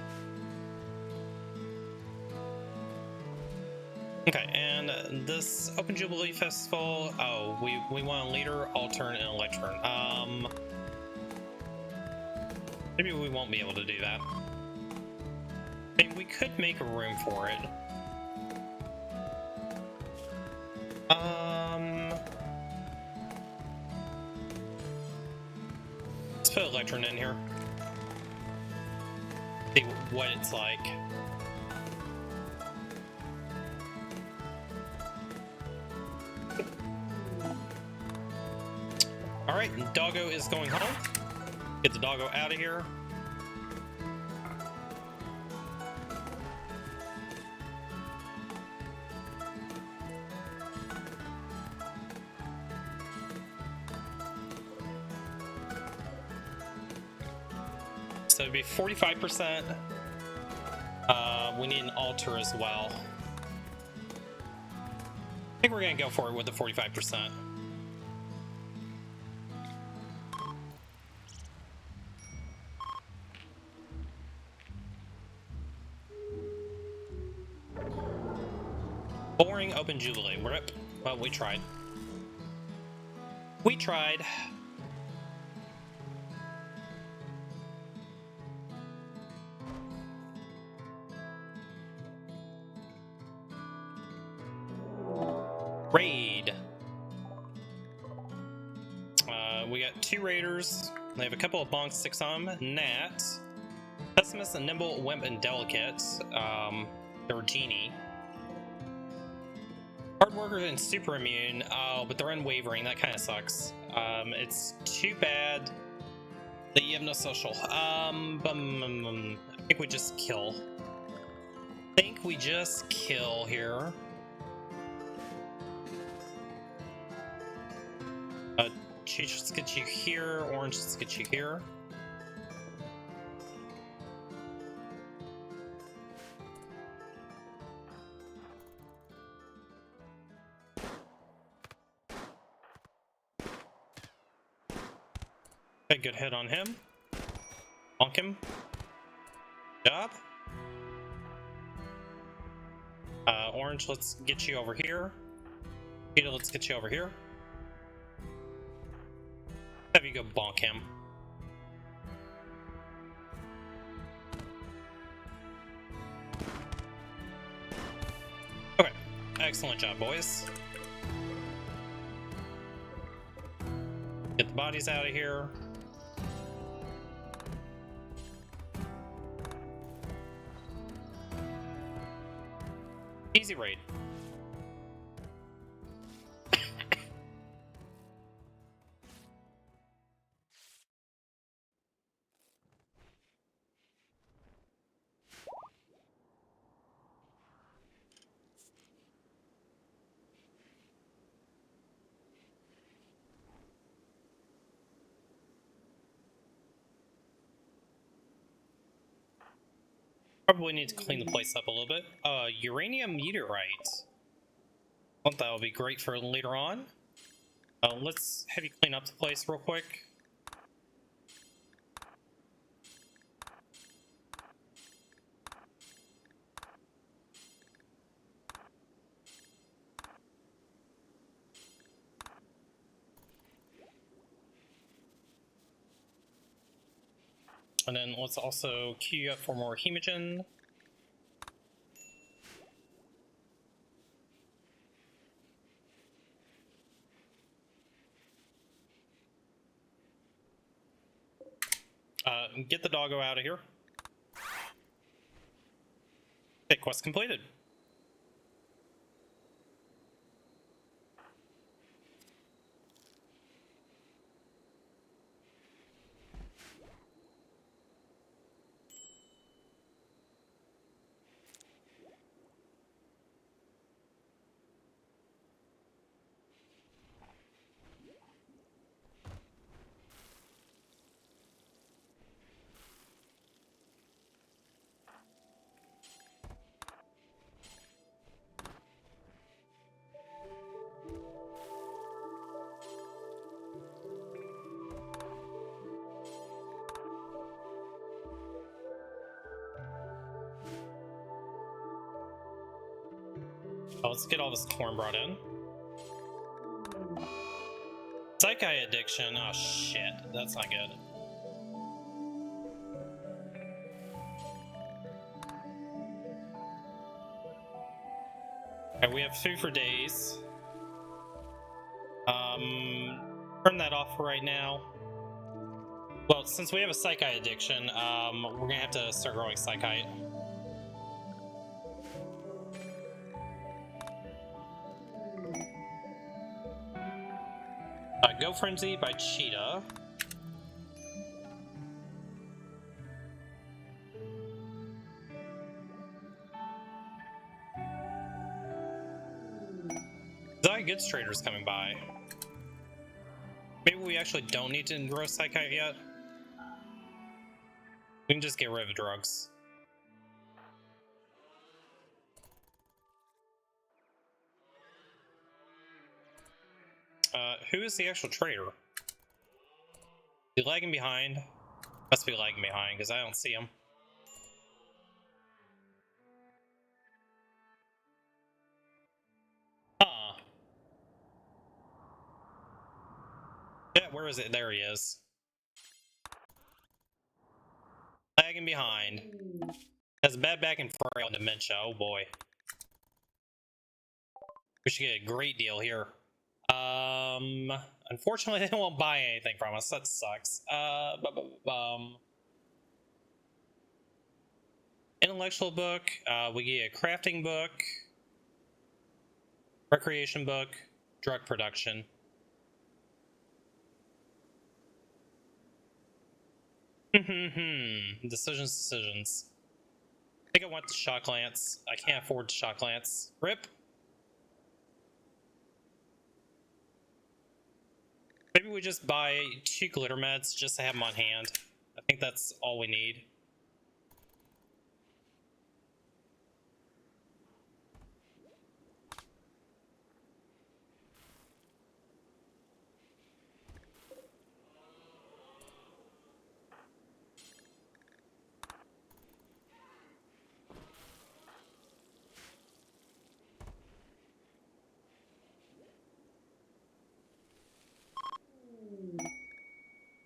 Speaker 1: Okay, and this Open Jubilee Festival. Oh, we want a leader, altern, and electron. Maybe we won't be able to do that. Maybe we could make a room for it. Let's put electron in here. See what it's like. Alright, Doggo is going home. Get the Doggo out of here. So it'd be 45%. We need an altar as well. I think we're gonna go for it with the 45%. Boring Open Jubilee. Rip. Well, we tried. We tried. Raid. We got 2 raiders. They have a couple of bonk sticks on them. Nat. Pessimist and Nimble, Wimp, and Delicate. They're Genie. Hard worker and super immune. Oh, but they're unwavering. That kind of sucks. It's too bad that you have no social. I think we just kill. Here. Cheech, let's get you here. Orange, let's get you here. Okay, good hit on him. Bonk him. Job. Orange, let's get you over here. Peter, let's get you over here. Have you go bonk him. Okay, excellent job, boys. Get the bodies out of here. Easy raid. Probably need to clean the place up a little bit. Uranium meteorite. I think that would be great for later on. Let's have you clean up the place real quick. And then let's also queue you up for more hemogen. Get the doggo out of here. Okay, quest completed. Oh, let's get all this corn brought in. Psychi addiction. Oh shit, that's not good. Okay, we have food for days. Turn that off for right now. Well, since we have a psychi addiction, we're gonna have to start growing psychi. Go Frenzy by Cheetah. Goods traders coming by. Maybe we actually don't need to grow Psychite yet. We can just get rid of drugs. Who is the actual trader? Is he lagging behind? Must be lagging behind because I don't see him. Huh. Yeah, where is it? There he is. Lagging behind. Has bad back and frail dementia. Oh boy. We should get a great deal here. Unfortunately, they won't buy anything from us. That sucks. Intellectual book. We get a crafting book, recreation book, drug production. Decisions. I think I want the shock lance. I can't afford the shock lance. Rip. Maybe we just buy 2 glitter meds just to have them on hand. I think that's all we need.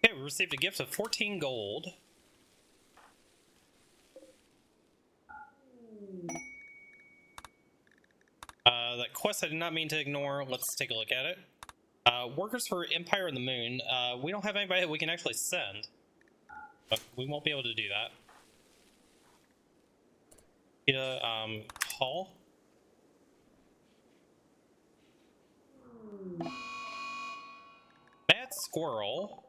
Speaker 1: Okay, we received a gift of 14 gold. That quest I did not mean to ignore. Let's take a look at it. Workers for Empire of the Moon. We don't have anybody that we can actually send. But we won't be able to do that. Hall. Bad Squirrel.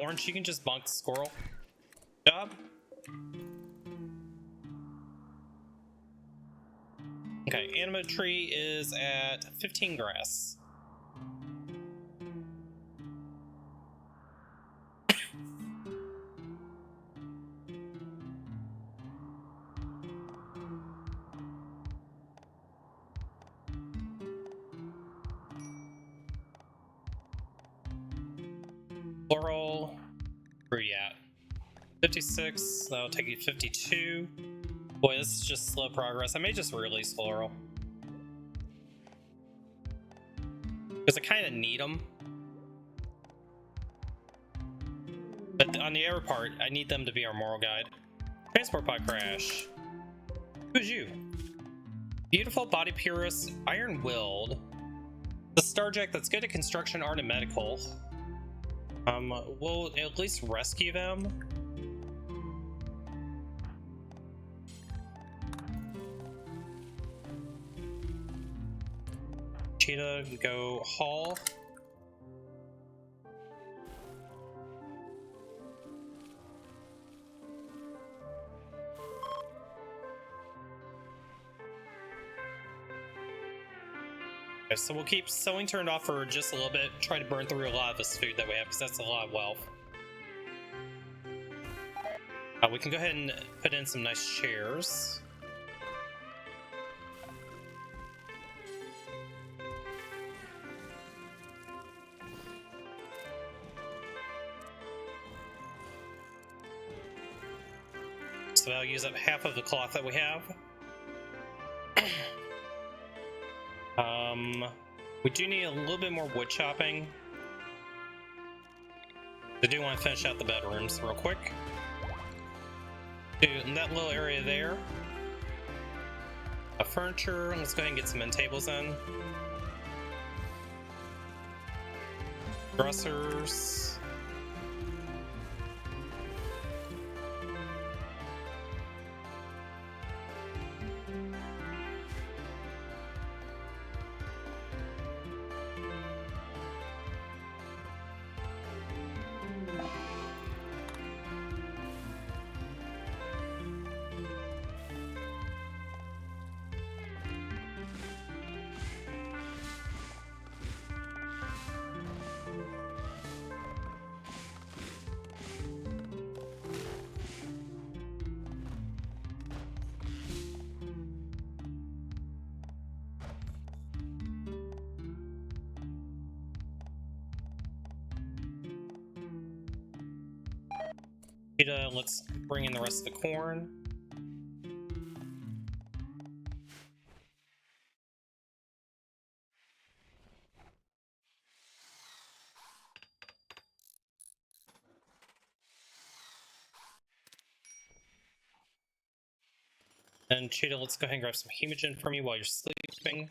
Speaker 1: Orange, you can just bunk the squirrel. Job. Okay, Anima Tree is at 15 grass. Floral, where are you at? 56, that'll take you 52. Boy, this is just slow progress. I may just release Floral. Because I kind of need them. But on the air part, I need them to be our moral guide. Transport pod crash. Who's you? Beautiful body purist, iron-willed. The starjack that's good at construction, art, and medical. We'll at least rescue them. Cheetah, go haul. Okay, so we'll keep sewing turned off for just a little bit, try to burn through a lot of this food that we have, because that's a lot of wealth. We can go ahead and put in some nice chairs. So that'll use up half of the cloth that we have. We do need a little bit more wood chopping. I do want to finish out the bedrooms real quick. In that little area there. Furniture, let's go ahead and get some end tables in. Dressers. Let's bring in the rest of the corn. And Cheetah, let's go ahead and grab some hemogen from you while you're sleeping.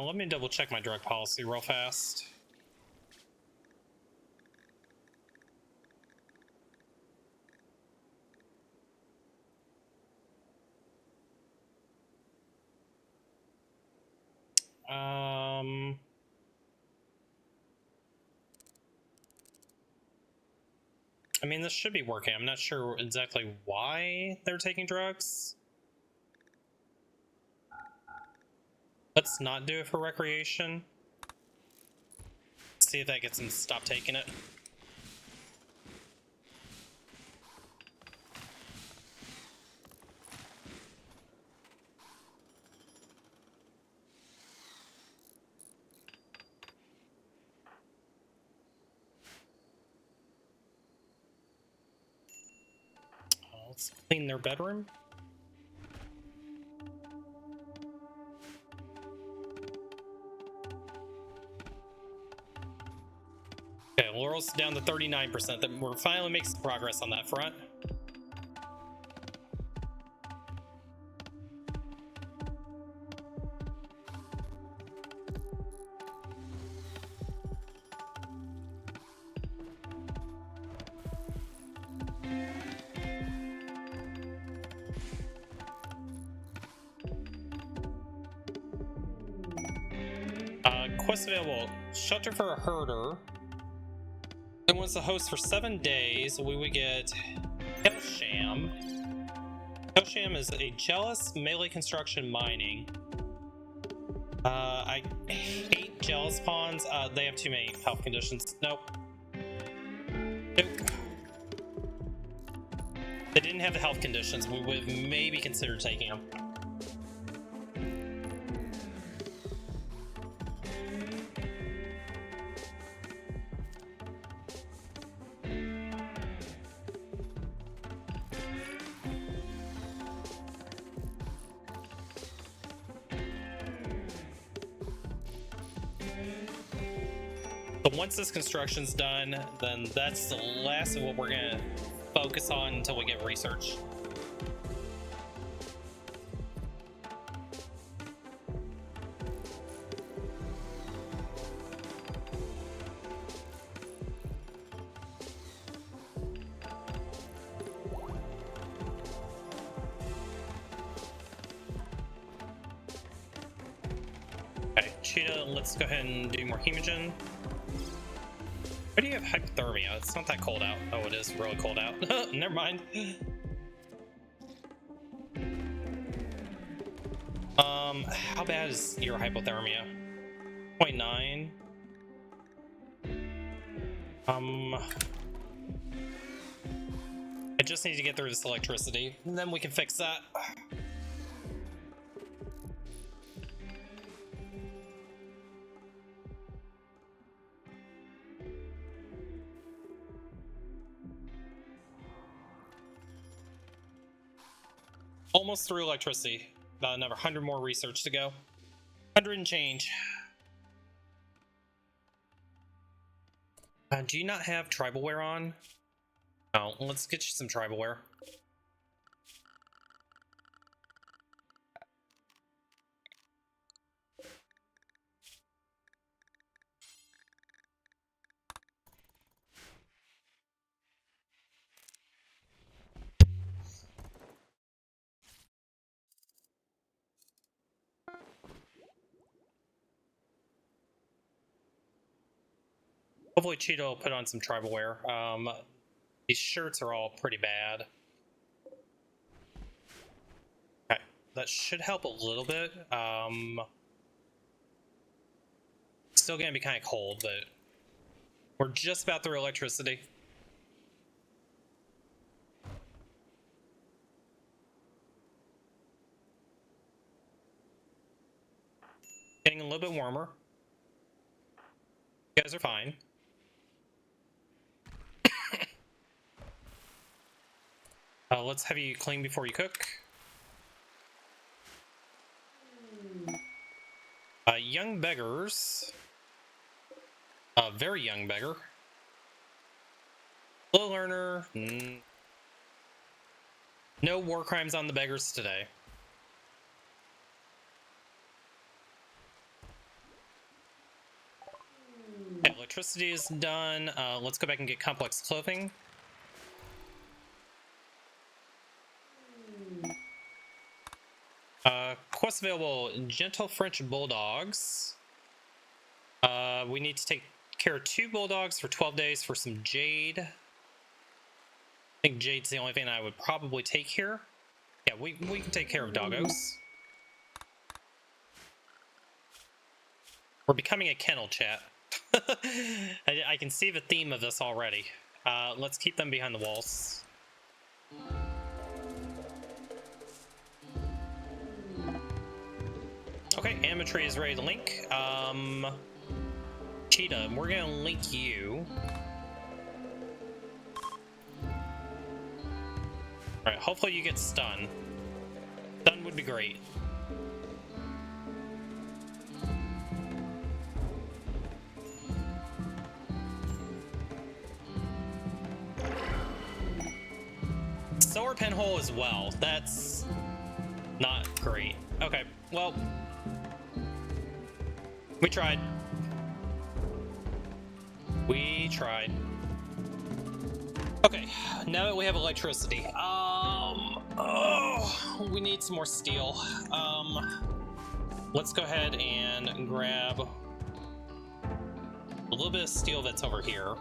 Speaker 1: Let me double check my drug policy real fast. I mean, this should be working. I'm not sure exactly why they're taking drugs. Let's not do it for recreation. See if that gets them to stop taking it. Let's clean their bedroom. Okay, Laurel's down to 39%. That we're finally making some progress on that front. Quest available. Shelter for a herder. And was the host for 7 days, we would get Hellsham. Hellsham is a jealous melee construction mining. I hate jealous pawns. They have too many health conditions. Nope. Nope. They didn't have the health conditions. We would have maybe considered taking them. But once this construction's done, then that's the last of what we're gonna focus on until we get research. Okay, Cheetah, let's go ahead and do more hemogen. Why do you have hypothermia? It's not that cold out. Oh, it is really cold out. Never mind. How bad is your hypothermia? 0.9. I just need to get through this electricity, and then we can fix that. Almost through electricity. About another 100 more research to go. 100 and change. Do you not have tribal wear on? Oh, let's get you some tribal wear. Hopefully Cheetah will put on some tribal wear. These shirts are all pretty bad. Okay, that should help a little bit. Still gonna be kind of cold, but we're just about through electricity. Getting a little bit warmer. You guys are fine. Let's have you clean before you cook. Young beggars. Very young beggar. Low learner. No war crimes on the beggars today. Okay, electricity is done. Let's go back and get complex clothing. Quest available, gentle French bulldogs. We need to take care of 2 bulldogs for 12 days for some jade. I think jade's the only thing I would probably take here. Yeah, we can take care of doggos. We're becoming a kennel, chat. I can see the theme of this already. Let's keep them behind the walls. Okay, Ametry is ready to link. Cheetah, we're gonna link you. Alright, hopefully you get stun. Stun would be great. Solar pinhole as well. That's not great. Okay, well, we tried. We tried. Okay, now that we have electricity, we need some more steel. Let's go ahead and grab a little bit of steel that's over here.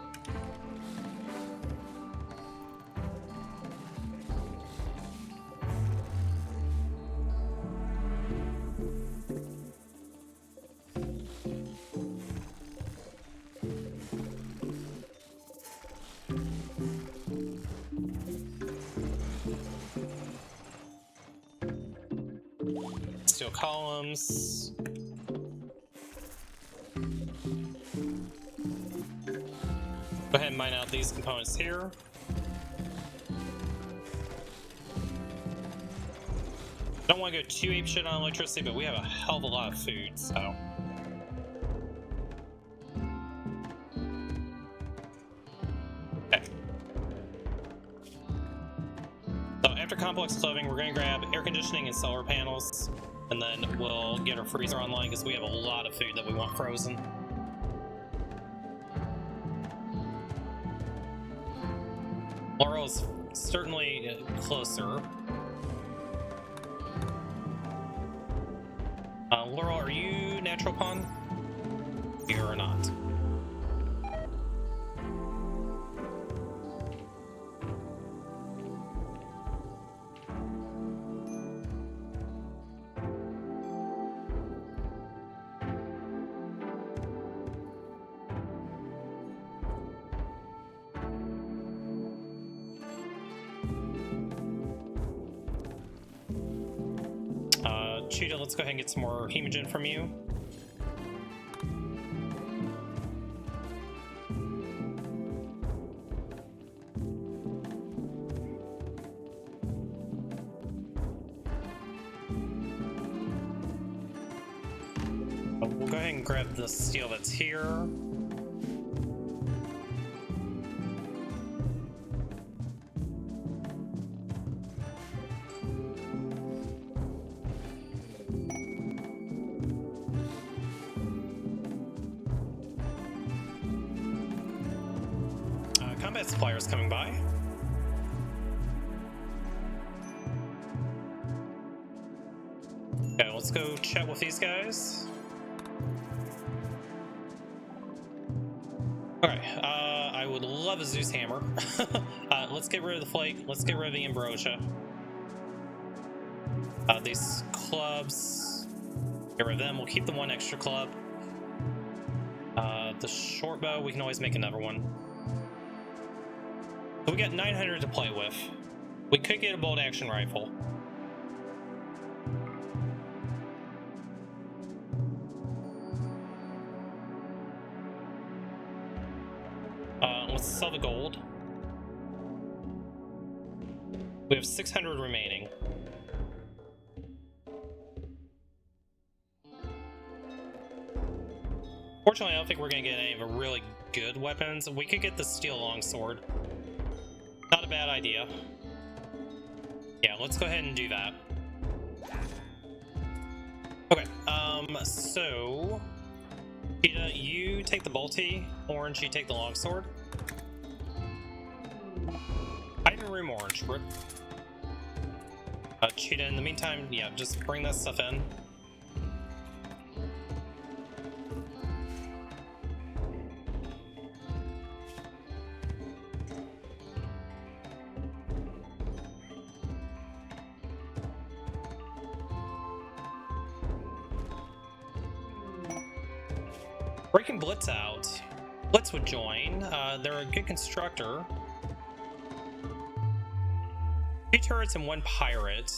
Speaker 1: Steel columns. Go ahead and mine out these components here. Don't want to go too apeshit on electricity, but we have a hell of a lot of food, so. Okay. So after complex clothing, we're going to grab air conditioning and solar panels, and then we'll get our freezer online because we have a lot of food that we want frozen. Laurel's certainly closer. Laurel, are you natural pond? You are not. Cheetah, let's go ahead and get some more hemogen from you. We'll go ahead and grab the steel that's here. Combat suppliers coming by. Okay, let's go chat with these guys. Okay, I would love a Zeus hammer. Let's get rid of the flake. Let's get rid of the ambrosia. These clubs, get rid of them. We'll keep the one extra club. The short bow, we can always make another one. So we got 900 to play with. We could get a bolt action rifle. Let's sell the gold. We have 600 remaining. Fortunately, I don't think we're going to get any of the really good weapons. We could get the steel longsword. Not a bad idea. Yeah, let's go ahead and do that. Okay, so... Cheetah, you take the bolty. Orange, you take the longsword. Item room orange. Rip. Cheetah, in the meantime, yeah, just bring that stuff in. Breaking Blitz out. Blitz would join. They're a good constructor. 2 turrets and 1 pirate.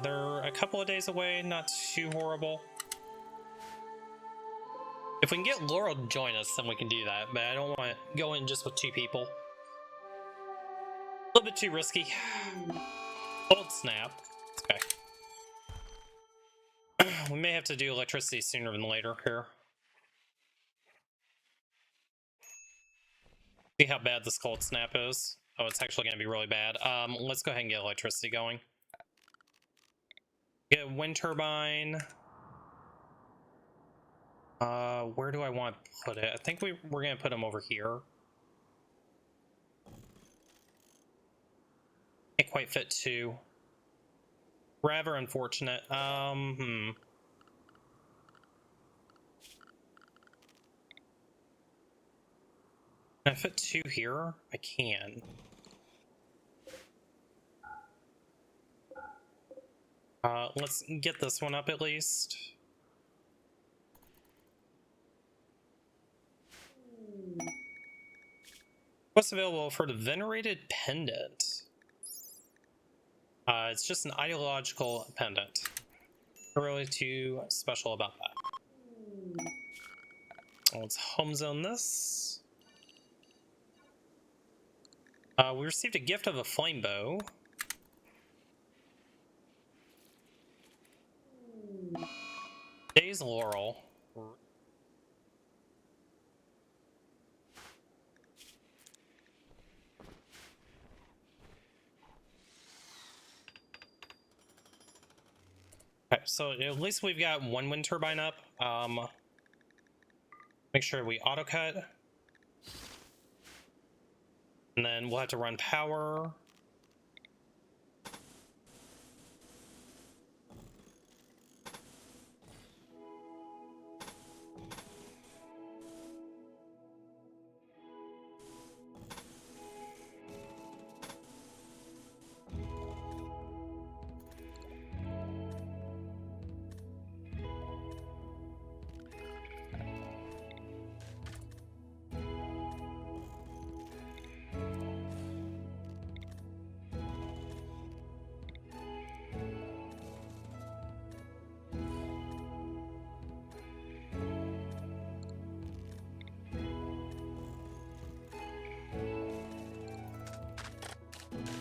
Speaker 1: They're a couple of days away, not too horrible. If we can get Laurel to join us, then we can do that, but I don't want to go in just with 2 people. A little bit too risky. Cold snap. Okay. We may have to do electricity sooner than later here. See how bad this cold snap is. Oh, it's actually going to be really bad. Let's go ahead and get electricity going. Get a wind turbine. Where do I want to put it? I think we're going to put them over here. Can't quite fit 2. Rather unfortunate. Can I fit 2 here? I can. Let's get this one up at least. What's available for the venerated pendant? It's just an ideological pendant. Not really too special about that. Let's home zone this. We received a gift of a flame bow. Days Laurel. Okay, so at least we've got one wind turbine up. Make sure we auto cut. And then we'll have to run power.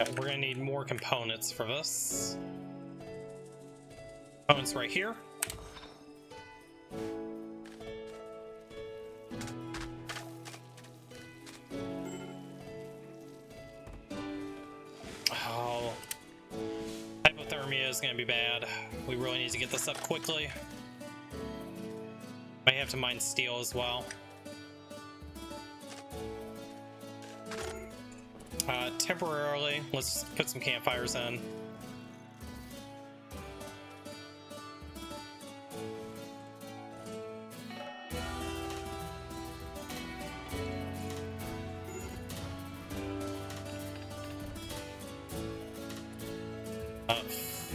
Speaker 1: Okay, we're gonna need more components for this. Components right here. Oh, hypothermia is gonna be bad. We really need to get this up quickly. Might have to mine steel as well. Temporarily, let's put some campfires in.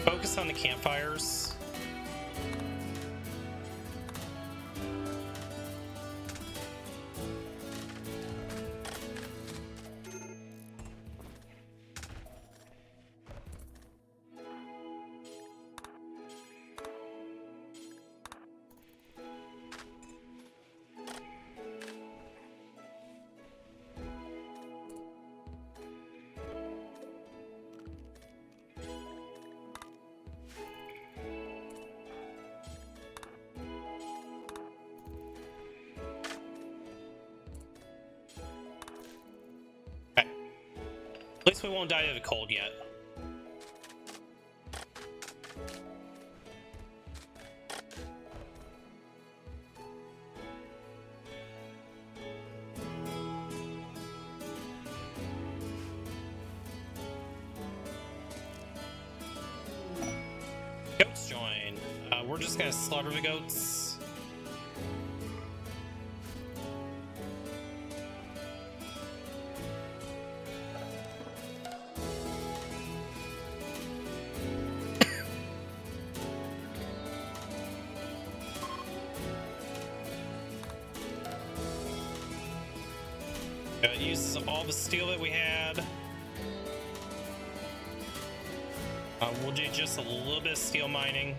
Speaker 1: Focus on the campfires. At least we won't die of the cold yet. Goats join. We're just gonna slaughter the goats. It uses all the steel that we had. We'll do just a little bit of steel mining.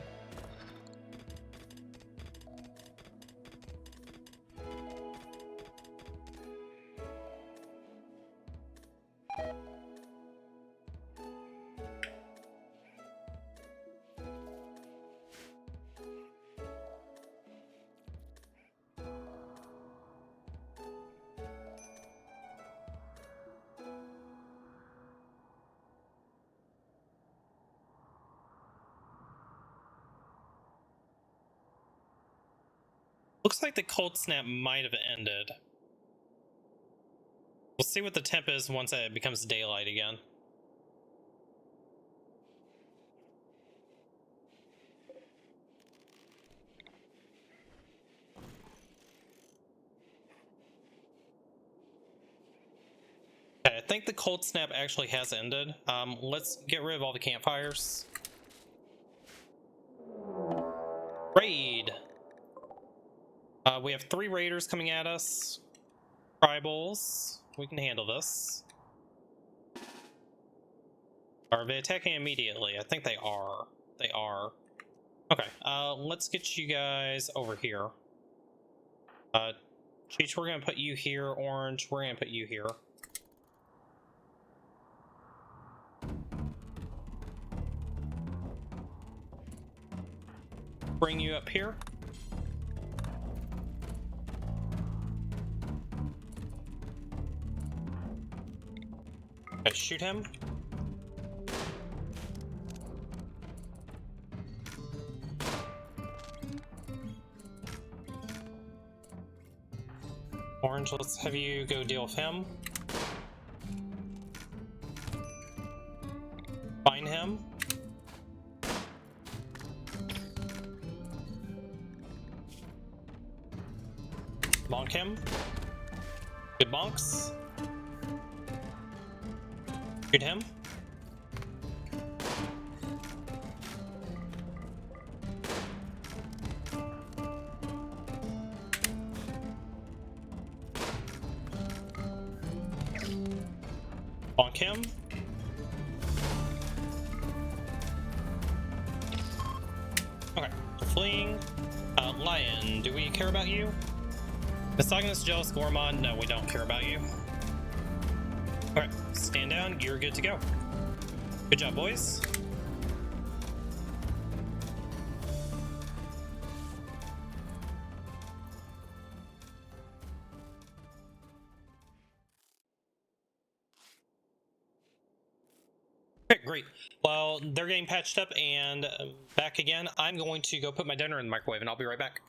Speaker 1: Looks like the cold snap might have ended. We'll see what the temp is once it becomes daylight again. Okay, I think the cold snap actually has ended. Let's get rid of all the campfires. Raid! We have 3 raiders coming at us. Tribals. We can handle this. Are they attacking immediately? I think they are. They are. Okay, let's get you guys over here. Cheech, we're gonna put you here. Orange, we're gonna put you here. Bring you up here. Okay, shoot him. Orange, let's have you go deal with him. Find him. Bonk him. Good bonks. Shoot him. Bonk him. Okay, fleeing. Lion, do we care about you? Misogynist, jealous, Gormon, no, we don't care about you. Alright, stand down, you're good to go. Good job, boys. Okay, great. Well, they're getting patched up and back again. I'm going to go put my dinner in the microwave and I'll be right back.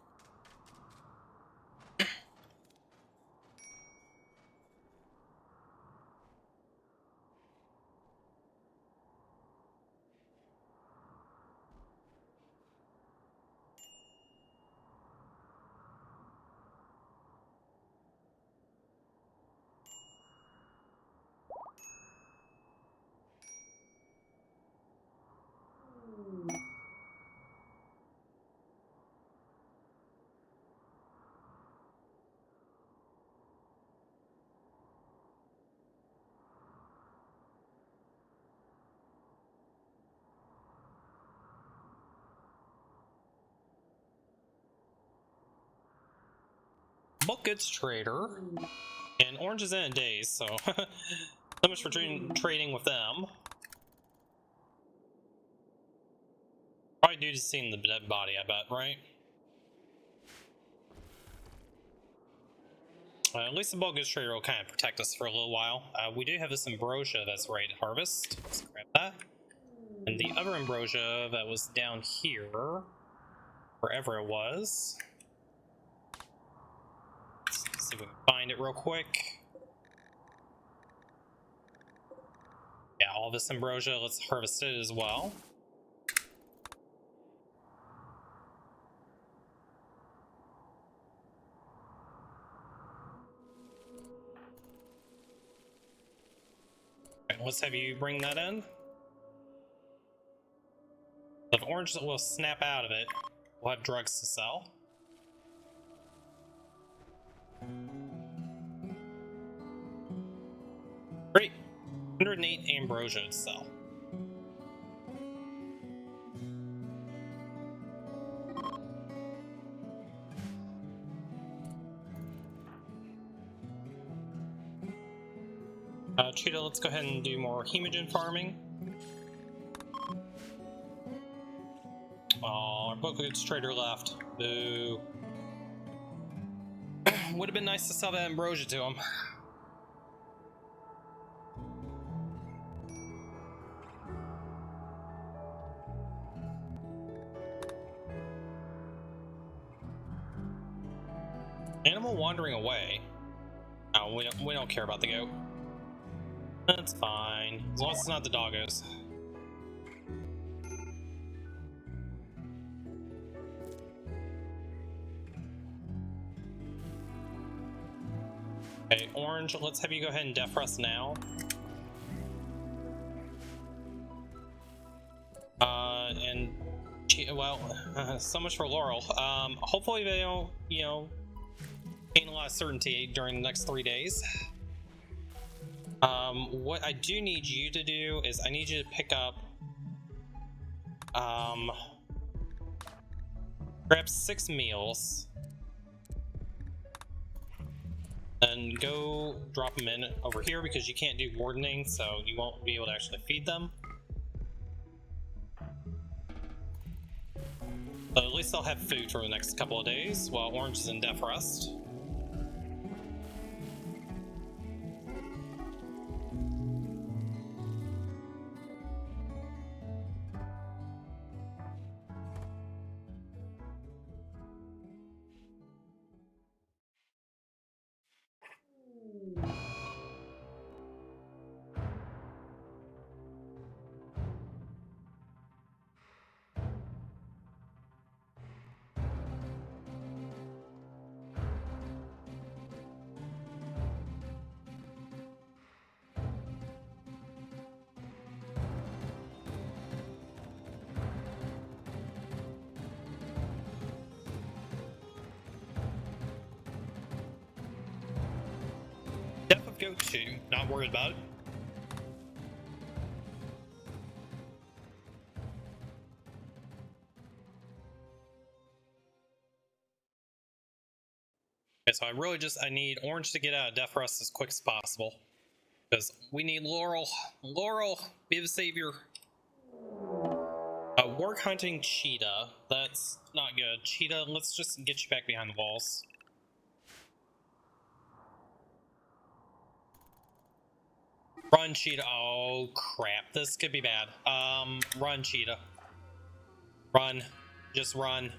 Speaker 1: Bulk goods trader, and Orange is in a daze, so so much for trading with them. Probably due to seeing the dead body, I bet, right? At least the bulk goods trader will kind of protect us for a little while. We do have this ambrosia that's ready to harvest. Let's grab that. And the other ambrosia that was down here, wherever it was. Let's see if we can find it real quick. Yeah, all this ambrosia, let's harvest it as well. Okay, let's have you bring that in. If Orange will snap out of it, we'll have drugs to sell. Great. 108 ambrosia to sell. Cheetah, let's go ahead and do more hemogen farming. Oh, our bulk goods trader left. Boo. Would have been nice to sell that ambrosia to him. Animal wandering away. Oh, we don't care about the goat. That's fine, as long as it's not the doggos. Okay, Orange, let's have you go ahead and defrost now. And well, so much for Laurel. Hopefully they don't, you know, gain a lot of certainty during the next 3 days. What I do need you to do is I need you to pick up grab 6 meals and go drop them in over here because you can't do wardening, so you won't be able to actually feed them. But at least they'll have food for the next couple of days while Orange is in death rest. go to. Not worried about it. Okay, so I need Orange to get out of Death Rust as quick as possible. Because we need Laurel. Laurel, be the savior. Work hunting Cheetah. That's not good. Cheetah, let's just get you back behind the walls. Run, Cheetah. Oh, crap. This could be bad. Run, Cheetah. Run. Just run.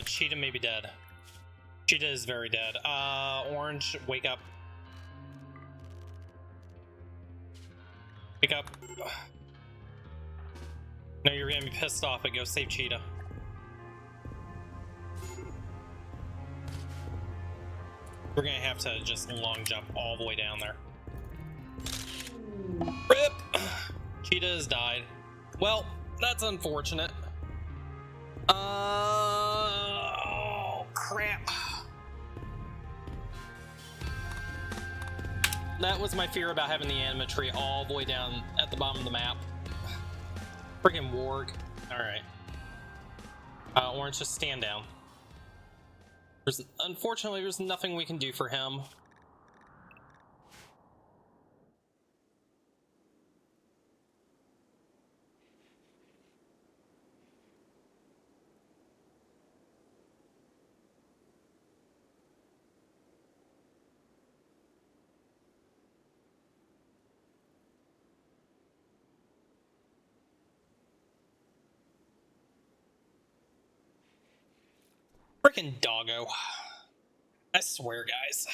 Speaker 1: Cheetah may be dead. Cheetah is very dead. Orange, wake up. Wake up. No, you're gonna be pissed off, but go save Cheetah. We're gonna have to just long jump all the way down there. RIP! Cheetah has died. Well, that's unfortunate. Oh, crap. That was my fear about having the animatry all the way down at the bottom of the map. Freaking warg. Alright. Orange, just stand down. Unfortunately, there's nothing we can do for him. Freaking doggo. I swear, guys.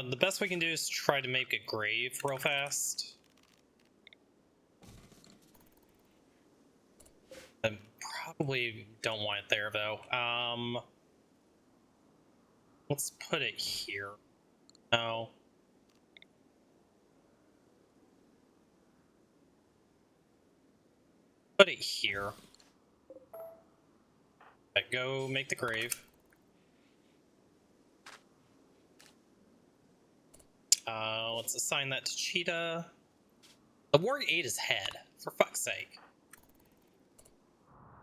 Speaker 1: The best we can do is try to make a grave real fast. I probably don't want it there, though. Let's put it here. No. Put it here. Go make the grave. Let's assign that to Cheetah. The warg ate his head, for fuck's sake.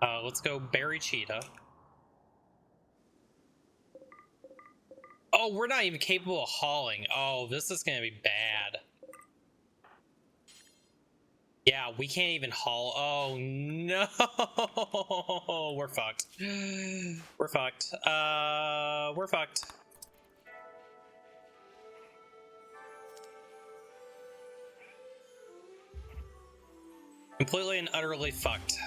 Speaker 1: Let's go bury Cheetah. Oh, we're not even capable of hauling. Oh, this is gonna be bad. Yeah, we can't even haul. Oh no, we're fucked. We're fucked. We're fucked. Completely and utterly fucked.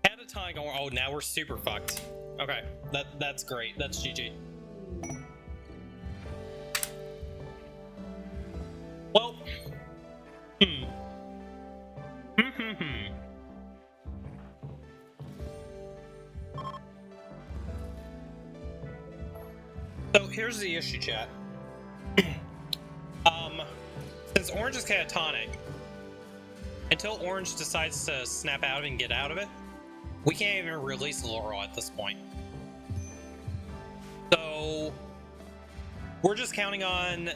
Speaker 1: Catatonic. Oh, now we're super fucked. Okay, that's great. That's GG. Well, So here's the issue, chat. Since Orange is catatonic, until Orange decides to snap out and get out of it, we can't even release Laurel at this point. So we're just counting on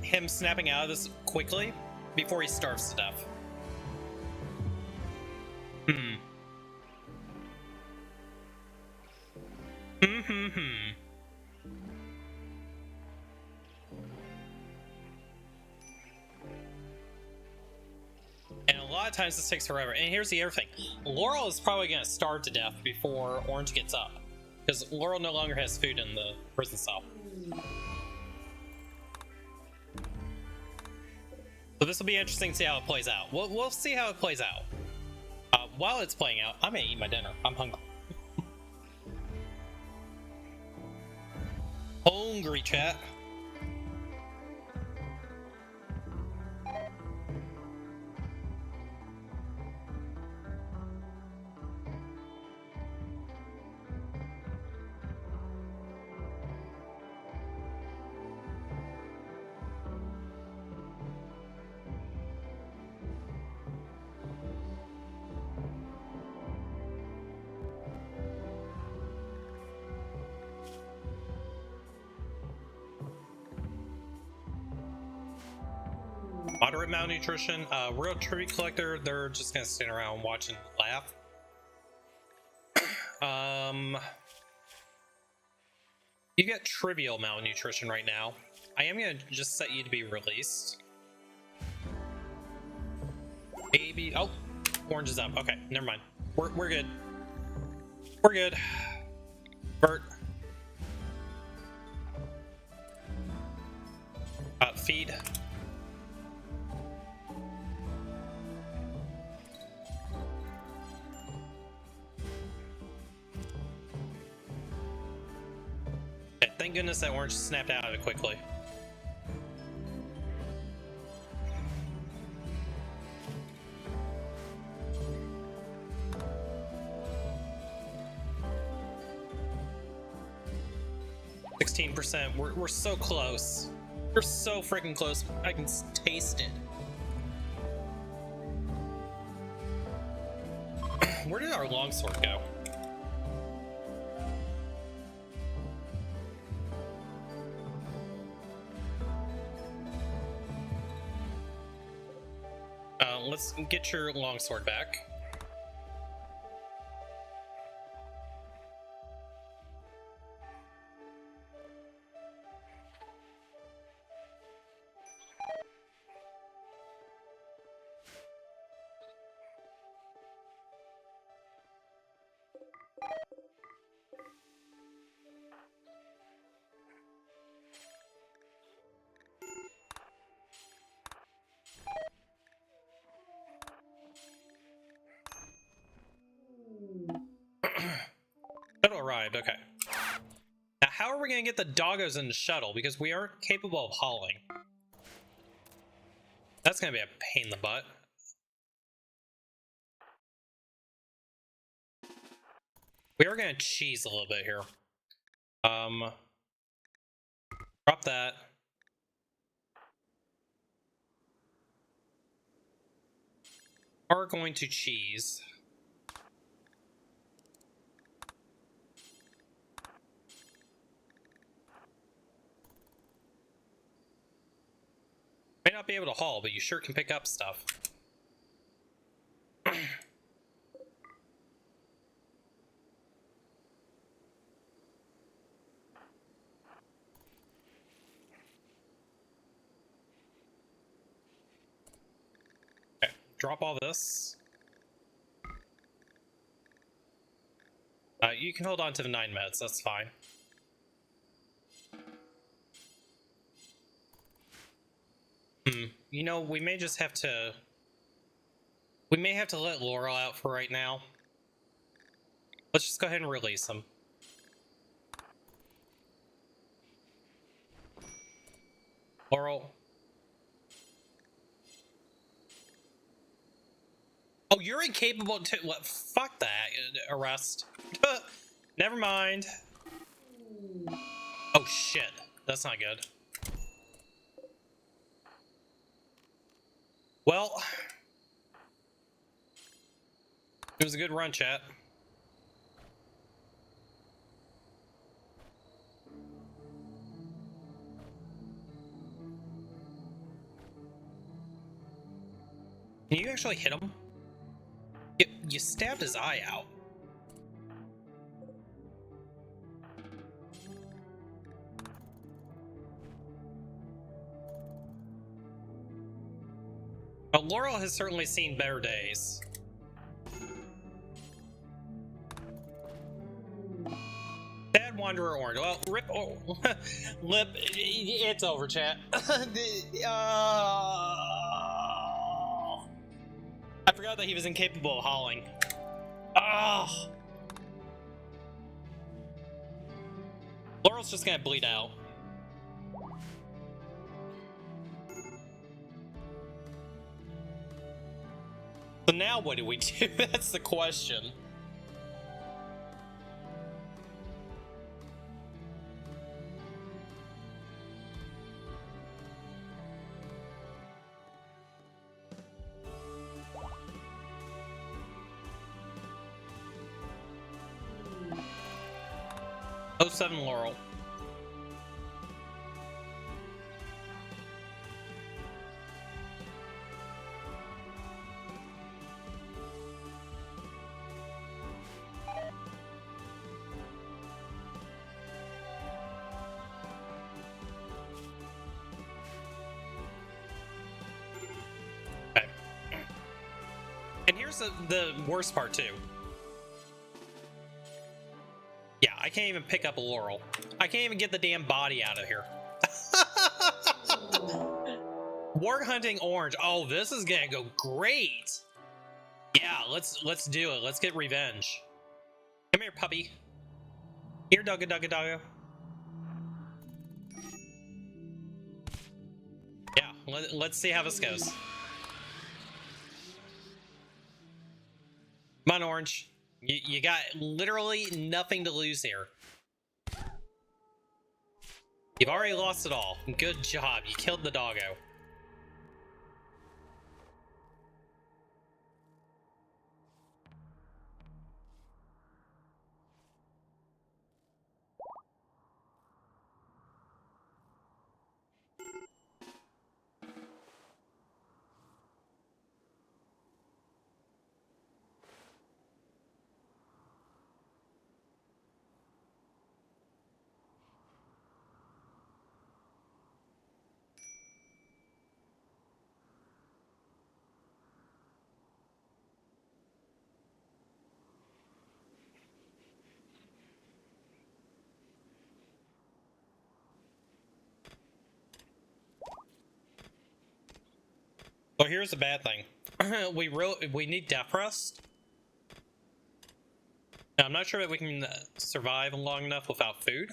Speaker 1: him snapping out of this quickly before he starves to death. And a lot of times this takes forever. And here's the other thing. Laurel is probably going to starve to death before Orange gets up. Because Laurel no longer has food in the prison cell. So this will be interesting to see how it plays out. We'll see how it plays out. While it's playing out, I'm going to eat my dinner. I'm hungry. Hungry, chat. Moderate malnutrition. Real tribute collector, they're just gonna stand around and watch and laugh. You get trivial malnutrition right now. I am gonna just set you to be released. Baby, oh, orange is up. Okay, never mind. We're good. We're good. Bert. Feed. Okay, thank goodness that orange snapped out of it quickly. We're so close. We're so freaking close. I can taste it. Where did our longsword go? Let's get your longsword back. Shuttle arrived, okay. Now how are we gonna get the doggos in the shuttle? Because we aren't capable of hauling. That's gonna be a pain in the butt. We are gonna cheese a little bit here. Drop that. Are going to cheese. May not be able to haul, but you sure can pick up stuff. Okay, drop all this. You can hold on to the 9 meds, that's fine. You know, we may just have to... We may have to let Laurel out for right now. Let's just go ahead and release him. Laurel. Oh, you're incapable to... What? Fuck that. Arrest. Never mind. Oh, shit. That's not good. Well, it was a good run, chat. Can you actually hit him? You stabbed his eye out. But Laurel has certainly seen better days. Bad Wanderer Orange. Well, rip. Oh, lip. It's over, chat. I forgot that he was incapable of hauling. Oh. Laurel's just gonna bleed out. So now what do we do? That's the question. Oh, 07 Laurel. And here's the worst part too. Yeah, I can't even pick up a laurel. I can't even get the damn body out of here. Warg hunting orange. Oh, this is gonna go great. Yeah, let's do it. Let's get revenge. Come here, puppy. Here, doggo, doggo, doggo. Yeah, let's see how this goes. Come on, orange. You got literally nothing to lose here. You've already lost it all. Good job. You killed the doggo. So here's the bad thing. we need death rest. Now, I'm not sure that we can survive long enough without food.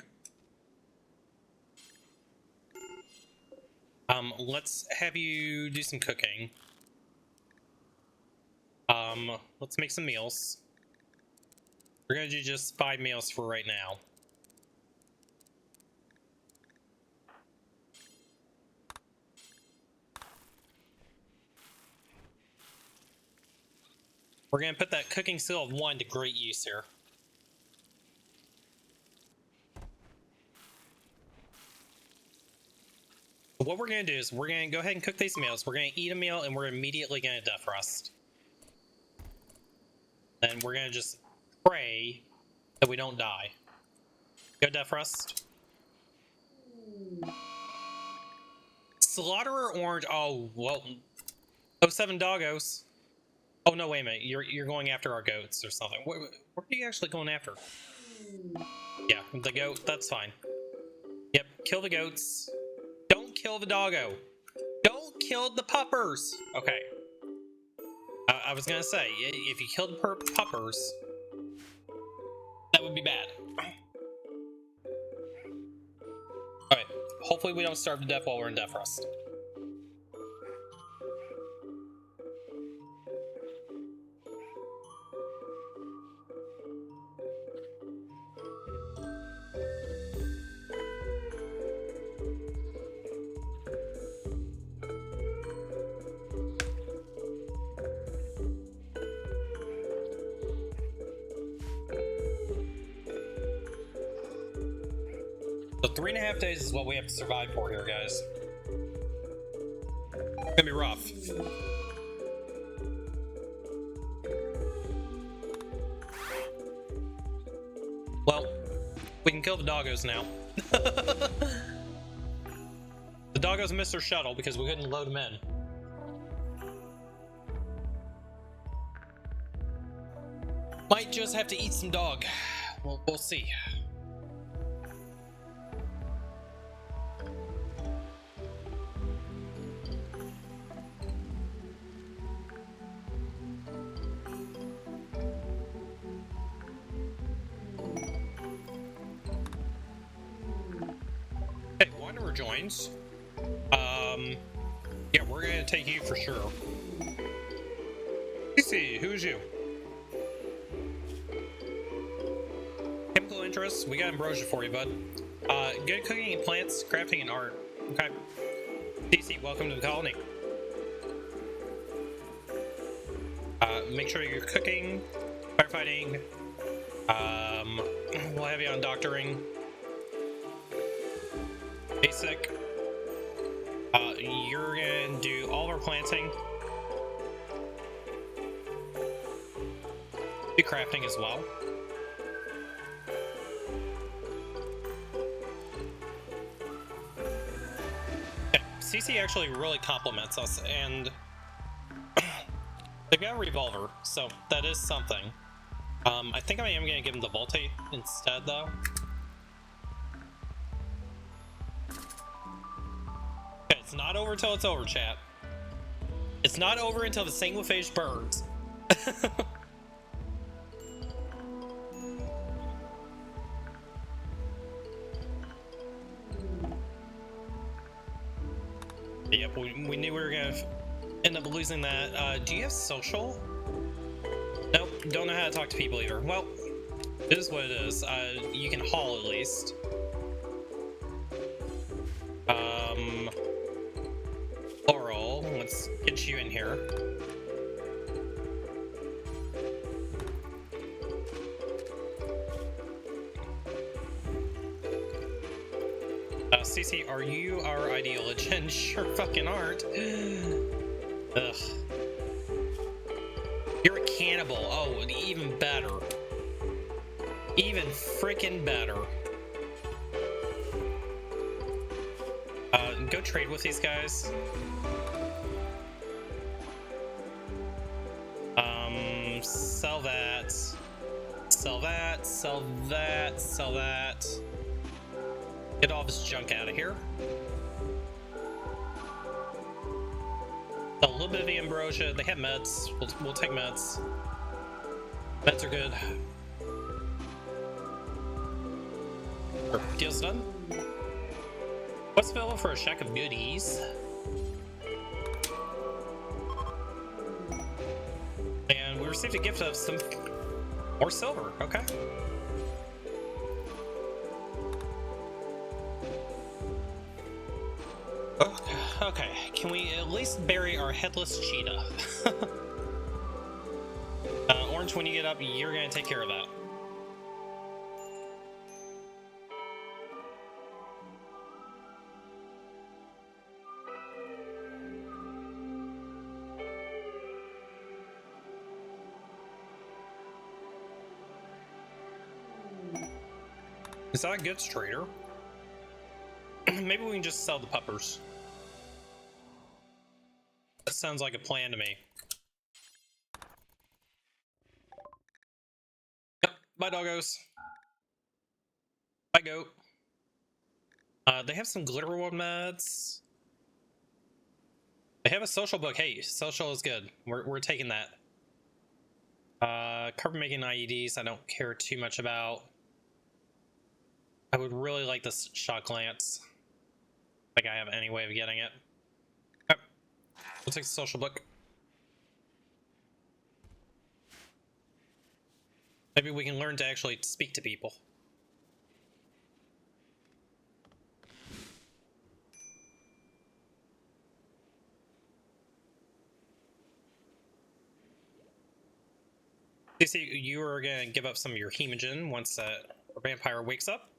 Speaker 1: Let's have you do some cooking. Let's make some meals. We're gonna do just 5 meals for right now. We're gonna put that cooking skill of 1 to great use here. What we're gonna do is we're gonna go ahead and cook these meals. We're gonna eat a meal and we're immediately gonna death rest. Then we're gonna just pray that we don't die. Go death rest. Slaughterer orange. Oh, well. 07 doggos. Oh no, wait a minute. You're going after our goats or something. What are you actually going after? Yeah, the goat. That's fine. Yep, kill the goats. Don't kill the doggo. Don't kill the puppers. Okay. I was gonna say, if you killed puppers, that would be bad. Alright, hopefully we don't starve to death while we're in death rest. So 3.5 days is what we have to survive for here, guys. It's gonna be rough. Well, we can kill the doggos now. The doggos missed their shuttle because we couldn't load them in. Might just have to eat some dog. We'll see. Joins. Yeah, we're gonna take you for sure. Let's see, who's you? Chemical interests, we got ambrosia for you, bud. Good cooking and plants, crafting and art. Okay. DC, welcome to the colony. Make sure you're cooking, firefighting. We'll have you on doctoring. Basic. You're gonna do all of our planting. Do crafting as well. Okay. CC actually really compliments us, and They've got a revolver, so that is something. I think I am gonna give him the Volte instead, though. Okay, it's not over until it's over, chat. It's not over until the Sanguophage burns. Yep, we knew we were gonna end up losing that. Do you have social? Nope, don't know how to talk to people either. Well, it is what it is. You can haul at least. Laurel, let's get you in here. CC, are you our ideal legend? Sure fucking aren't. Ugh. You're a cannibal. Oh, even better. Even freaking better. Go trade with these guys. Sell that. Sell that. Sell that. Sell that. Get all this junk out of here. A little bit of the ambrosia. They have meds. We'll take meds. Meds are good. Deal's done. What's available for a shack of goodies? And we received a gift of some more silver. Okay. Okay, can we at least bury our headless cheetah? Orange, when you get up, you're gonna take care of that. Is that a goods trader? Maybe we can just sell the puppers. That sounds like a plan to me. Yep, bye doggos. Bye goat. They have some glitter wood meds. They have a social book. Hey, social is good. We're taking that. Carbon making IEDs I don't care too much about. I would really like this shock lance. I think I have any way of getting it. Okay. We'll take the social book. Maybe we can learn to actually speak to people. You see, you are gonna give up some of your hemogen once a vampire wakes up.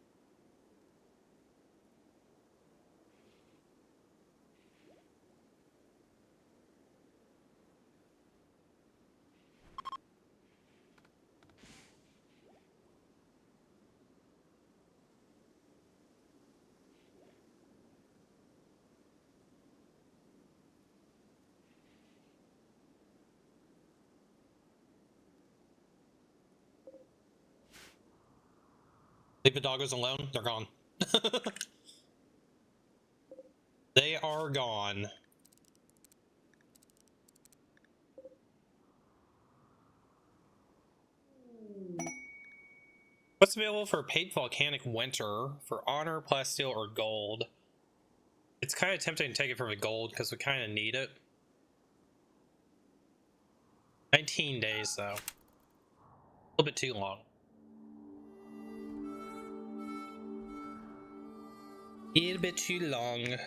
Speaker 1: Leave the doggos alone. They're gone. They are gone. What's available for paid volcanic winter for honor, plasteel, or gold? It's kind of tempting to take it for the gold because we kind of need it. 19 days though. A little bit too long. A little bit too long.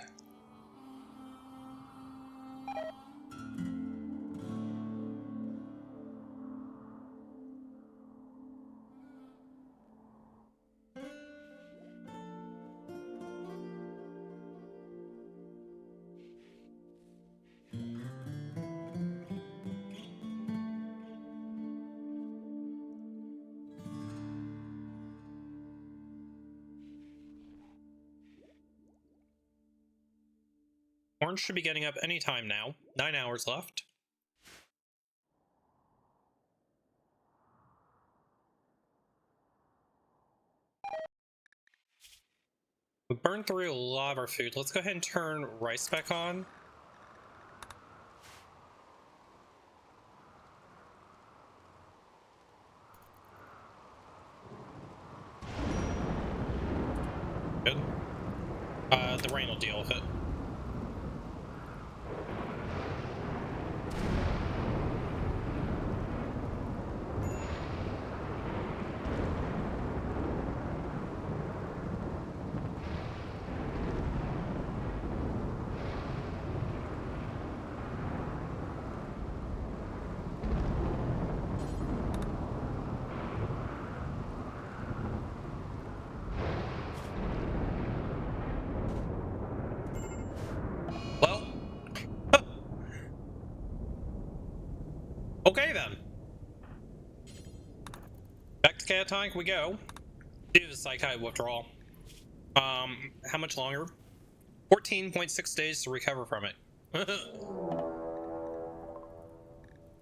Speaker 1: Orange should be getting up any time now. 9 hours left. We burned through a lot of our food. Let's go ahead and turn rice back on. Good. The rain will deal with it. Well, okay then. Back to catatonic we go. Due to the psychotic withdrawal. How much longer? 14.6 days to recover from it.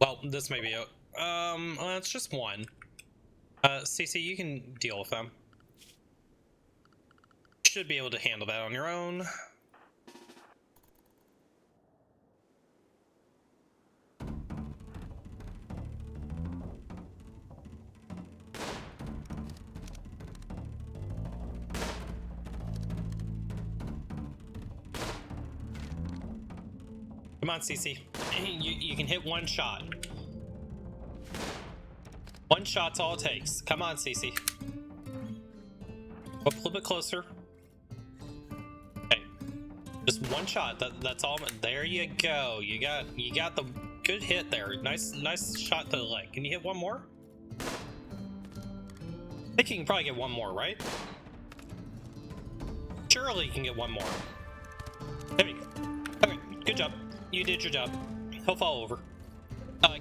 Speaker 1: Well, this may be it. Well, it's just one. CC, you can deal with them. Should be able to handle that on your own. Come on, CC. You can hit one shot. One shot's all it takes. Come on, CC. Up a little bit closer. Okay. Just one shot. That's all. There you go. You got the good hit there. Nice shot to the leg. Can you hit one more? I think you can probably get one more, right? Surely you can get one more. There we go. Okay, good job. You did your job. He'll fall over.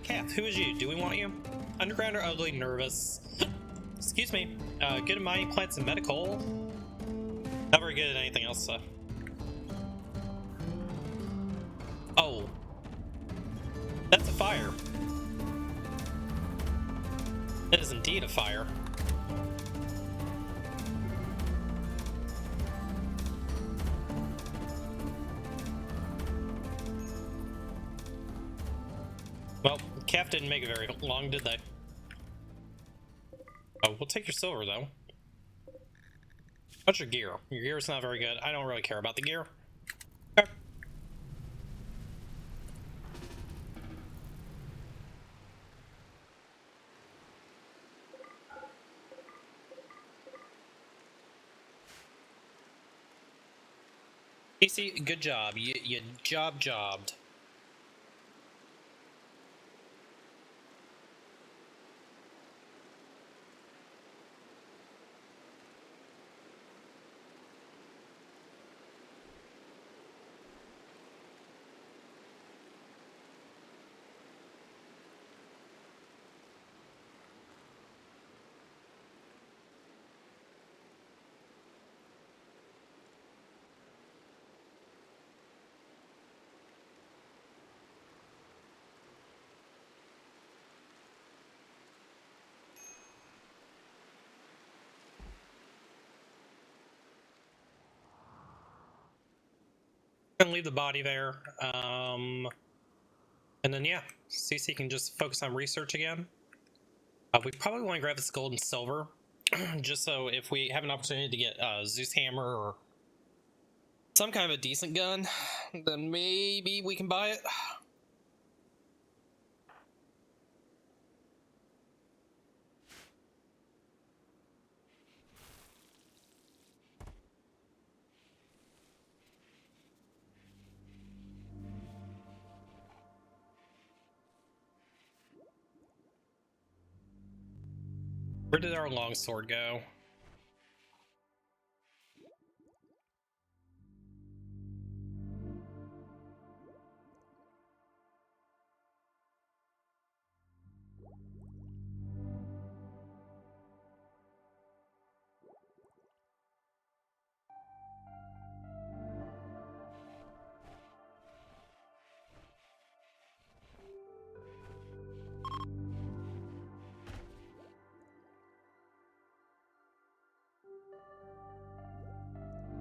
Speaker 1: Kath, who is you? Do we want you? Underground or ugly, nervous? Excuse me. Good at mining plants and medical. Not very good at anything else, so. Oh. That's a fire. It is indeed a fire. Well, Calf didn't make it very long, did they? Oh, we'll take your silver, though. What's your gear? Your gear's not very good. I don't really care about the gear. Okay. PC, good job. You jobbed. Gonna leave the body there. And then yeah, CC can just focus on research again. We probably want to grab this gold and silver, just so if we have an opportunity to get Zeus hammer or some kind of a decent gun, then maybe we can buy it. Where did our longsword go?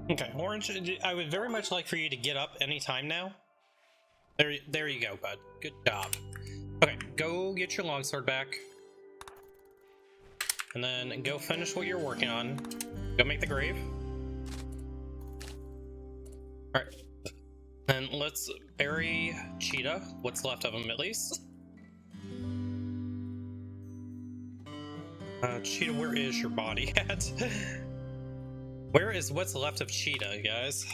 Speaker 1: Okay, Orange, I would very much like for you to get up anytime now. There you go, bud. Good job. Okay, go get your longsword back. And then go finish what you're working on. Go make the grave. Alright. And let's bury Cheetah. What's left of him, at least. Cheetah, where is your body at? Where is what's left of Cheetah, guys?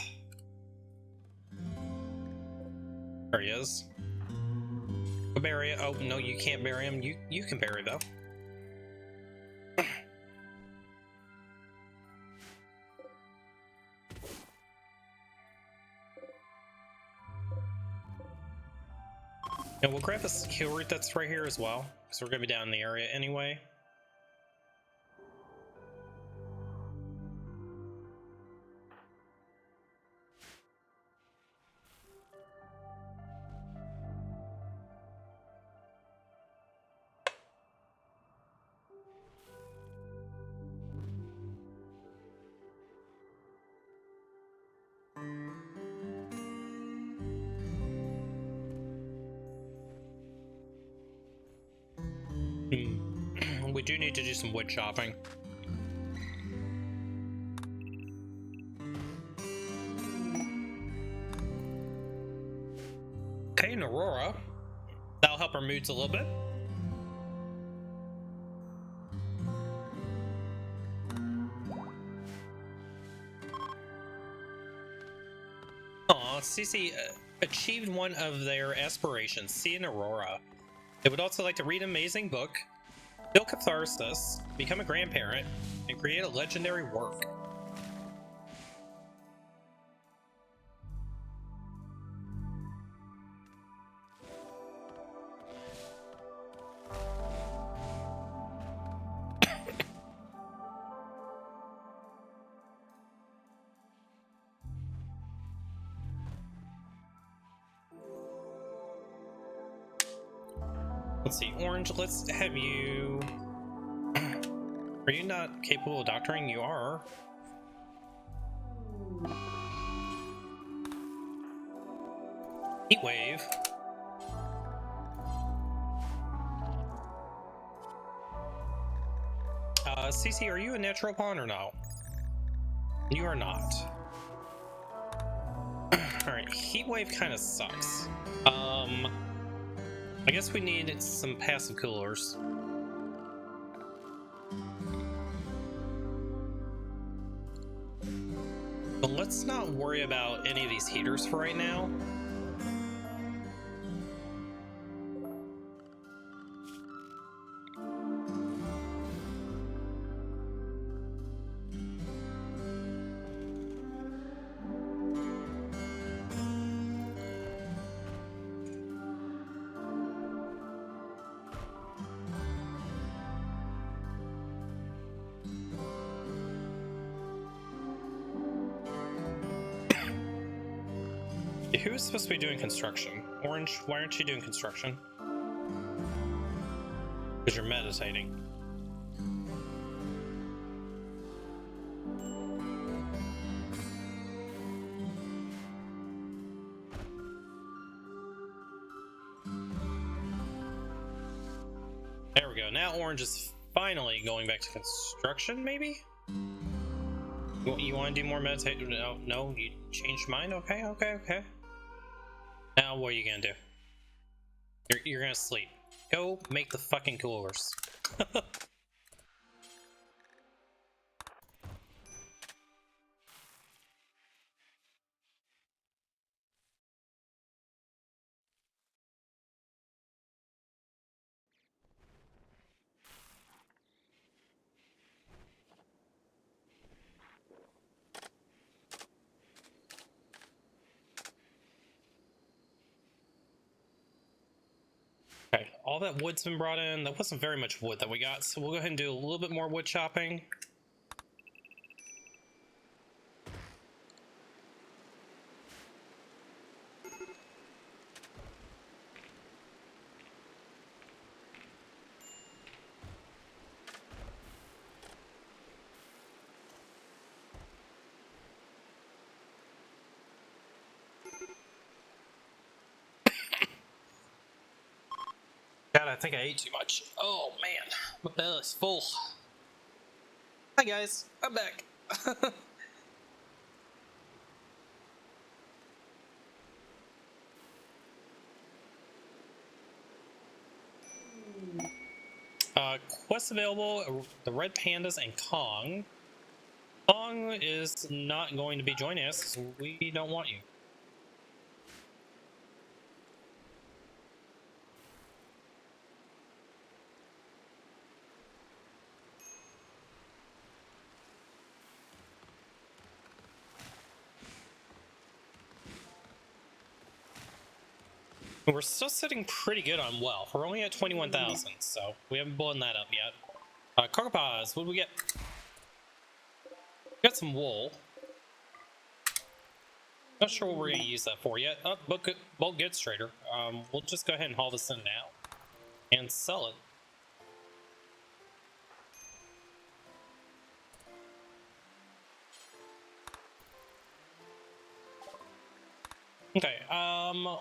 Speaker 1: There he is. Go bury it. Oh, no, you can't bury him. You can bury, though. And we'll grab this kill root that's right here as well, because we're going to be down in the area anyway. We do need to do some wood chopping. Okay, and Aurora. That'll help our moods a little bit. Aw, Cece achieved one of their aspirations, see an Aurora. They would also like to read an amazing book, feel catharsis, become a grandparent, and create a legendary work. Let's see, Orange, let's have you... Are you not capable of doctoring? You are. Heat wave. Cece, are you a natural pawn or no? You are not. Alright, heat wave kind of sucks. I guess we need some passive coolers. But let's not worry about any of these heaters for right now. Who's supposed to be doing construction? Orange, why aren't you doing construction? Because you're meditating. There we go. Now Orange is finally going back to construction, maybe? You want to do more meditation? No, you changed your mind? Okay. Now what are you gonna do? You're gonna sleep. Go make the fucking coolers. Okay, all that wood's been brought in. That wasn't very much wood that we got, so we'll go ahead and do a little bit more wood chopping. God, I think I ate too much. Oh man, my belly's full. Hi guys, I'm back. Quests available, the Red Pandas and Kong. Kong is not going to be joining us because we don't want you. We're still sitting pretty good on wealth. We're only at 21,000, so we haven't blown that up yet. Cargo pods, what do we get? We got some wool. Not sure what we're going to use that for yet. Oh, bulk goods trader. We'll just go ahead and haul this in now and sell it. Okay,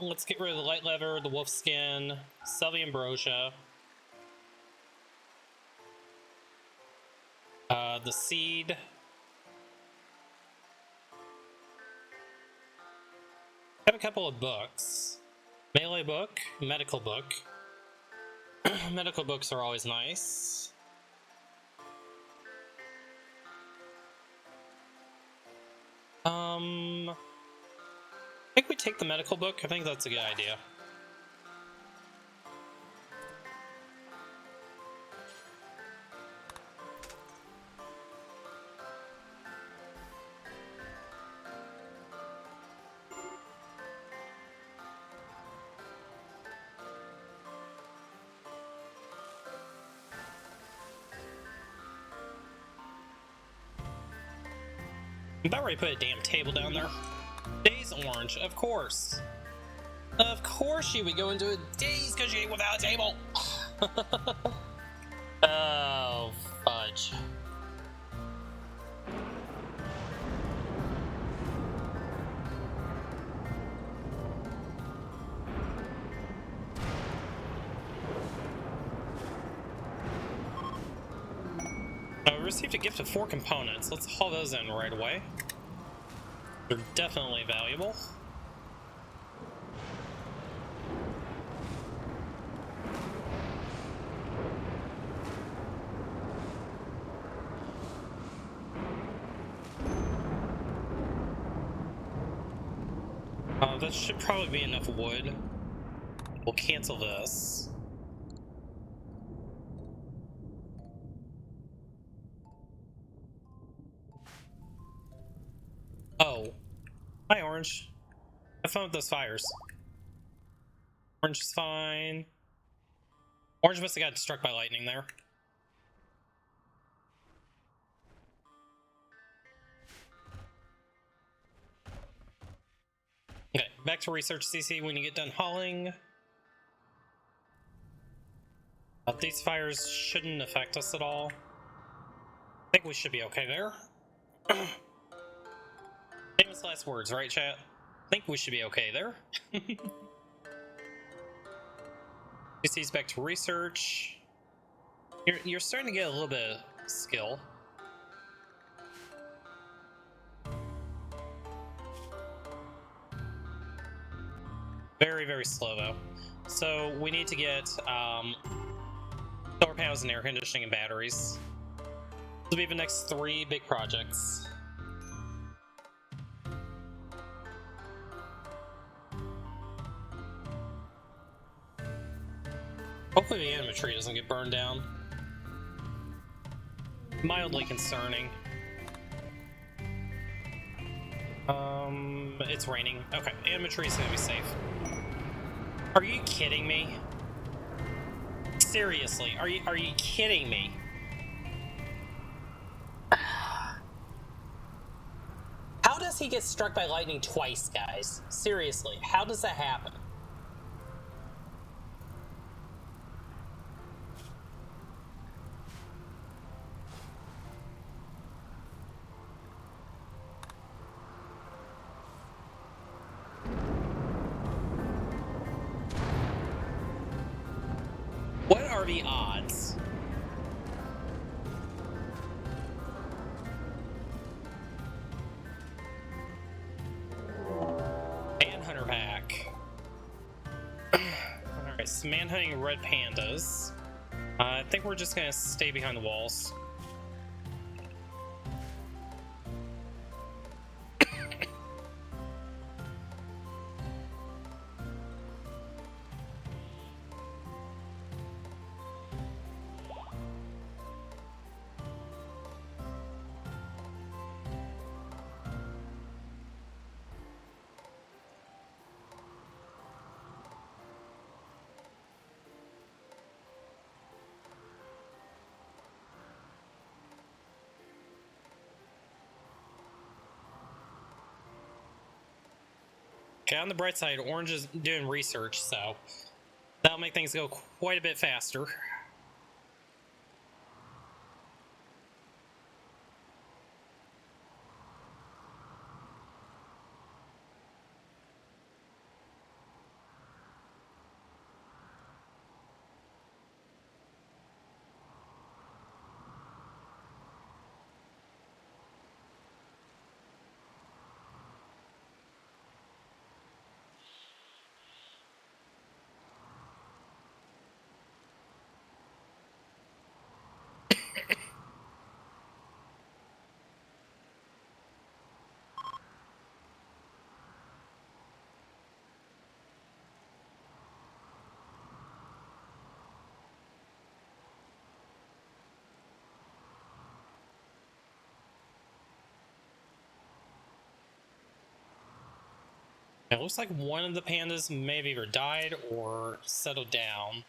Speaker 1: let's get rid of the light leather, the wolf skin, sell the ambrosia. The seed. Have a couple of books. Melee book, medical book. Medical books are always nice. I think we take the medical book. I think that's a good idea. I'm about ready to put a damn table down there. Days orange, of course. Of course you would go into a days because you ate without a table. Oh, fudge. We received a gift of 4 components. Let's haul those in right away. They're definitely valuable. That should probably be enough wood. We'll cancel this. Oh. Hi, Orange. Have fun with those fires. Orange is fine. Orange must have got struck by lightning there. Okay, back to research CC when you get done hauling. These fires shouldn't affect us at all. I think we should be okay there. Famous last words, right, chat? I think we should be okay there. CC's back to research. You're starting to get a little bit of skill. Very, very slow though. So we need to get solar panels and air conditioning and batteries. This will be the next 3 big projects. Hopefully the anima tree doesn't get burned down. Mildly concerning. It's raining. Okay, anima tree's gonna be safe. Are you kidding me? Seriously, are you kidding me? How does he get struck by lightning twice, guys? Seriously, how does that happen? the odds? Manhunter pack. Alright, so manhunting red pandas. I think we're just gonna stay behind the walls. Okay, on the bright side, Orange is doing research, so that'll make things go quite a bit faster. It looks like one of the pandas may have either died or settled down.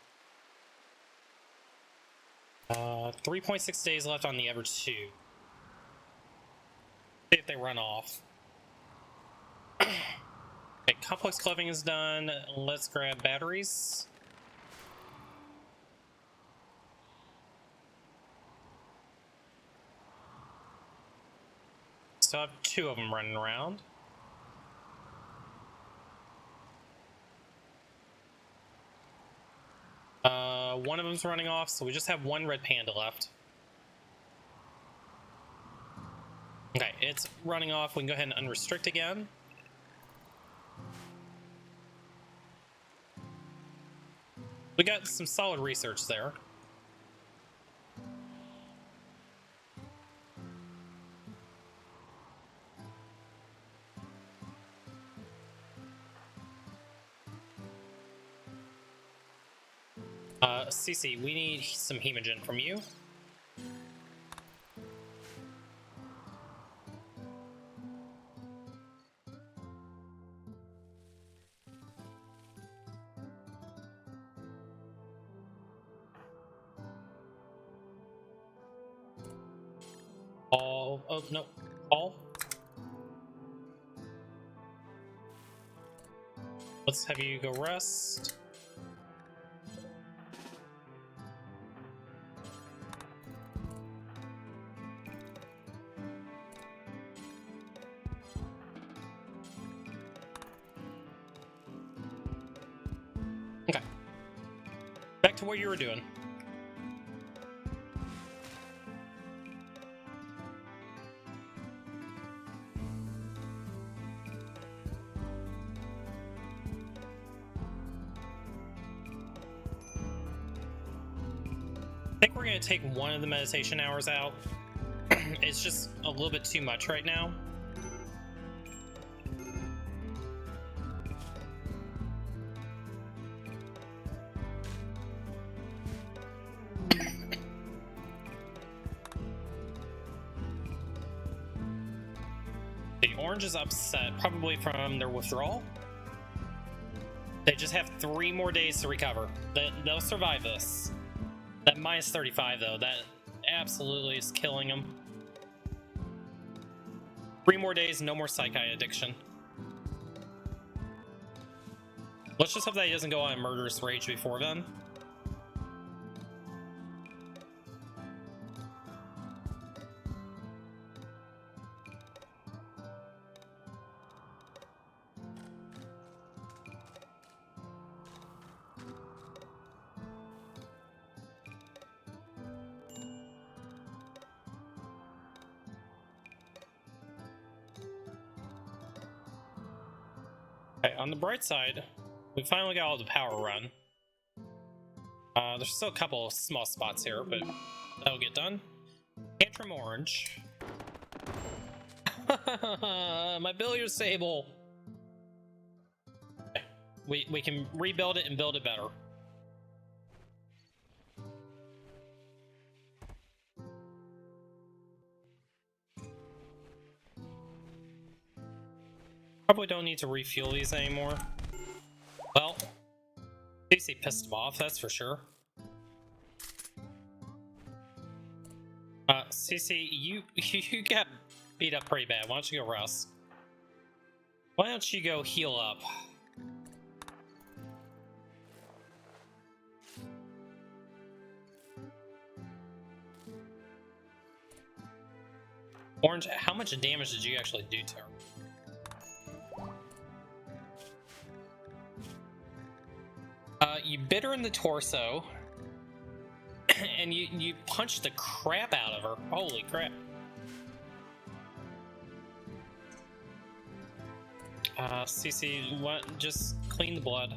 Speaker 1: 3.6 days left on the other two. See if they run off. Okay, complex clothing is done. Let's grab batteries. Still have two of them running around. One of them's running off, so we just have one red panda left. Okay, it's running off. We can go ahead and unrestrict again. We got some solid research there. CC, we need some hemogen from you. All, oh no, all. Let's have you go rest. Okay. Back to what you were doing. I think we're going to take one of the meditation hours out. It's just a little bit too much right now. The orange is upset, probably from their withdrawal. They just have 3 more days to recover. They'll survive this. That minus 35 though, that absolutely is killing them. 3 more days, no more psychi addiction. Let's just hope that he doesn't go on a murderous rage before then. Okay, on the bright side, we finally got all the power run. There's still a couple of small spots here, but that'll get done. Tantrum orange. My billiards table. Okay. We can rebuild it and build it better. Probably don't need to refuel these anymore. Well, CC pissed him off, that's for sure. CC, you got beat up pretty bad. Why don't you go rest? Why don't you go heal up? Orange, how much damage did you actually do to her? You bit her in the torso, and you punched the crap out of her. Holy crap. CC, what? Just clean the blood.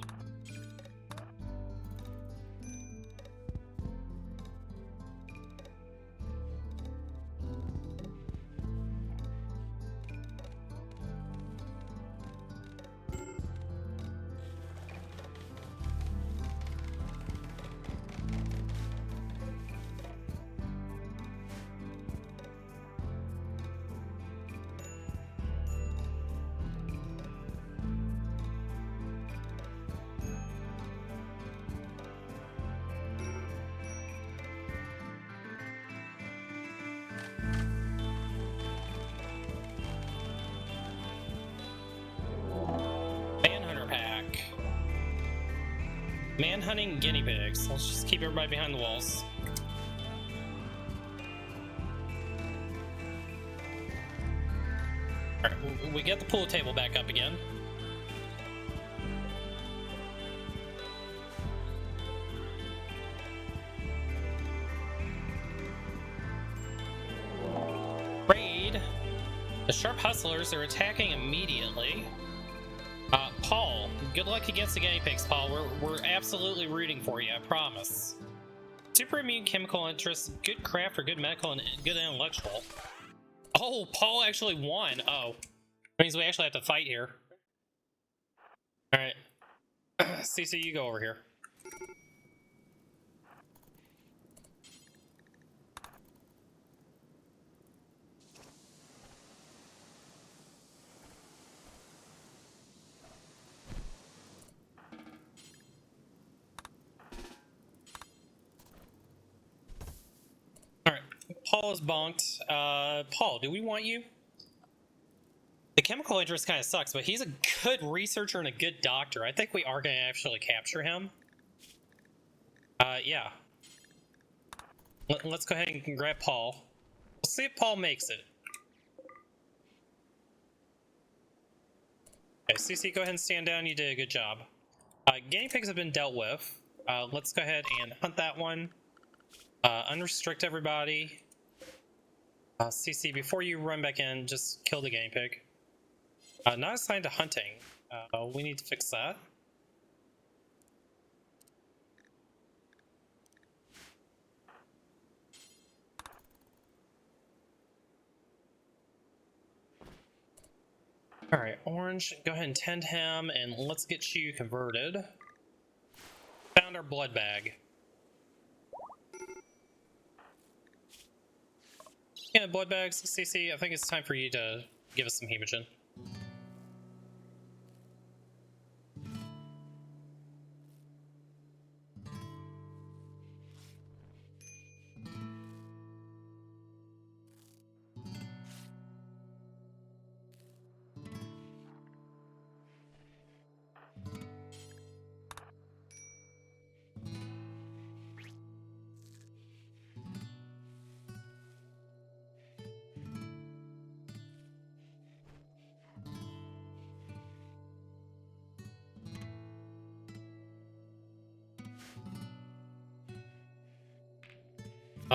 Speaker 1: Manhunting guinea pigs. Let's just keep everybody behind the walls. Alright, we get the pool table back up again. Raid. The sharp hustlers are attacking immediately. Paul, good luck against the guinea pigs, Paul. We're absolutely rooting for you, I promise. Super immune chemical interest, good craft or good medical and good intellectual. Oh, Paul actually won. Oh, that means we actually have to fight here. Alright. CC, you go over here. Paul is bonked. Paul, do we want you? The chemical interest kind of sucks, but he's a good researcher and a good doctor. I think we are going to actually capture him. Yeah. Let's go ahead and grab Paul. We'll see if Paul makes it. Okay, CC, go ahead and stand down. You did a good job. Guinea pigs have been dealt with. Let's go ahead and hunt that one. Unrestrict everybody. CC, before you run back in, just kill the guinea pig. Not assigned to hunting. We need to fix that. Alright, Orange, go ahead and tend him, and let's get you converted. Found our blood bag. Yeah, blood bags, CC, I think it's time for you to give us some hemogen.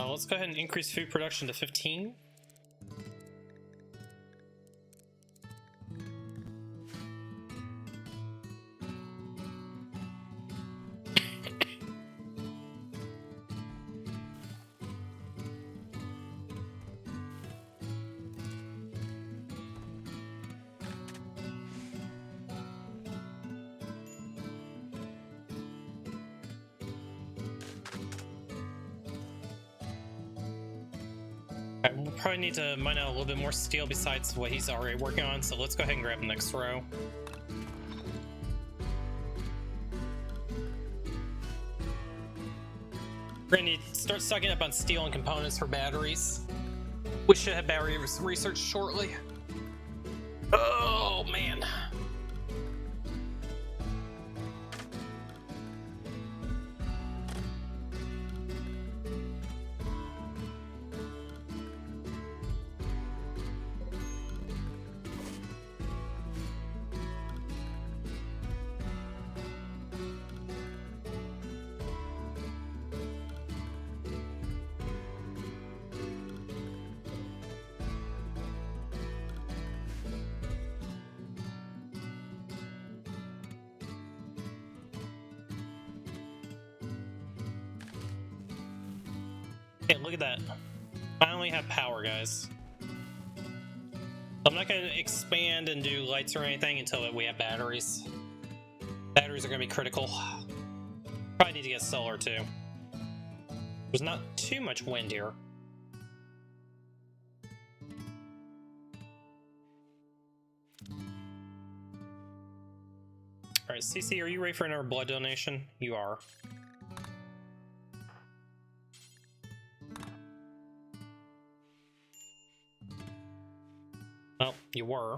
Speaker 1: Let's go ahead and increase food production to 15. Alright, we'll probably need to mine out a little bit more steel besides what he's already working on, so let's go ahead and grab the next row. We're gonna need to start stocking up on steel and components for batteries. We should have battery research shortly. Oh man. Okay, look at that. Finally have power, guys. I'm not going to expand and do lights or anything until we have batteries. Batteries are going to be critical. Probably need to get solar too. There's not too much wind here. Alright, CC, are you ready for another blood donation? You are. Oh, you were.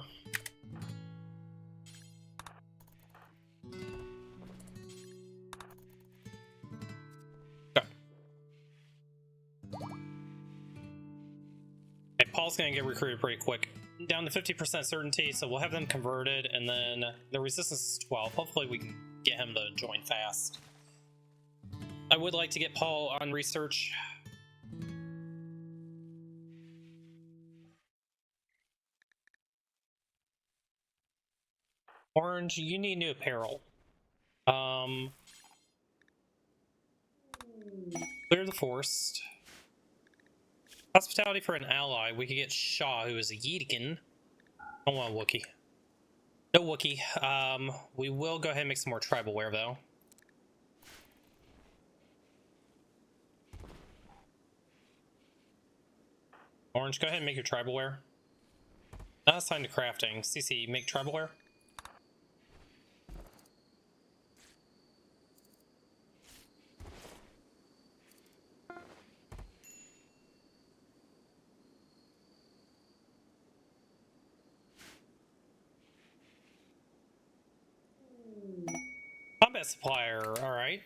Speaker 1: Okay. Hey, Paul's gonna get recruited pretty quick. Down to 50% certainty, so we'll have them converted, and then the resistance is 12. Hopefully we can get him to join fast. I would like to get Paul on research. Orange, you need new apparel. Clear the forest. Hospitality for an ally. We could get Shaw, who is a Yeetikin. I don't want a Wookiee. No Wookiee. We will go ahead and make some more tribal wear, though. Orange, go ahead and make your tribal wear. Now it's time to crafting. CC, make tribal wear. Combat supplier, alright.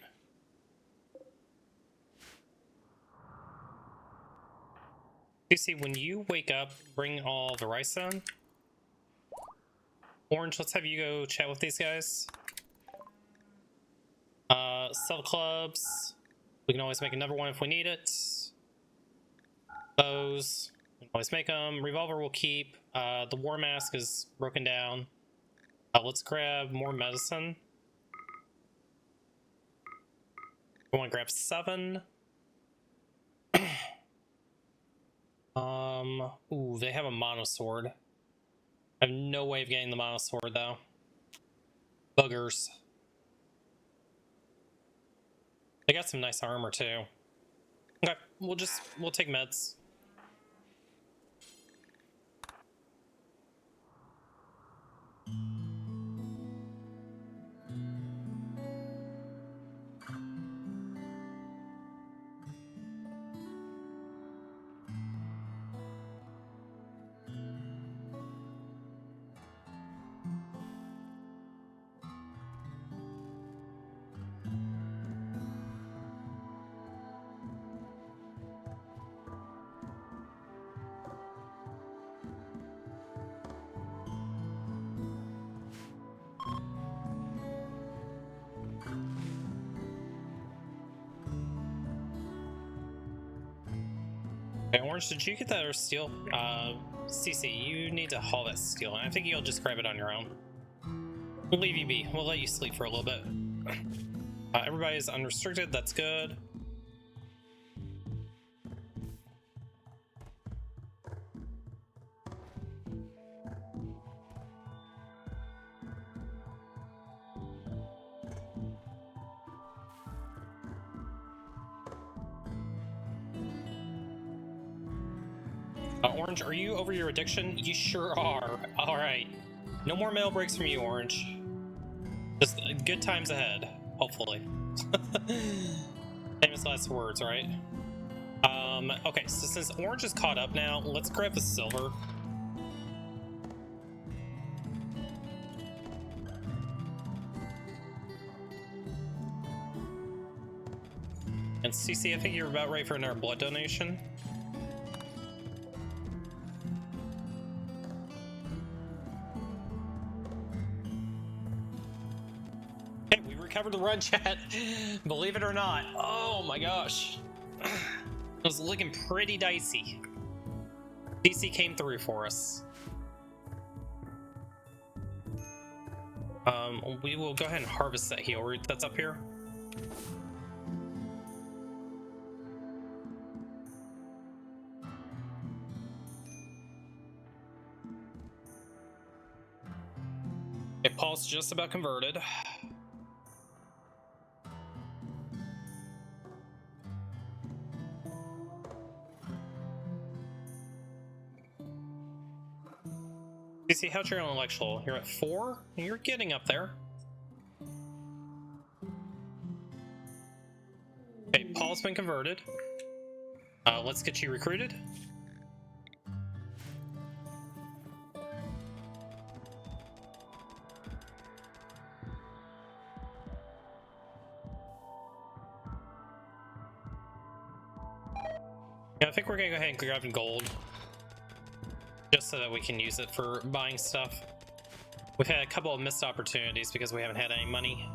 Speaker 1: CC, when you wake up, bring all the rice in. Orange, let's have you go chat with these guys. Sell clubs. We can always make another one if we need it. Bows. We can always make them. Revolver we'll keep. The war mask is broken down. Let's grab more medicine. We want to grab 7. Ooh, they have a mono sword. I have no way of getting the mono sword though. Buggers. They got some nice armor too. Okay, we'll take meds. Okay, Orange, did you get that or steel? CC, you need to haul that steel, and I think you'll just grab it on your own. We'll leave you be. We'll let you sleep for a little bit. Everybody's unrestricted, that's good. Orange, are you over your addiction? You sure are. All right. No more mail breaks from you, Orange. Just good times ahead, hopefully. Famous last words, right? Okay, so since Orange is caught up now, let's grab the silver. And CC, I think you're about ready for another blood donation. Hey, we recovered the run, chat. Believe it or not. Oh my gosh. It was looking pretty dicey. CC came through for us. We will go ahead and harvest that heal root that's up here. Okay, Paul's just about converted. You see, how's your intellectual? You're at 4? You're getting up there. Okay, Paul's been converted. Let's get you recruited. Yeah, I think we're gonna go ahead and grab gold. Just so that we can use it for buying stuff. We've had a couple of missed opportunities because we haven't had any money.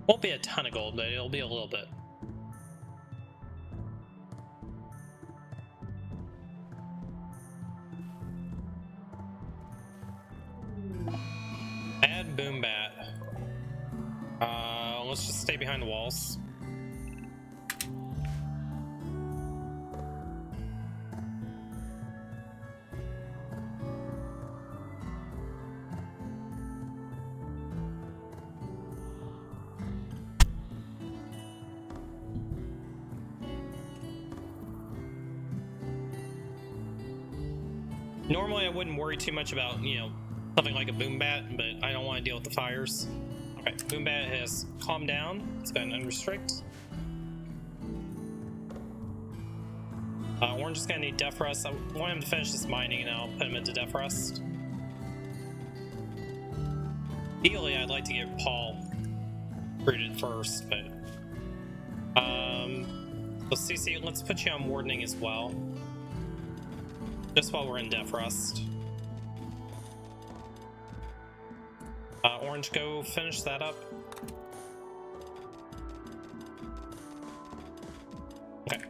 Speaker 1: Won't be a ton of gold, but it'll be a little bit. Add boom bat. Let's just stay behind the walls. Normally I wouldn't worry too much about, you know, something like a boom bat, but I don't want to deal with the fires. Okay, boom bat has calmed down. It's been unrestricted. Orange is gonna need death rest. I want him to finish this mining and I'll put him into death rest. Ideally, I'd like to get Paul recruited first, but so CC, let's put you on wardening as well. Just while we're in death rest. Orange, go finish that up. Okay.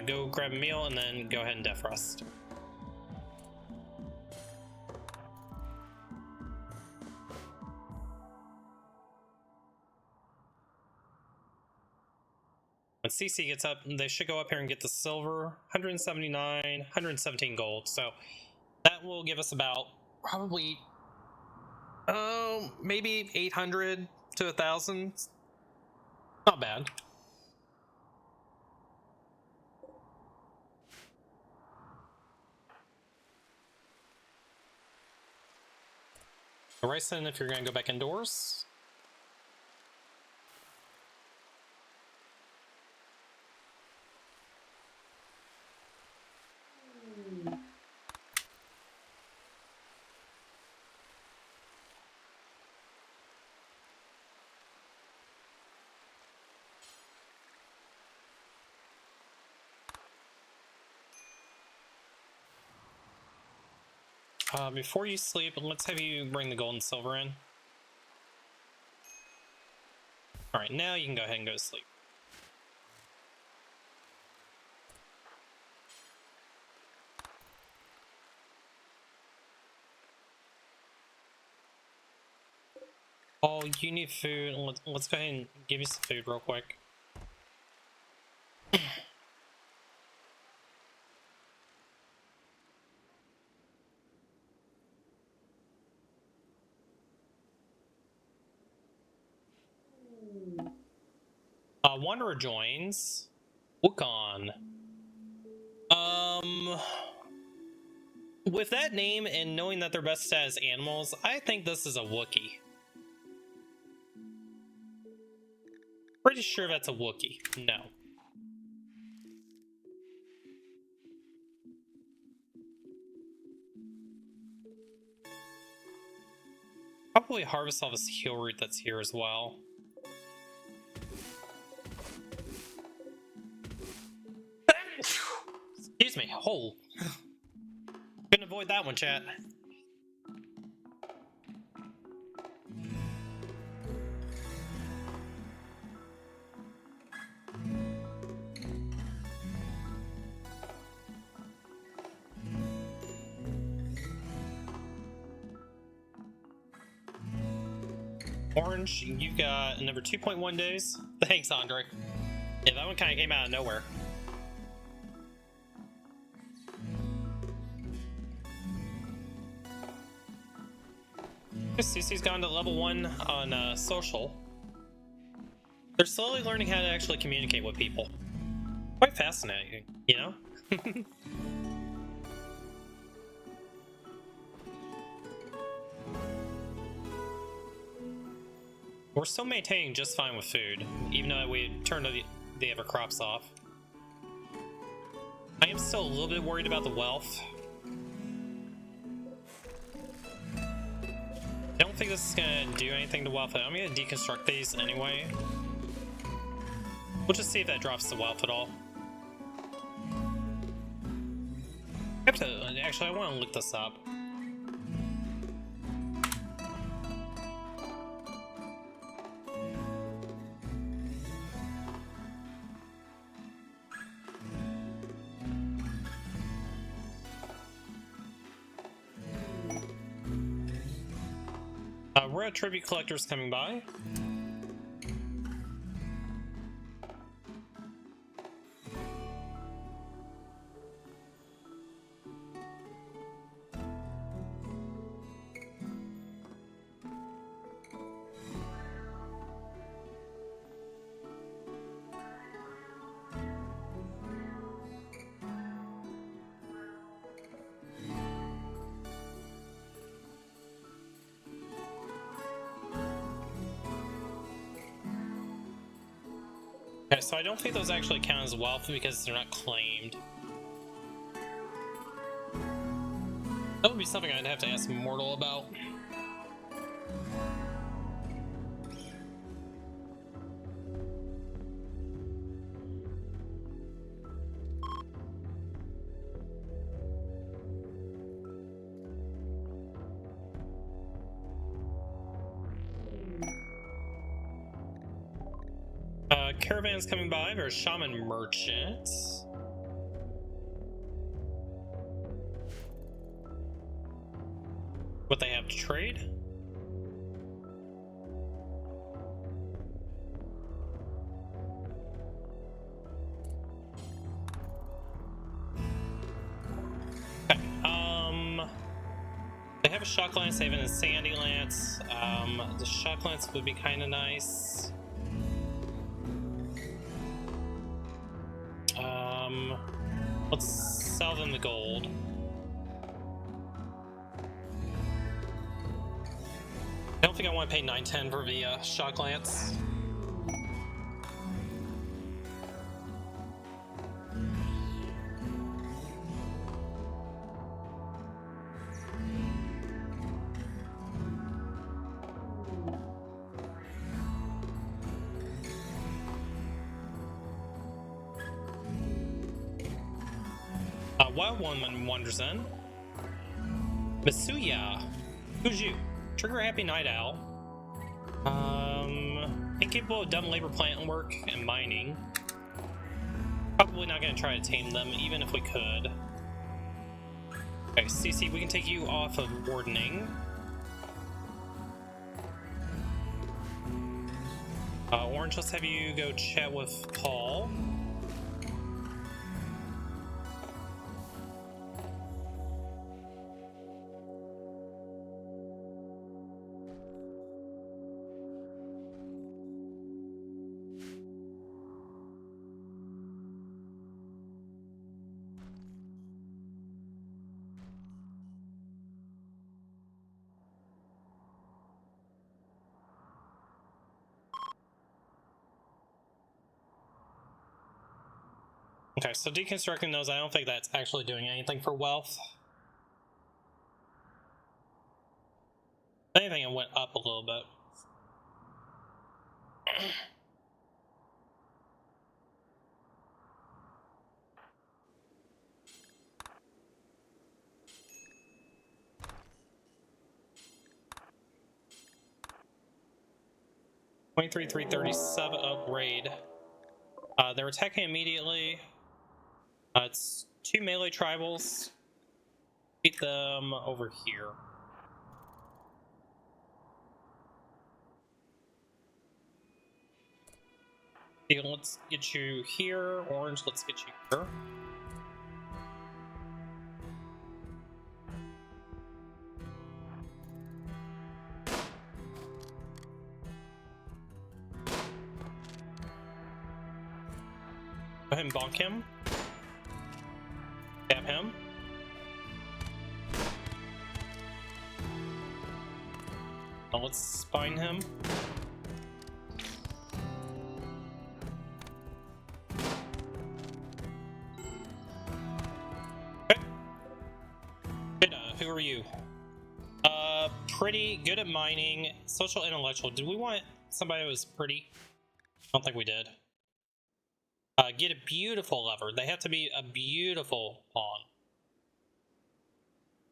Speaker 1: Go grab a meal and then go ahead and death rest. When CC gets up, they should go up here and get the silver, 179, 117 gold. So that will give us about probably, maybe 800 to 1,000. Not bad. Alright, then if you're going to go back indoors. Before you sleep, let's have you bring the gold and silver in. Alright, now you can go ahead and go to sleep. Oh, you need food. Let's go ahead and give you some food real quick. Wanderer joins. Wukon. With that name and knowing that they're best as animals, I think this is a Wookiee. Pretty sure that's a Wookiee. No. Probably harvest all this heal root that's here as well. Excuse me. Oh. Couldn't avoid that one, chat. Orange, you've got another 2.1 days. Thanks, Andre. Yeah, that one kind of came out of nowhere. CC's gone to level 1 on social. They're slowly learning how to actually communicate with people. Quite fascinating, you know? We're still maintaining just fine with food, even though we turned the other crops off. I am still a little bit worried about the wealth. I don't think this is gonna do anything to wealth. I'm gonna deconstruct these anyway. We'll just see if that drops the wealth at all. Actually, I want to look this up. We're at tribute collectors coming by. Okay, so I don't think those actually count as wealth because they're not claimed. That would be something I'd have to ask Mortal about. Caravans coming by. There's shaman merchants. What they have to trade? Okay. They have a shock lance. They have a sandy lance. The shock lance would be kind of nice. Let's sell them the gold. I don't think I want to pay 910 for the shock lance. Wild one wanders in. Masuya. Who's you? Trigger Happy Night Owl. Incapable of dumb labor plant work and mining. Probably not going to try to tame them, even if we could. Okay, CC, we can take you off of wardening. Orange, let's have you go chat with Paul. Okay, so deconstructing those, I don't think that's actually doing anything for wealth. If anything, it went up a little bit. $23,337 upgrade. They're attacking immediately. It's 2 melee tribals. Keep them over here. Okay, let's get you here. Orange, let's get you here. Go ahead and bonk him. Stab him. Now let's spine him. Okay. Who are you? Pretty, good at mining, social, intellectual. Did we want somebody who was pretty? I don't think we did. Get a beautiful lover. They have to be a beautiful pawn.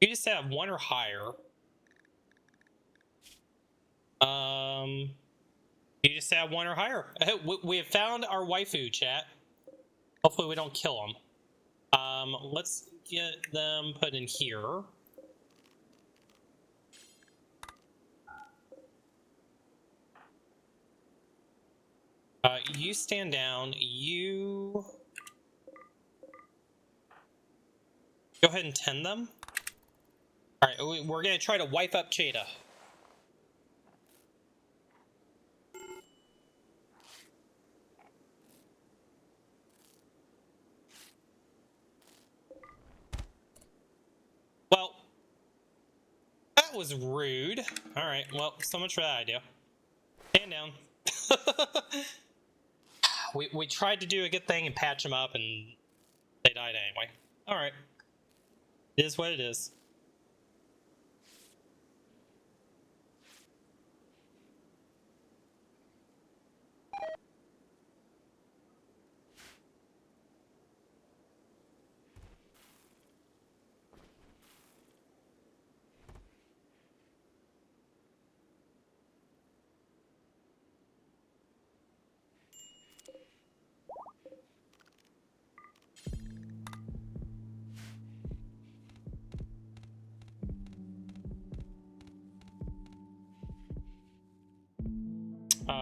Speaker 1: You just have 1 or higher. You just have 1 or higher. We have found our waifu, chat. Hopefully we don't kill them. Let's get them put in here. You stand down. You go ahead and tend them. All right, we're gonna try to wipe up Cheta. Well, that was rude. All right, well, so much for that idea. Stand down. We tried to do a good thing and patch them up, and they died anyway. All right, it is what it is.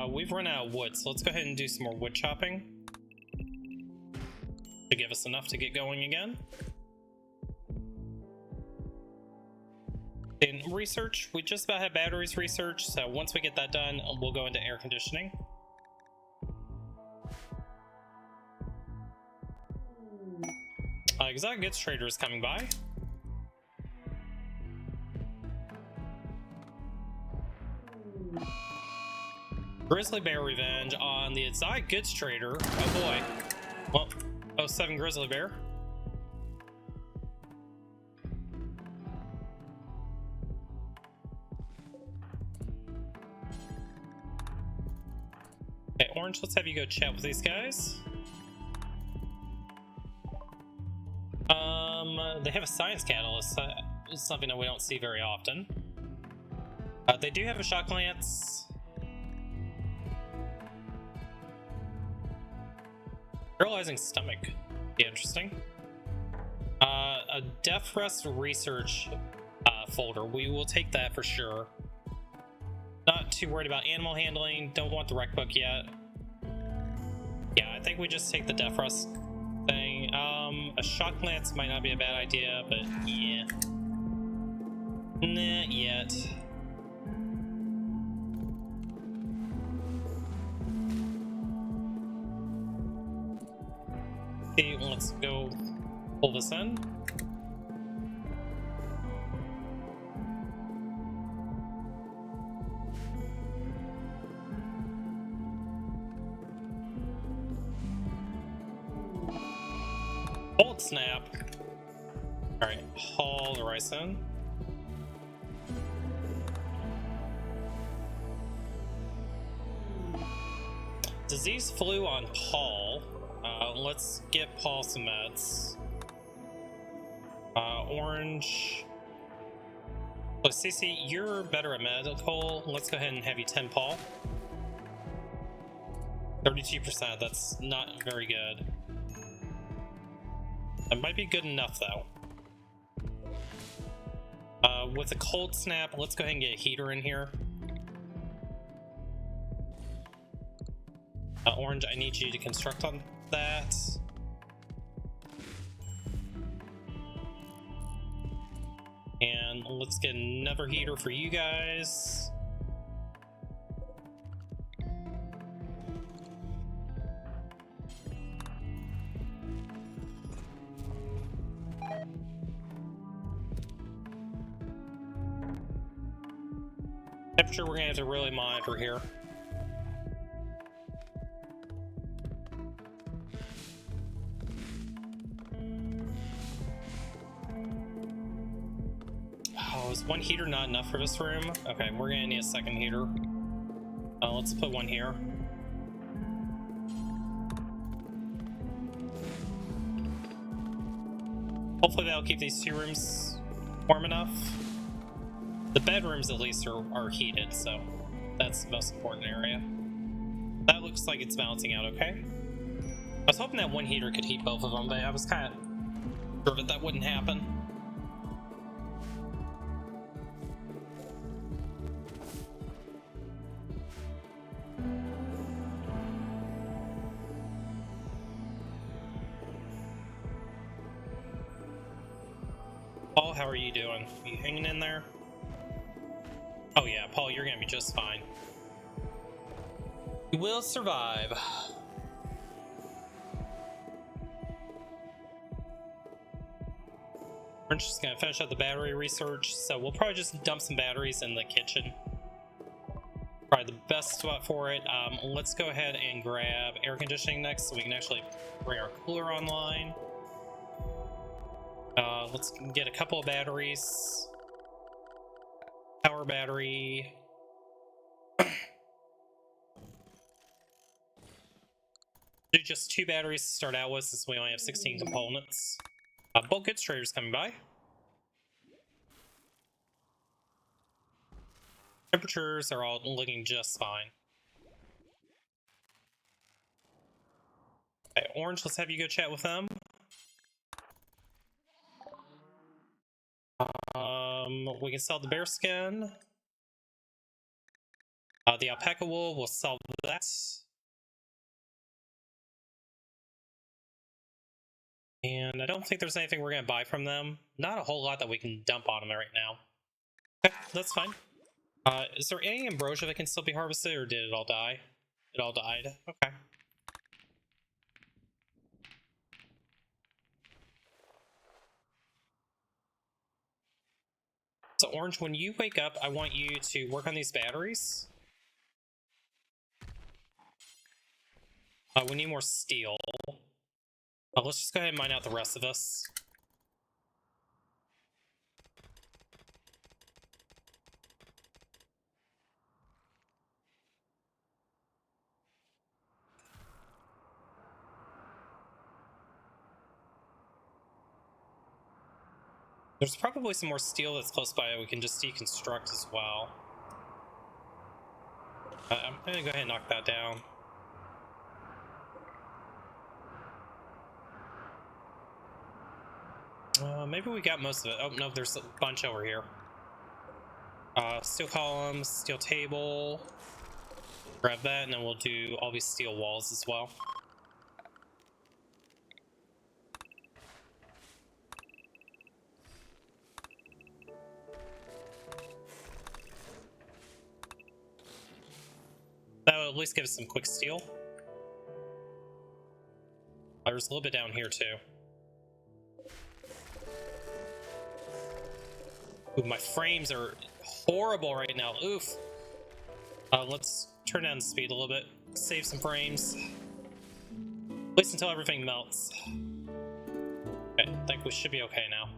Speaker 1: We've run out of wood, so let's go ahead and do some more wood chopping to give us enough to get going again. In research, we just about have batteries research, so once we get that done, we'll go into air conditioning. Exotic goods trader is coming by. Grizzly bear revenge on the exotic goods trader. Oh boy. Well, oh, 7 grizzly bear. Okay, Orange, let's have you go chat with these guys. They have a science catalyst. It's something that we don't see very often. They do have a shock lance. Paralyzing stomach. Be interesting. A death rest research folder. We will take that for sure. Not too worried about animal handling. Don't want the rec book yet. Yeah, I think we just take the death rest thing. A shock lance might not be a bad idea, but yeah. Not yet. Okay, let's go pull this in. Cold snap. Alright, haul the rice in. Disease flu on Paul. Let's get Paul some meds. Orange. Look, CC, you're better at medical. Let's go ahead and have you 10 Paul. 32%, that's not very good. That might be good enough though. With a cold snap, let's go ahead and get a heater in here. Orange, I need you to construct on that. And let's get another heater for you guys. Temperature we're gonna have to really monitor here. Oh, is one heater not enough for this room? Okay, we're gonna need a second heater. Let's put one here. Hopefully that'll keep these two rooms warm enough. The bedrooms at least are heated, so that's the most important area. That looks like it's balancing out okay. I was hoping that one heater could heat both of them, but I was kind of sure that wouldn't happen. Paul, how are you doing? Are you hanging in there? Oh yeah, Paul, you're gonna be just fine. You will survive. We're just gonna finish up the battery research, so we'll probably just dump some batteries in the kitchen. Probably the best spot for it. Let's go ahead and grab air conditioning next so we can actually bring our cooler online. Let's get a couple of batteries. Power battery. Do just 2 batteries to start out with since we only have 16 components. Bulk goods traders coming by. Temperatures are all looking just fine. Okay, Orange, let's have you go chat with them. We can sell the bear skin. The alpaca wool, we'll sell that. And I don't think there's anything we're going to buy from them. Not a whole lot that we can dump on them right now. Okay, that's fine. Is there any ambrosia that can still be harvested, or did it all die? It all died. Okay. So Orange, when you wake up, I want you to work on these batteries. We need more steel. Let's just go ahead and mine out the rest of this. There's probably some more steel that's close by that we can just deconstruct as well. I'm gonna go ahead and knock that down. Maybe we got most of it. Oh, no, there's a bunch over here. Steel columns, steel table. Grab that, and then we'll do all these steel walls as well. That will at least give us some quick steel. There's a little bit down here, too. Ooh, my frames are horrible right now. Oof. Let's turn down the speed a little bit. Save some frames. At least until everything melts. I think we should be okay now.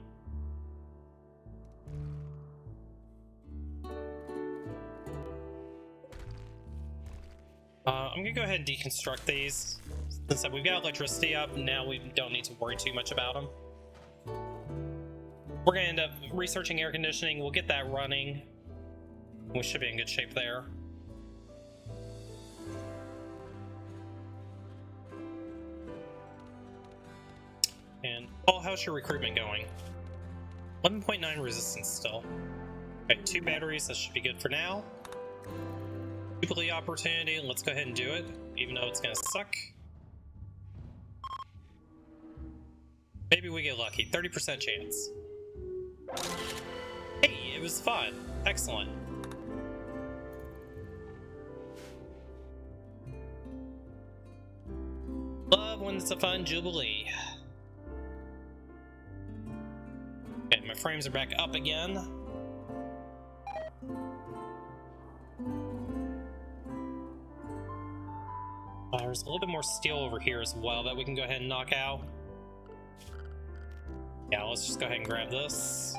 Speaker 1: I'm gonna go ahead and deconstruct these. Since we've got electricity up, now we don't need to worry too much about them. We're gonna end up researching air conditioning. We'll get that running. We should be in good shape there. And Paul, how's your recruitment going? 11.9 resistance still. Okay, 2 batteries, that should be good for now. Jubilee opportunity, let's go ahead and do it, even though it's gonna suck. Maybe we get lucky, 30% chance. Hey, it was fun. Excellent. Love when it's a fun Jubilee. Okay, my frames are back up again. There's a little bit more steel over here as well that we can go ahead and knock out. Yeah, let's just go ahead and grab this.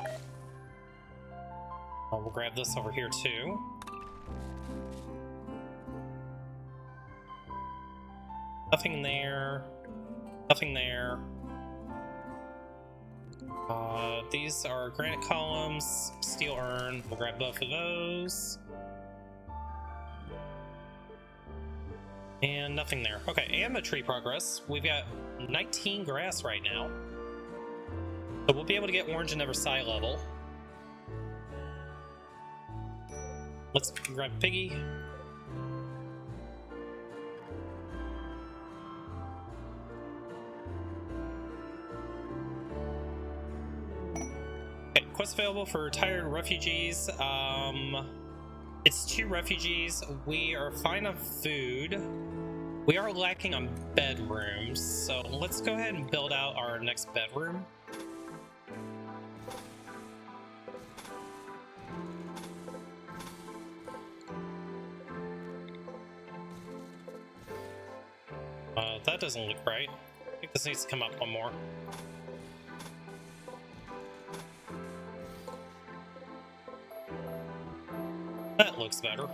Speaker 1: Oh, we'll grab this over here too. Nothing there. Nothing there. These are granite columns, steel urn. We'll grab both of those. And nothing there. Okay, and the tree progress. We've got 19 grass right now. So we'll be able to get orange in every side level. Let's grab Piggy. Okay, quest available for retired refugees. It's 2 refugees. We are fine on food. We are lacking on bedrooms, so let's go ahead and build out our next bedroom. That doesn't look right. I think this needs to come up one more. That looks better.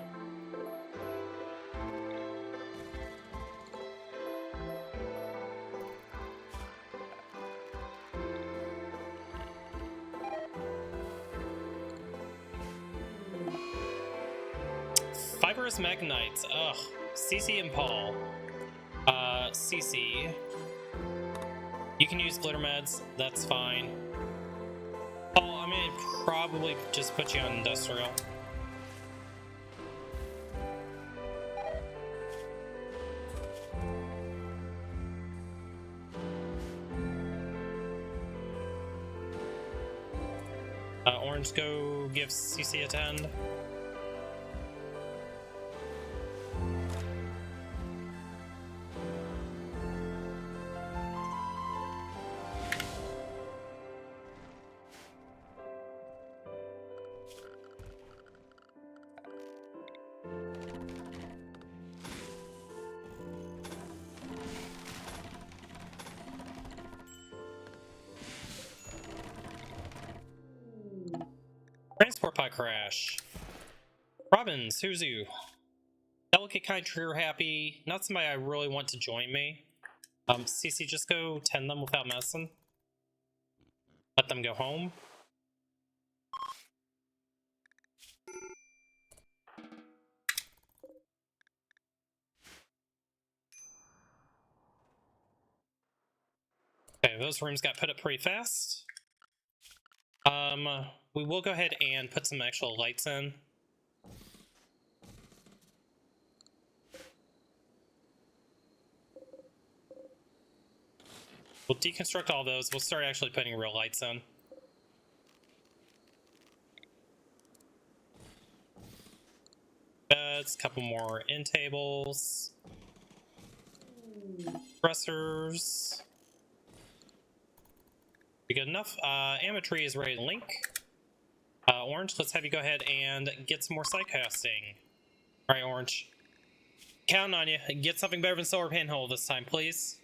Speaker 1: Fibrous Magnites. Ugh. CC and Paul. CC. You can use glitter meds. That's fine. Paul, I'm gonna probably just put you on industrial. Orange, go give CC a 10. Transport pod crash. Robin, Suzu. Delicate, kind, trigger happy. Not somebody I really want to join me. CC, just go tend them without medicine. Let them go home. Okay, those rooms got put up pretty fast. We will go ahead and put some actual lights in. We'll deconstruct all those. We'll start actually putting real lights in. Beds, couple more end tables. Dressers. We good enough. Ametry is ready to link. Orange, let's have you go ahead and get some more sidecasting. Alright, Orange. Counting on you. Get something better than solar pinhole this time, please.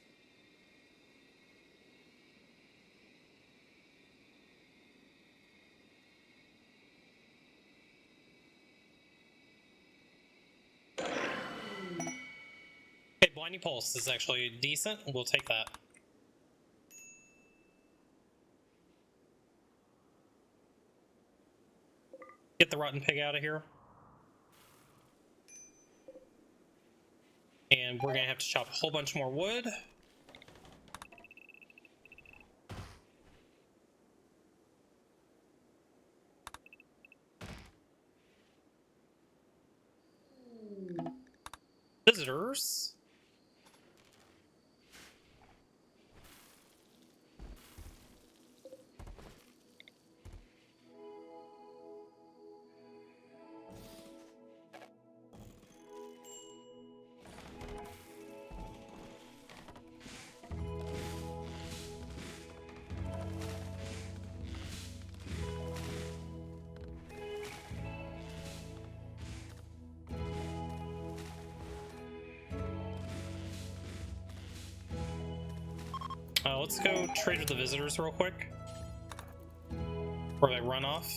Speaker 1: Blinding Pulse is actually decent. We'll take that. Get the Rotten Pig out of here. And we're gonna have to chop a whole bunch more wood. Visitors. Let's go trade with the visitors real quick. Before they run off.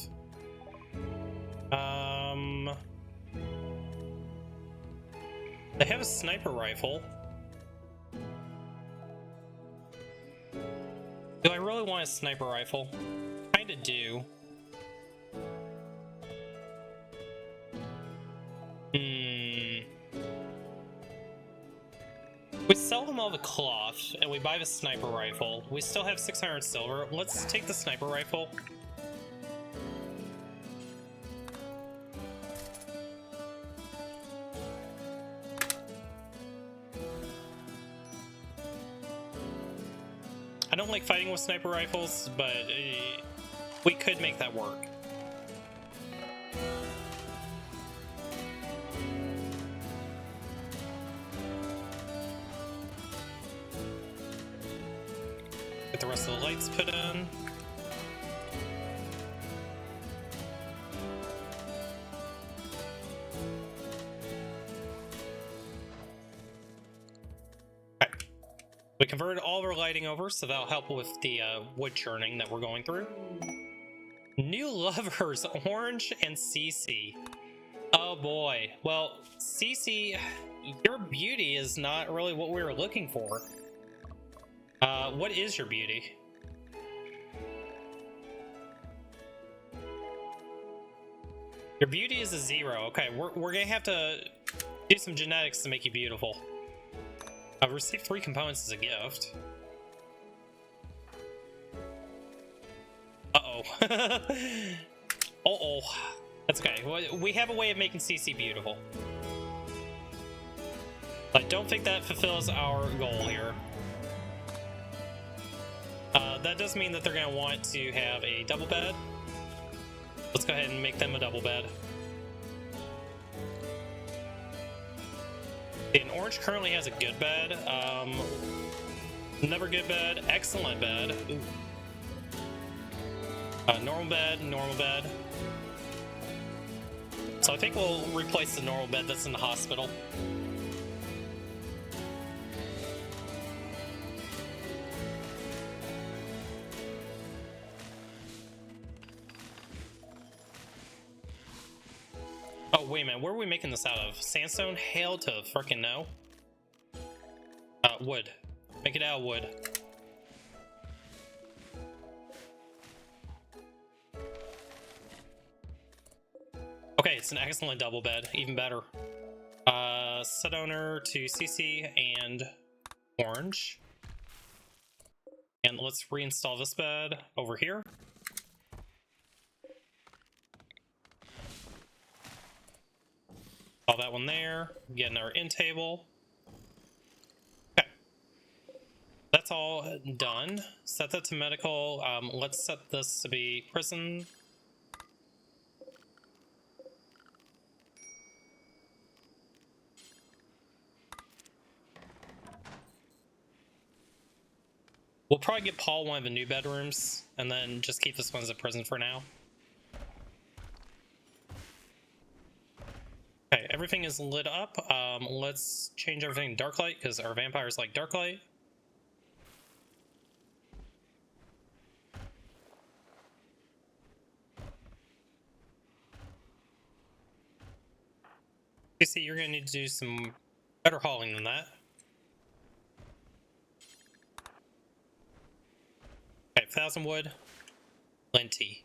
Speaker 1: They have a sniper rifle. Do I really want a sniper rifle? Kinda do. We sell them all the cloth, and we buy the sniper rifle. We still have 600 silver. Let's take the sniper rifle. I don't like fighting with sniper rifles, but we could make that work. Get the rest of the lights put in. We converted all of our lighting over, so that'll help with the wood churning that we're going through. New lovers, Orange and Cece. Oh boy. Well, Cece, your beauty is not really what we were looking for. What is your beauty? Your beauty is a 0. Okay, we're gonna have to do some genetics to make you beautiful. I've received 3 components as a gift. Uh-oh. Uh-oh. That's okay. We have a way of making CC beautiful. But I don't think that fulfills our goal here. That does mean that they're going to want to have a double bed. Let's go ahead and make them a double bed. And Orange currently has a good bed. Never good bed, excellent bed. Normal bed, normal bed. So I think we'll replace the normal bed that's in the hospital. Oh, wait a minute, where are we making this out of? Sandstone? Hell to frickin' no. Wood. Make it out of wood. Okay, it's an excellent double bed, even better. Set owner to CC and Orange. And let's reinstall this bed over here. All that one there. Get our end table. Okay. That's all done. Set that to medical. Let's set this to be prison. We'll probably get Paul one of the new bedrooms, and then just keep this one as a prison for now. Okay, everything is lit up. Let's change everything to dark light, because our vampires like dark light. You see, you're going to need to do some better hauling than that. Okay, 1,000 wood. Plenty.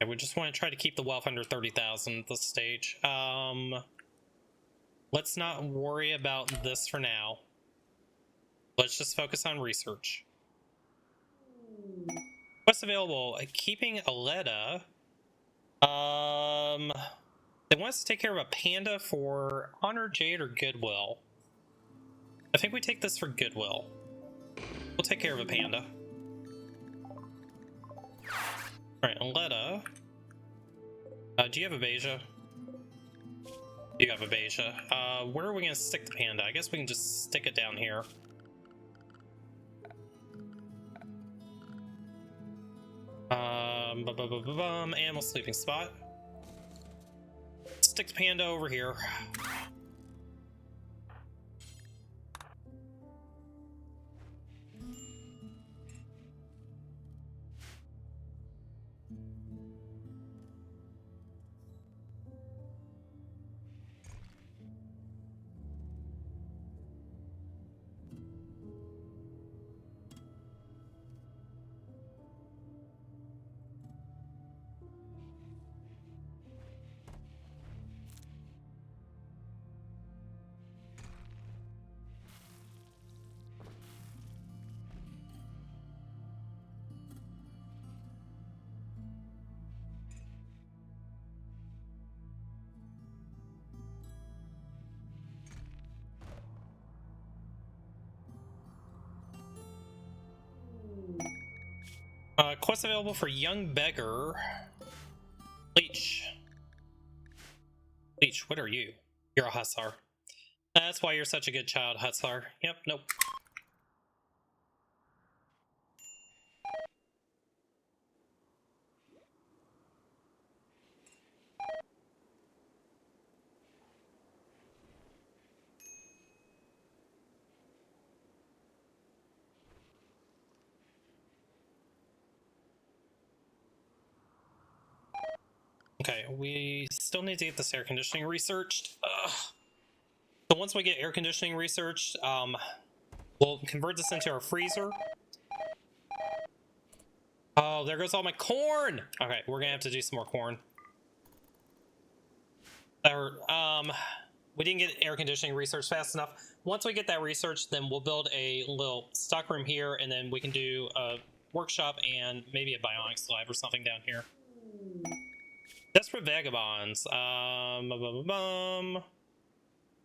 Speaker 1: Okay, we just want to try to keep the wealth under 30,000 at this stage. Let's not worry about this for now. Let's just focus on research. What's available? Keeping Aletta. They want us to take care of a panda for honor, jade, or goodwill. I think we take this for goodwill. We'll take care of a panda. Alright, Aletta. Do you have Abasia? You have Abasia. Where are we gonna stick the panda? I guess we can just stick it down here. Animal sleeping spot. Stick the panda over here. Quest available for young beggar. Leech. Leech, what are you? You're a hussar. That's why you're such a good child, hussar. Yep, nope. Okay, we still need to get this air conditioning researched. Ugh. So once we get air conditioning researched, we'll convert this into our freezer. Oh, there goes all my corn! Okay, we're gonna have to do some more corn. We didn't get air conditioning research fast enough. Once we get that research, then we'll build a little stock room here, and then we can do a workshop and maybe a bionics lab or something down here. Desperate vagabonds.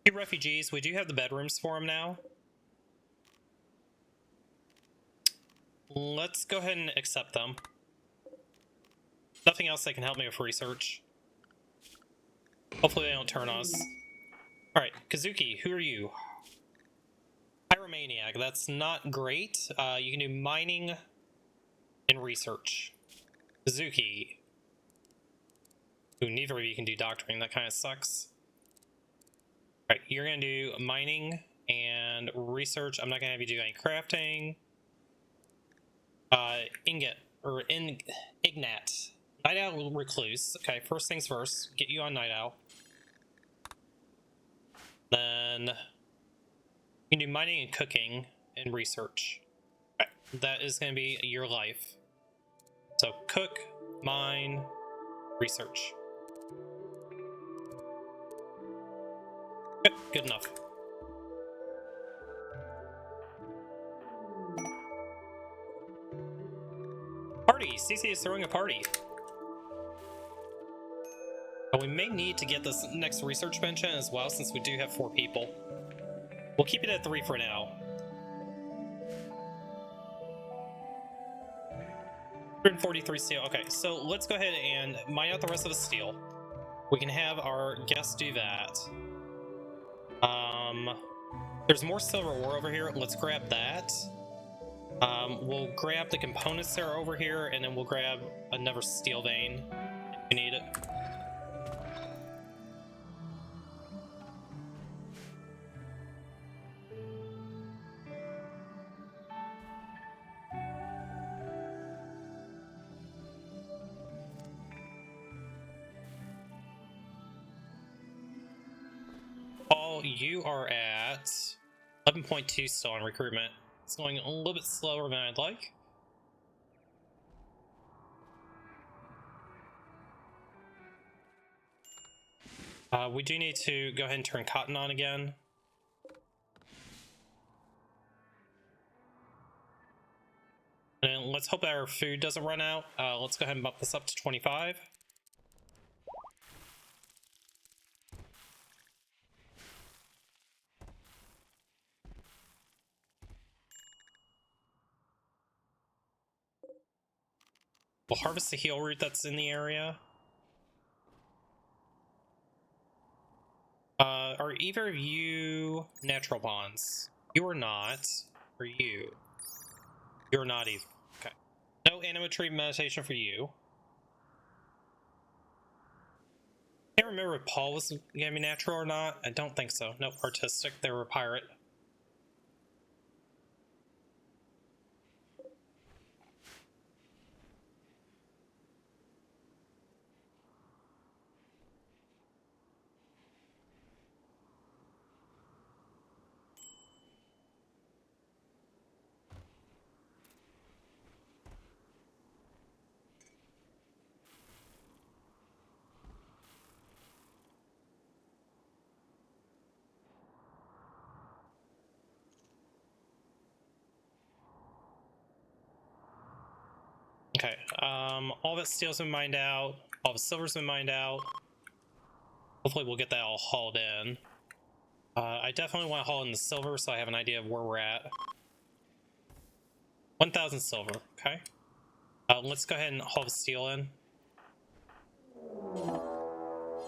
Speaker 1: Few refugees. We do have the bedrooms for them now. Let's go ahead and accept them. Nothing else that can help me with research. Hopefully they don't turn us. Alright, Kazuki, who are you? Pyromaniac, that's not great. You can do mining and research. Kazuki. Ooh, neither of you can do doctoring, that kind of sucks. Alright, you're gonna do mining and research. I'm not gonna have you do any crafting. Ingot, or Ignat. Night Owl Recluse. Okay, first things first, get you on Night Owl. Then you can do mining and cooking and research. Okay, that is going to be your life. So cook, mine, research. Good enough. Party! CC is throwing a party. We may need to get this next research bench in as well, since we do have 4 people. We'll keep it at 3 for now. 143 steel. Okay, so let's go ahead and mine out the rest of the steel. We can have our guests do that. There's more silver ore over here. Let's grab that. We'll grab the components that are over here, and then we'll grab another steel vein if we need it. Paul, you are at 11.2 still on recruitment. It's going a little bit slower than I'd like. We do need to go ahead and turn cotton on again. And let's hope that our food doesn't run out. Let's go ahead and bump this up to 25. We'll harvest the heal root that's in the area. Are either of you natural bonds? You are not. Or you? You're not either. Okay. No animatory meditation for you. Can't remember if Paul was gonna be natural or not. I don't think so. Nope, artistic. They were a pirate. Okay, all that steel's been mined out, all the silver's been mined out. Hopefully we'll get that all hauled in. I definitely want to haul in the silver so I have an idea of where we're at. 1,000 silver, okay. Let's go ahead and haul the steel in.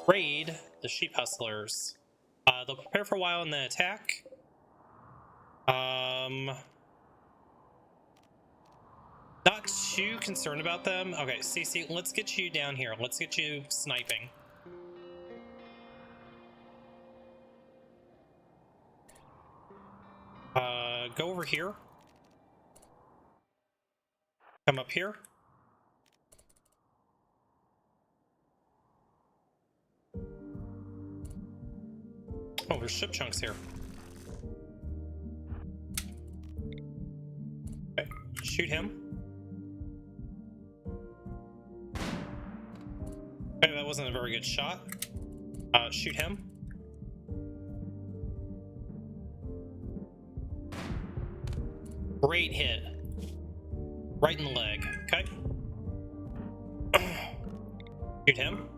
Speaker 1: Raid the sheep hustlers. They'll prepare for a while and then attack. Not too concerned about them. Okay, CC, let's get you down here. Let's get you sniping. Go over here. Come up here. Oh, there's ship chunks here. Okay, shoot him. Okay, that wasn't a very good shot. Shoot him. Great hit. Right in the leg. Okay. Shoot him.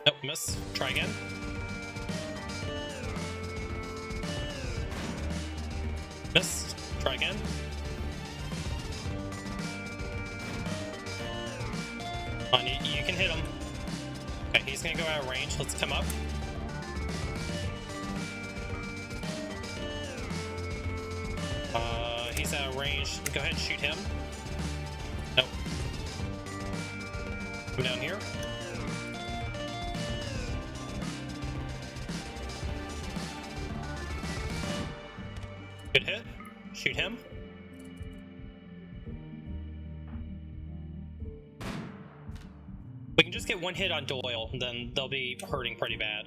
Speaker 1: Nope, miss. Try again. Miss. Try again. Come on, you can hit him. Okay, he's gonna go out of range. Let's come up. He's out of range. Go ahead and shoot him. Nope. Come down here. Good hit. Shoot him. We can just get one hit on Doyle, then they'll be hurting pretty bad.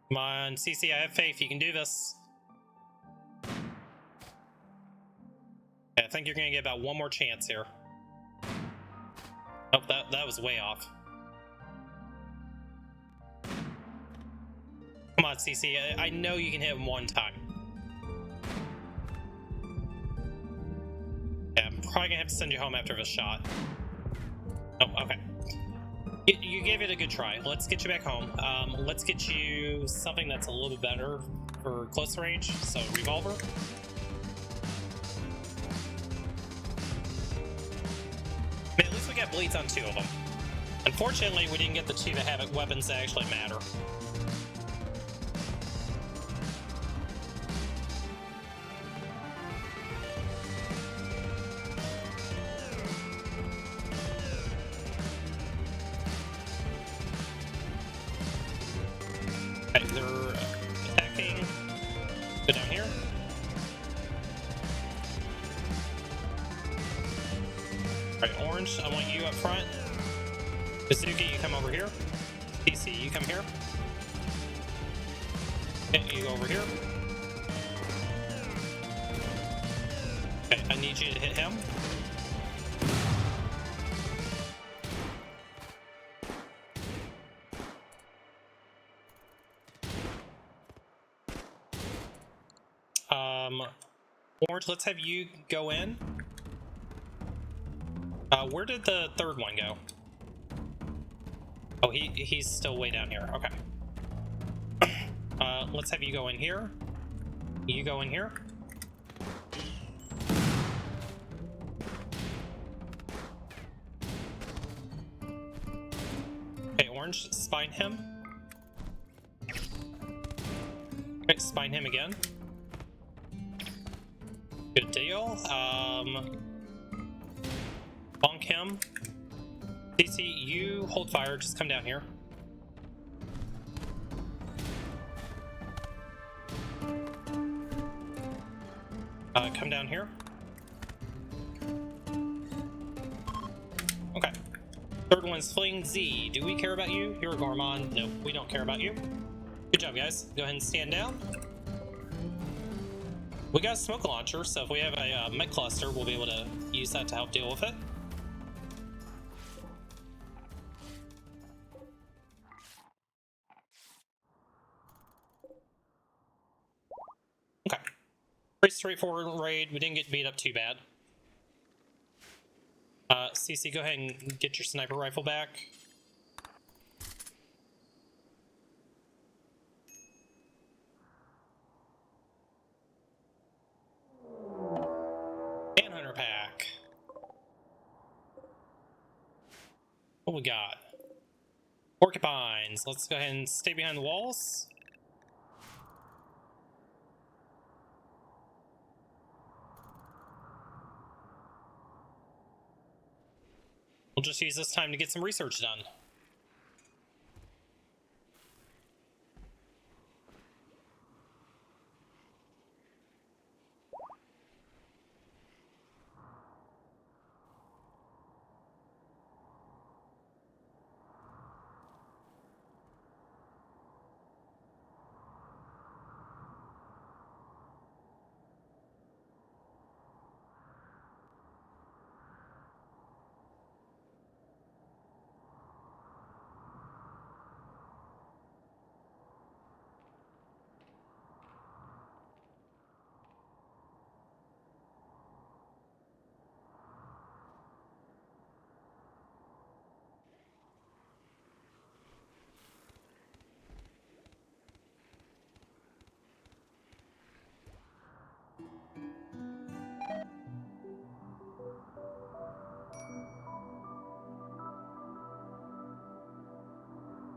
Speaker 1: Come on, CC, I have faith. You can do this. Okay, I think you're gonna get about one more chance here. Oh, that was way off. Come on, CC. I know you can hit him one time. Yeah, I'm probably gonna have to send you home after this shot. Oh, okay. You gave it a good try. Let's get you back home. Let's get you something that's a little bit better for close range. So, revolver. But at least we got bleeds on 2 of them. Unfortunately, we didn't get the 2 that have weapons that actually matter. Okay, they're attacking. Go down here. Right, Orange, I want you up front. Kazuki, you come over here. PC, you come here. Okay, you go over here. Okay, I need you to hit him. Orange, let's have you go in. Where did the third one go? Oh, he's still way down here. Okay. Let's have you go in here. You go in here. Okay, Orange, spine him. Okay, spine him again. Good deal. Bonk him. CC, you hold fire. Just come down here. Come down here. Okay. Third one's Fling Z. Do we care about you? You're a Gormon. No, we don't care about you. Good job, guys. Go ahead and stand down. We got a smoke launcher, so if we have a mech cluster, we'll be able to use that to help deal with it. Okay. Pretty straightforward raid. We didn't get beat up too bad. CC, go ahead and get your sniper rifle back. Manhunter pack. What we got? Porcupines. Let's go ahead and stay behind the walls. We'll just use this time to get some research done.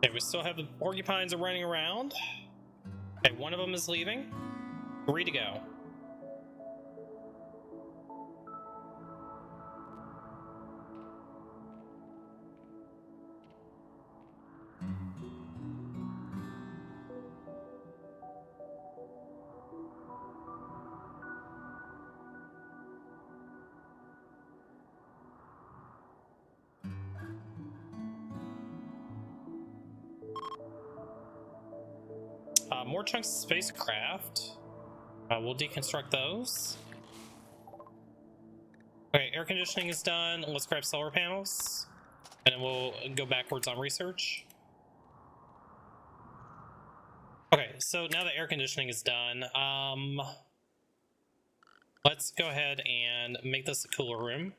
Speaker 1: Okay, we still have the porcupines are running around. Okay, one of them is leaving. 3 to go. More chunks of spacecraft. We'll deconstruct those. Okay, air conditioning is done. Let's grab solar panels. And then we'll go backwards on research. Okay, so now that air conditioning is done, let's go ahead and make this a cooler room.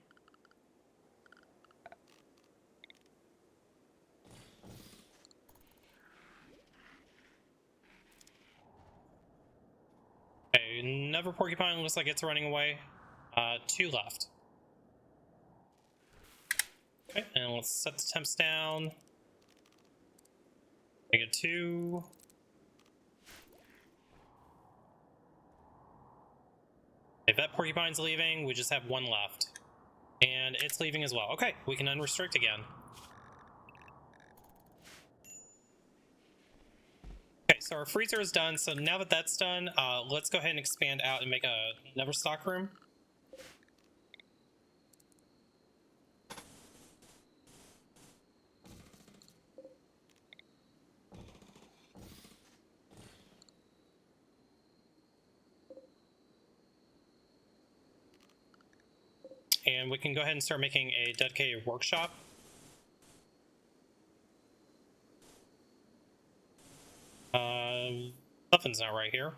Speaker 1: Okay, another porcupine looks like it's running away. 2 left. Okay, and let's set the temps down. Make it 2. If that porcupine's leaving, we just have 1 left. And it's leaving as well. Okay, we can unrestrict again. Okay, so our freezer is done. So now that that's done, let's go ahead and expand out and make another stock room. and we can go ahead and start making a dedicated workshop. Nothing's not right here.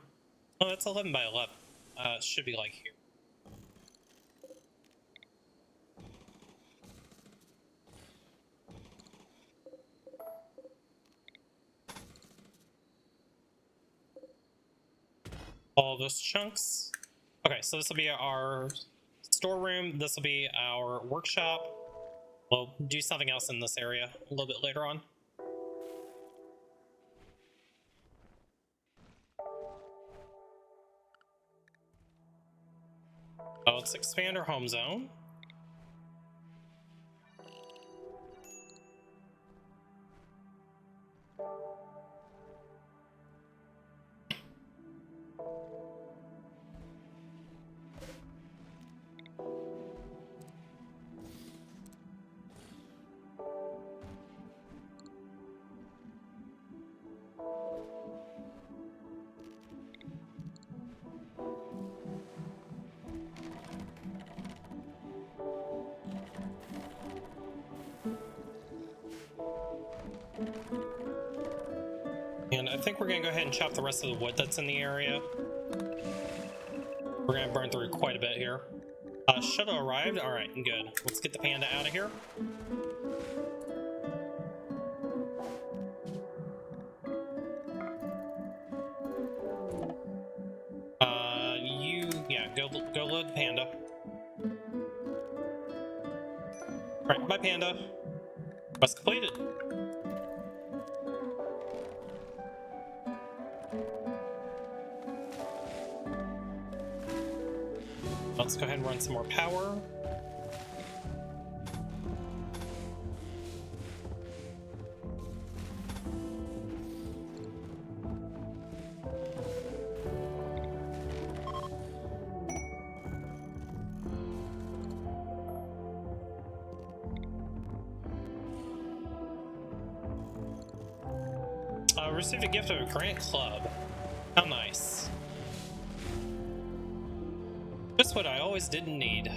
Speaker 1: Oh, that's 11 by 11. It should be like here. All those chunks. Okay, so this will be our storeroom. This will be our workshop. We'll do something else in this area a little bit later on. Let's expand our home zone. And I think we're gonna go ahead and chop the rest of the wood that's in the area. We're gonna burn through quite a bit here. Shuttle arrived. All right, good. Let's get the panda out of here. Go load the panda. All right, bye panda. Quest completed. Let's go ahead and run some more power. Received a gift of a Grant Club. How nice. Just what I always didn't need.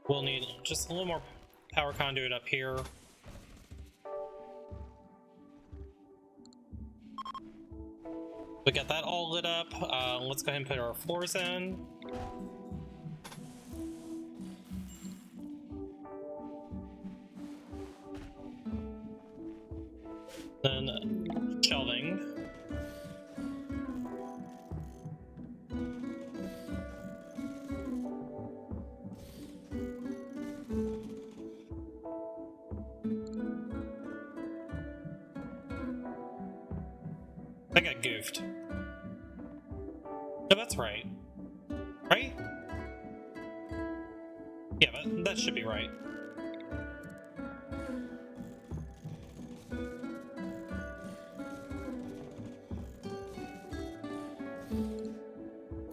Speaker 1: We'll need just a little more power conduit up here. We got that all lit up. Let's go ahead and put our floors in. Then shelving. I got goofed. No, that's right. Right? Yeah, that should be right.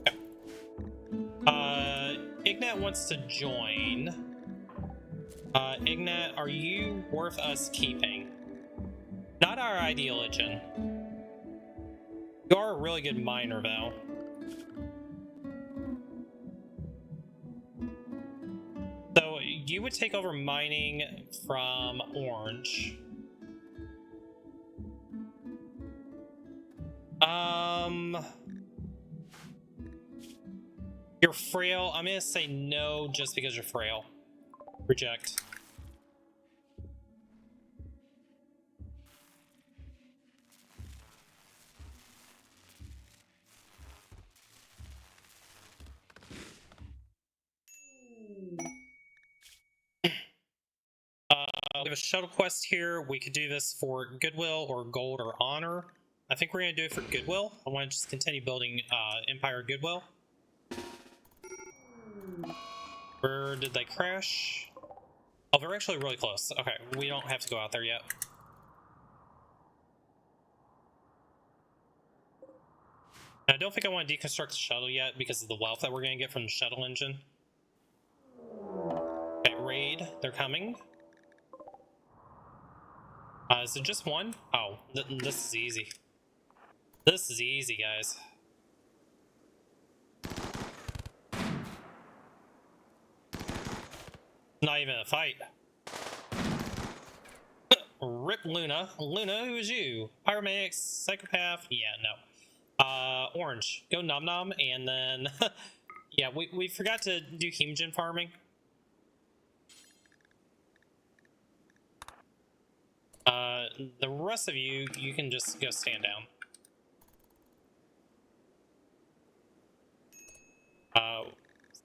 Speaker 1: Okay. Ignat wants to join. Ignat, are you worth us keeping? Not our ideologian. You are a really good miner, though. So you would take over mining from Orange. You're frail. I'm gonna say no just because you're frail. Reject. We have a shuttle quest here. We could do this for goodwill or gold or honor. I think we're gonna do it for goodwill. I want to just continue building Empire goodwill. Where did they crash? Oh, they're actually really close. Okay, we don't have to go out there yet. I don't think I want to deconstruct the shuttle yet because of the wealth that we're going to get from the shuttle engine. Okay, raid. They're coming. Is it just one? Oh, this is easy. This is easy, guys. Not even a fight. Rip Luna. Luna, who is you? Pyromaniac, Psychopath? Yeah, no. Orange. Go Nom Nom, and then... yeah, we forgot to do hemogen farming. The rest of you can just go stand down.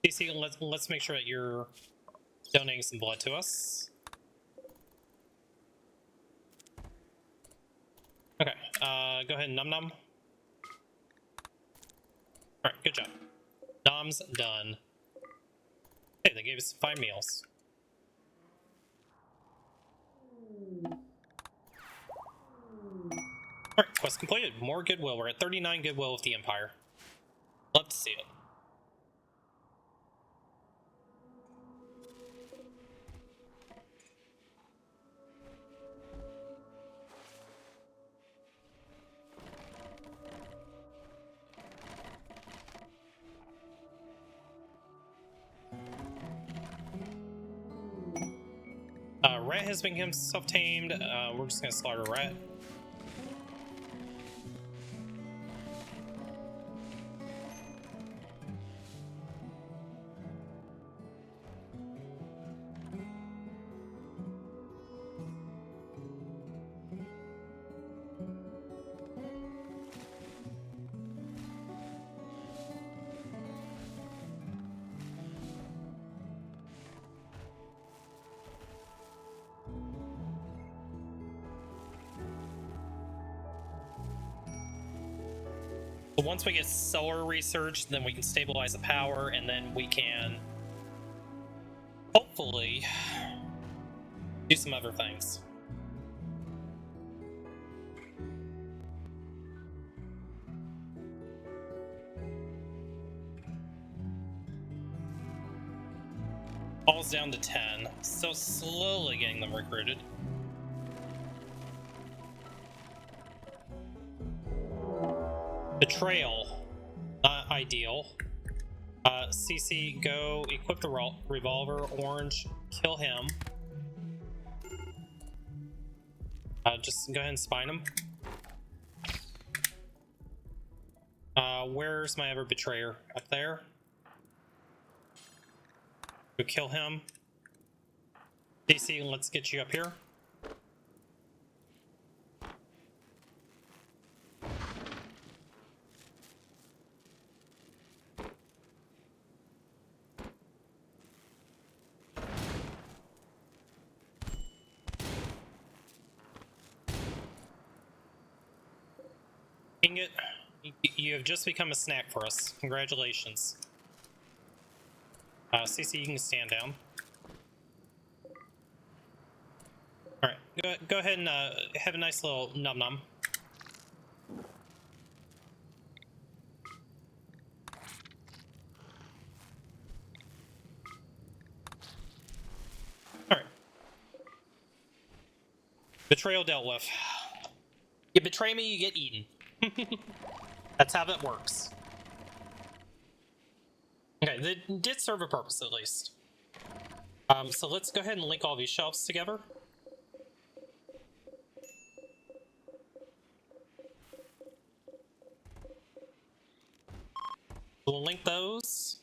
Speaker 1: CC, let's make sure that you're donating some blood to us. Okay, go ahead and Num Num. Alright, good job. Nom's done. Hey, they gave us 5 meals. Alright, quest completed. More goodwill. We're at 39 goodwill with the Empire. Love to see it. Rat has been himself tamed. We're just gonna slaughter Rat. But once we get solar research, then we can stabilize the power, and then we can hopefully do some other things. All's down to 10, so slowly getting them recruited. Betrayal, not ideal. CC, go equip the revolver. Orange, kill him. Just go ahead and spine him. Where's my other betrayer? Up there. Go kill him. CC, let's get you up here. Ingot, you have just become a snack for us. Congratulations. CC, you can stand down. Alright, go ahead and have a nice little num num. Alright. Betrayal dealt with. You betray me, you get eaten. That's how that works. Okay, they did serve a purpose at least. So let's go ahead and link all these shelves together. We'll link those.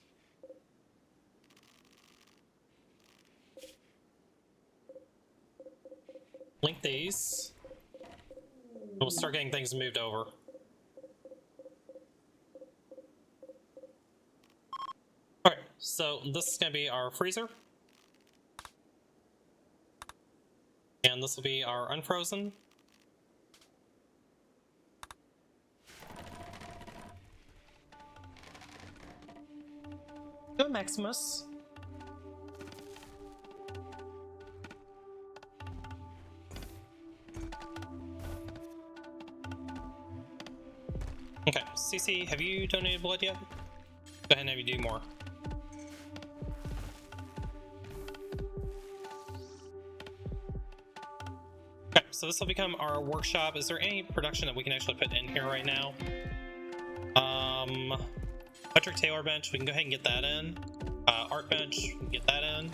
Speaker 1: Link these. We'll start getting things moved over. Alright, so this is going to be our freezer. And this will be our unfrozen. Go Maximus. Okay, CC, have you donated blood yet? Go ahead and have you do more. Okay, so this will become our workshop. Is there any production that we can actually put in here right now? Electric Tailor Bench, we can go ahead and get that in. Art Bench, we can get that in.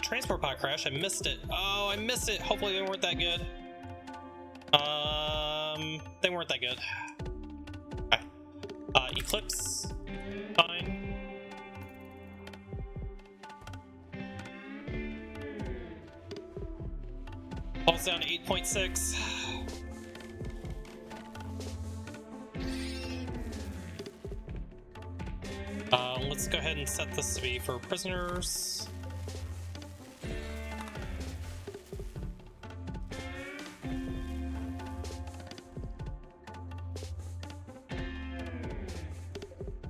Speaker 1: Transport pod crash, I missed it. Oh, I missed it. Hopefully they weren't that good. They weren't that good. Okay. Eclipse, fine. Falls down to 8.6. Let's go ahead and set this to be for prisoners.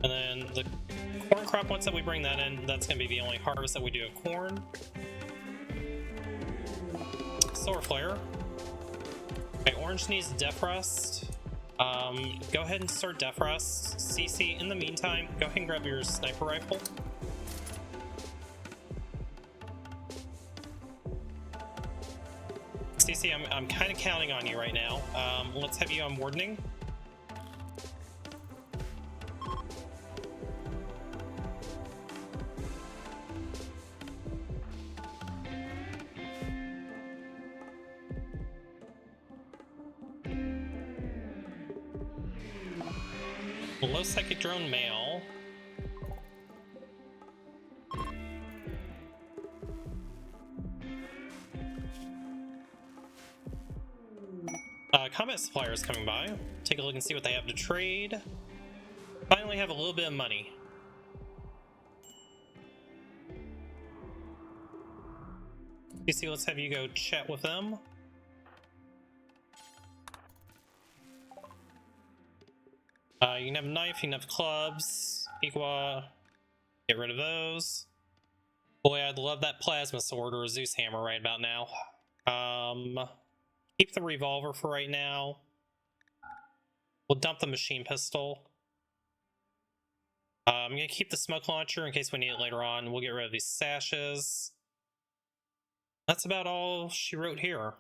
Speaker 1: And then the corn crop, once that we bring that in, that's going to be the only harvest that we do of corn. Solar Flare. Okay, Orange needs Def Rest. Go ahead and start Def Rest. CC, in the meantime, go ahead and grab your sniper rifle. CC, I'm kind of counting on you right now. Let's have you on wardening. Low psychic drone male. Combat suppliers coming by. Take a look and see what they have to trade. Finally have a little bit of money. PC, let's have you go chat with them. You can have a knife, you can have clubs, Equa, get rid of those. Boy, I'd love that plasma sword or a Zeus hammer right about now. Keep the revolver for right now. We'll dump the machine pistol. I'm gonna keep the smoke launcher in case we need it later on. We'll get rid of these sashes. That's about all she wrote here.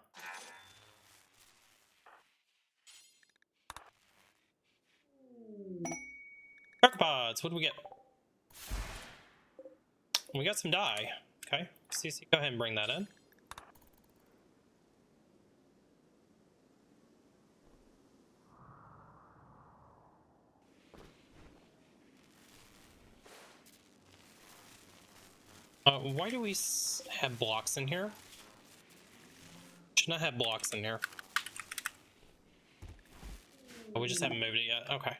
Speaker 1: Pods, what do we get? We got some dye. Okay, CC, go ahead and bring that in. Why do we have blocks in here? Should not have blocks in here. Oh, we just haven't moved it yet. Okay.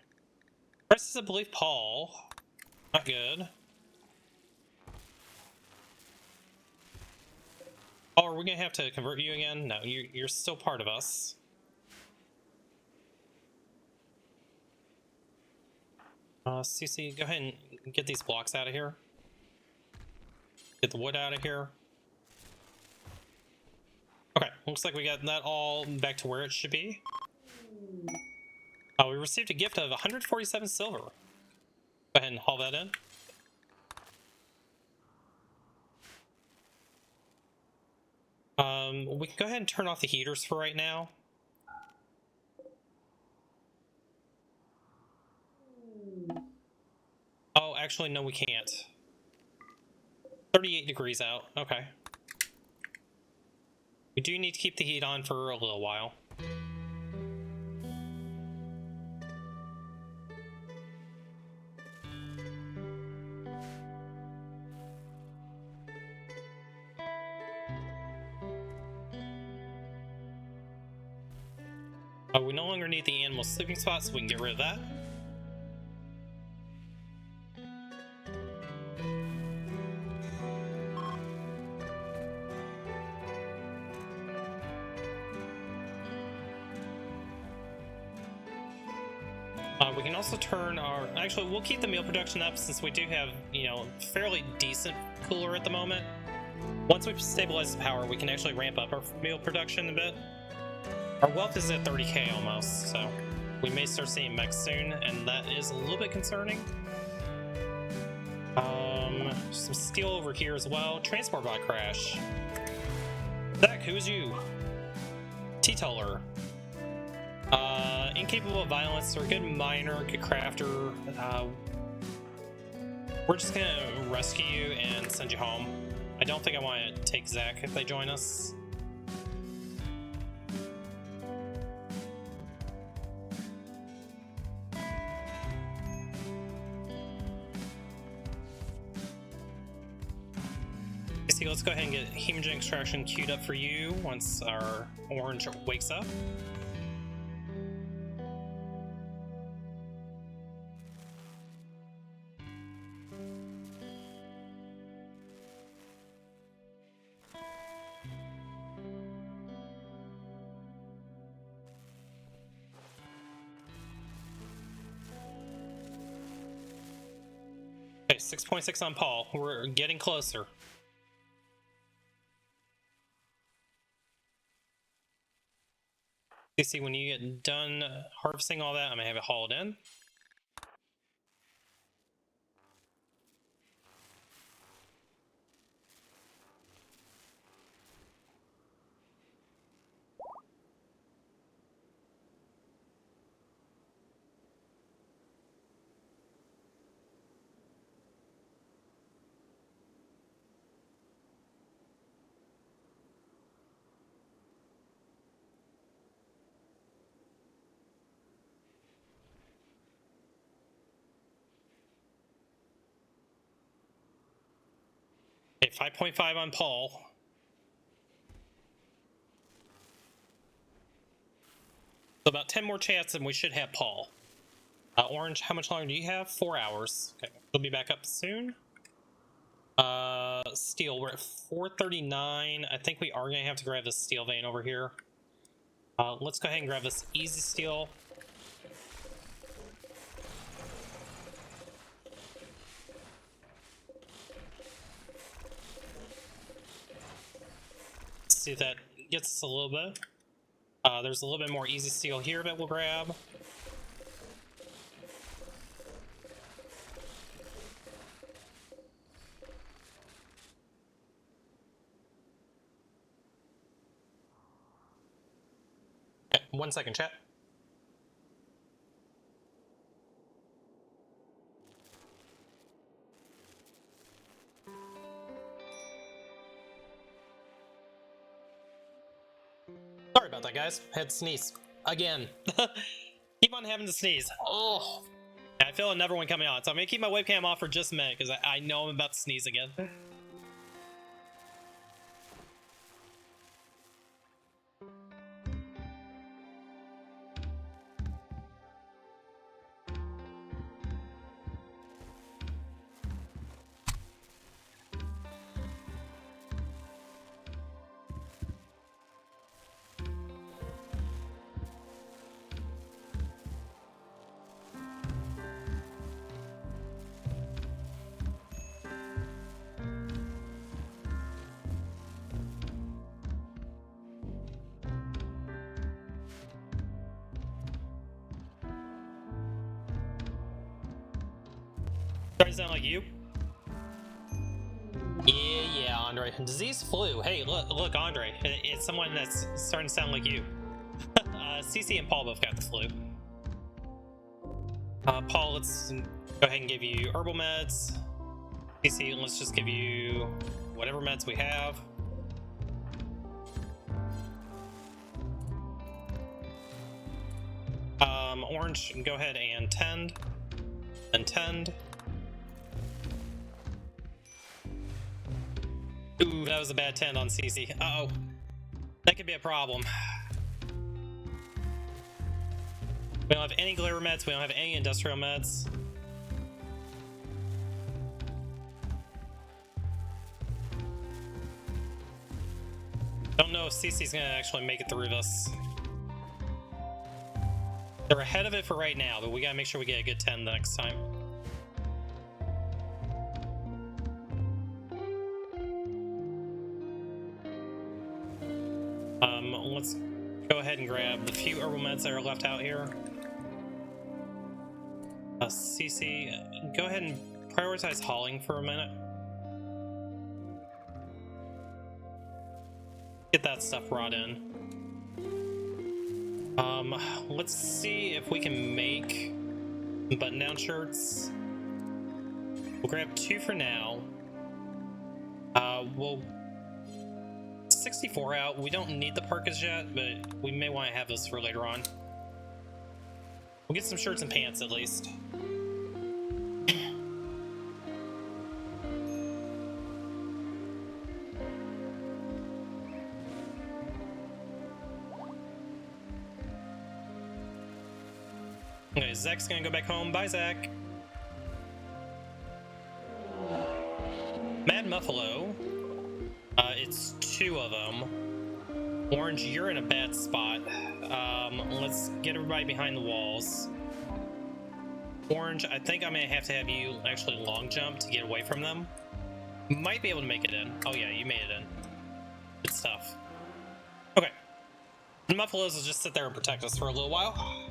Speaker 1: Prices, I believe, Paul. Not good. Oh, are we gonna have to convert you again? No, you're still part of us. CC, go ahead and get these blocks out of here. Get the wood out of here. Okay, looks like we got that all back to where it should be. We received a gift of 147 silver. Go ahead and haul that in. We can go ahead and turn off the heaters for right now. Oh, actually, no, we can't. 38 degrees out. Okay. We do need to keep the heat on for a little while. We no longer need the animal sleeping spot, so we can get rid of that. We can also turn our... Actually, we'll keep the meal production up since we do have, you know, fairly decent cooler at the moment. Once we've stabilized the power, we can actually ramp up our meal production a bit. Our wealth is at 30k almost, so we may start seeing mechs soon, and that is a little bit concerning. Some steel over here as well. Transport bot crash. Zach, who's you? Teetotaler. Incapable of violence, or a good miner, good crafter. We're just gonna rescue you and send you home. I don't think I want to take Zach if they join us. Let's go ahead and get hemogen extraction queued up for you once our orange wakes up. Okay, 6.6 on Paul. We're getting closer. See, when you get done harvesting all that, I'm gonna have it hauled in. Okay, 5.5 on Paul. So about 10 more chats and we should have Paul. Orange, how much longer do you have? 4 hours. Okay, we'll be back up soon. Steel, we're at 439. I think we are going to have to grab this steel vein over here. Let's go ahead and grab this easy steel. See if that gets us a little bit. There's a little bit more easy steel here that we'll grab. Okay, 1 second, chat. Sorry about that, guys. I had to sneeze. Again. Keep on having to sneeze. Oh. I feel another one coming on, so I'm going to keep my webcam off for just a minute, because I know I'm about to sneeze again. Starting to sound like you? Yeah, Andre. Disease flu. Hey, look, Andre. It's someone that's starting to sound like you. CC and Paul both got the flu. Paul, let's go ahead and give you herbal meds. CC, let's just give you whatever meds we have. Orange, go ahead and tend. And tend. Ooh, that was a bad 10 on CC. Uh-oh. That could be a problem. We don't have any glitter meds. We don't have any industrial meds. Don't know if CC's gonna actually make it through this. They're ahead of it for right now, but we gotta make sure we get a good 10 the next time. let's go ahead and grab the few herbal meds that are left out here. CC, go ahead and prioritize hauling for a minute. Get that stuff brought in. Let's see if we can make button-down shirts. We'll grab 2 for now. We'll 64 out. We don't need the parkas yet, but we may want to have this for later on. We'll get some shirts and pants at least. Okay, Zach's gonna go back home. Bye, Zach. Mad Muffalo. It's 2 of them. Orange, you're in a bad spot. Let's get everybody behind the walls. Orange, I think I'm gonna have to have you actually long jump to get away from them. Might be able to make it in. Oh yeah, you made it in. Good stuff. Okay. The Muffalos will just sit there and protect us for a little while.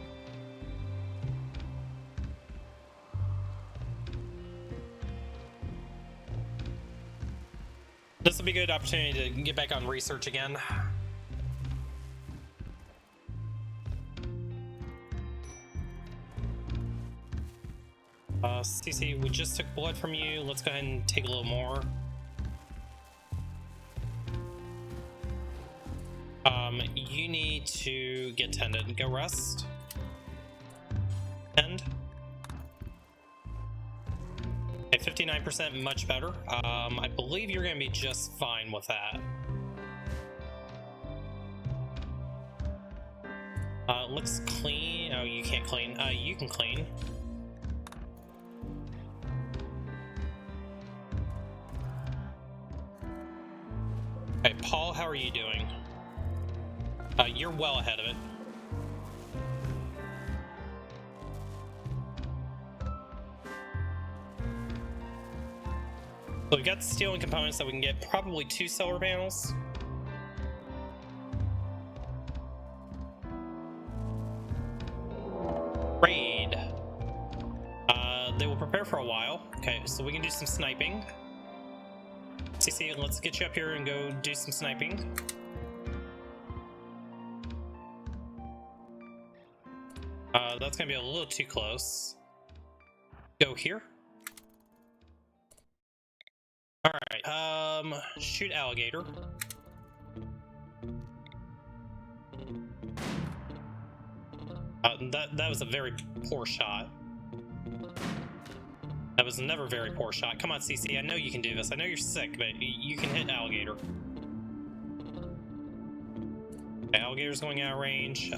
Speaker 1: This will be a good opportunity to get back on research again. CC, we just took blood from you. Let's go ahead and take a little more. You need to get tended. Go rest. Tend. Okay, 59%, much better. I believe you're going to be just fine with that. Let's clean. Oh, you can't clean. You can clean. Okay, Paul, how are you doing? You're well ahead of it. So we've got the steel and components that we can get probably 2 solar panels. Raid. They will prepare for a while. Okay, so we can do some sniping. CC, let's get you up here and go do some sniping. That's gonna be a little too close. Go here. Alright, shoot alligator. That was a very poor shot. That was never a very poor shot. Come on, CC, I know you can do this. I know you're sick, but you can hit alligator. Okay, alligator's going out of range.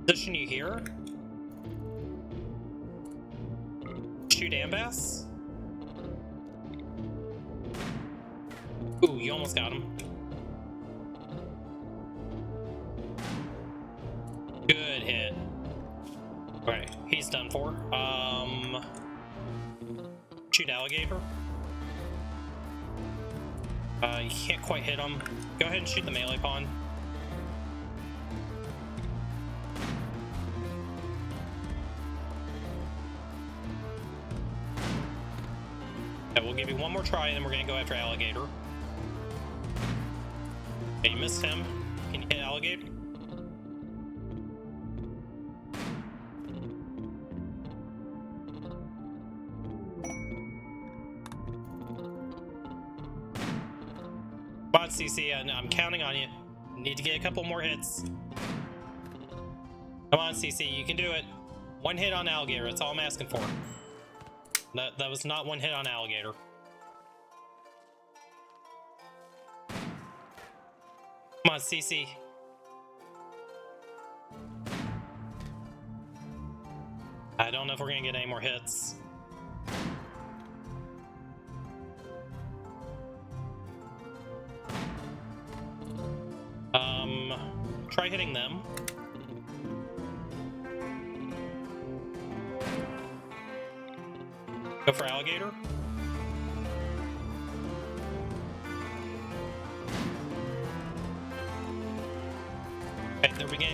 Speaker 1: Position you here. Shoot Ambass. Ooh, you almost got him. Good hit. Alright, he's done for. Shoot alligator. You can't quite hit him. Go ahead and shoot the melee pawn. Okay, we'll give you one more try and then we're gonna go after alligator. Okay, you missed him. Can you hit alligator? Come on, CC, I'm counting on you. Need to get a couple more hits. Come on, CC, you can do it. One hit on alligator, that's all I'm asking for. That was not one hit on alligator. Come on, CC. I don't know if we're gonna get any more hits. Try hitting them. Go for alligator.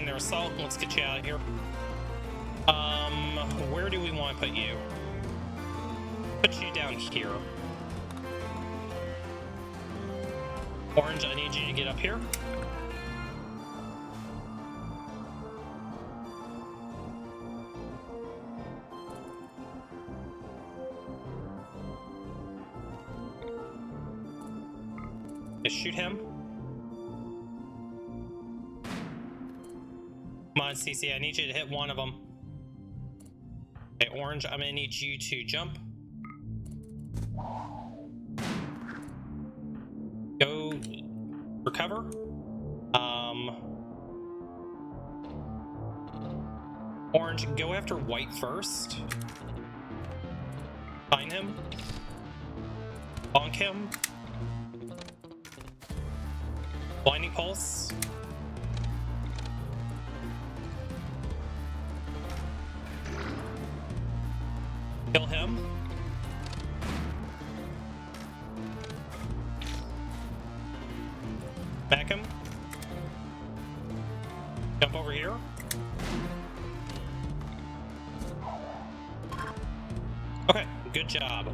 Speaker 1: their assault. Let's get you out of here. Where do we want to put you? Put you down here. Orange, I need you to get up here. Just shoot him. Come on, CC, I need you to hit one of them. Okay, Orange, I'm gonna need you to jump. Go recover. Orange, go after White first. Find him. Bonk him. Blinding Pulse. Kill him. Back him. Jump over here. Okay, good job.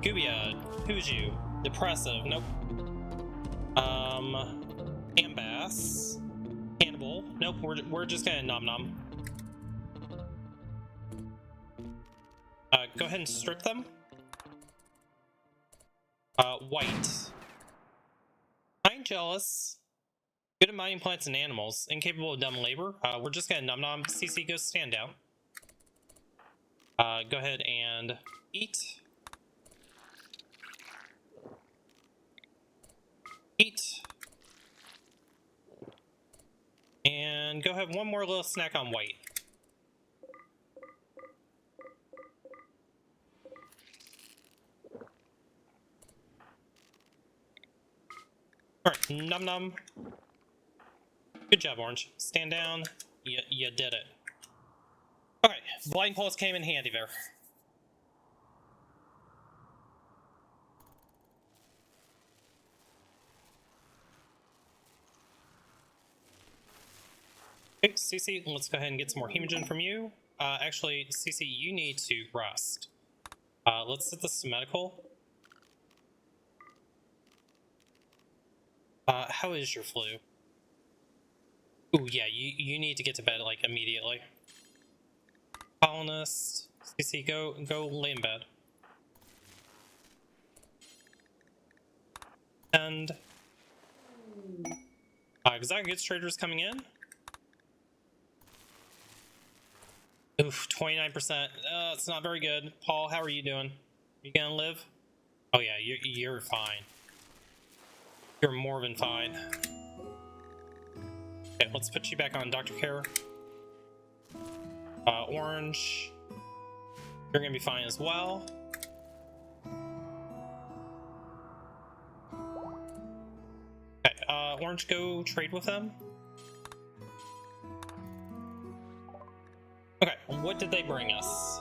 Speaker 1: Gubia, who's you? Depressive, nope. Ambass. Cannibal, nope, we're just gonna nom. Go ahead and strip them. White. I'm jealous. Good at mining plants and animals. Incapable of dumb labor. We're just gonna nom. CC, go stand down. Go ahead and eat. Eat. And go have one more little snack on White. Alright, nom. Good job, Orange. Stand down. You did it. Okay, Blind Pulse came in handy there. Okay, CC, let's go ahead and get some more hemogen from you. Actually, CC, you need to rest. Let's set this to medical. How is your flu? Ooh, yeah, you need to get to bed, like, immediately. Colonist, CC, go lay in bed. And... exotic goods traders coming in. Oof, 29%. It's not very good. Paul, how are you doing? You gonna live? Oh yeah, you're fine. You're more than fine. Okay, let's put you back on Doctor Care. Orange, you're gonna be fine as well. Okay, Orange, go trade with them. Okay, what did they bring us?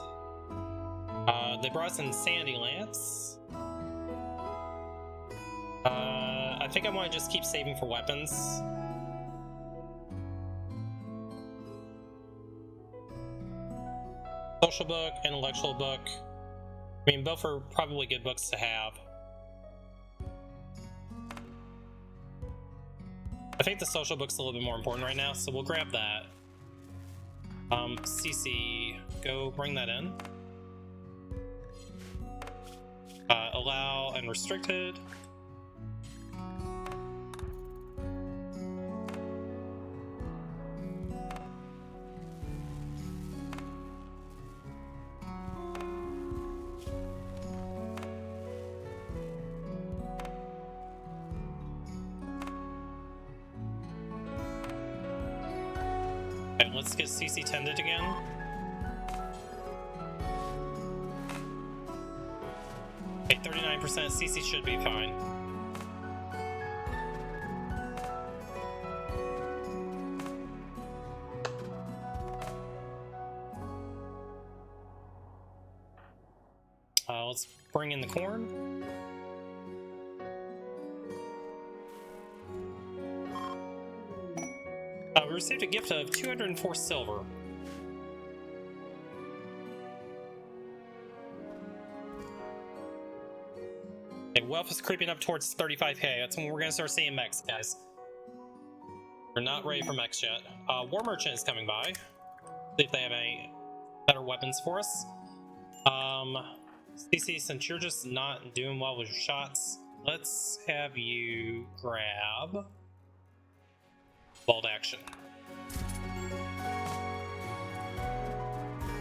Speaker 1: They brought us Insanity Lance. I think I want to just keep saving for weapons. Social book, intellectual book. I mean, both are probably good books to have. I think the social book's a little bit more important right now, so we'll grab that. CC, go bring that in. Allow unrestricted. Okay, let's get CC tended again. Okay, 39%. CC should be fine. Let's bring in the corn. received a gift of 204 silver. Okay, wealth is creeping up towards 35k. That's when we're gonna start seeing mechs, guys. We're not ready for mechs yet. War Merchant is coming by. See if they have any better weapons for us. CC, since you're just not doing well with your shots, let's have you grab bolt action.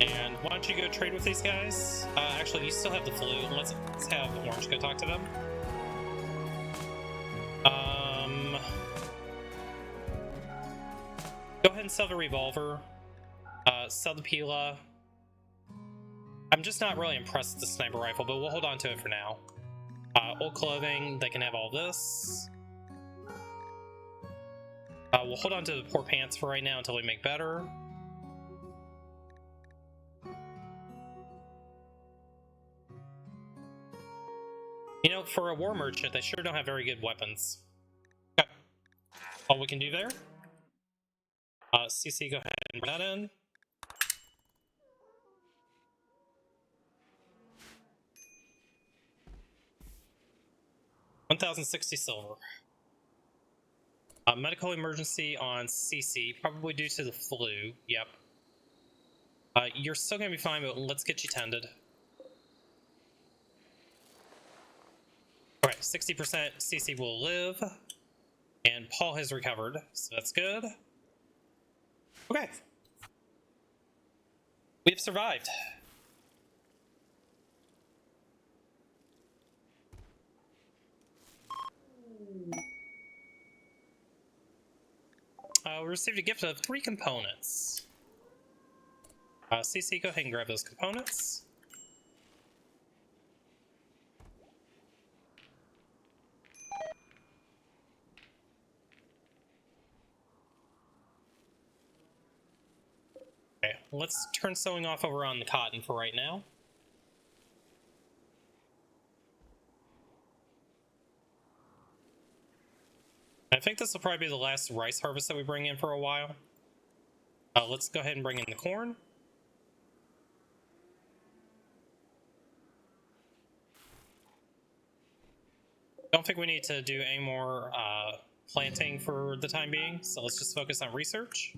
Speaker 1: And why don't you go trade with these guys? Actually, you still have the flu. Let's have Orange go talk to them. Go ahead and sell the revolver. Sell the Pila. I'm just not really impressed with the sniper rifle, but we'll hold on to it for now. Old clothing, they can have all this. We'll hold on to the poor pants for right now until we make better. You know, for a war merchant, they sure don't have very good weapons. Okay. All we can do there. CC, go ahead and bring that in. $1,060 silver. Medical emergency on CC, probably due to the flu. Yep. You're still gonna be fine, but let's get you tended. Alright, 60% CC will live. And Paul has recovered, so that's good. Okay. We've survived. We received a gift of 3 components. CC, go ahead and grab those components. Okay, let's turn sewing off over on the cotton for right now. I think this will probably be the last rice harvest that we bring in for a while. Let's go ahead and bring in the corn. Don't think we need to do any more planting for the time being, so let's just focus on research.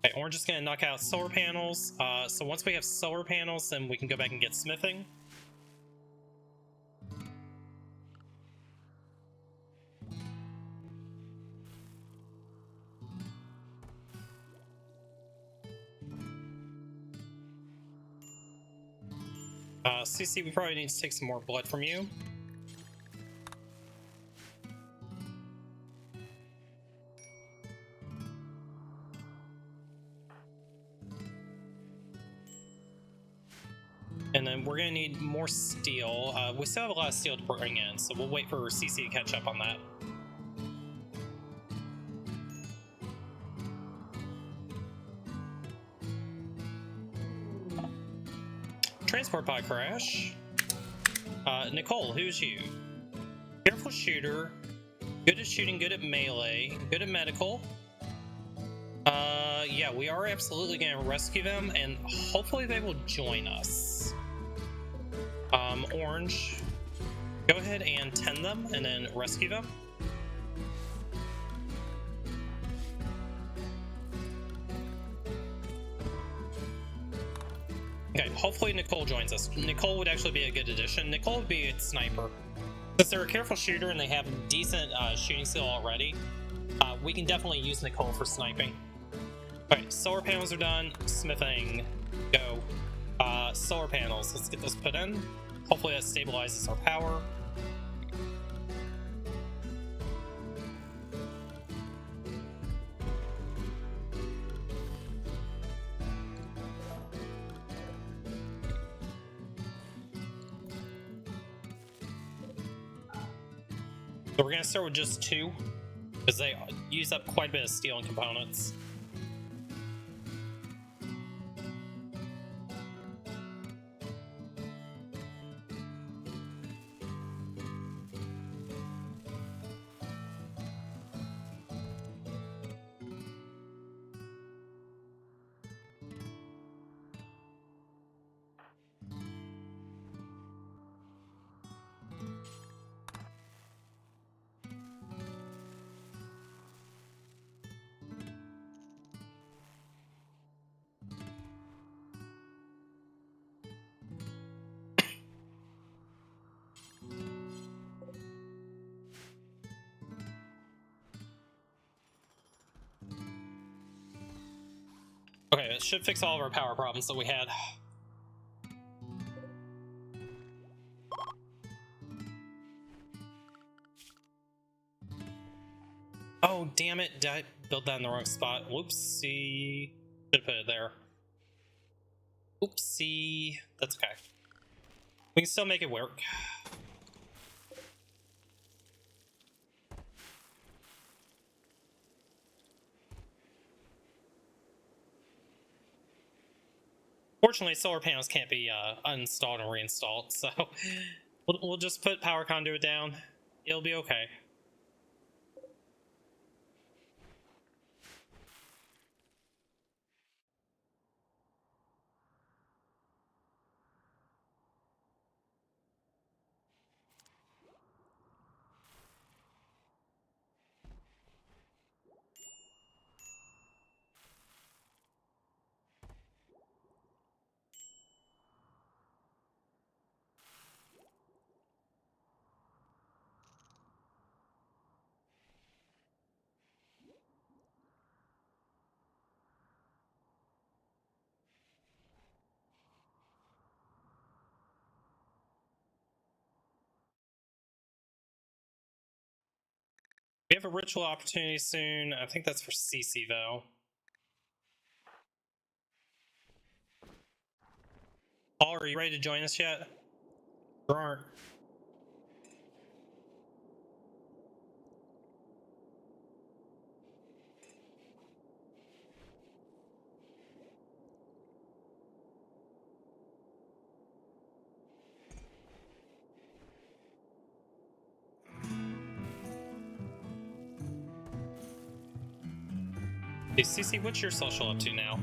Speaker 1: Okay, Orange is going to knock out solar panels. So once we have solar panels, then we can go back and get smithing. CC, we probably need to take some more blood from you. And then we're going to need more steel. We still have a lot of steel to bring in, so we'll wait for CC to catch up on that. Transport pod crash. Nicole, who's you? Careful shooter, good at shooting, good at melee, good at medical. Yeah, we are absolutely going to rescue them, and hopefully they will join us. Orange, go ahead and tend them, and then rescue them. Okay, hopefully Nicole joins us. Nicole would actually be a good addition. Nicole would be a sniper. Since they're a careful shooter and they have decent shooting skill already, we can definitely use Nicole for sniping. Alright, solar panels are done. Smithing, go. Solar panels, let's get those put in. Hopefully that stabilizes our power. So we're going to start with just 2, because they use up quite a bit of steel and components. Okay, that should fix all of our power problems that we had. Oh, damn it. Did I build that in the wrong spot? Whoopsie. Should have put it there. Oopsie. That's okay. We can still make it work. Fortunately, solar panels can't be uninstalled and reinstalled, so we'll just put power conduit down. It'll be okay. We have a ritual opportunity soon. I think that's for CC, though. Paul, are you ready to join us yet? There aren't. Hey, CC, what's your social up to now?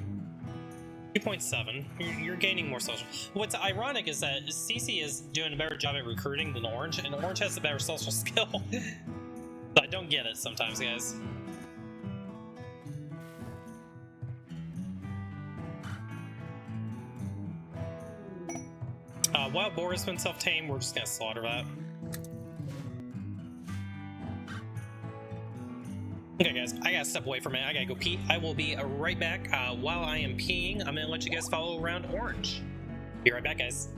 Speaker 1: 2.7. You're gaining more social. What's ironic is that CC is doing a better job at recruiting than Orange, and Orange has a better social skill. So I don't get it sometimes, guys. Wild Boar has been self-tamed. We're just gonna slaughter that. Okay, guys, I gotta step away for a minute. I gotta go pee. I will be right back. While I am peeing, I'm gonna let you guys follow around Orange. Be right back, guys.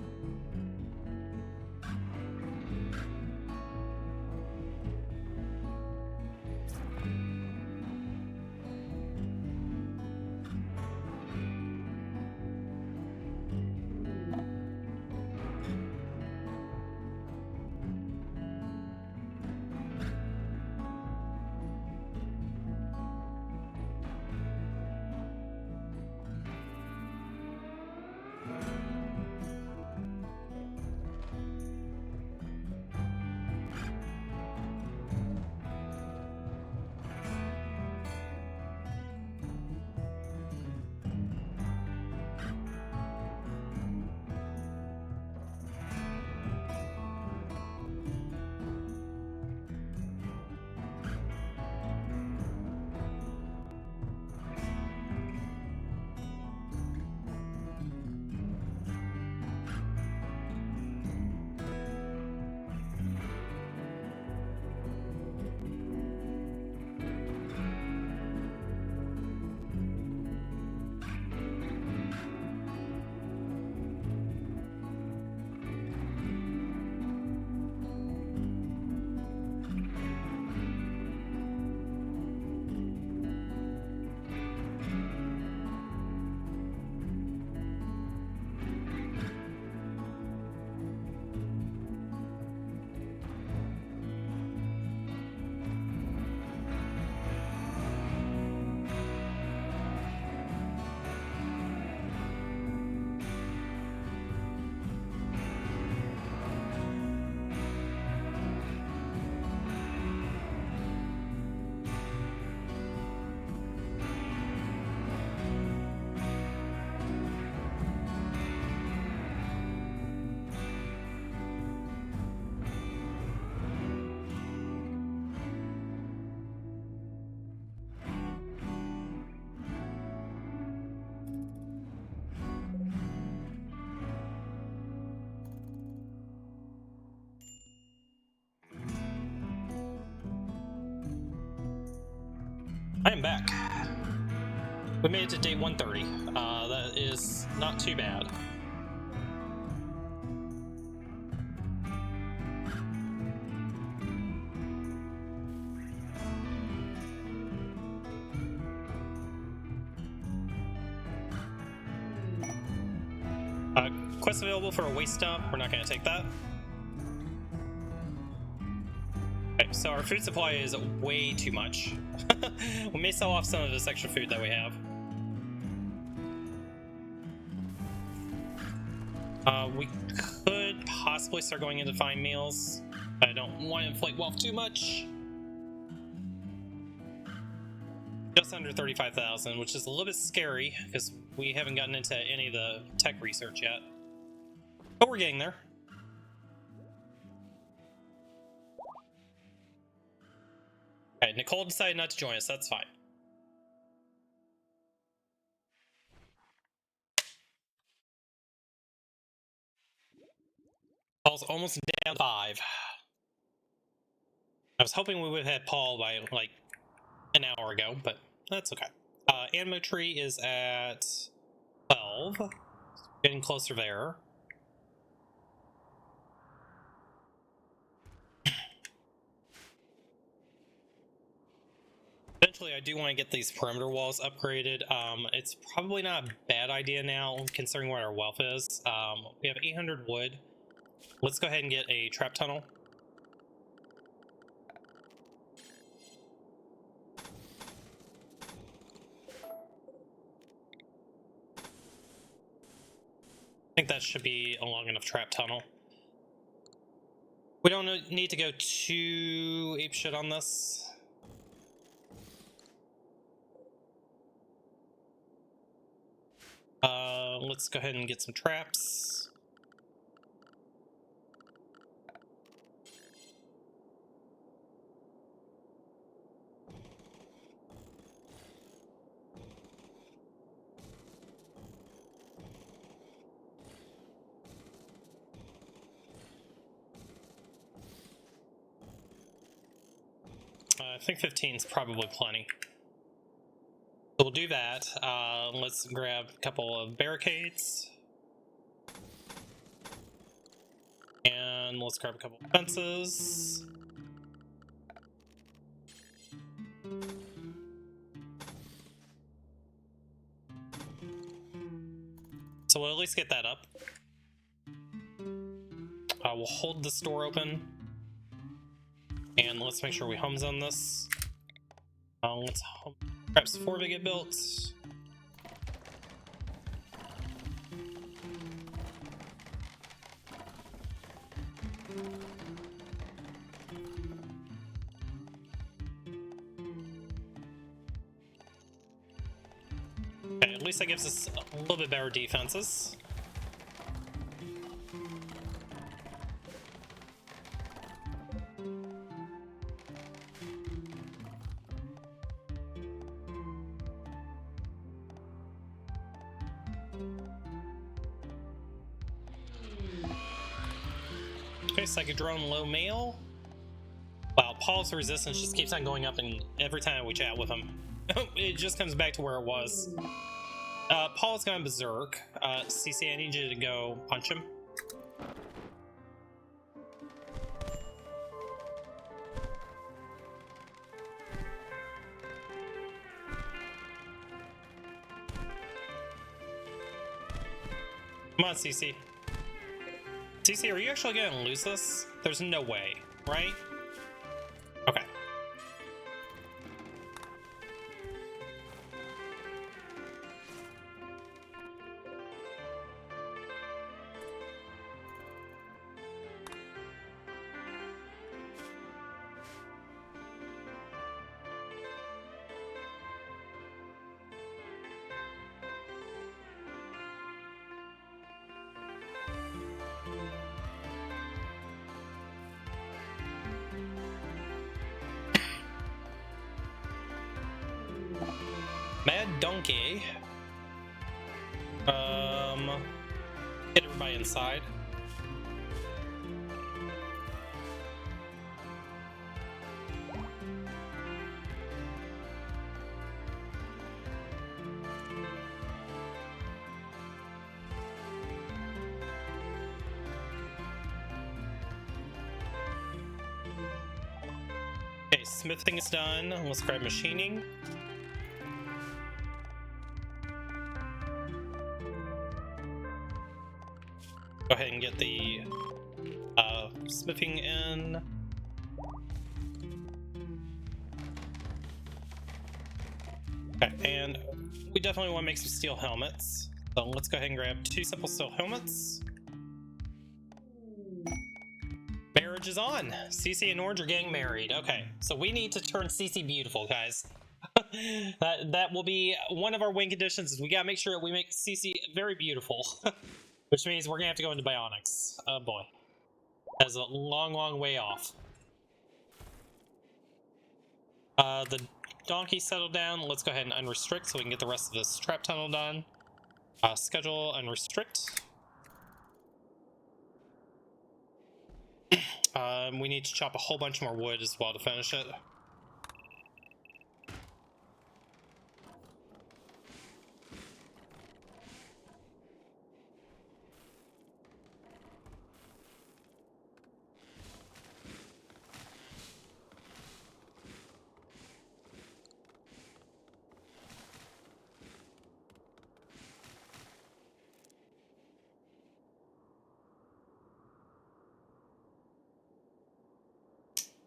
Speaker 1: I am back. We made it to day 130. That is not too bad. Quest available for a waste dump. We're not going to take that. Okay, so our food supply is way too much. We may sell off some of this extra food that we have. We could possibly start going into fine meals. I don't want to inflate wealth too much. Just under 35,000, which is a little bit scary because we haven't gotten into any of the tech research yet. But we're getting there. Okay, Nicole decided not to join us. That's fine. Paul's almost down 5. I was hoping we would have had Paul by like an hour ago, but that's okay. Animo tree is at 12. Getting closer there. Eventually, I do want to get these perimeter walls upgraded. It's probably not a bad idea now, considering what our wealth is. We have 800 wood. Let's go ahead and get a trap tunnel. I think that should be a long enough trap tunnel. We don't need to go too apeshit on this. Let's go ahead and get some traps. I think 15 is probably plenty. So we'll do that. Let's grab a couple of barricades. And let's grab a couple of fences. So we'll at least get that up. We'll hold this door open. And let's make sure we home zone this. Let's home traps before they get built. Okay, at least that gives us a little bit better defenses. Okay, Psychic Drone, low mail. Wow, Paul's resistance just keeps on going up, and every time we chat with him, it just comes back to where it was. Paul's gone berserk. CC, I need you to go punch him. Come on, CC. CC, are you actually gonna lose this? There's no way, right? Okay. Mad Donkey. Get everybody inside. Okay, smithing is done. Let's grab machining. Go ahead and get the smithing in. Okay, and we definitely want to make some steel helmets. So let's go ahead and grab 2 simple steel helmets. Marriage is on. Cece and Orange are getting married. Okay, so we need to turn Cece beautiful, guys. that will be one of our win conditions. Is we gotta make sure that we make Cece very beautiful, which means we're gonna have to go into bionics. Oh boy, that's a long way off. The donkey settled down. Let's go ahead and unrestrict so we can get the rest of this trap tunnel done. Schedule unrestrict. We need to chop a whole bunch more wood as well to finish it.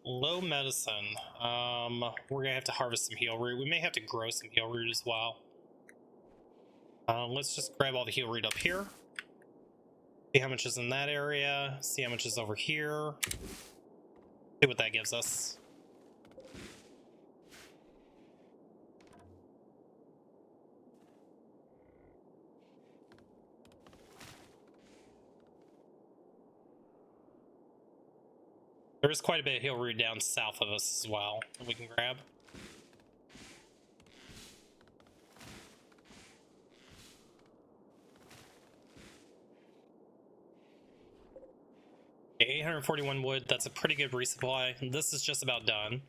Speaker 1: Low medicine. We're gonna have to harvest some heal root. We may have to grow some heal root as well. Let's just grab all the heal root up here. See how much is in that area. See how much is over here. See what that gives us. There is quite a bit of heal root down south of us as well that we can grab. Okay, 841 wood, that's a pretty good resupply. This is just about done.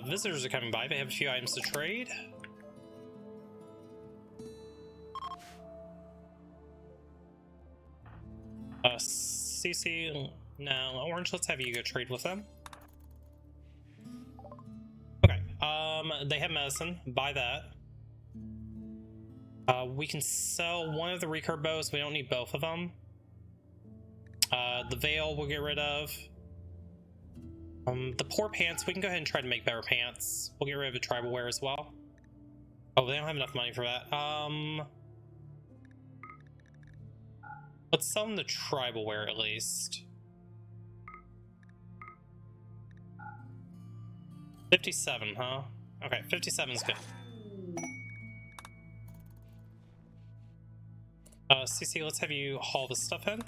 Speaker 1: Visitors are coming by. They have a few items to trade. CC, no, Orange, let's have you go trade with them. Okay, they have medicine. Buy that. We can sell one of the recurve bows. We don't need both of them. The veil we'll get rid of. The poor pants, we can go ahead and try to make better pants. We'll get rid of the tribal wear as well. Oh, they don't have enough money for that. Let's sell them the tribal wear at least. 57, huh? Okay, 57 is good. CC, let's have you haul this stuff in.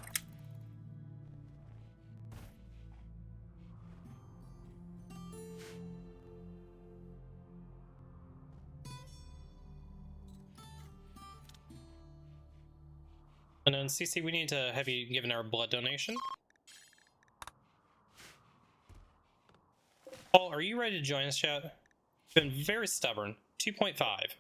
Speaker 1: And then CC, we need to have you given our blood donation. Paul, are you ready to join us, chat? Been very stubborn. 2.5.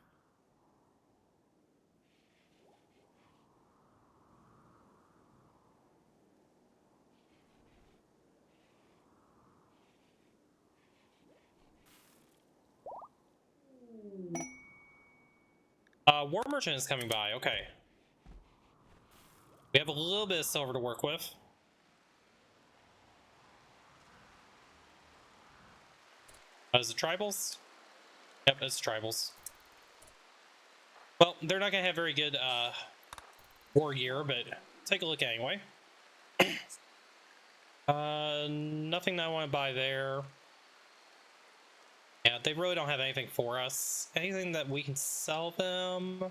Speaker 1: War merchant is coming by. Okay. We have a little bit of silver to work with. Is it tribals? Yep, it's tribals. Well, they're not going to have very good war gear, but take a look anyway. Nothing that I want to buy there. Yeah, they really don't have anything for us. Anything that we can sell them?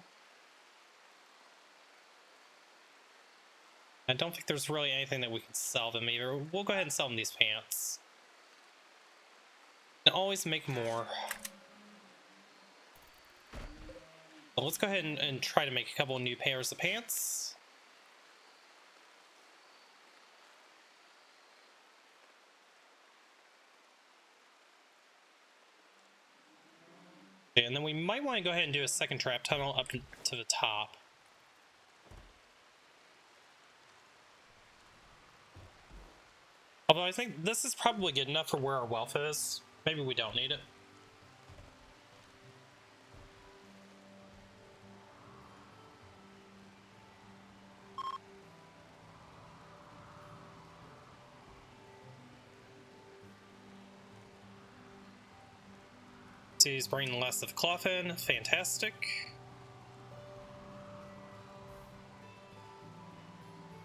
Speaker 1: I don't think there's really anything that we can sell them either. We'll go ahead and sell them these pants. And always make more. So let's go ahead and try to make a couple of new pairs of pants. And then we might want to go ahead and do a second trap tunnel up to the top. Although I think this is probably good enough for where our wealth is. Maybe we don't need it. So he's bringing less of cloth in. Fantastic.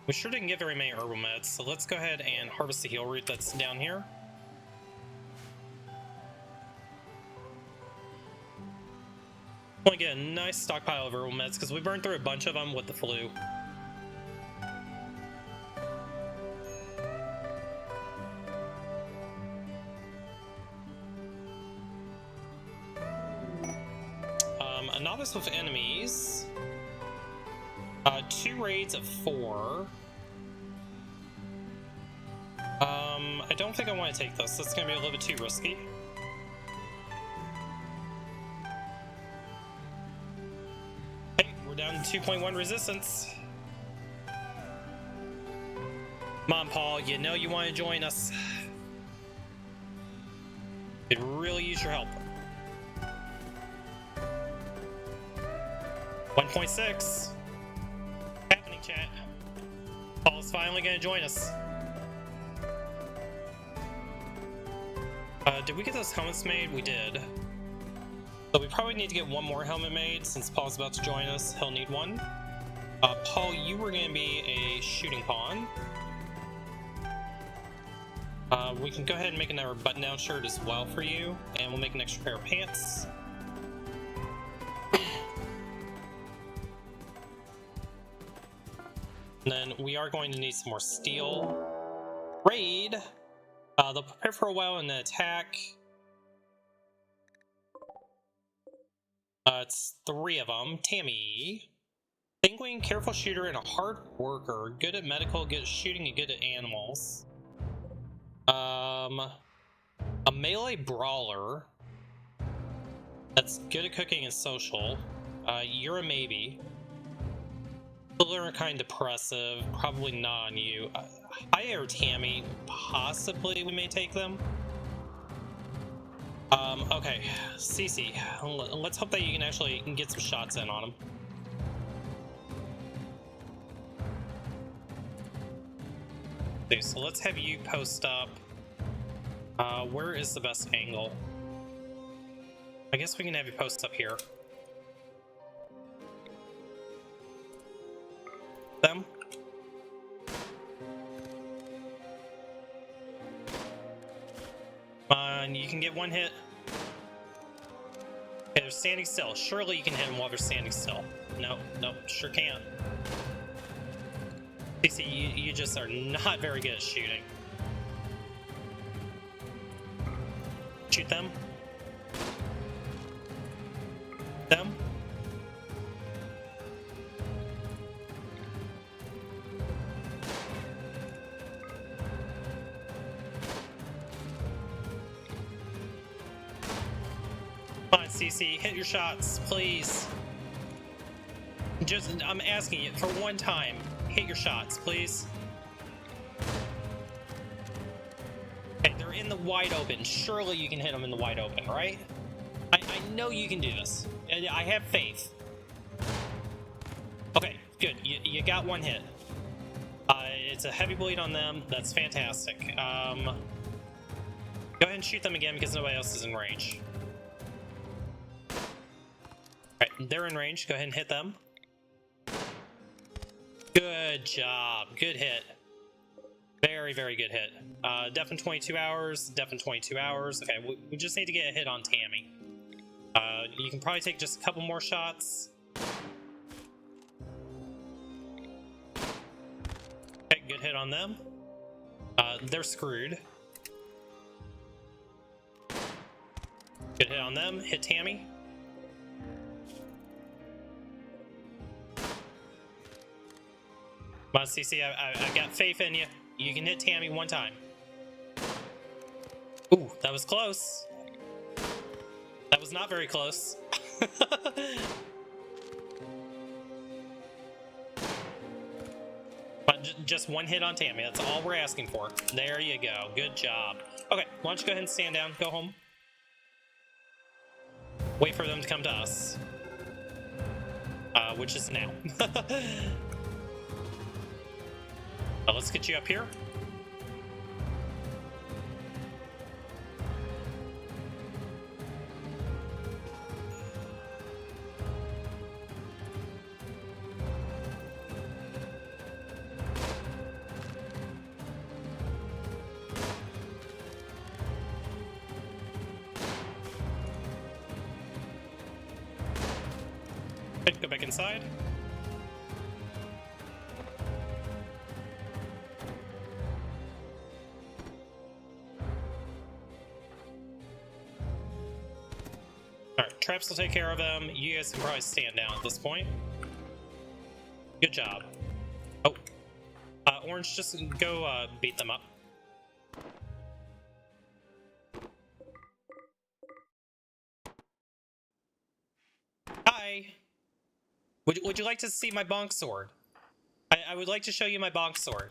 Speaker 1: We sure didn't get very many herbal meds, so let's go ahead and harvest the heal root that's down here. Want to get a nice stockpile of herbal meds because we burned through a bunch of them with the flu. A novice with enemies. 2 raids of 4. I don't think I want to take this. That's going to be a little bit too risky. Hey, we're down to 2.1 resistance. Come on, Paul. You know you want to join us. Could really use your help. 1.6. Happening, chat. Paul's finally going to join us. Did we get those helmets made? We did. So we probably need to get one more helmet made since Paul's about to join us. He'll need one. Paul, you were going to be a shooting pawn. We can go ahead and make another button-down shirt as well for you, and we'll make an extra pair of pants. And then we are going to need some more steel. Raid. They'll prepare for a while and then attack. It's 3 of them. Tammy. Sanguine, careful shooter, and a hard worker. Good at medical, good at shooting, and good at animals. A melee brawler. That's good at cooking and social. You're a maybe. Children are kind of depressive. Probably not on you. Aya or Tammy. Possibly we may take them. Okay. Cece. Let's hope that you can actually get some shots in on them. Okay, so let's have you post up. Where is the best angle? I guess we can have you post up here. Them. You can get 1 hit. Okay, they're standing still. Surely you can hit them while they're standing still. No, sure can't. PC, you just are not very good at shooting. Shoot them. Them. Come on, CC, hit your shots, please. Just, I'm asking you for one time. Hit your shots, please. Okay, they're in the wide open. Surely you can hit them in the wide open, right? I know you can do this. I have faith. Okay, good. You got 1 hit. It's a heavy bleed on them. That's fantastic. Go ahead and shoot them again because nobody else is in range. Alright, they're in range. Go ahead and hit them. Good job. Good hit. Very, very good hit. Def in 22 hours. Def in 22 hours. Okay, we just need to get a hit on Tammy. You can probably take just a couple more shots. Okay, good hit on them. They're screwed. Good hit on them. Hit Tammy. Come on, CC, I got faith in you. You can hit Tammy 1 time. Ooh, that was close. That was not very close. But just one hit on Tammy. That's all we're asking for. There you go. Good job. Okay, why don't you go ahead and stand down. Go home. Wait for them to come to us. Which is now. Let's get you up here. Okay, go back inside. Alright, traps will take care of them. You guys can probably stand down at this point. Good job. Oh. Orange, just go beat them up. Hi! Would you like to see my bonk sword? I would like to show you my bonk sword.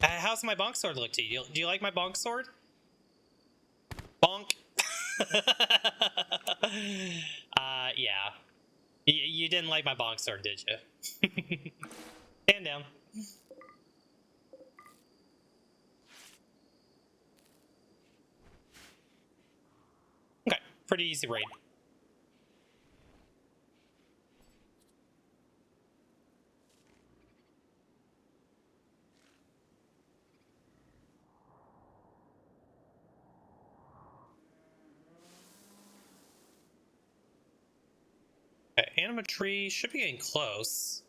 Speaker 1: How's my bonk sword look to you? Do you like my bonk sword? Bonk! Yeah. You didn't like my bonk sword, did you? Stand down. Okay, pretty easy raid. Animatry should be getting close.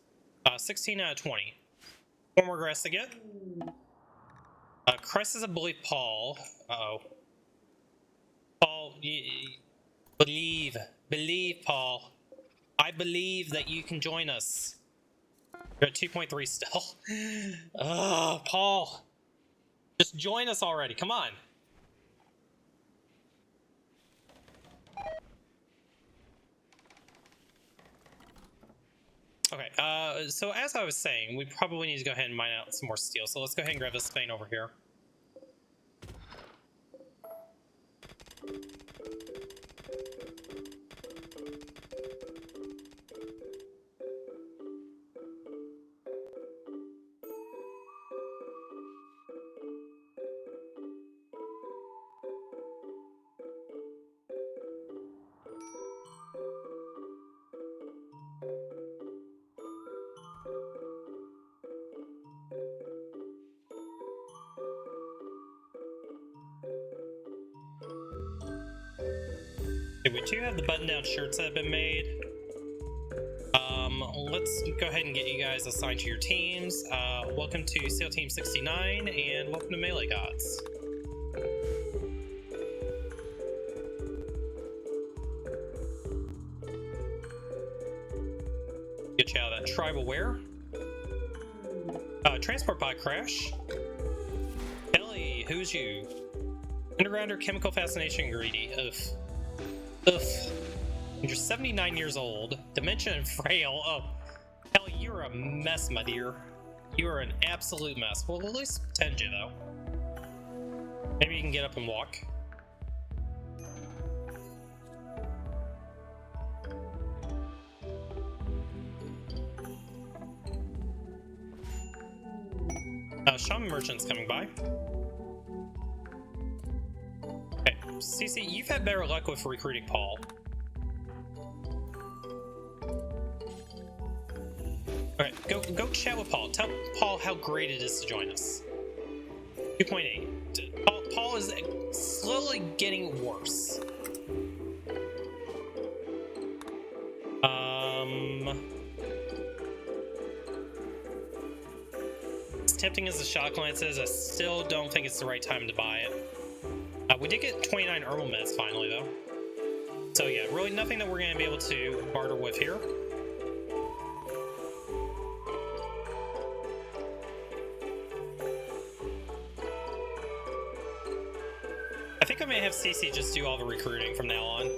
Speaker 1: 16 out of 20. 4 more grass to get. Crisis, I believe Paul. Uh-oh. Paul, believe, Paul. I believe that you can join us. You're at 2.3 still. Oh, Paul. Just join us already. Come on. Okay, so as I was saying, we probably need to go ahead and mine out some more steel. So let's go ahead and grab this vein over here. Okay, we do have the button-down shirts that have been made. Let's go ahead and get you guys assigned to your teams. Welcome to SEAL Team 69, and welcome to Melee Gods. Get you out of that tribal wear. Transport pod crash. Kelly, who's you? Undergrounder, chemical fascination, greedy. Ugh. You're 79 years old, dementia and frail. Oh, hell, you're a mess, my dear. You are an absolute mess. Well, at least pretend you, though. Maybe you can get up and walk. Shaman Merchant's coming by. Okay, CC, you've had better luck with recruiting Paul. Alright, go chat with Paul. Tell Paul how great it is to join us. 2.8. Paul is slowly getting worse. As tempting as the shock lance is, I still don't think it's the right time to buy it. We did get 29 herbal meds finally, though. So yeah, really nothing that we're going to be able to barter with here. I think I may have CC just do all the recruiting from now on.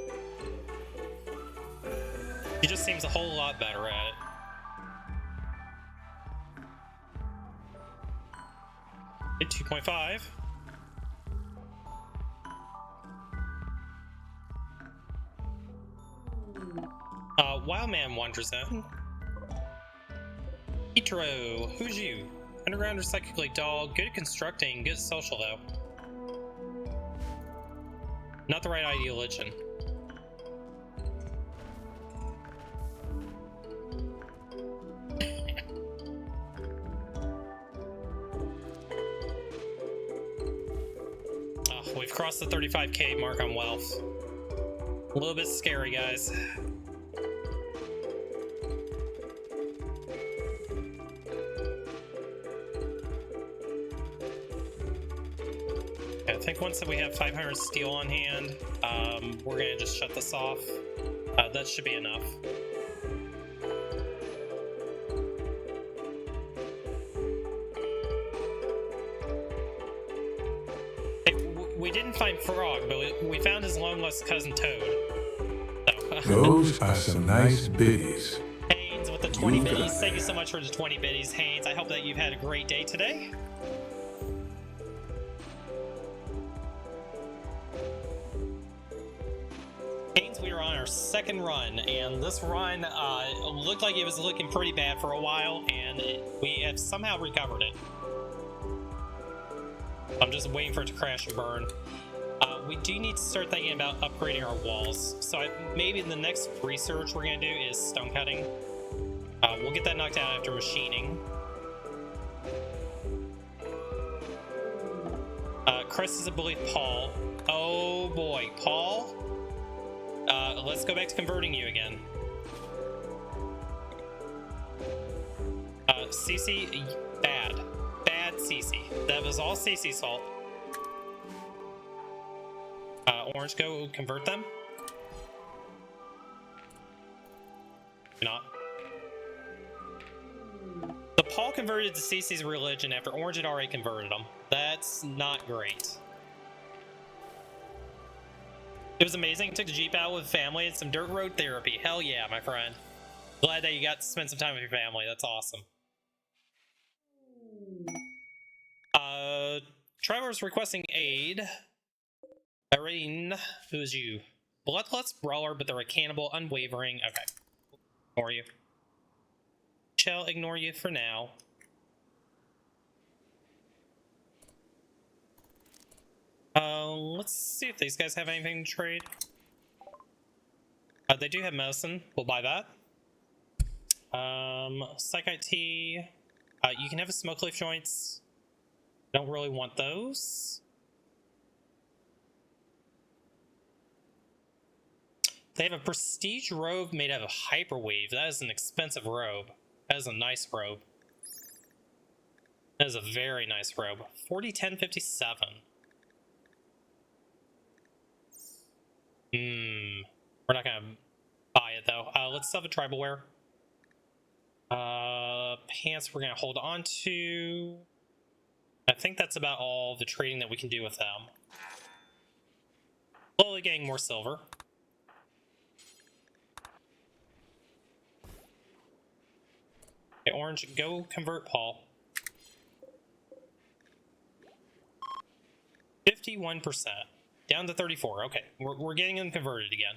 Speaker 1: He just seems a whole lot better at it. 2.5. Wildman wanders in. Itro, who's you? Underground or psychically dull, good at constructing, good at social though. Not the right ideologian. Oh, we've crossed the 35k mark on wealth. A little bit scary, guys. I think once that we have 500 steel on hand, we're gonna just shut this off. That should be enough. Hey, we didn't find Frog, but we found his long-lost cousin Toad. So,
Speaker 2: those are some nice biddies.
Speaker 1: Haynes with the 20 biddies. Thank you so much for the 20 biddies, Haynes. I hope that you've had a great day today. Second run, and this run looked like it was looking pretty bad for a while, and we have somehow recovered it. I'm just waiting for it to crash and burn. We do need to start thinking about upgrading our walls, so maybe the next research we're going to do is stone cutting. We'll get that knocked out after machining. Chris is, I believe, Paul. Oh boy, Paul. Let's go back to converting you again. Cece, bad. Bad Cece. That was all Cece's fault. Orange, go convert them. Not. The Paul converted to Cece's religion after Orange had already converted him. That's not great. It was amazing. Took the Jeep out with family and some dirt road therapy. Hell yeah, my friend. Glad that you got to spend some time with your family. That's awesome. Trevor's requesting aid. Irene, who is you? Bloodlust brawler, but they're a cannibal, unwavering. Okay. Ignore you. Shall ignore you for now. Let's see if these guys have anything to trade. They do have medicine. We'll buy that. Psychite tea. You can have a smoke leaf joints. Don't really want those. They have a prestige robe made out of hyperweave. That is an expensive robe. That is a nice robe. That is a very nice robe. 40, 10, 57. We're not gonna buy it though. Let's sell the tribal wear. Pants we're gonna hold on to. I think that's about all the trading that we can do with them. Slowly getting more silver. Okay, Orange, go convert Paul. 51%. Down to 34. Okay, we're getting them converted again.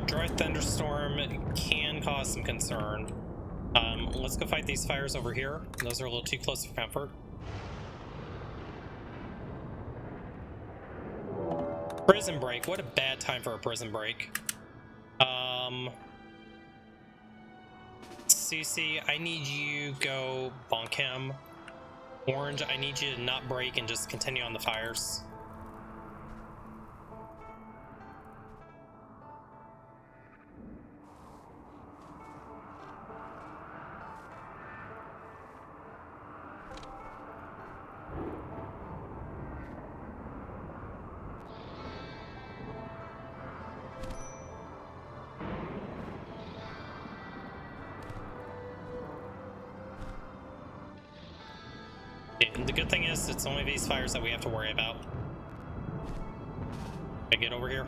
Speaker 1: Dry thunderstorm can cause some concern. Let's go fight these fires over here. Those are a little too close for comfort. Prison break. What a bad time for a prison break. Cece, I need you go bonk him. Orange, I need you to not break and just continue on the fires. The good thing is, it's only these fires that we have to worry about. Okay, get over here.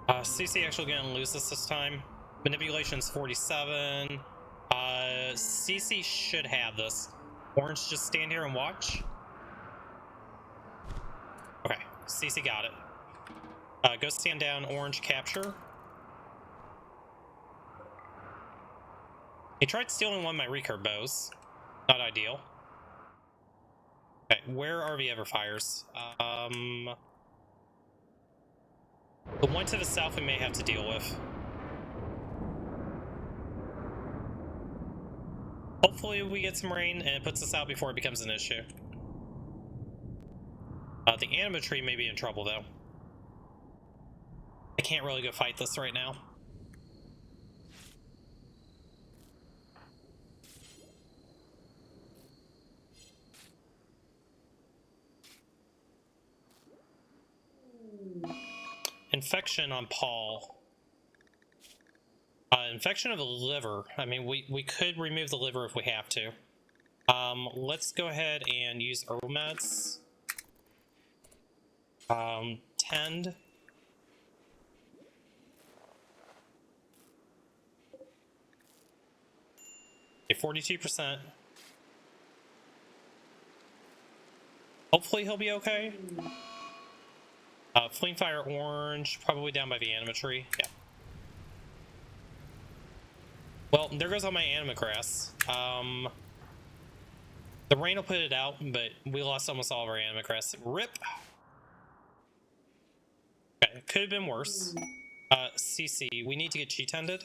Speaker 1: CC actually gonna lose this time. Manipulation's 47. CC should have this. Orange, just stand here and watch. Okay, CC got it. Go stand down, Orange, capture. He tried stealing one of my recurve bows. Not ideal. Okay, where are the other fires? The one to the south we may have to deal with. Hopefully we get some rain and it puts us out before it becomes an issue. The anima tree may be in trouble though. I can't really go fight this right now. Infection on Paul. Infection of the liver. I mean, we could remove the liver if we have to. Let's go ahead and use herbal meds. Tend. Okay, 42%. Hopefully he'll be okay. Fleeing Fire Orange, probably down by the anima tree. Yeah. Well, there goes all my anima grass. The rain will put it out, but we lost almost all of our anima grass. RIP! Okay, it could have been worse. CC, we need to get G-tended.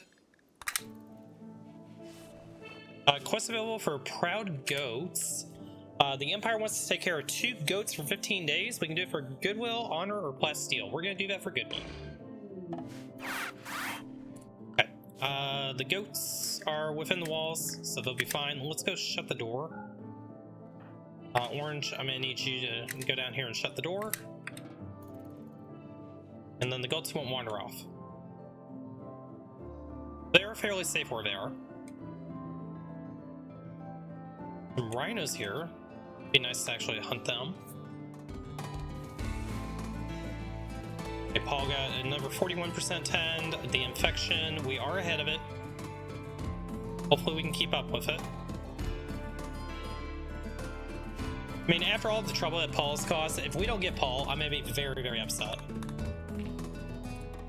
Speaker 1: Quest available for Proud Goats. The Empire wants to take care of 2 goats for 15 days. We can do it for Goodwill, Honor, or Plasteel. We're going to do that for Goodwill. Okay. The goats are within the walls, so they'll be fine. Let's go shut the door. Orange, I'm going to need you to go down here and shut the door. And then the goats won't wander off. They're fairly safe where they are. Some rhinos here. Be nice to actually hunt them. Okay, Paul got another 41% tend. The infection, we are ahead of it. Hopefully we can keep up with it. I mean, after all the trouble that Paul's caused, if we don't get Paul, I'm gonna be very, very upset.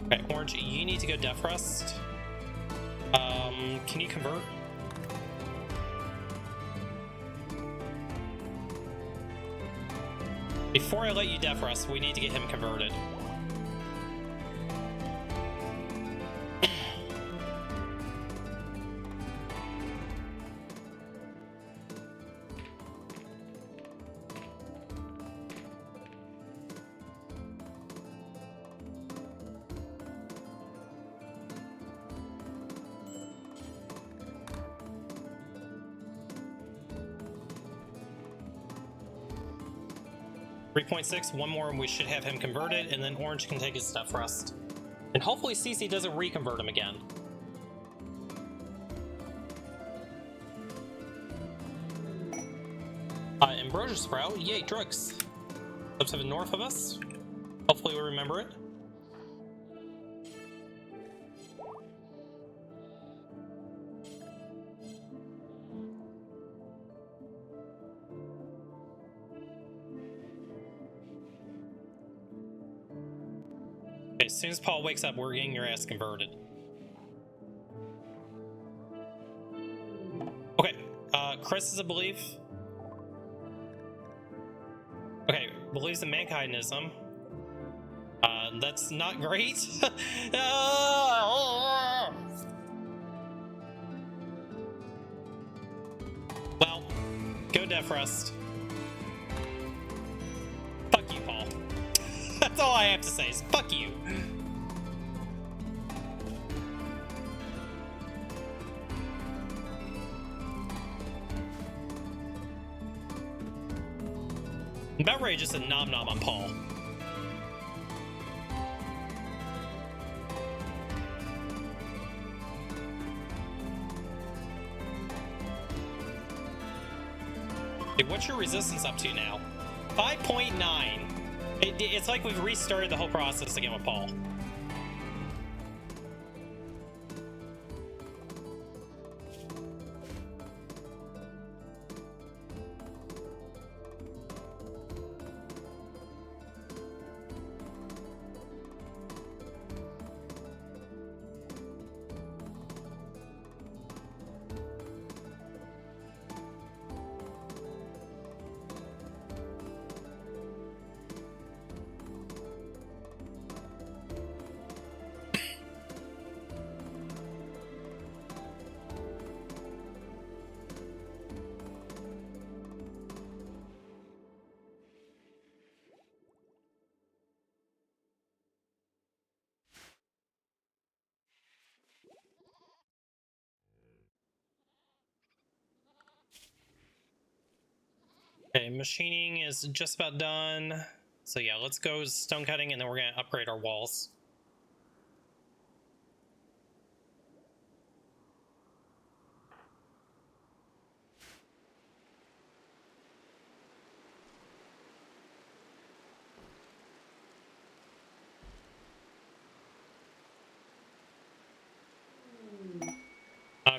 Speaker 1: Okay, Orange, you need to go Death Rust. Can you convert? Before I let you Death Rust, we need to get him converted. .6, one more and we should have him converted, and then Orange can take his Death Rust. And hopefully CC doesn't reconvert him again. Ambrosia Sprout, yay, drugs. Up to the north of us. Hopefully we remember it. As soon as Paul wakes up, we're getting your ass converted. Okay, Chris is a belief. Okay, believes in mankindism. That's not great. Well, go Death Rust. Fuck you, Paul. That's all I have to say is fuck you. I'm about ready just to nom nom on Paul. Dude, what's your resistance up to now? 5.9. It's like we've restarted the whole process again with Paul. Okay, machining is just about done. So yeah, let's go stone cutting and then we're gonna upgrade our walls.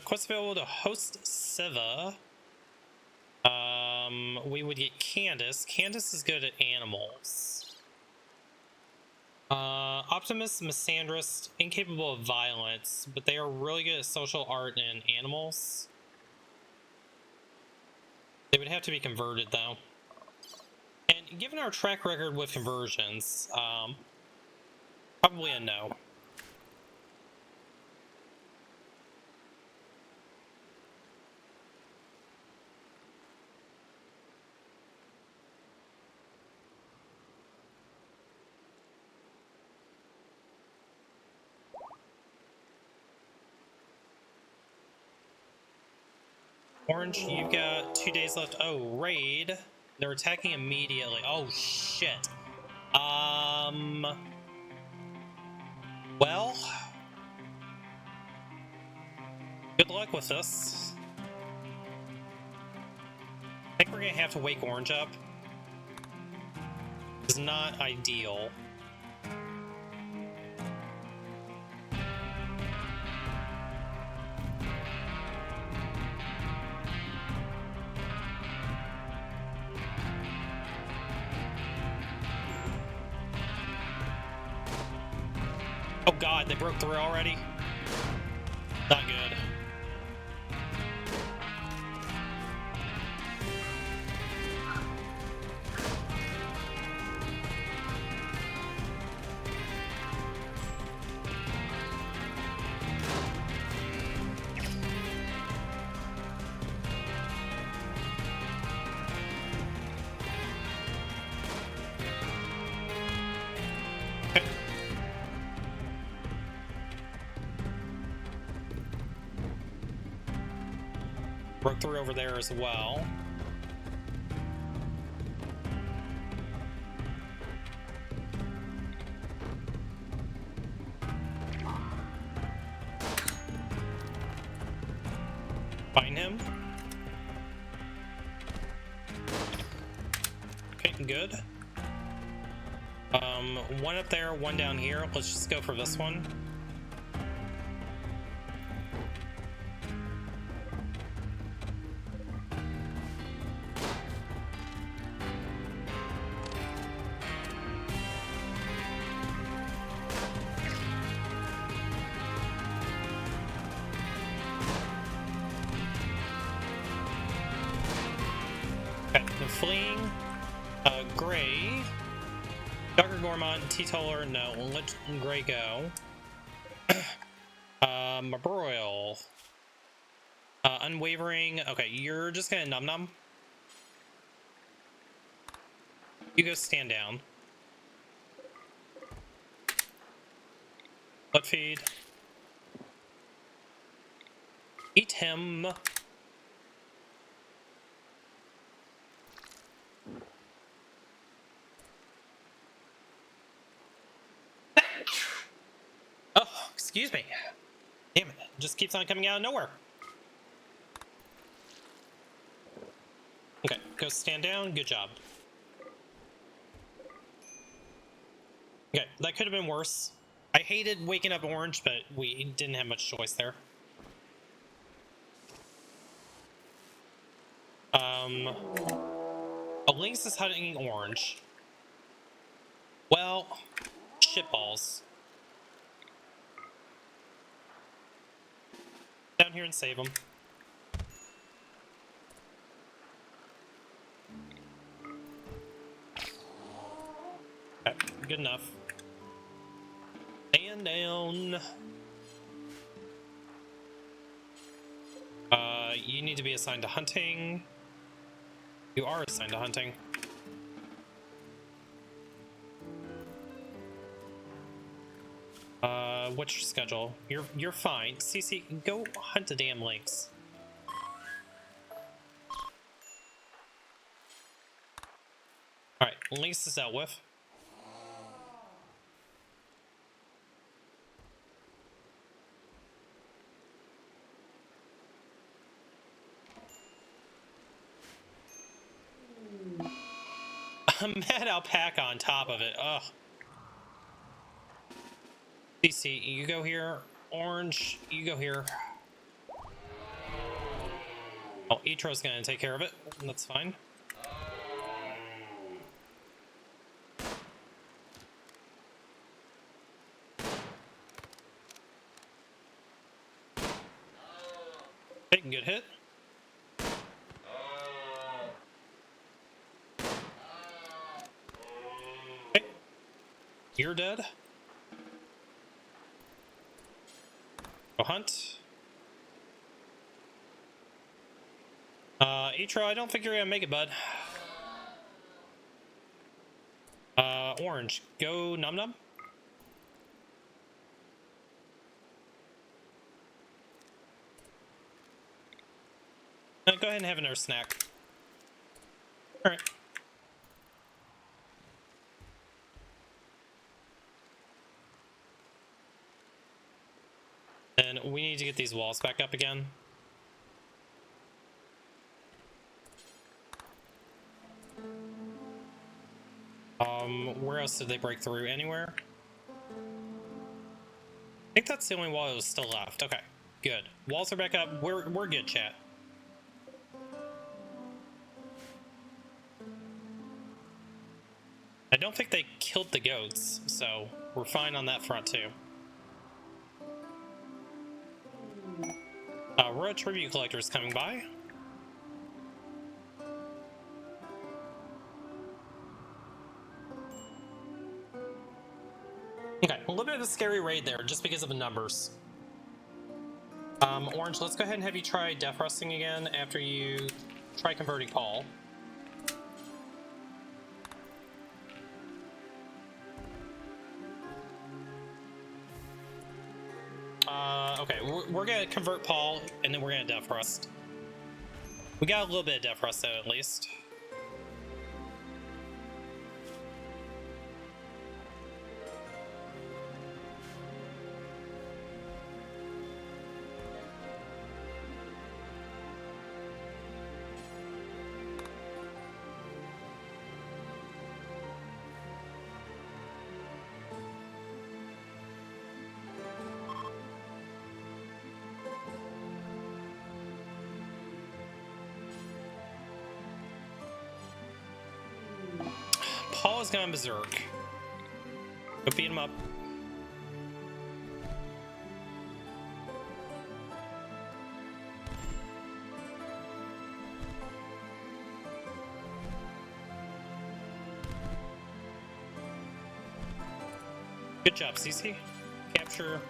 Speaker 1: Quest available to host Siva. We would get Candace. Candace is good at animals. Optimus, Misandrist, incapable of violence, but they are really good at social art and animals. They would have to be converted though. And given our track record with conversions, probably a no. Orange, you've got 2 days left. Oh, raid. They're attacking immediately. Oh, shit. Well, good luck with this. I think we're gonna have to wake Orange up. It's not ideal. Oh god, they broke through already? Not good. Broke through over there as well. Find him. Okay, good. One up there, one down here. Let's just go for this one. Okay, the fleeing, Gray, Dr. Gormont, Teetotaler, no, let Gray go. Mabroil, Unwavering, okay, you're just gonna num-num. You go stand down. Blood feed. Eat him. Oh, excuse me. Damn it. Just keeps on coming out of nowhere. Okay, go stand down. Good job. Okay, that could have been worse. I hated waking up Orange, but we didn't have much choice there. A Lynx is hunting Orange. Well, shitballs. Down here and save him. Okay, good enough. And down. You need to be assigned to hunting. You are assigned to hunting. What's your schedule? You're fine. CC, go hunt the damn lynx. Alright, lynx is dealt with. A mad alpaca on top of it. Ugh. CC, you go here. Orange, you go here. Oh, Etro's gonna take care of it. That's fine. Okay, good hit. Okay. You're dead. Go hunt. Etro, I don't think you're gonna make it, bud. Orange, go Num Num. Go ahead and have another snack. Alright. And we need to get these walls back up again. Where else did they break through? Anywhere? I think that's the only wall that was still left. Okay, good. Walls are back up. We're good, chat. I don't think they killed the goats, so we're fine on that front too. Royal Tribute Collector is coming by. Okay, a little bit of a scary raid there, just because of the numbers. Orange, let's go ahead and have you try Death Rusting again after you try converting Paul. Okay, we're gonna convert Paul, and then we're gonna Death Rust. We got a little bit of Death Rust though, at least. Paul is gone berserk. Go beat him up. Good job, CC. Capture.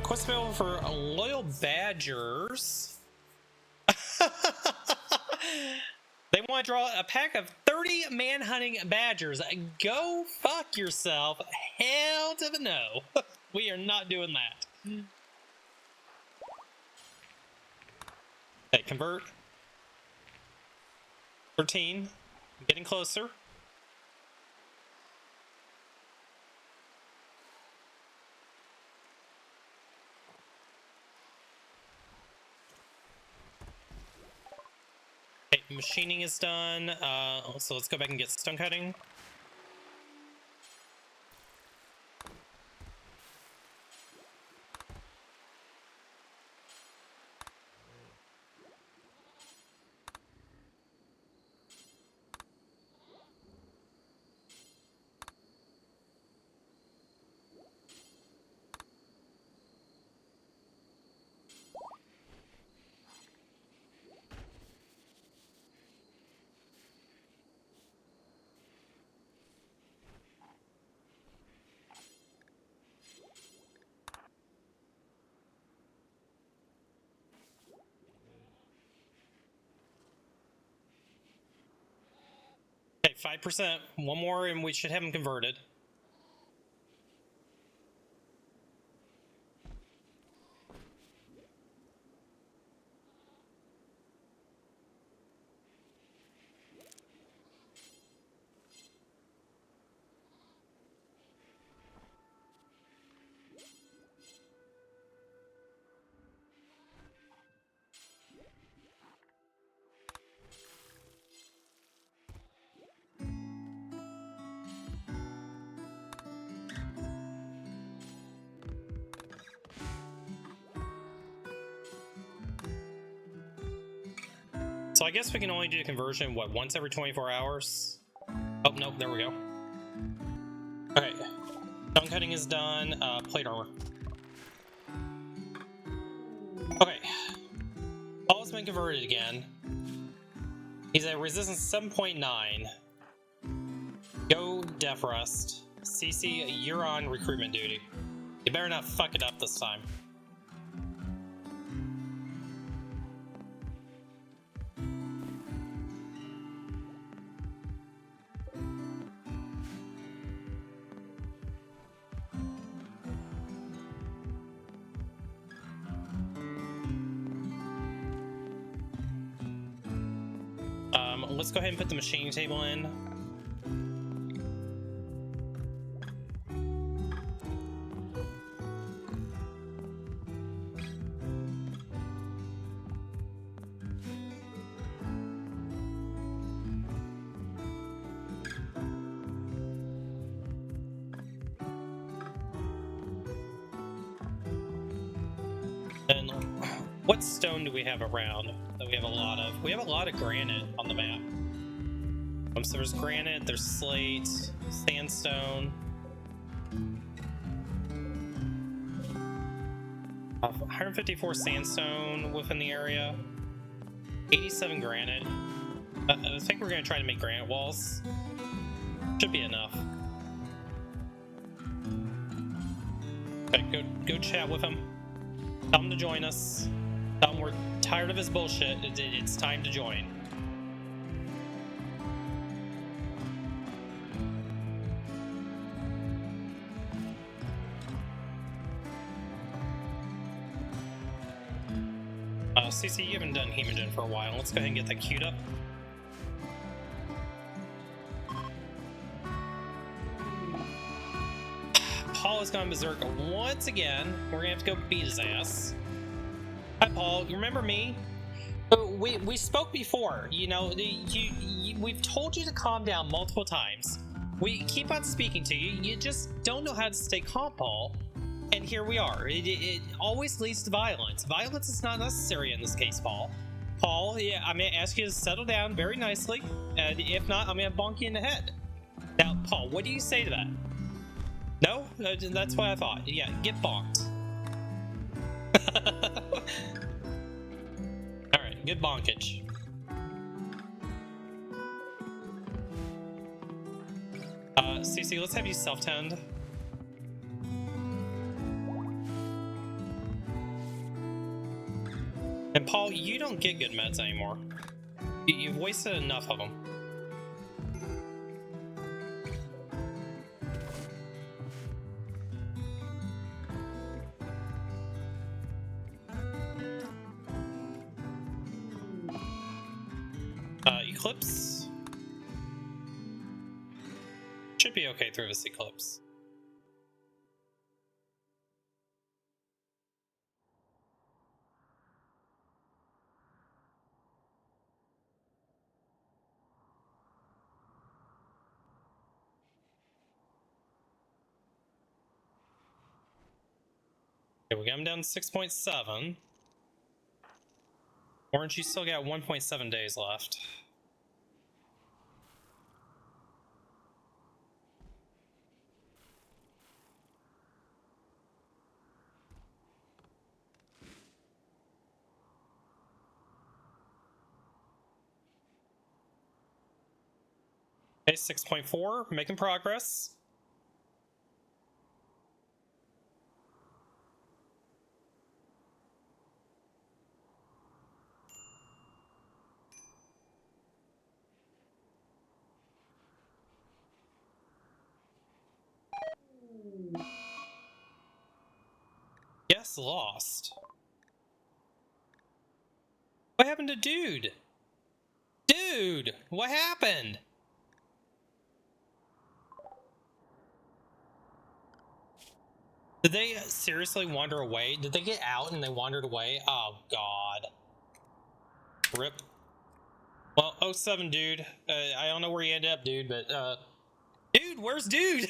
Speaker 1: Quest available for loyal badgers. They want to draw a pack of 30 man-hunting badgers. Go fuck yourself. Hell to the no. We are not doing that. Okay, convert. 13. Getting closer. Okay, machining is done. So let's go back and get stone cutting. Okay, 5%. One more and we should have them converted. So I guess we can only do the conversion, what, once every 24 hours? Oh, no, there we go. Okay. Stone cutting is done. Plate armor. Okay. Paul's been converted again. He's at resistance 7.9. Go Death Rust. CC, you're on recruitment duty. You better not fuck it up this time. Let's go ahead and put the machining table in. And what stone do we have around that we have a lot of? We have a lot of granite on the map. So there's granite, there's slate, sandstone. 154 sandstone within the area. 87 granite. I think we're going to try to make granite walls. Should be enough. Okay, go chat with him. Tell him to join us. Tell him we're tired of his bullshit. It's time to join. CC, you haven't done Hemogen for a while. Let's go ahead and get that queued up. Paul has gone berserk once again. We're gonna have to go beat his ass. Hi, Paul. You remember me? We spoke before. You know, we've told you to calm down multiple times. We keep on speaking to you. You just don't know how to stay calm, Paul. And here we are. It always leads to violence. Violence is not necessary in this case, Paul. Paul, yeah, I'm going to ask you to settle down very nicely. And if not, I'm going to bonk you in the head. Now, Paul, what do you say to that? No? That's what I thought. Yeah, get bonked. Alright, good bonkage. CC, let's have you self-tend. And Paul, you don't get good meds anymore. You've wasted enough of them. Eclipse. Should be okay through this eclipse. Okay, we got him down to 6.7. Orange, you still got 1.7 days left. Okay, 6.4, making progress. Yes, lost. What happened to Dude? Dude, what happened? Did they seriously wander away? Did they get out and they wandered away? Oh, God. Rip. Well, 07, dude. I don't know where you ended up, dude, but, dude, where's Dude?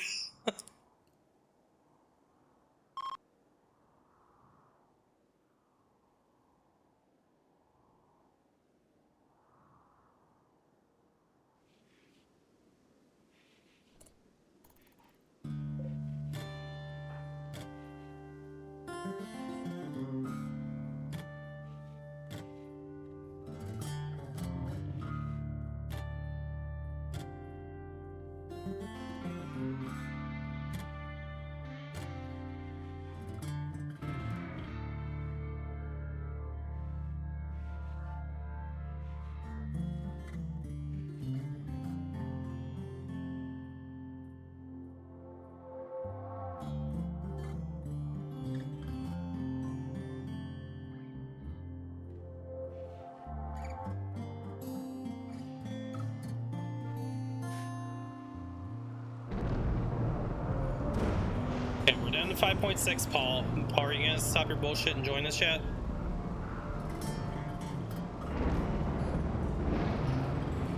Speaker 1: Okay, we're down to 5.6, Paul. Paul, are you gonna stop your bullshit and join this chat?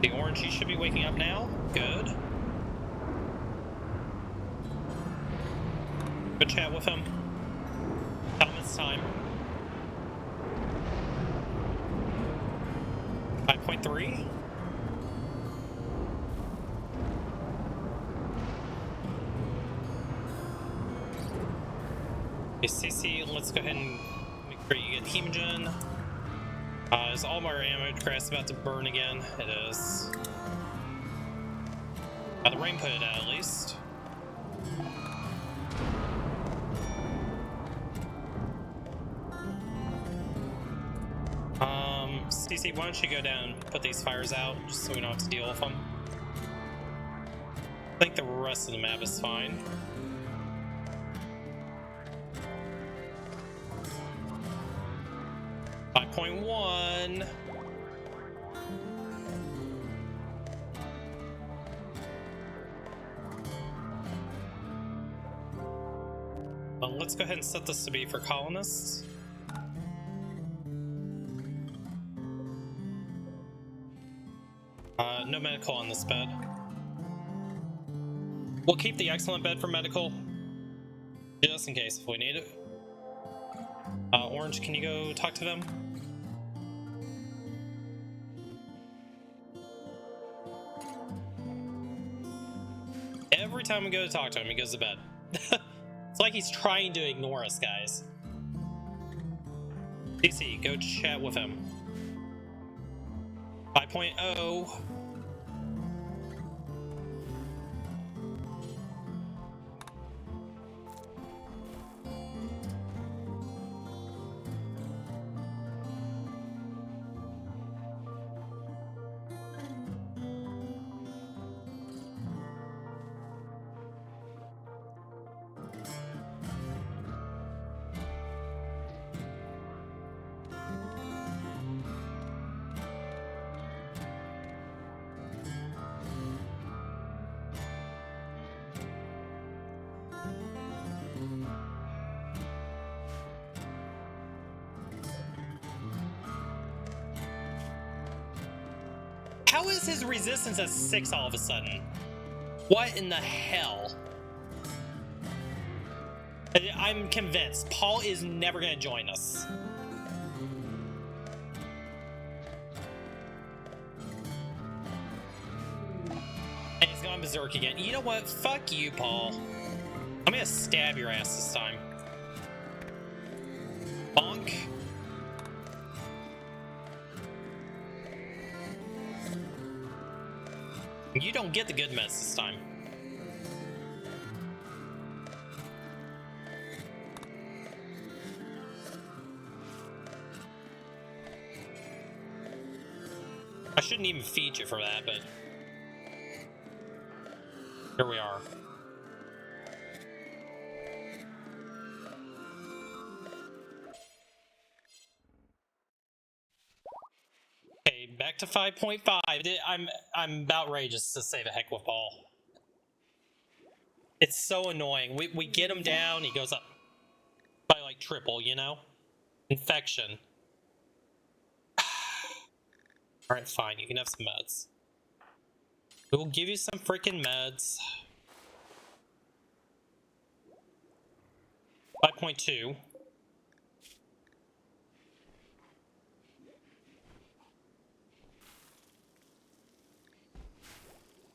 Speaker 1: The orange, you should be waking up now. Good. Good chat with him. Tell him it's time. 5.3. Okay, CC, let's go ahead and make sure you get Hemogen. Is all my ammo grass about to burn again? It is. The rain put it out at least. CC, why don't you go down and put these fires out just so we don't have to deal with them? I think the rest of the map is fine. .1. Well, let's go ahead and set this to be for colonists. No medical on this bed. We'll keep the excellent bed for medical, just in case if we need it. Orange, can you go talk to them? Every time we go to talk to him, he goes to bed. It's like he's trying to ignore us, guys. CC, go chat with him. 5.0. How is his resistance at 6 all of a sudden? What in the hell? I'm convinced Paul is never going to join us. And he's gone berserk again. You know what? Fuck you, Paul. I'm going to stab your ass this time. Bonk. You don't get the good meds this time. I shouldn't even feed you for that, but here we are. Okay, back to 5.5. I'm about ready just to say the heck with Paul. It's so annoying. We get him down, he goes up by like triple, you know? Infection. Alright, fine, you can have some meds. We will give you some freaking meds. 5.2.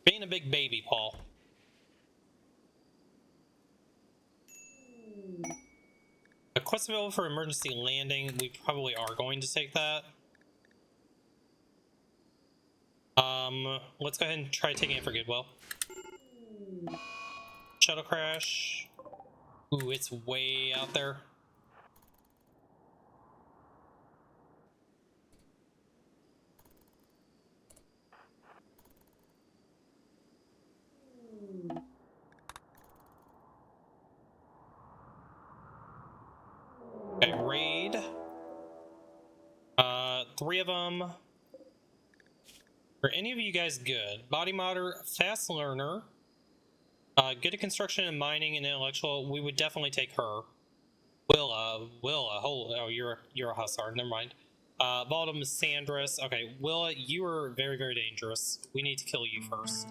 Speaker 1: Being a big baby, Paul. A quest available for emergency landing. We probably are going to take that. Let's go ahead and try taking it for Goodwill. Shuttle crash. Ooh, it's way out there. Okay, raid. 3 of them. Are any of you guys good? Body modder, fast learner. Good at construction and mining and intellectual. We would definitely take her. Willa, oh, you're a hussar. Never mind. Valdem, Sandris. Okay, Willa, you are very, very dangerous. We need to kill you first.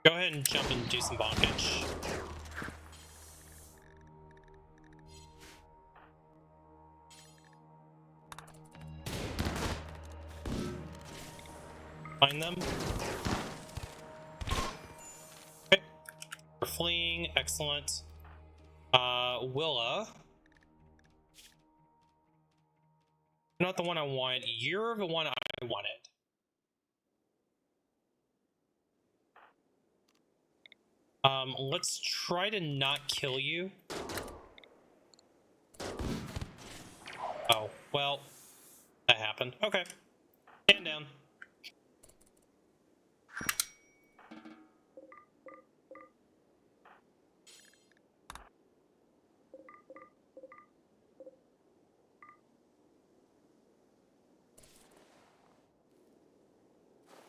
Speaker 1: Go ahead and jump and do some bonkage. Find them. Okay. We're fleeing. Excellent. Willa. You're not the one I want. You're the one I wanted. Let's try to not kill you. Oh, well, that happened. Okay. Stand down.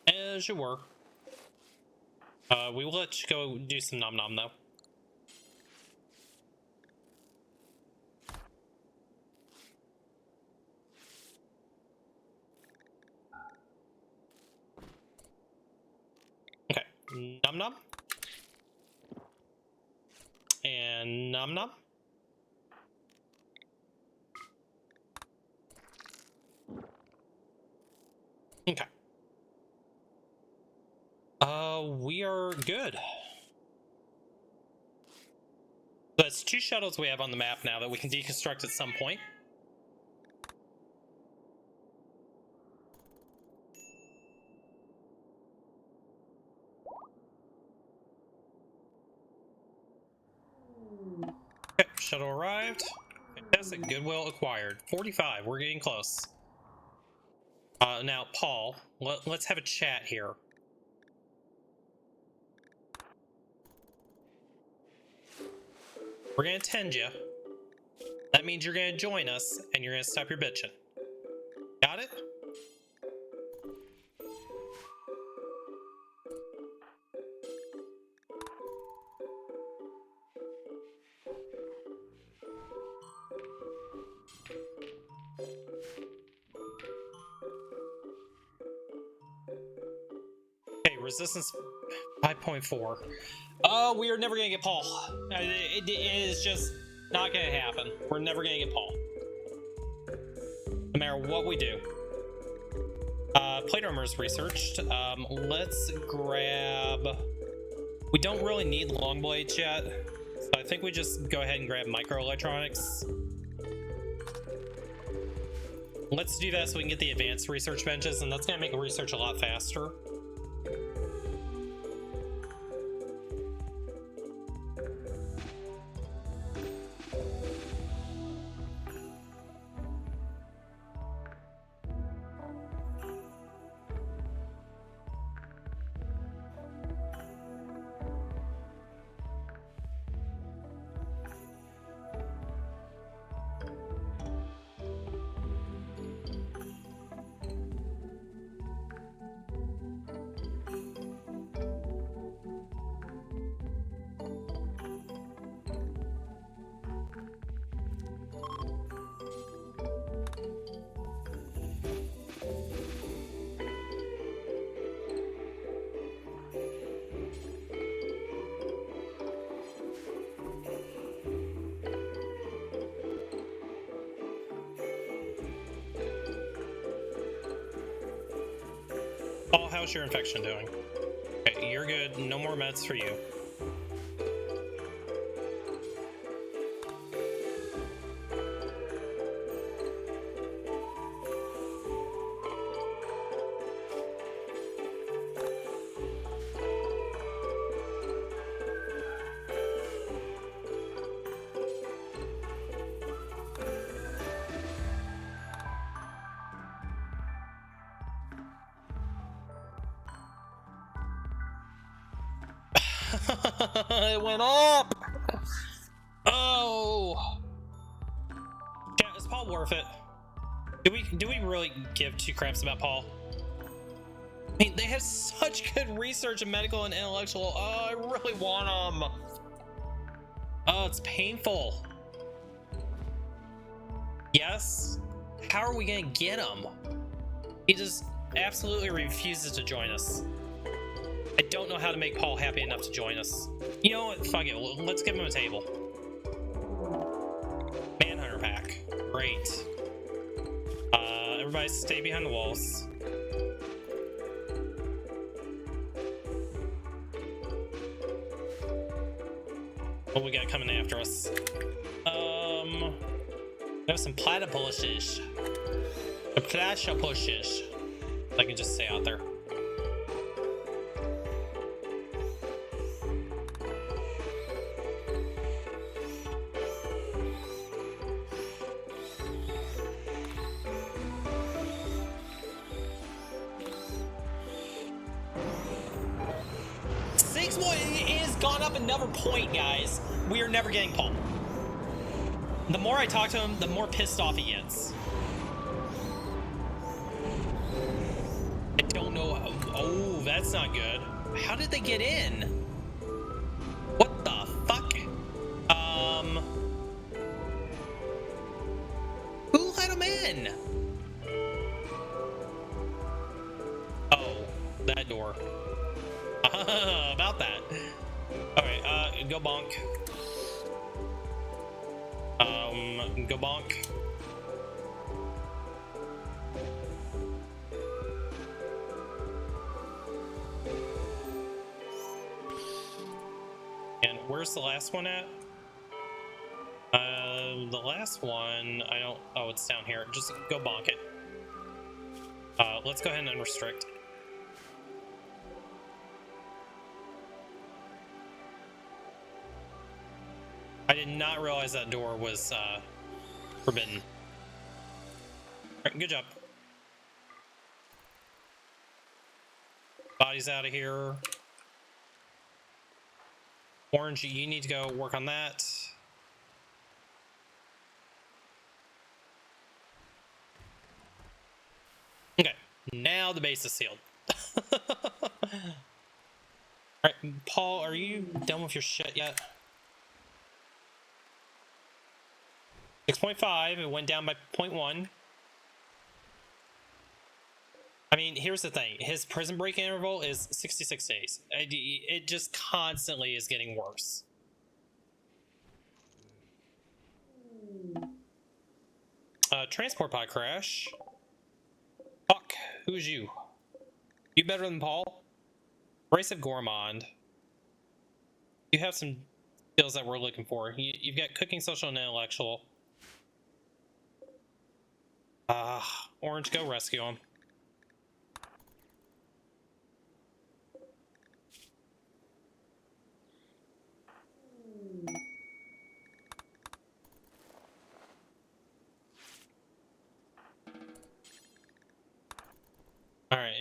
Speaker 1: As you were. We will let you go do some nom nom though. Okay, nom nom. And nom nom. Okay. We are good. That's 2 shuttles we have on the map now that we can deconstruct at some point. Okay, shuttle arrived. Fantastic, goodwill acquired. 45, we're getting close. Now, Paul, let's have a chat here. We're gonna tend you. That means you're gonna join us, and you're gonna stop your bitching. Got it? Okay, resistance 5.4. Oh, we are never gonna get Paul. It is just not gonna happen. We're never gonna get Paul. No matter what we do. Plate armor is researched. Let's grab... We don't really need long blades yet, so I think we just go ahead and grab microelectronics. Let's do that so we can get the advanced research benches, and that's gonna make research a lot faster. Paul, how's your infection doing? Okay, you're good. No more meds for you. It went up. Oh, yeah, is Paul worth it? Do we really give two craps about Paul? I mean, they have such good research in medical and intellectual. Oh, I really want them. Oh, it's painful. Yes. How are we gonna get him? He just absolutely refuses to join us. I don't know how to make Paul happy enough to join us. You know what? Fuck it. Let's give him a table. Manhunter pack. Great. Everybody stay behind the walls. What we got coming after us? We have some platypuses. The platypuses. I can just say out there. It has gone up another point, guys. We are never getting Paul. The more I talk to him, the more pissed off he gets. I don't know. Oh, that's not good. How did they get in? What the fuck? Who let him in? Oh, that door. About that. Okay, go bonk. Go bonk. And where's the last one at? The last one, I don't... Oh, it's down here. Just go bonk it. Let's go ahead and unrestrict. I did not realize that door was forbidden. Alright, good job. Body's out of here. Orange, you need to go work on that. Now the base is sealed. Alright, Paul, are you done with your shit yet? 6.5, it went down by 0.1. I mean, here's the thing. His prison break interval is 66 days. It just constantly is getting worse. Transport pod crash. Fuck, who's you? You better than Paul? Abrasive Gourmand. You have some skills that we're looking for. You've got cooking, social, and intellectual. Orange, go rescue him. Alright,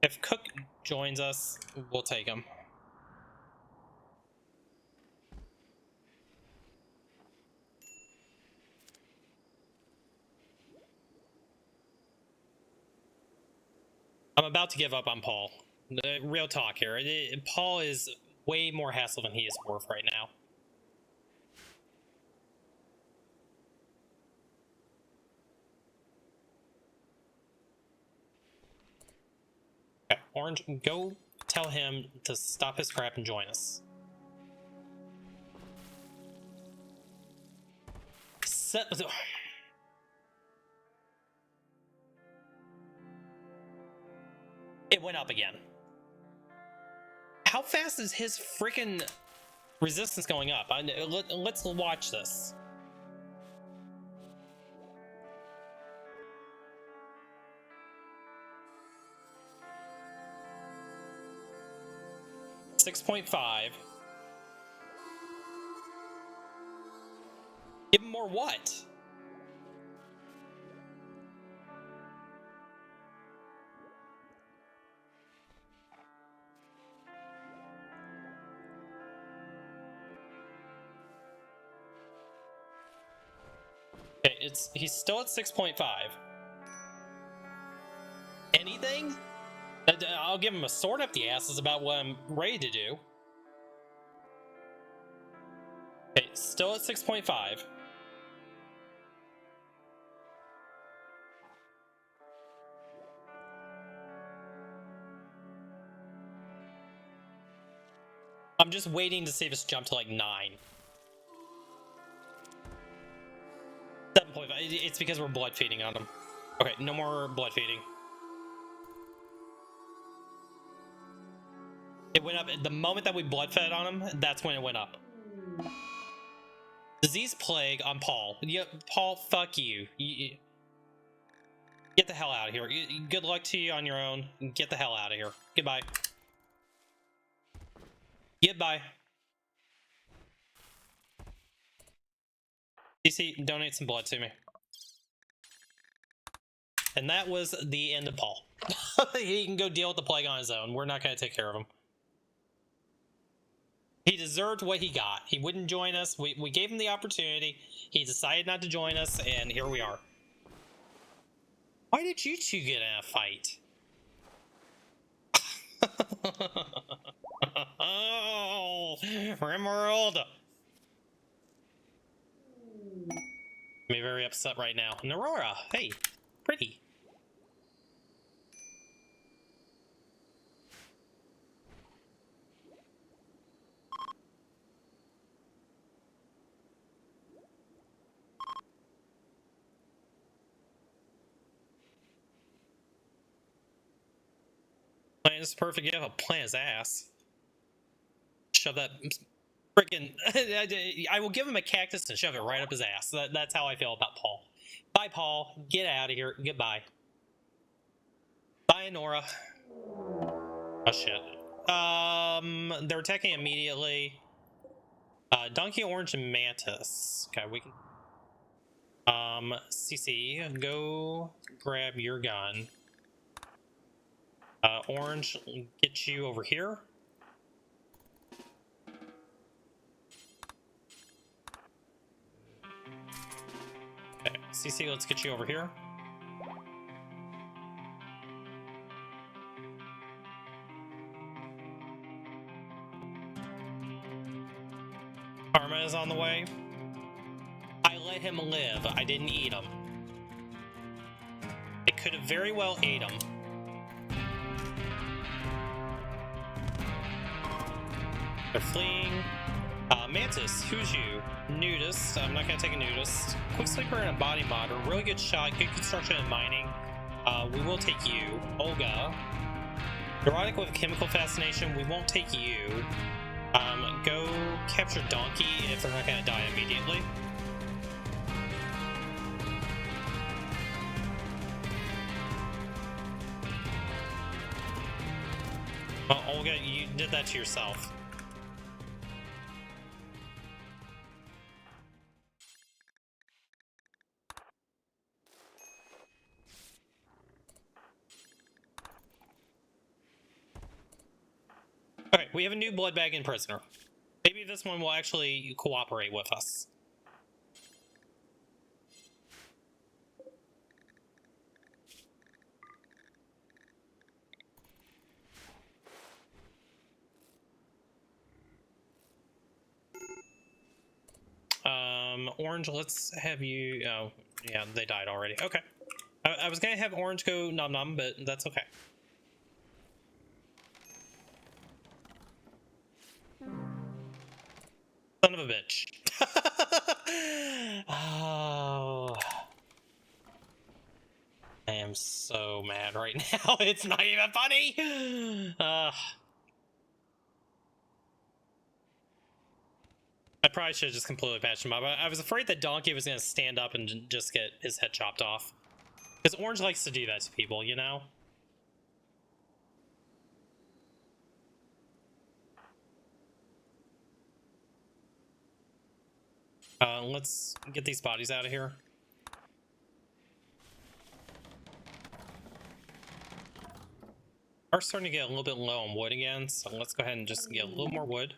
Speaker 1: if Cook joins us, we'll take him. I'm about to give up on Paul. Real talk here. Paul is way more hassle than he is worth right now. Okay, Orange, go tell him to stop his crap and join us. It went up again. How fast is his freaking resistance going up? Let's watch this. $6.5. Give him more what? Okay, he's still at 6.5. Anything? I'll give him a sword up the ass is about what I'm ready to do. Okay, still at 6.5. I'm just waiting to see if it's jumped to like 9. 7.5. It's because we're blood feeding on him. Okay, no more blood feeding. It went up the moment that we blood fed on him. That's when it went up. Disease plague on Paul. Yeah, Paul, fuck you. Get the hell out of here. Good luck to you on your own. Get the hell out of here. Goodbye. Goodbye. DC, donate some blood to me. And that was the end of Paul. He can go deal with the plague on his own. We're not going to take care of him. He deserved what he got. He wouldn't join us. We gave him the opportunity. He decided not to join us, and here we are. Why did you two get in a fight? Oh, Rimworld! I'm very upset right now. And Aurora, hey, pretty. Plan is perfect. You have a plan his ass. Shove that freaking. I will give him a cactus and shove it right up his ass. That's how I feel about Paul. Bye, Paul. Get out of here. Goodbye. Bye, Nora. Oh shit. They're attacking immediately. Donkey, Orange, and Mantis. Okay, we can. CC, go grab your gun. Orange, get you over here. Okay, CC, let's get you over here. Karma is on the way. I let him live. I didn't eat him. I could have very well ate him. They're fleeing. Mantis, who's you? Nudist. I'm not gonna take a nudist. Quick sleeper and a body modder. Really good shot. Good construction and mining. We will take you. Olga. Neurotic with chemical fascination. We won't take you. Go capture Donkey if they're not gonna die immediately. Well, Olga, you did that to yourself. Okay, we have a new blood bag and prisoner. Maybe this one will actually cooperate with us. Orange, let's have you... Oh, yeah, they died already. Okay. I was gonna have Orange go nom-nom, but that's okay. Son of a bitch. Oh. I am so mad right now. It's not even funny. I probably should have just completely patched him up. I was afraid that Donkey was going to stand up and just get his head chopped off. Because Orange likes to do that to people, you know? Let's get these bodies out of here. We're starting to get a little bit low on wood again, so let's go ahead and just get a little more wood.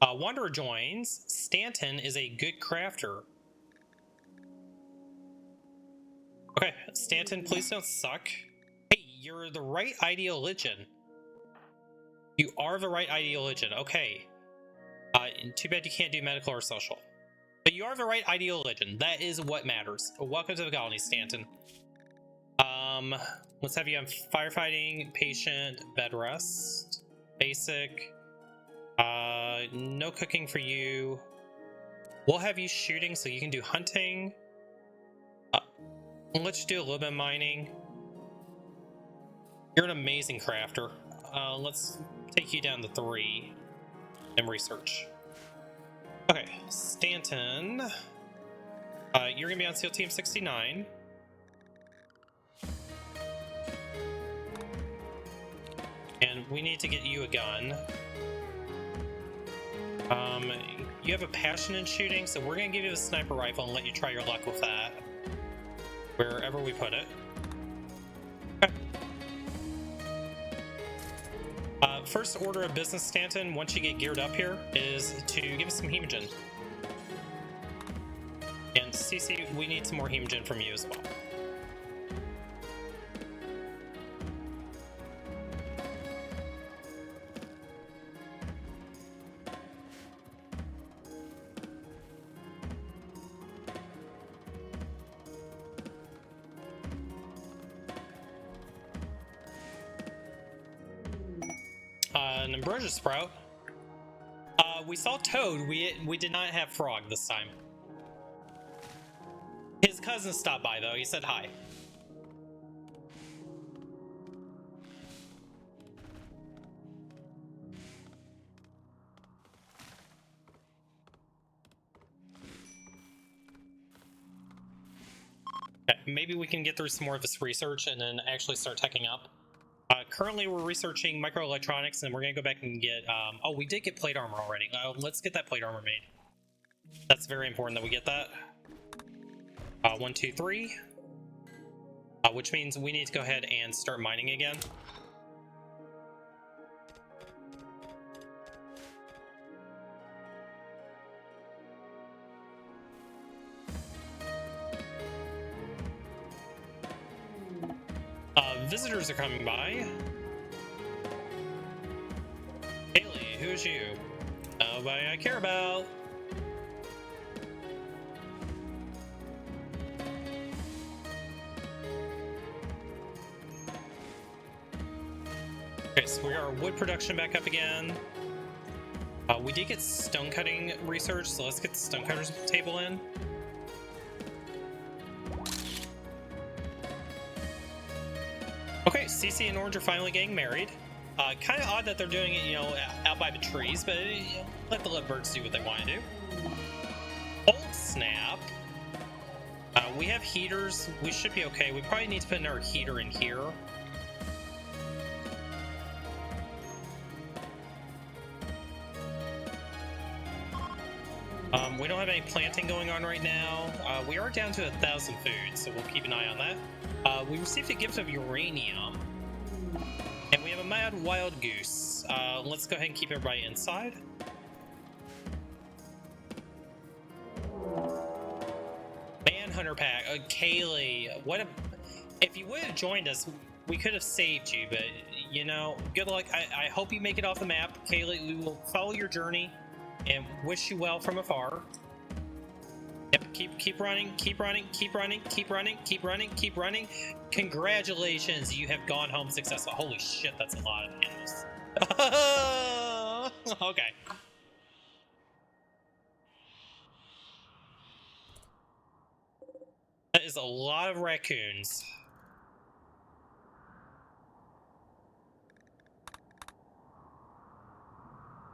Speaker 1: Wanderer joins. Stanton is a good crafter. Okay, Stanton, please don't suck. Hey, you're the right ideologian. You are the right ideologian. Okay. Too bad you can't do medical or social. But you are the right ideologian. That is what matters. Welcome to the colony, Stanton. Let's have you on firefighting, patient, bed rest, basic. No cooking for you. We'll have you shooting so you can do hunting. Let's do a little bit of mining. You're an amazing crafter. Let's take you down to 3 and research. Okay, Stanton. You're gonna be on SEAL Team 69. And we need to get you a gun. You have a passion in shooting, so we're gonna give you a sniper rifle and let you try your luck with that. Wherever we put it. Okay. First order of business, Stanton, once you get geared up here, is to give us some hemogen. And CC, we need some more hemogen from you as well. An ambrosia sprout. We saw Toad. We did not have Frog this time. His cousin stopped by though. He said hi. Okay, maybe we can get through some more of this research and then actually start teching up. Currently, we're researching microelectronics, and we're going to go back and get... oh, we did get plate armor already. Let's get that plate armor made. That's very important that we get that. 1, 2, 3. Which means we need to go ahead and start mining again. Visitors are coming by. Haley, who's you? nobody I care about. Okay, so we are wood production back up again. We did get stone cutting research, so let's get the stone cutters table in. Okay, CC and Orange are finally getting married. Kind of odd that they're doing it, you know, out by the trees, but you know, let the lovebirds do what they want to do. Old snap. We have heaters. We should be okay. We probably need to put another heater in here. We don't have any planting going on right now. We are down to 1,000 food, so we'll keep an eye on that. We received a gift of uranium, and we have a mad wild goose. Let's go ahead and keep everybody inside. Manhunter pack. Kaylee, what a... If you would have joined us, we could have saved you, but, you know, good luck. I hope you make it off the map. Kaylee, we will follow your journey and wish you well from afar. Yep, keep running, keep running, keep running, keep running, keep running, keep running. Congratulations, you have gone home successful. Holy shit, that's a lot of animals. Okay. That is a lot of raccoons.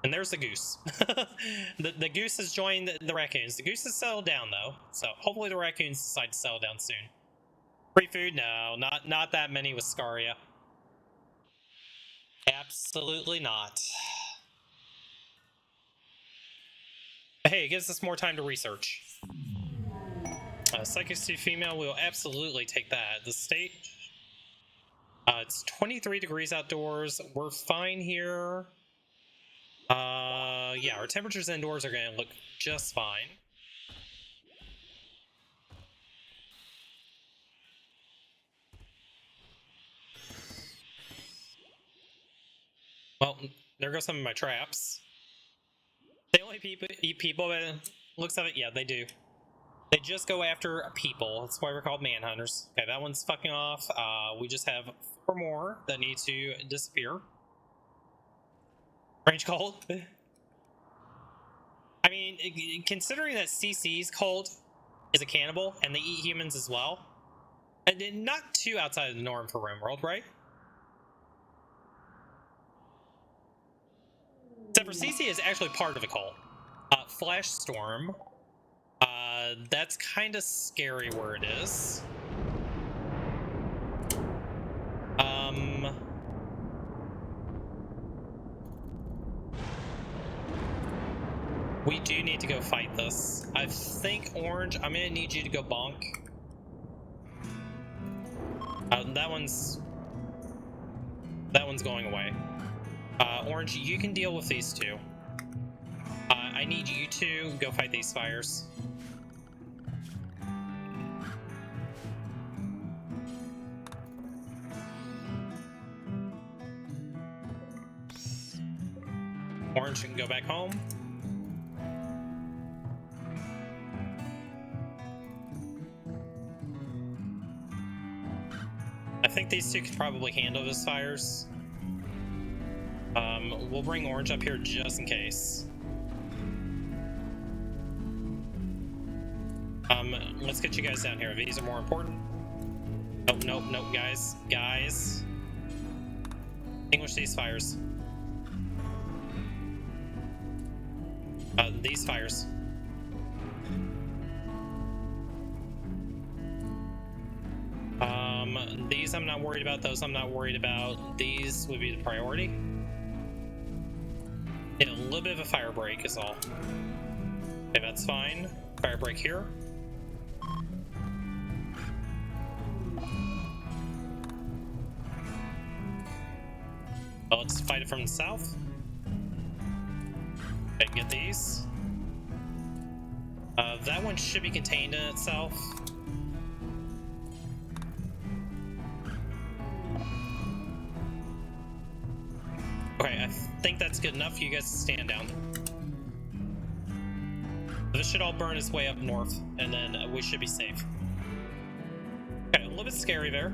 Speaker 1: And there's the goose. the goose has joined the raccoons. The goose has settled down though, so hopefully the raccoons decide to settle down soon. Free food? No, not that many with Scaria. Absolutely not. Hey, it gives us more time to research. Psychic to female, we'll absolutely take that. The state. It's 23 degrees outdoors. We're fine here. Yeah, our temperatures indoors are gonna look just fine. Well, there go some of my traps. They only eat people, but looks of it, yeah, they do. They just go after people. That's why we're called manhunters. Okay, that one's fucking off. We just have 4 more that need to disappear. Range cult. I mean, considering that CC's cult is a cannibal and they eat humans as well, and not too outside of the norm for RimWorld, right? Except for CC is actually part of a cult. Flash Storm. That's kind of scary where it is. We do need to go fight this. I think Orange, I'm gonna need you to go bonk. That one's going away. Orange, you can deal with these two. I need you to go fight these fires. Orange can go back home. I think these two could probably handle those fires. We'll bring Orange up here just in case. Let's get you guys down here. These are more important. Nope, guys. Extinguish these fires. These fires. These I'm not worried about. Those I'm not worried about. These would be the priority. Yeah, a little bit of a fire break is all. Okay, that's fine. Fire break here. Well, let's fight it from the south. Okay, get these. That one should be contained in itself. Okay, I think that's good enough for you guys to stand down. this should all burn its way up north, and then we should be safe. Okay, a little bit scary there.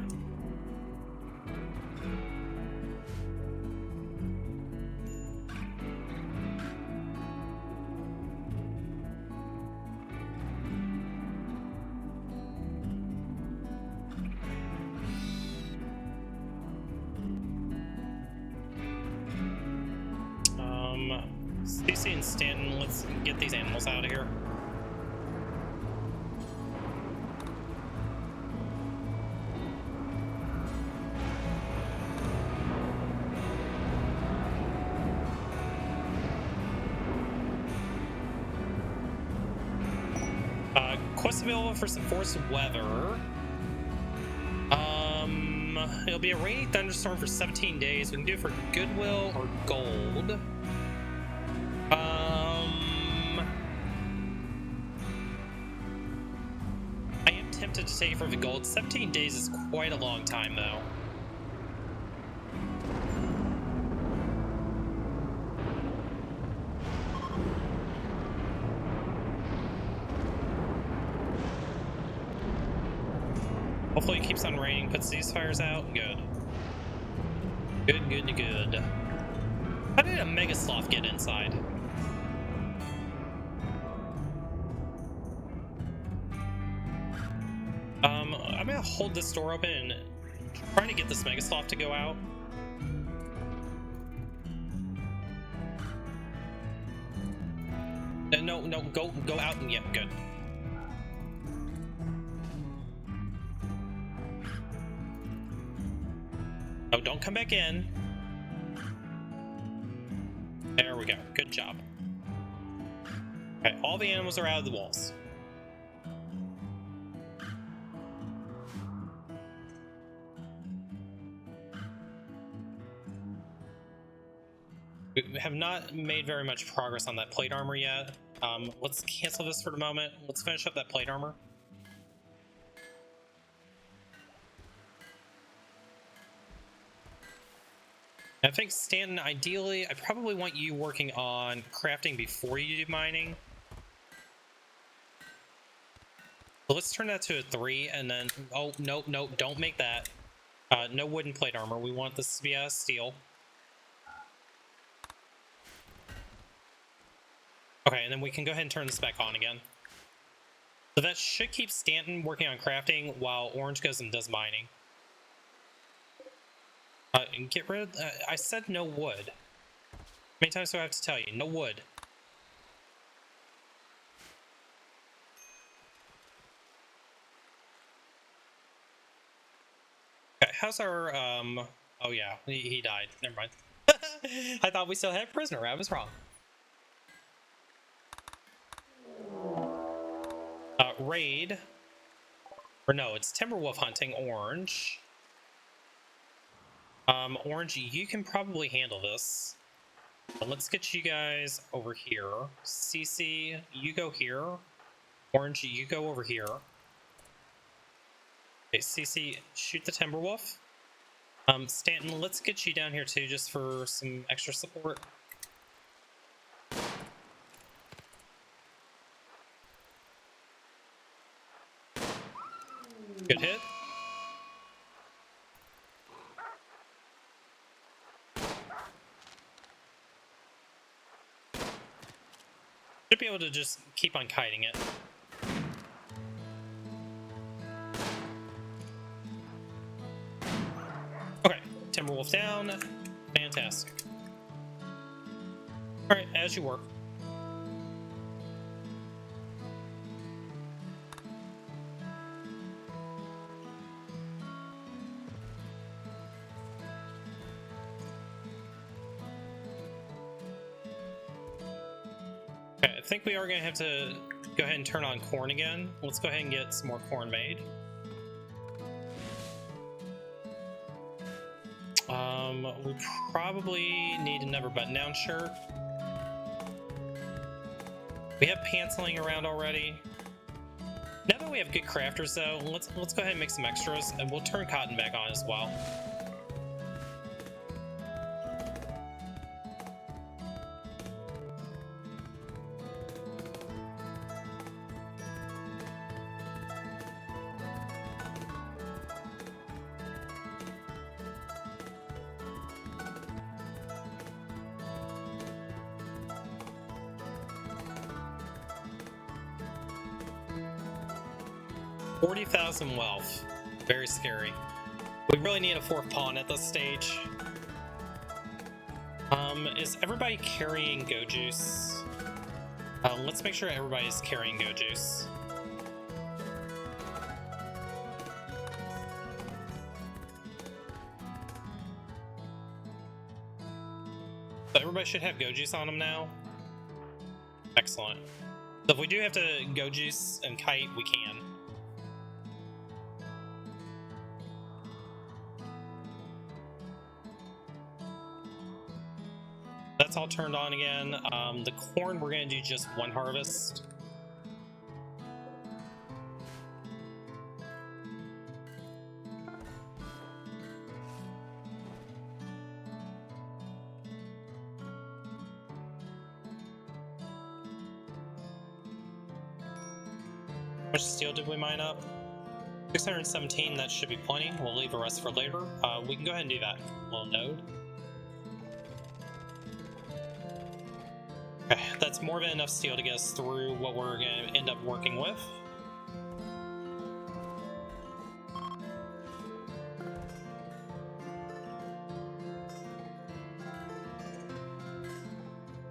Speaker 1: CC and Stanton, let's get these animals out of here. Quest available for some forced weather. It'll be a rainy thunderstorm for 17 days. We can do it for goodwill or gold. I am tempted to take it for the gold. 17 days is quite a long time, though. Hopefully it keeps on raining, puts these fires out. Good. Good. How did a Mega Sloth get inside? I'm gonna hold this door open and trying to get this Mega Sloth to go out. No, go out and yeah, good. Oh, don't come back in. There we go. Good job. Okay, all the animals are out of the walls. We have not made very much progress on that plate armor yet. Let's cancel this for the moment. Let's finish up that plate armor. I think, Stanton, ideally, I probably want you working on crafting before you do mining. So let's turn that to a 3, and then... Oh, no, don't make that. No wooden plate armor. We want this to be steel. Okay, and then we can go ahead and turn this back on again. So that should keep Stanton working on crafting while Orange goes and does mining. And get rid of... I said no wood. How many times do I have to tell you? No wood. Okay, how's our... Oh yeah, he died. Never mind. I thought we still had a prisoner. I was wrong. Raid. Or no, it's Timberwolf hunting, Orange. Orange, you can probably handle this. But let's get you guys over here. CC, you go here. Orange, you go over here. Okay, CC, shoot the Timberwolf. Stanton, let's get you down here too, just for some extra support. Good hit. Should be able to just keep on kiting it. Okay, Timberwolf down. Fantastic. Alright, as you work. I think we are going to have to go ahead and turn on corn again. Let's go ahead and get some more corn made. We probably need another button-down shirt. We have pants laying around already. Now that we have good crafters, though, let's go ahead and make some extras, and we'll turn cotton back on as well. 40,000 wealth. Very scary. We really need a 4th pawn at this stage. Is everybody carrying Go Juice? Let's make sure everybody's carrying Go Juice. So everybody should have Go Juice on them now. Excellent. So if we do have to Go Juice and Kite, we can. That's all turned on again. The corn, we're going to do just 1 harvest. How much steel did we mine up? 617, that should be plenty. We'll leave the rest for later. We can go ahead and do that. Little node. Okay, that's more than enough steel to get us through what we're going to end up working with.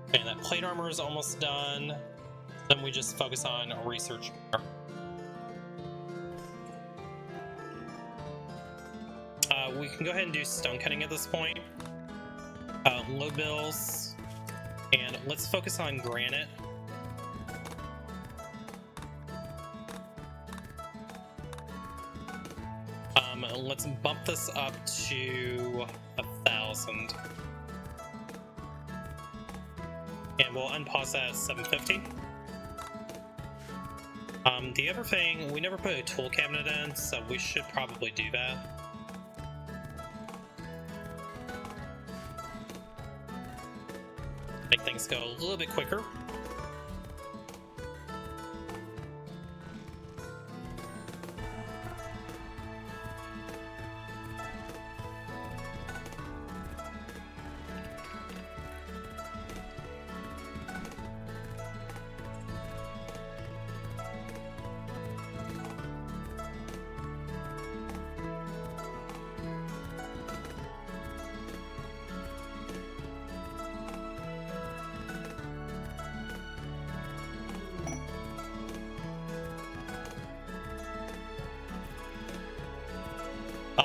Speaker 1: Okay, that plate armor is almost done. Then we just focus on research. We can go ahead and do stone cutting at this point. Low bills. And let's focus on granite. Let's bump this up to 1,000. And we'll unpause that at 750. The other thing, we never put a tool cabinet in, so we should probably do that. Make things go a little bit quicker.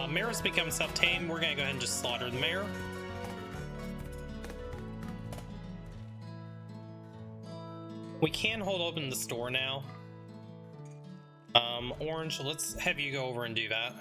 Speaker 1: Mare's become self-tamed. We're gonna go ahead and just slaughter the mare. We can hold open the store now. Orange, let's have you go over and do that.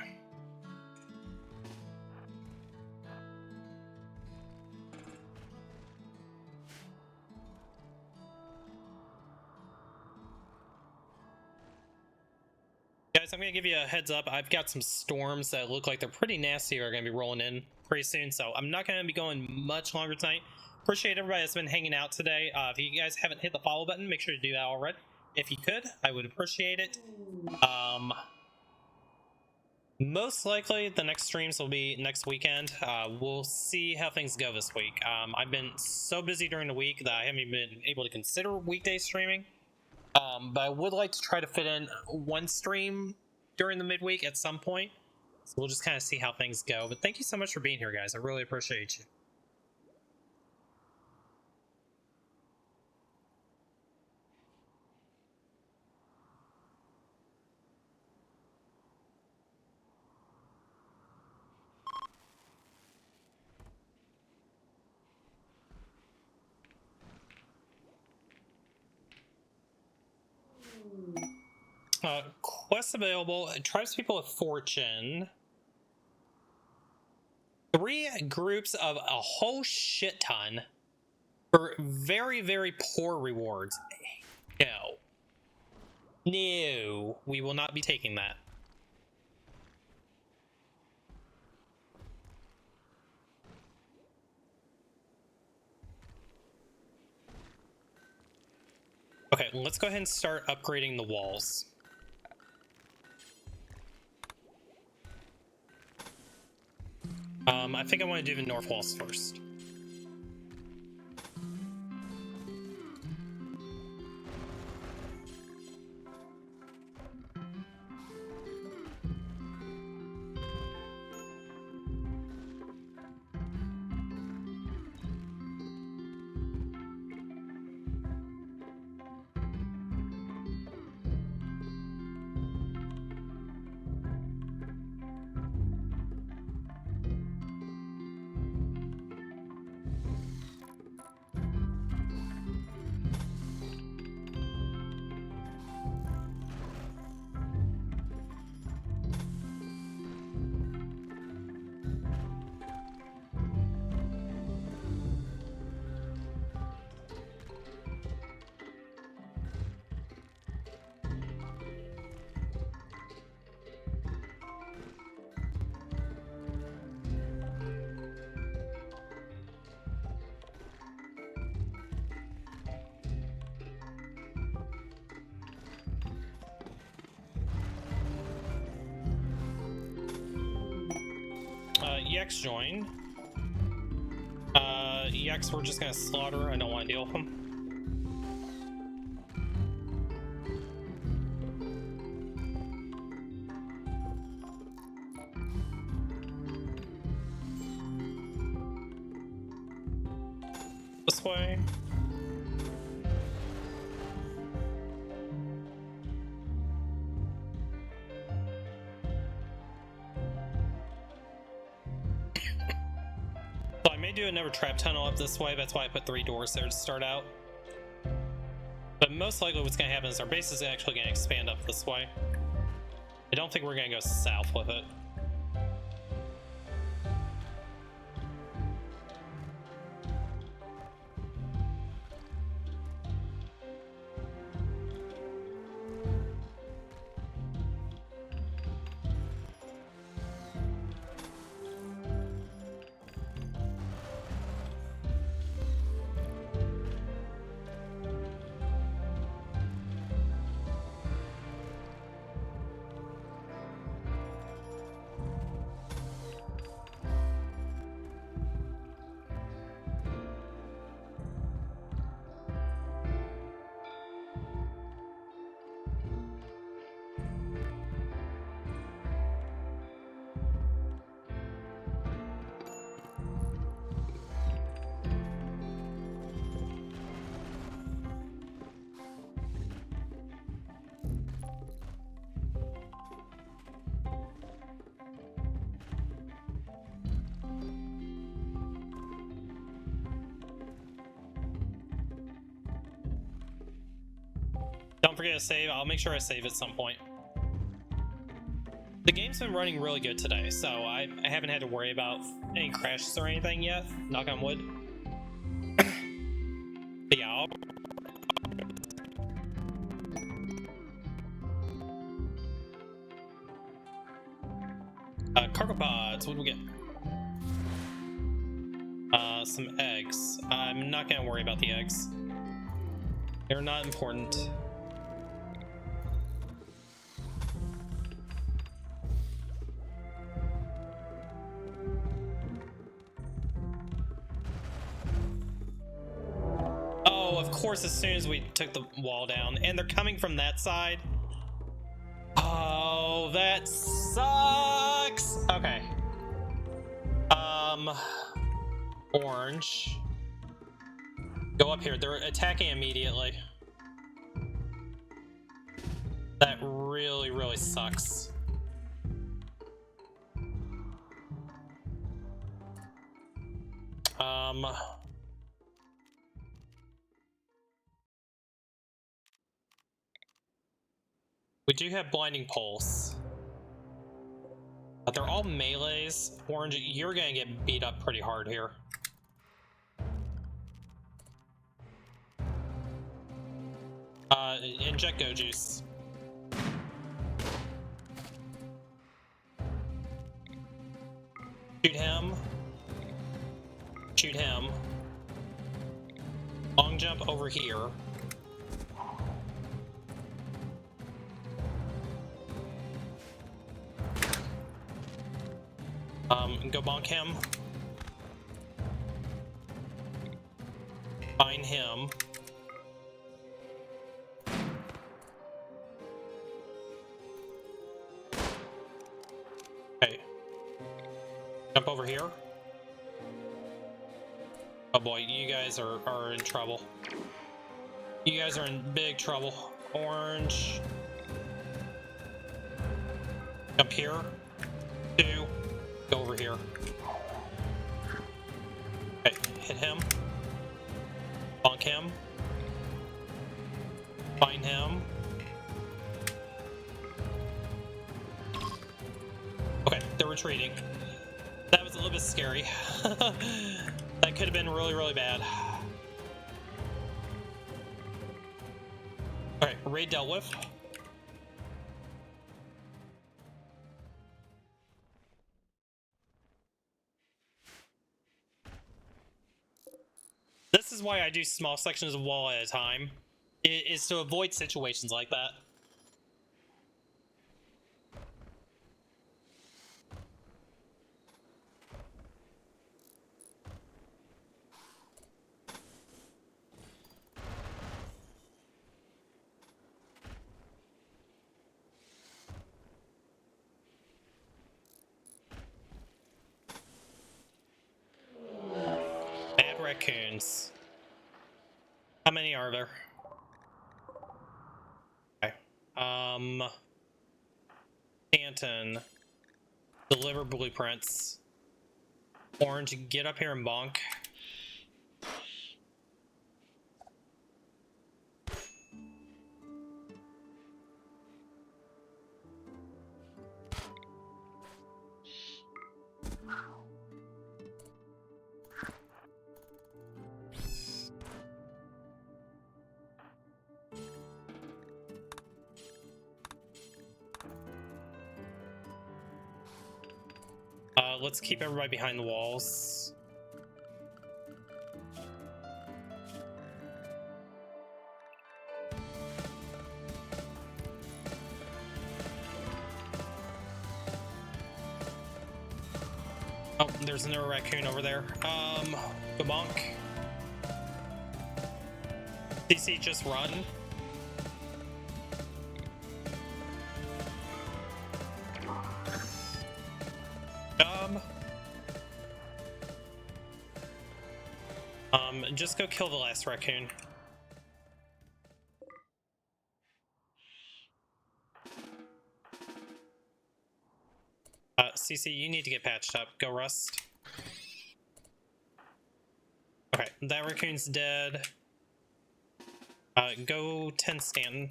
Speaker 1: Guys, I'm going to give you a heads up. I've got some storms that look like they're pretty nasty are going to be rolling in pretty soon, so I'm not going to be going much longer tonight. Appreciate everybody that's been hanging out today. If you guys haven't hit the follow button, make sure to do that already. If you could, I would appreciate it. Most likely, the next streams will be next weekend. We'll see how things go this week. I've been so busy during the week that I haven't even been able to consider weekday streaming. But I would like to try to fit in one stream during the midweek at some point. So we'll just kind of see how things go. But thank you so much for being here, guys. I really appreciate you. Quests available. Tribespeople of Fortune. 3 groups of a whole shit ton for very, very poor rewards. No. No. We will not be taking that. Okay, let's go ahead and start upgrading the walls. I think I want to do the north walls first. Yex joined. Yex, we're just gonna slaughter. I don't want to deal with him. This way. So I may do another trap tunnel up this way. That's why I put 3 doors there to start out. But most likely what's going to happen is our base is actually going to expand up this way. I don't think we're going to go south with it. Don't forget to save. I'll make sure I save at some point. The game's been running really good today, so I haven't had to worry about any crashes or anything yet. Knock on wood. But yeah, cargo pods. What do we get? Some eggs. I'm not gonna worry about the eggs. They're not important. Of course, as soon as we took the wall down, and they're coming from that side. Oh, that sucks. Okay. Orange. Go up here. They're attacking immediately. That really, really sucks. We do have blinding pulse, but they're all melees. Orange, you're gonna get beat up pretty hard here. Inject go juice. Shoot him. Shoot him. Long jump over here. Go bonk him. Find him. Okay. Jump over here. Oh boy, you guys are in trouble. You guys are in big trouble. Orange. Jump here. 2. Go over here. Okay, hit him. Bonk him. Find him. Okay, they're retreating. That was a little bit scary. That could have been really, really bad. Alright, raid dealt with. This is why I do small sections of wall at a time. It is to avoid situations like that. raccoons. How many are there? Okay. Stanton. Deliver blueprints. Orange, get up here and bonk. Let's keep everybody behind the walls. Oh, there's another raccoon over there. Go bonk. CC, just run. Just go kill the last raccoon. CC, you need to get patched up. Go Rust. Okay, that raccoon's dead. Go 10 Stanton.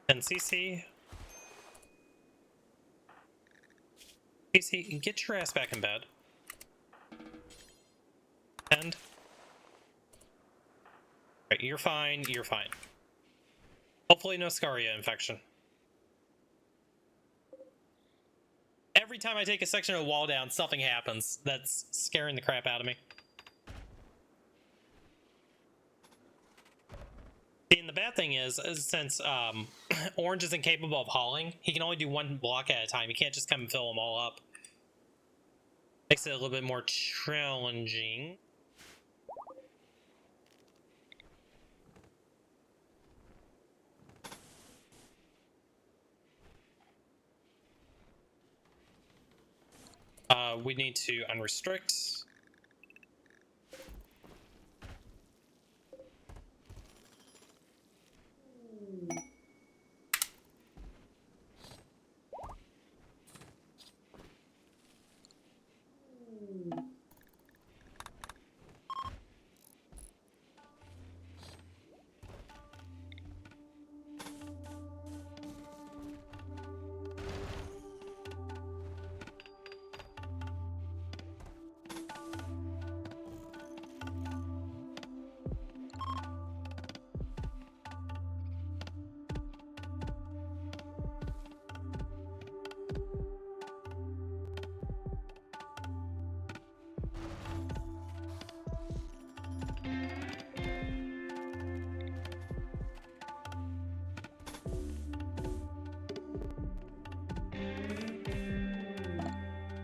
Speaker 1: And CC. CC, get your ass back in bed. And. Alright, you're fine, you're fine. Hopefully no Scaria infection. Every time I take a section of the wall down, something happens. That's scaring the crap out of me. See, and the bad thing is since Orange isn't capable of hauling, he can only do one block at a time. He can't just come and fill them all up. Makes it a little bit more challenging. We need to unrestrict.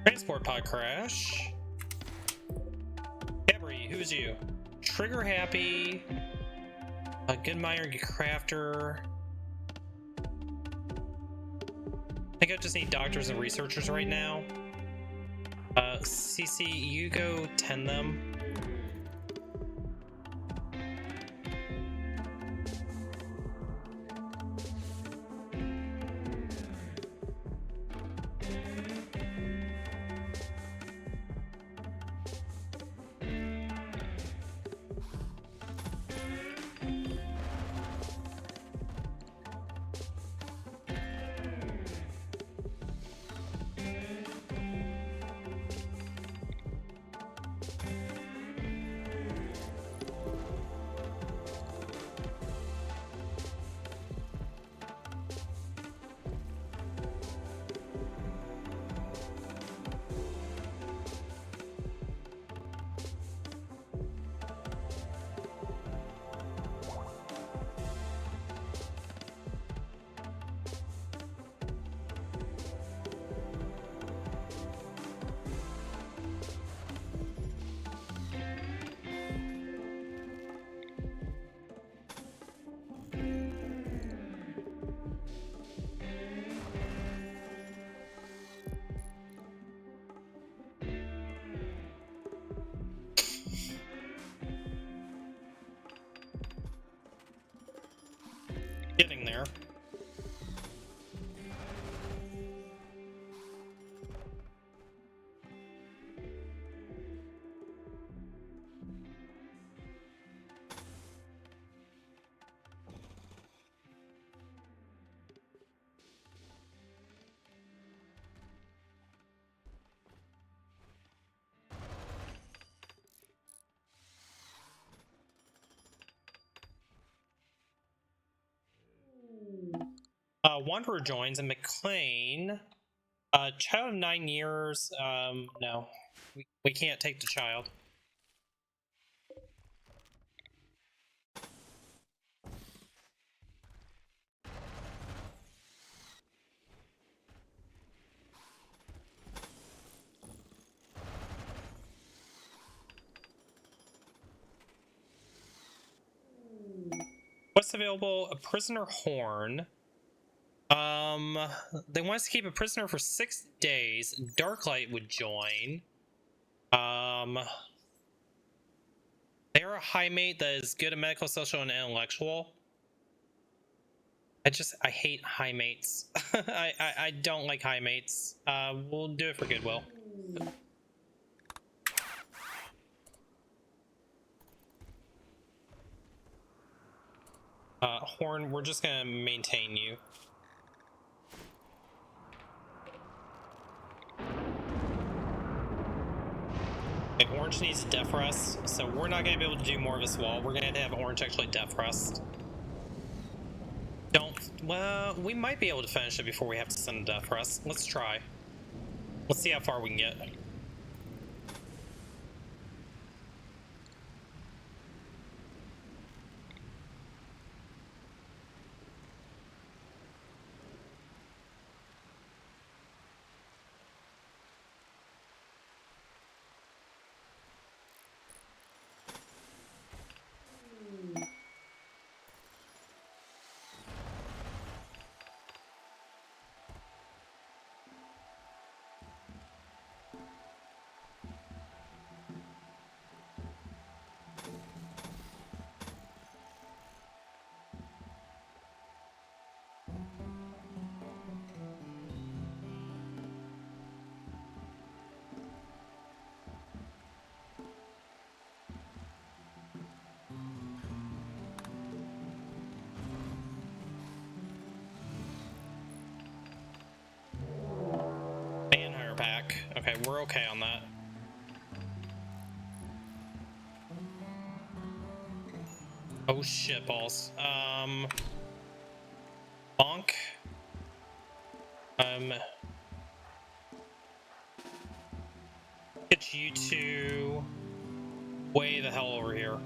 Speaker 1: Transport pod crash. Cabri, who's you? Trigger happy. A good miner crafter. I think I just need doctors and researchers right now. CC, you go tend them. Wanderer joins, and McLean, child of 9 years. No, we can't take the child. What's available? A prisoner horn. They want us to keep a prisoner for 6 days. Darklight would join. They're a high mate that is good at medical, social, and intellectual. I hate high mates. I don't like high mates. We'll do it for goodwill. Horn, we're just gonna maintain you. Okay, Orange needs Death Rest, so we're not gonna be able to do more of this wall. We're gonna have Orange actually Death Rest. Well, we might be able to finish it before we have to send a Death Rest. Let's try. Let's see how far we can get. Pack. Okay, we're okay on that. Oh shit balls. Bonk. Get you two way the hell over here.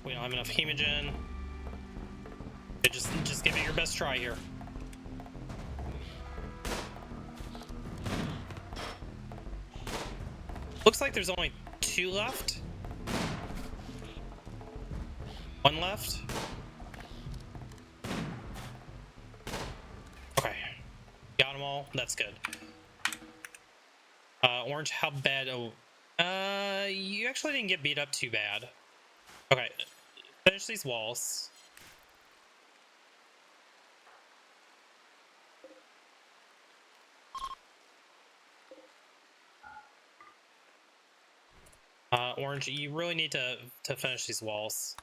Speaker 1: We don't have enough hemogen. Okay, just give it your best try here. Looks like there's only 2 left. 1 left. Okay. Got them all. That's good. Orange, how bad? Oh, you actually didn't get beat up too bad. Okay. Finish these walls. Orange, you really need to finish these walls.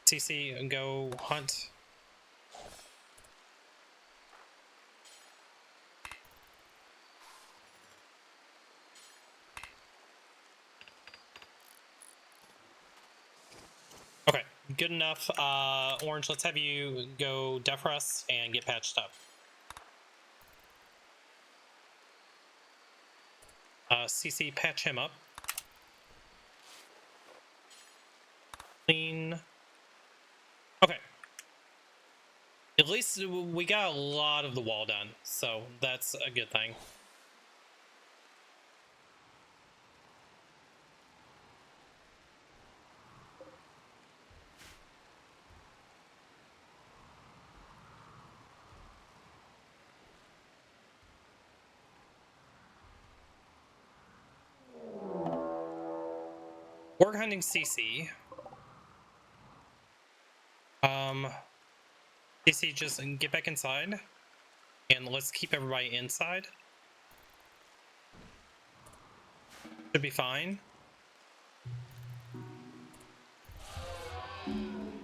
Speaker 1: CC, go hunt. Okay, good enough. Orange, let's have you go Death Rest and get patched up. CC, patch him up. Clean. Okay. At least we got a lot of the wall done, so that's a good thing. Orc hunting CC. CC, just get back inside. And let's keep everybody inside. Should be fine. I'm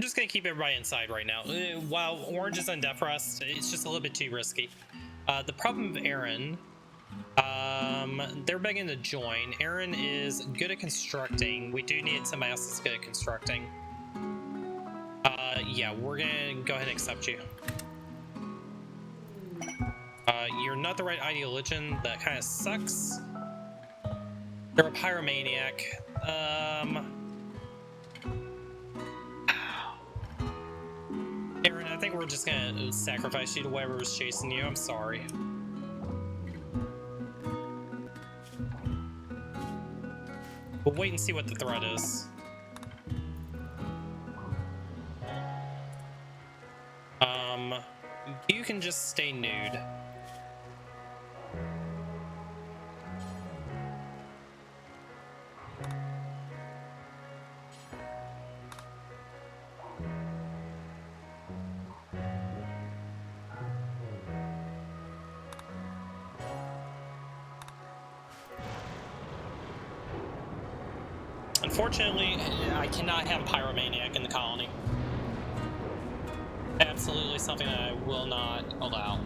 Speaker 1: just gonna keep everybody inside right now. While Orange is on death rest, it's just a little bit too risky. The problem with Aaron, they're begging to join. Aaron is good at constructing. We do need somebody else that's good at constructing. Yeah, we're gonna go ahead and accept you. You're not the right ideologian. That kind of sucks. You're a pyromaniac. Aaron, I think we're just gonna sacrifice you to whoever was chasing you. I'm sorry. We'll wait and see what the threat is. You can just stay nude. Unfortunately, I cannot have a pyromaniac in the colony. Absolutely something that I will not allow.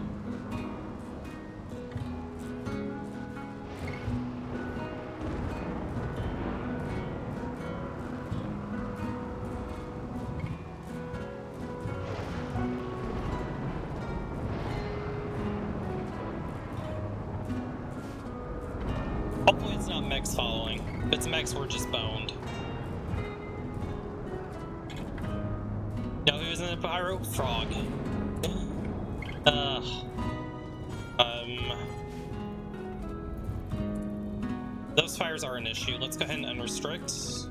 Speaker 1: Hopefully it's not Mex following. If it's Mex, we're just boned. No, who's in the pyro? Frog. Those fires are an issue. Let's go ahead and unrestrict.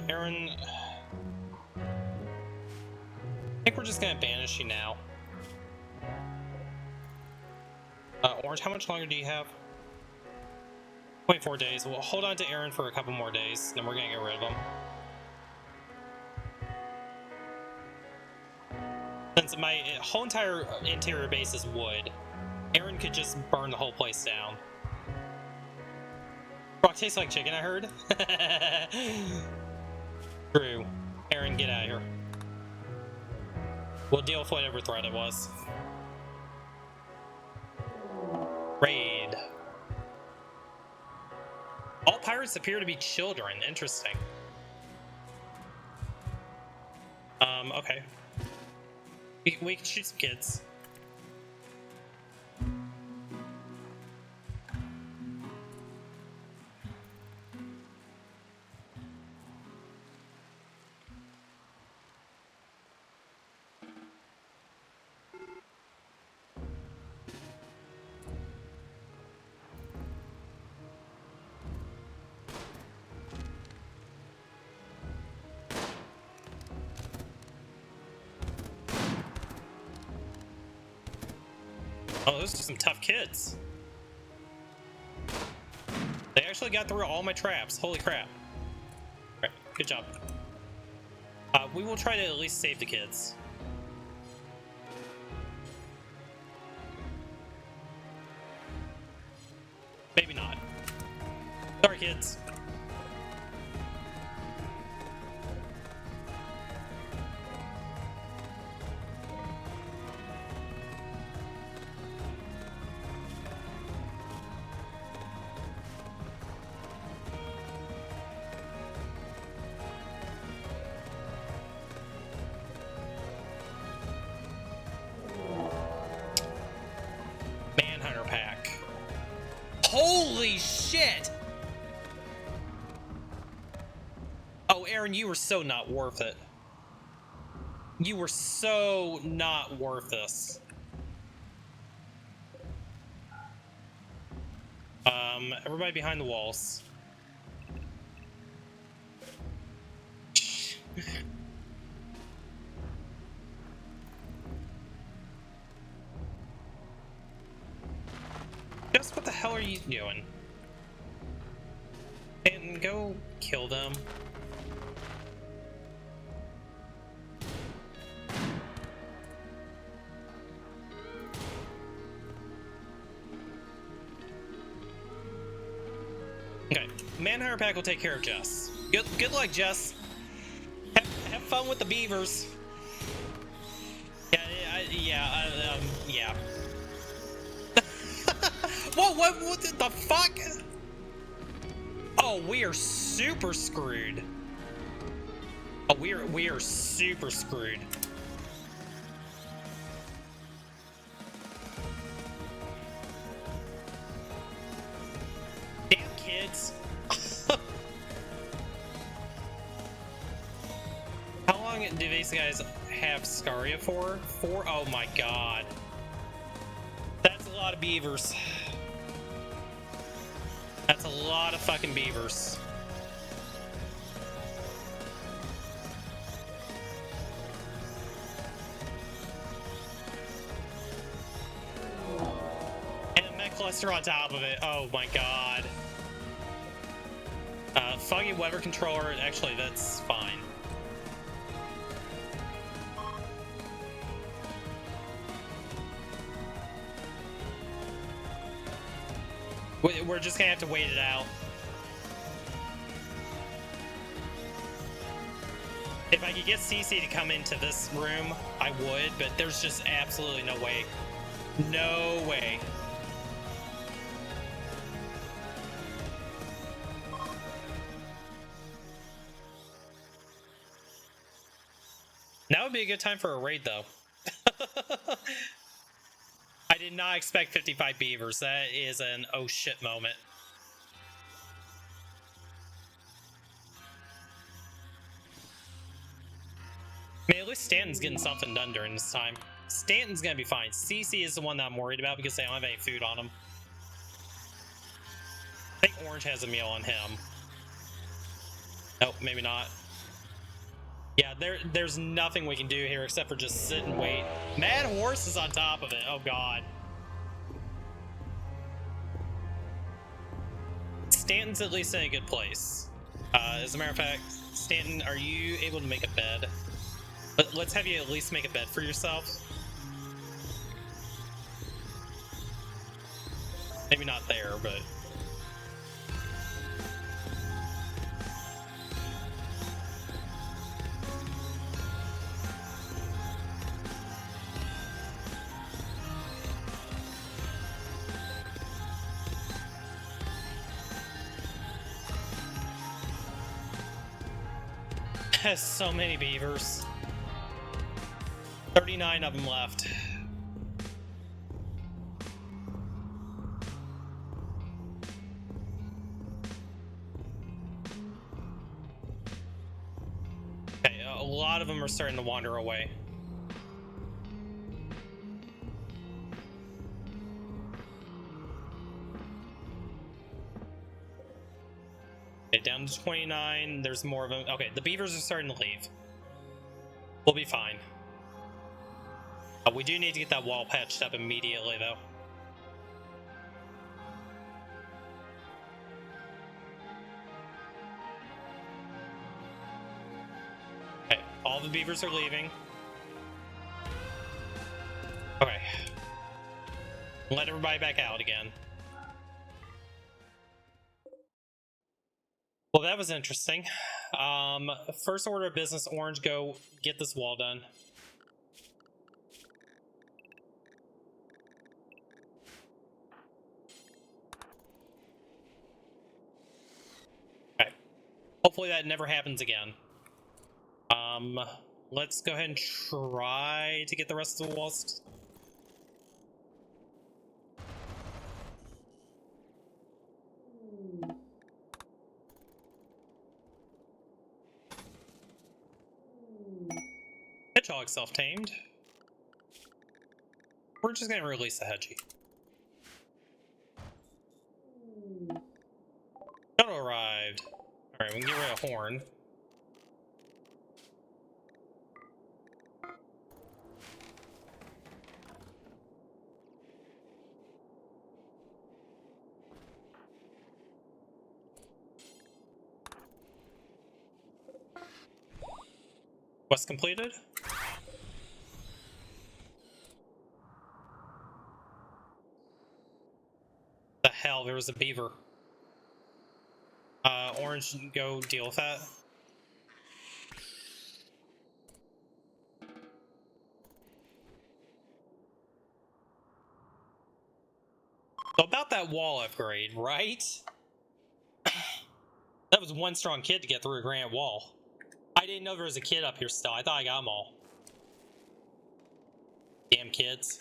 Speaker 1: Aaron, I think we're just gonna banish you now. Orange, how much longer do you have? 24 days. We'll hold on to Aaron for a couple more days, then we're gonna get rid of him. Since my whole entire interior base is wood, Aaron could just burn the whole place down. Rock tastes like chicken, I heard. True. Aaron, get out of here. We'll deal with whatever threat it was. Raid. All pirates appear to be children. Interesting. Okay. We can shoot some kids. Oh, those are some tough kids. They actually got through all my traps. Holy crap. Alright, good job. We will try to at least save the kids. Maybe not. Sorry, kids. Holy shit! Oh, Aaron, you were so not worth it. You were so not worth this. Everybody behind the walls. Just what the hell are you doing? And go kill them. Okay, Manhunter Pack will take care of Jess. Good luck, Jess. Have fun with the beavers. Yeah. Whoa, what the fuck? Oh, we are super screwed. Oh, we are super screwed. Damn kids. How long do these guys have Scaria for? Oh my god. That's a lot of beavers. That's a lot of fucking beavers. And a mech cluster on top of it. Oh my god. Foggy weather controller, actually that's fine. We're just gonna have to wait it out. If I could get CC to come into this room, I would, but there's just absolutely no way. No way. Now would be a good time for a raid, though. I did not expect 55 beavers. That is an oh shit moment. I mean, at least Stanton's getting something done during this time. Stanton's gonna be fine. CC is the one that I'm worried about because they don't have any food on him. I think Orange has a meal on him. Nope, maybe not. Yeah, there's nothing we can do here except for just sit and wait. Mad Horse is on top of it. Oh god. Stanton's at least in a good place. As a matter of fact, Stanton, are you able to make a bed? Let's have you at least make a bed for yourself. Maybe not there, but... Has so many beavers. 39 of them left. Okay, a lot of them are starting to wander away. Okay, down to 29. There's more of them. Okay, the beavers are starting to leave. We'll be fine. We do need to get that wall patched up immediately, though. Okay, all the beavers are leaving. Okay. Let everybody back out again. Well, that was interesting. First order of business, Orange, go get this wall done. Okay. Hopefully that never happens again. Let's go ahead and try to get the rest of the walls. Hedgehog self-tamed. We're just gonna release the Hedgie. Shuttle arrived. Alright, we can get rid of Horn. Quest completed. The hell, there was a beaver. Orange, go deal with that. So about that wall upgrade, right? That was one strong kid to get through a granite wall. I didn't know there was a kid up here still. I thought I got them all. Damn kids.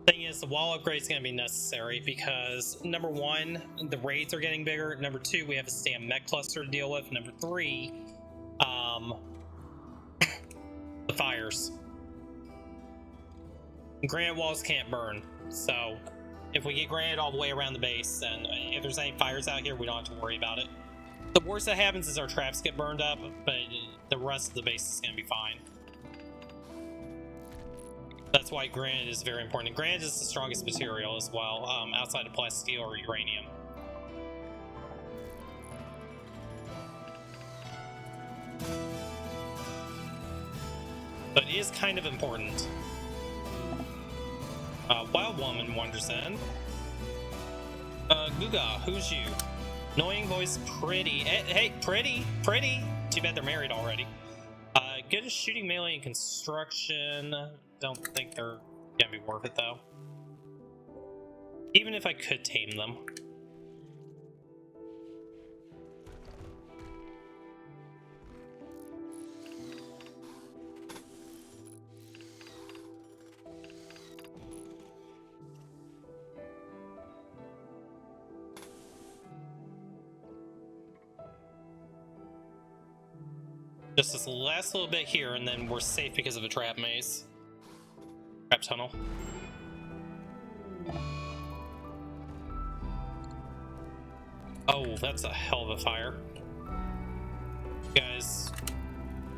Speaker 1: Thing is, the wall upgrade is going to be necessary because number one, the raids are getting bigger. Number two, we have a Stam mech cluster to deal with. Number three, the fires. Granite walls can't burn, so if we get granite all the way around the base, then if there's any fires out here, we don't have to worry about it. The worst that happens is our traps get burned up, but the rest of the base is going to be fine. That's why granite is very important. Granite is the strongest material as well, outside of plastic or uranium. But it is kind of important. Wild Woman wanders in. Guga, who's you? Annoying voice, pretty. Hey, pretty. Too bad they're married already. Good at shooting melee and construction. Don't think they're gonna be worth it though. Even if I could tame them. Just this last little bit here, and then we're safe because of a trap maze. Trap tunnel. Oh, that's a hell of a fire. You guys,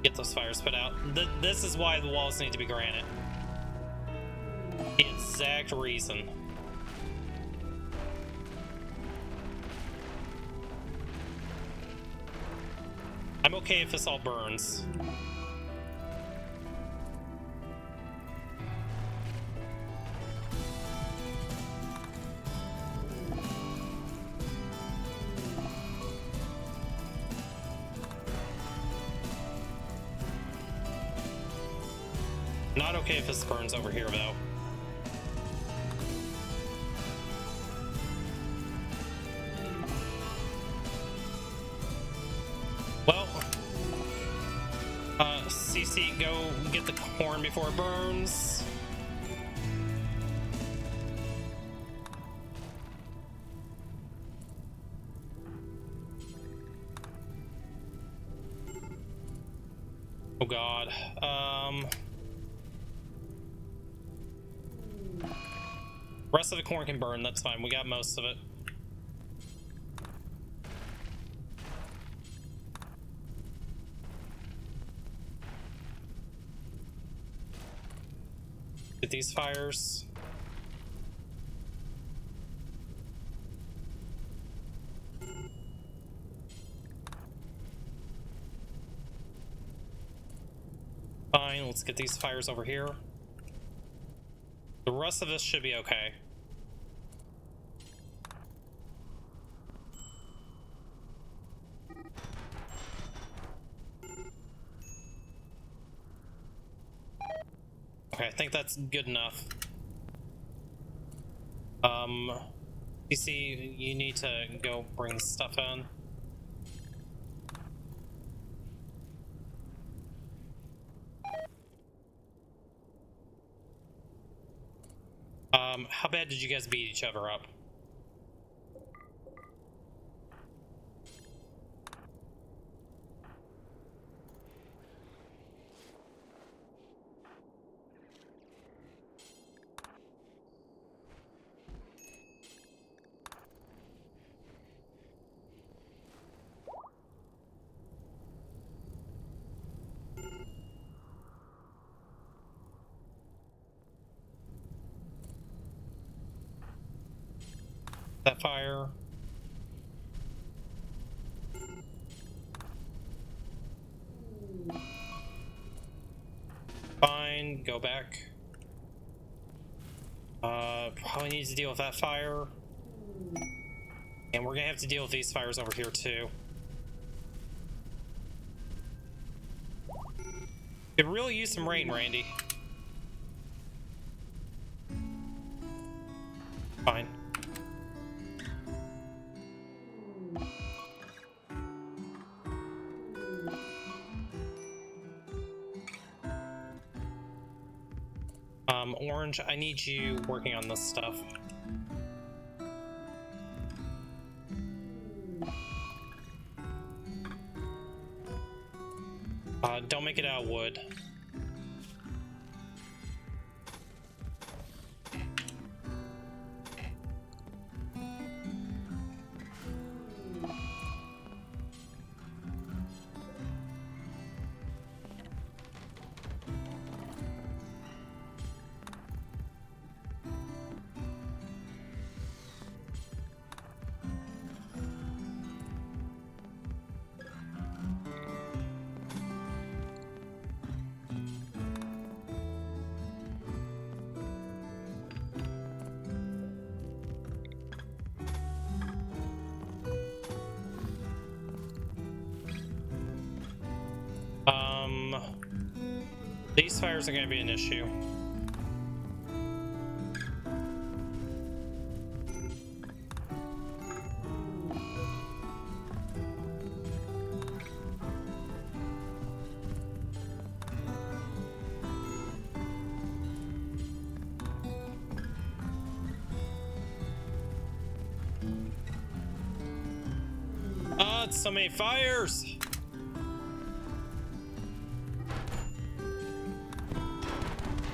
Speaker 1: get those fires put out. This is why the walls need to be granite. The exact reason. I'm okay if this all burns. Not okay if this burns over here though. Well, CC, go get the corn before it burns. Oh god. Rest of the corn can burn, that's fine. We got most of it. Get these fires. Fine, let's get these fires over here. The rest of this should be okay. Okay, I think that's good enough. PC, you need to go bring stuff in. How bad did you guys beat each other up? That fire. Fine, go back. Probably need to deal with that fire. And we're gonna have to deal with these fires over here too. Could really use some rain, Randy. Fine. Orange, I need you working on this stuff. Don't make it out of wood. These fires are going to be an issue. It's so many fires!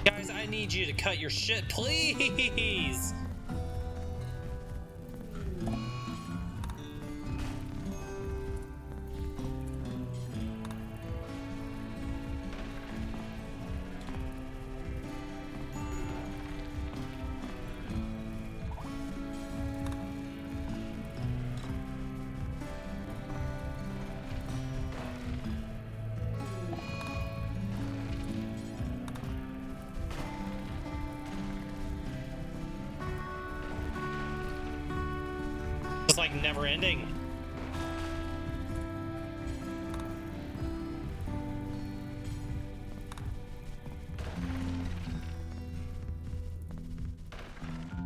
Speaker 1: Guys, I need you to cut your shit, please! It's like never ending.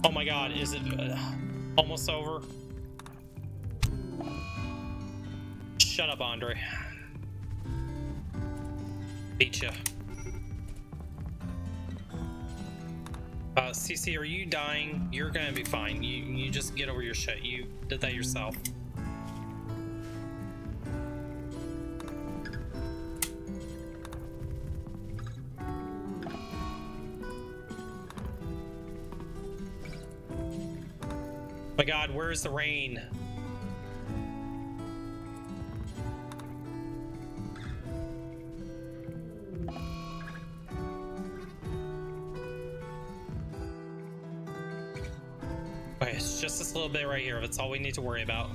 Speaker 1: Oh my god, is it almost over? Shut up, Andre. Beat ya. CC, are you dying? You're gonna be fine. You just get over your shit. You did that yourself. My god, where's the rain? Okay, it's just this little bit right here. That's all we need to worry about.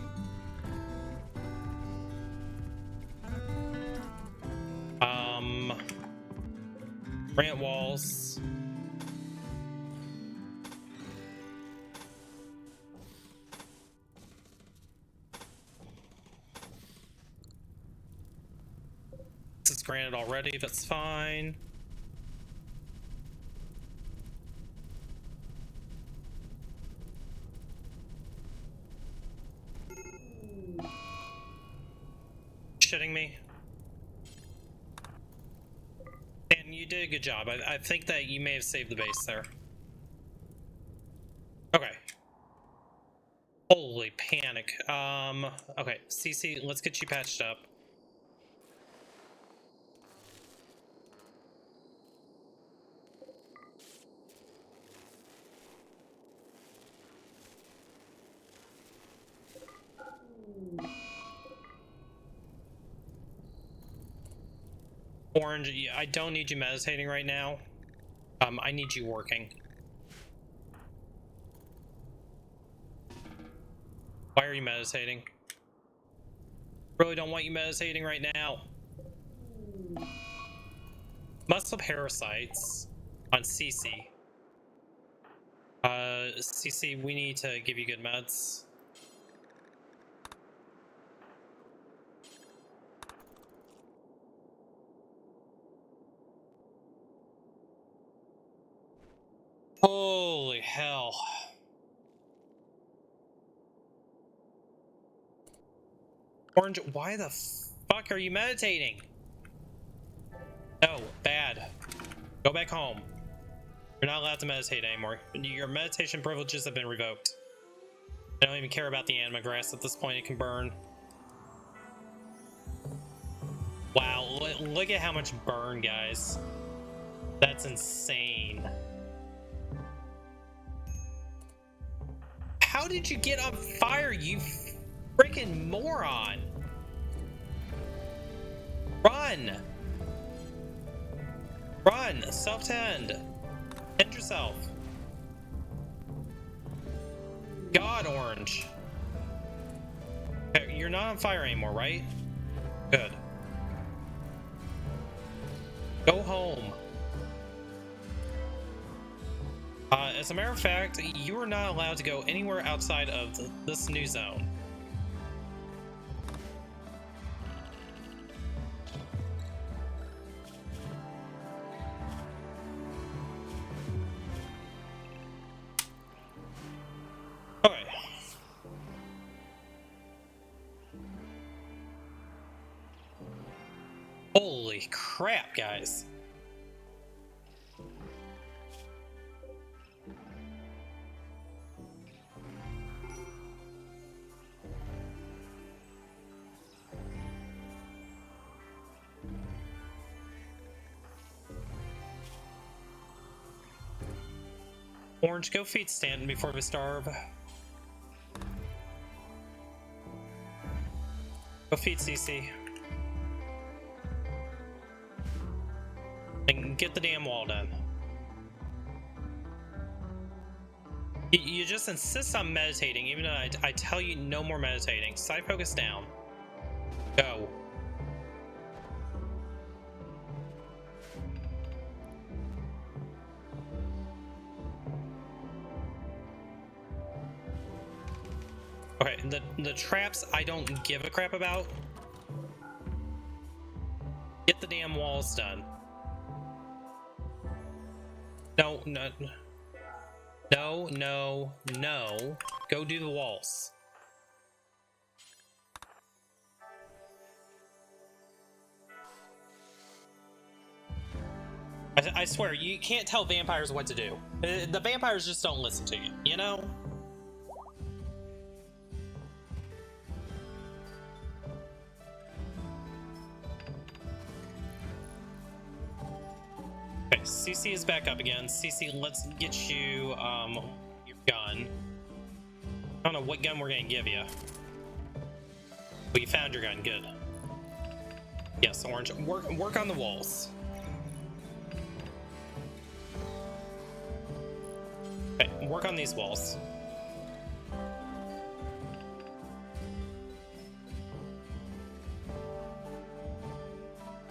Speaker 1: Rant walls. This is granted already, that's fine. shitting me? And you did a good job. I think that you may have saved the base there. Okay. Holy panic. Okay, CC, let's get you patched up. Orange, I don't need you meditating right now. I need you working. Why are you meditating? Really don't want you meditating right now. Muscle parasites on CC. CC, we need to give you good meds. Holy hell. Orange, why the fuck are you meditating? No, bad. Go back home. You're not allowed to meditate anymore. Your meditation privileges have been revoked. I don't even care about the anima grass at this point. It can burn. Wow, look at how much burn, guys. That's insane. How did you get on fire, you freaking moron? Run! Run! Self-tend! Tend yourself. God, Orange. Okay, you're not on fire anymore, right? Good. Go home. As a matter of fact, you are not allowed to go anywhere outside of this new zone. Okay. Holy crap, guys. Orange, go feed Stanton before we starve. Go feed CC. And get the damn wall done. You just insist on meditating, even though I tell you no more meditating. Side focus down. Go. Okay, the traps I don't give a crap about. Get the damn walls done. No, no, no, no, no. Go do the walls. I swear, you can't tell vampires what to do. The vampires just don't listen to you, you know? Okay, CC is back up again. CC, let's get you your gun. I don't know what gun we're gonna give you. But you found your gun, good. Yes, Orange, work on the walls. Okay, work on these walls.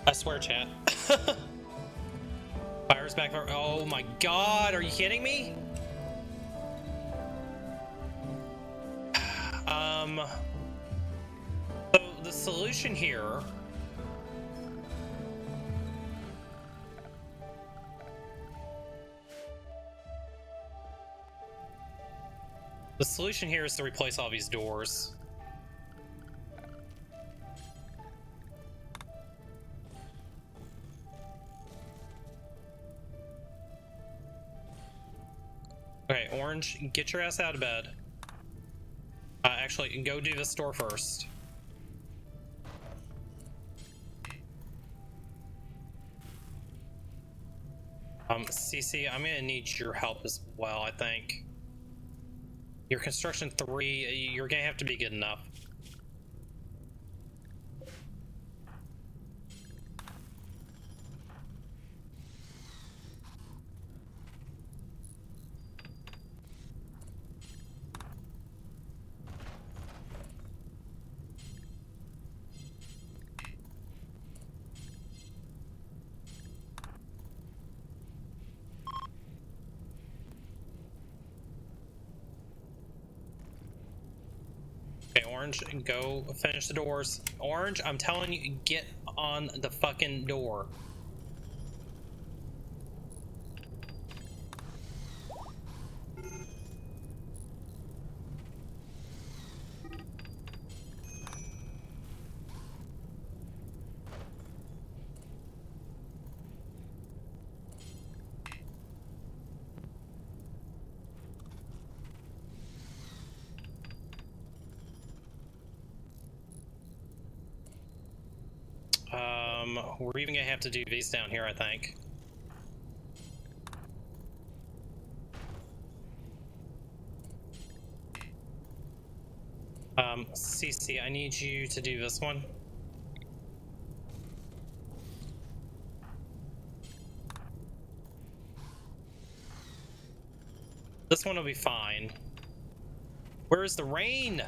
Speaker 1: I swear, chat. Fire's back. Oh my god, are you kidding me? So the solution here is to replace all these doors. Okay, Orange, get your ass out of bed. Actually, go do this door first. CC, I'm gonna need your help as well, I think. Your construction 3, you're gonna have to be good enough. Okay, Orange, go finish the doors. Orange, I'm telling you, get on the fucking door. We're even gonna have to do these down here, I think. CC, I need you to do this one. This one will be fine. Where is the rain?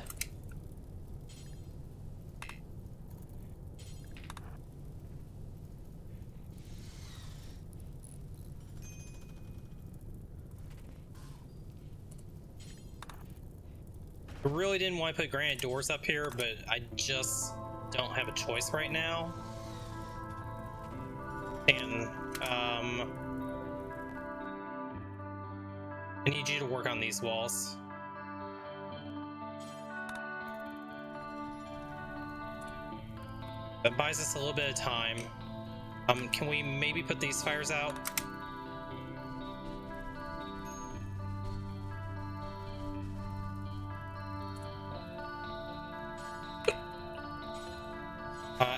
Speaker 1: I really didn't want to put granite doors up here, but I just don't have a choice right now. And I need you to work on these walls. That buys us a little bit of time. Can we maybe put these fires out?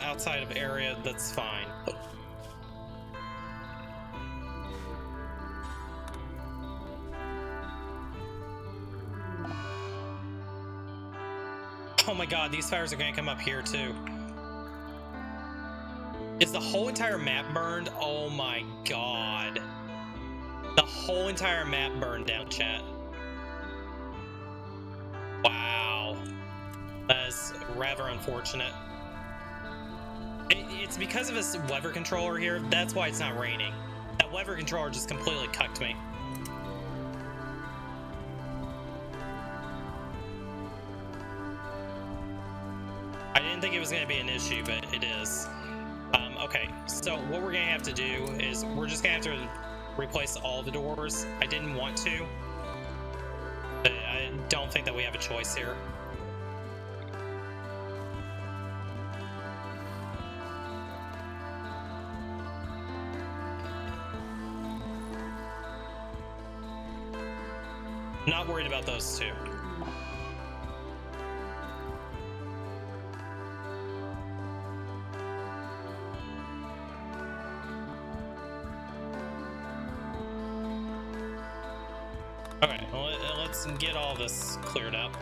Speaker 1: Outside of area, that's fine. Oh my god, these fires are gonna come up here too. Is the whole entire map burned? Oh my god. The whole entire map burned down, chat. Wow. That is rather unfortunate. It's because of this weather controller here. That's why it's not raining. That weather controller just completely cucked me. I didn't think it was going to be an issue, but it is. Okay, so what we're going to have to do is we're just going to have to replace all the doors. I didn't want to, but I don't think that we have a choice here. Not worried about those two. Okay, well, let's get all this cleared up.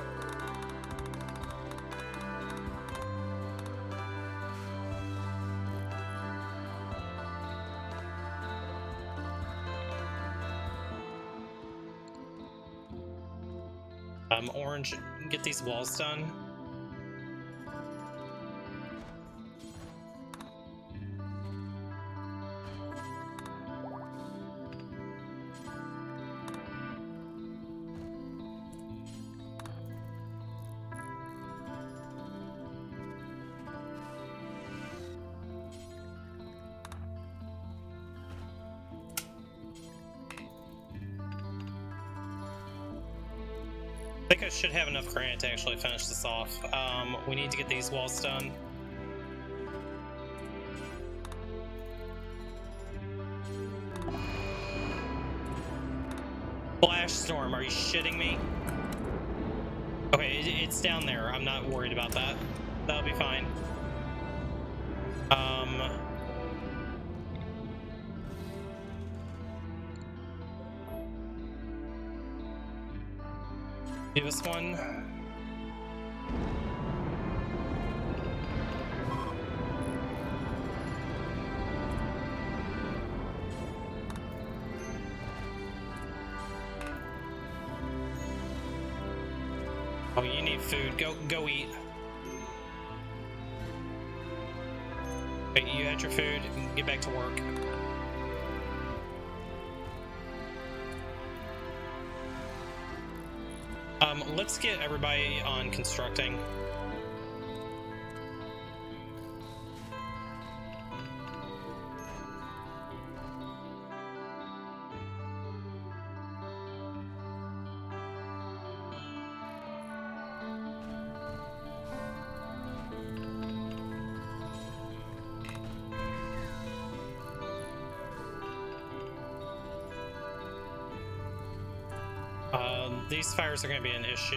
Speaker 1: Orange, get these walls done. I think I should have enough granite to actually finish this off. We need to get these walls done. Flash storm, are you shitting me? Okay, it's down there. I'm not worried about that. That'll be fine. Do this one. Oh, you need food. Go eat. Okay, you had your food. Get back to work. Let's get everybody on constructing. These fires are going to be an issue.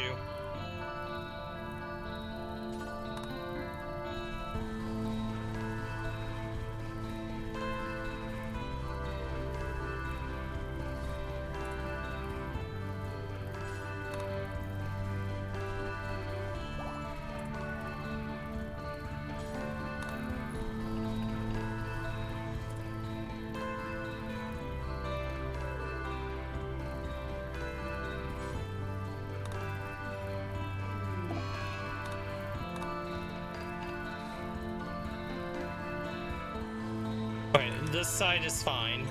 Speaker 1: Okay, this side is fine.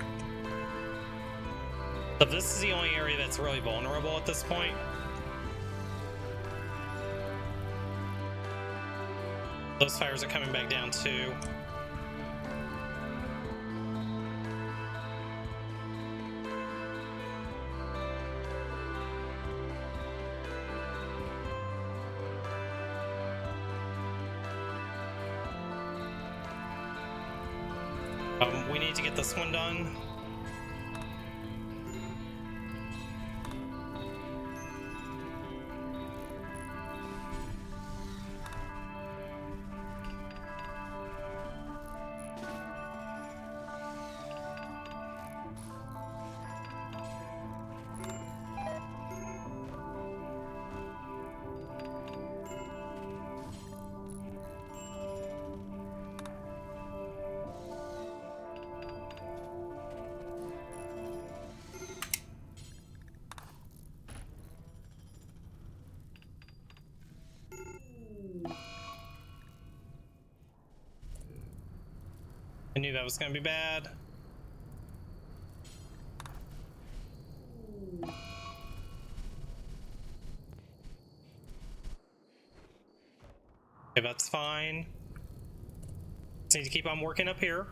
Speaker 1: So this is the only area that's really vulnerable at this point. Those fires are coming back down too. We need to get this one done. I knew that was going to be bad. Okay, that's fine. Just need to keep on working up here.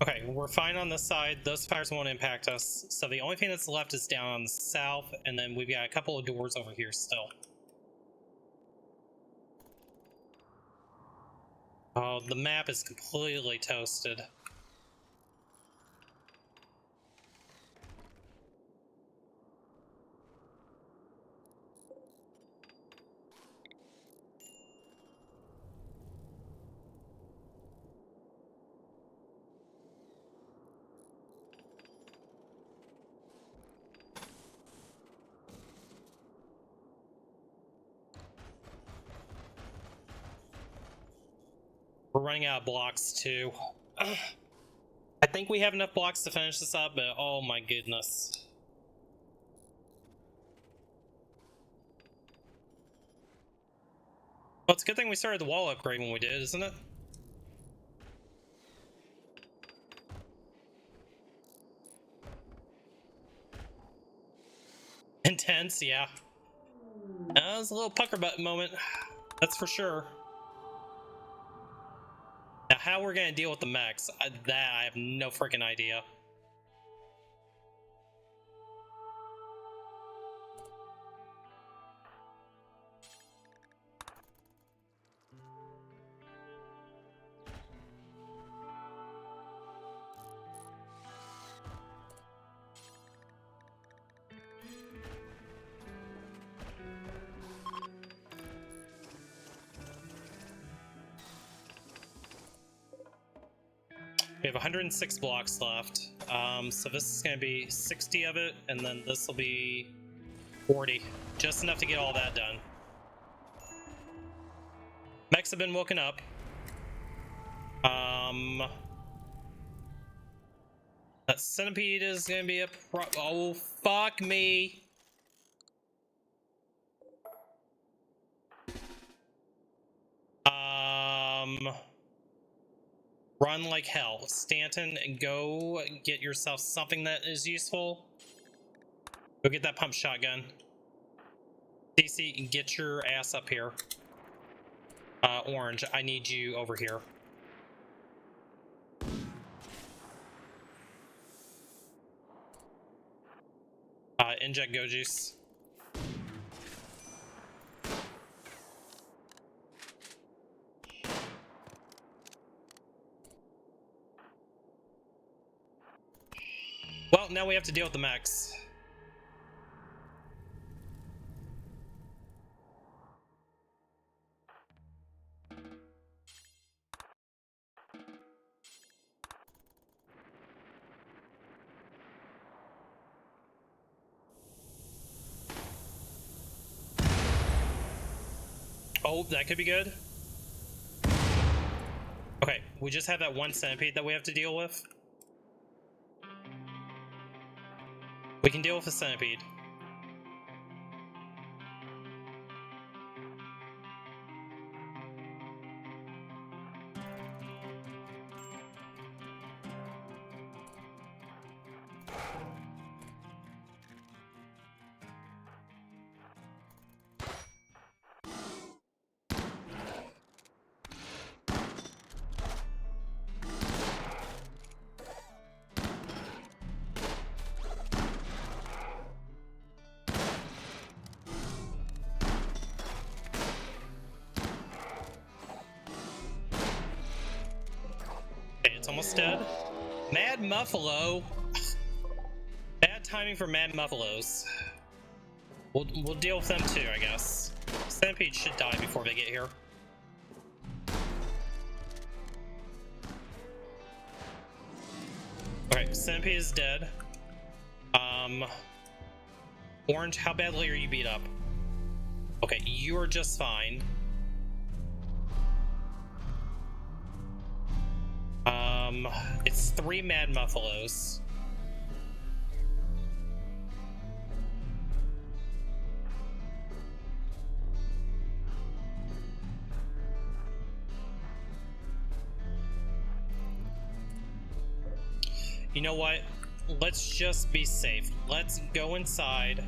Speaker 1: Okay, we're fine on this side. Those fires won't impact us. So the only thing that's left is down on the south, and then we've got a couple of doors over here still. Oh, the map is completely toasted. We're running out of blocks too. I think we have enough blocks to finish this up, but oh my goodness. Well, it's a good thing we started the wall upgrade when we did, isn't it? Intense, yeah. That was a little pucker butt moment, that's for sure. Now, how we're gonna deal with the mechs, that I have no freaking idea. We have 106 blocks left. So this is going to be 60 of it, and then this will be 40. Just enough to get all that done. Mechs have been woken up. That centipede is going to be a oh, fuck me. Run like hell. Stanton, go get yourself something that is useful. Go get that pump shotgun. DC, get your ass up here. Orange, I need you over here. Inject go juice. Well, now we have to deal with the mechs. Oh, that could be good. Okay, we just have that one centipede that we have to deal with. We can deal with the centipede. It's almost dead. Mad Muffalo. Bad timing for Mad Muffalos. We'll deal with them too, I guess. Centipede should die before they get here. Alright, Centipede is dead. Orange, how badly are you beat up? Okay, you are just fine. It's 3 Mad Muffalos. You know what? Let's just be safe. Let's go inside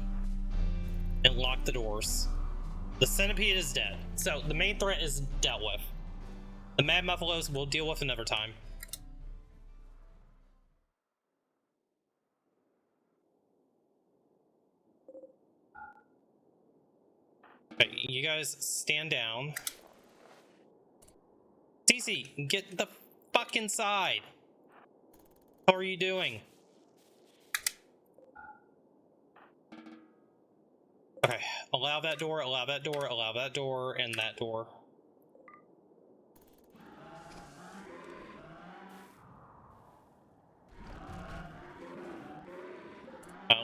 Speaker 1: and lock the doors. The centipede is dead, so the main threat is dealt with. The Mad Muffalos we'll deal with another time. Okay, you guys stand down. Cece, get the fuck inside. How are you doing? Okay, allow that door, allow that door, allow that door, and that door.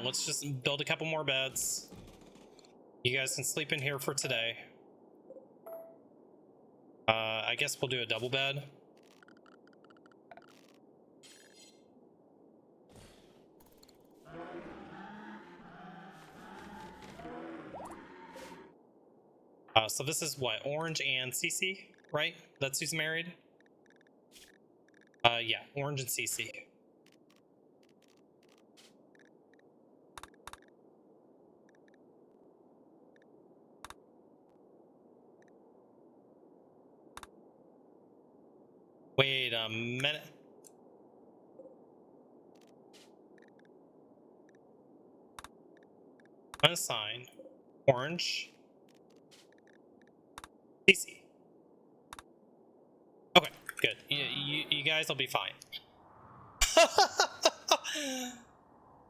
Speaker 1: Let's just build a couple more beds. You guys can sleep in here for today. I guess we'll do a double bed. So this is what? Orange and CC, right? That's who's married? Yeah, Orange and CC. Wait a minute. Unassign. Orange. CC. Okay, good. You guys will be fine.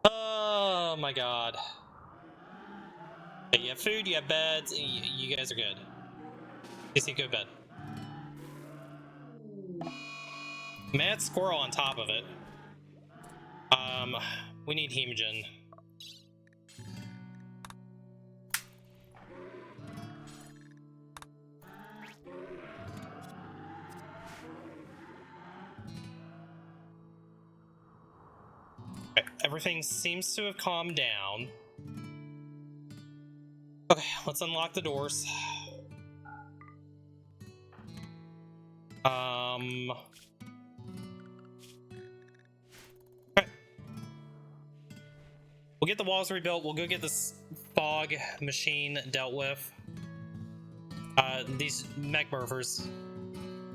Speaker 1: Oh my god. You have food, you have beds, you guys are good. CC, go to bed. Mad squirrel on top of it. We need hemogen. Okay, everything seems to have calmed down. Okay, let's unlock the doors. Okay. We'll get the walls rebuilt. We'll go get this fog machine dealt with. These mech burfers.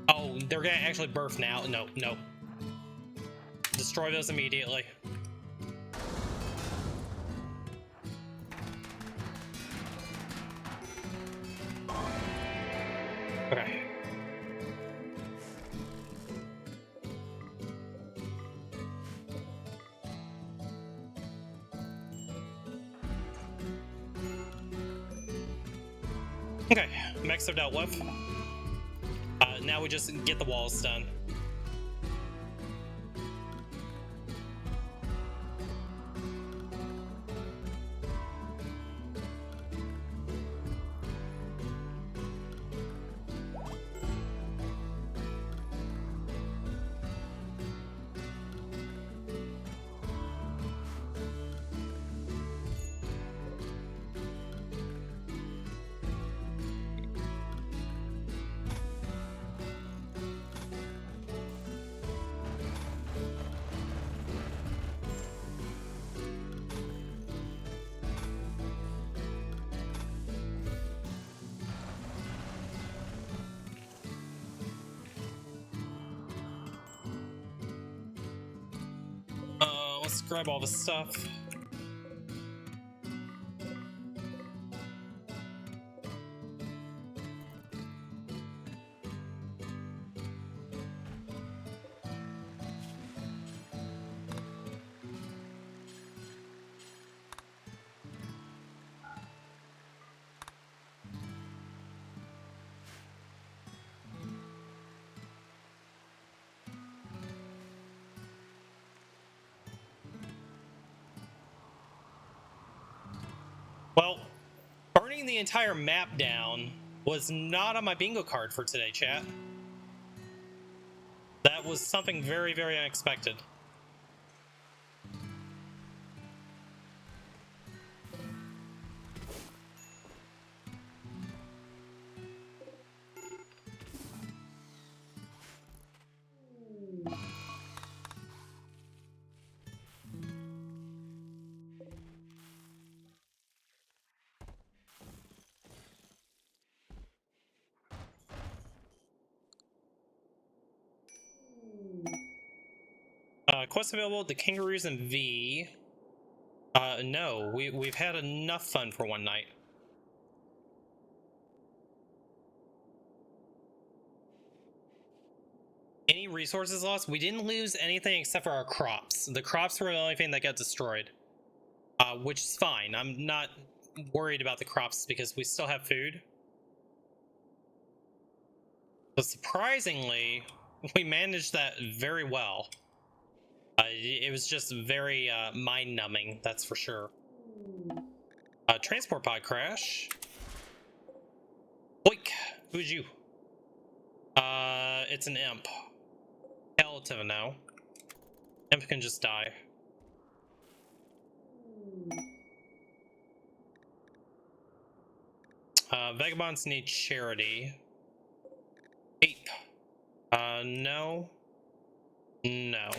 Speaker 1: Oh, they're gonna actually burf now. No, no. Destroy those immediately. Okay. Okay, mechs are dealt with. Now we just get the walls done. Let's grab all the stuff. Well, burning the entire map down was not on my bingo card for today, chat. That was something very, very unexpected. Quest available, the kangaroos and V. No, we've had enough fun for one night. Any resources lost? We didn't lose anything except for our crops. The crops were the only thing that got destroyed. Which is fine. I'm not worried about the crops because we still have food. But surprisingly, we managed that very well. It was just very mind-numbing, that's for sure. Transport pod crash. Boink! Who's you? It's an imp. Hell to no. Imp can just die. Vagabonds need charity. Ape. No. No.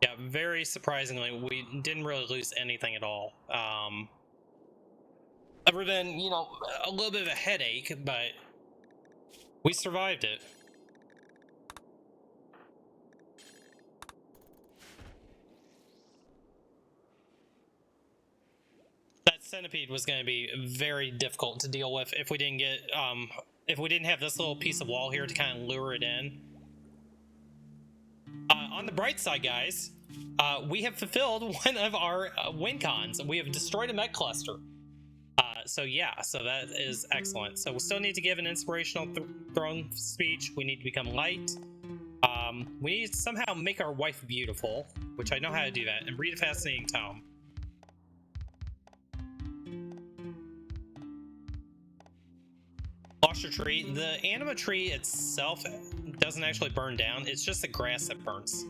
Speaker 1: Yeah, very surprisingly, we didn't really lose anything at all. Other than, you know, a little bit of a headache, but we survived it. That centipede was going to be very difficult to deal with if we didn't get, if we didn't have this little piece of wall here to kind of lure it in. On the bright side, guys, we have fulfilled one of our win cons. We have destroyed a mech cluster. So yeah, so that is excellent. So we still need to give an inspirational throne speech. We need to become light. We need to somehow make our wife beautiful, which I know how to do that, and read a fascinating tome. Foster tree. The anima tree itself doesn't actually burn down. It's just the grass that burns.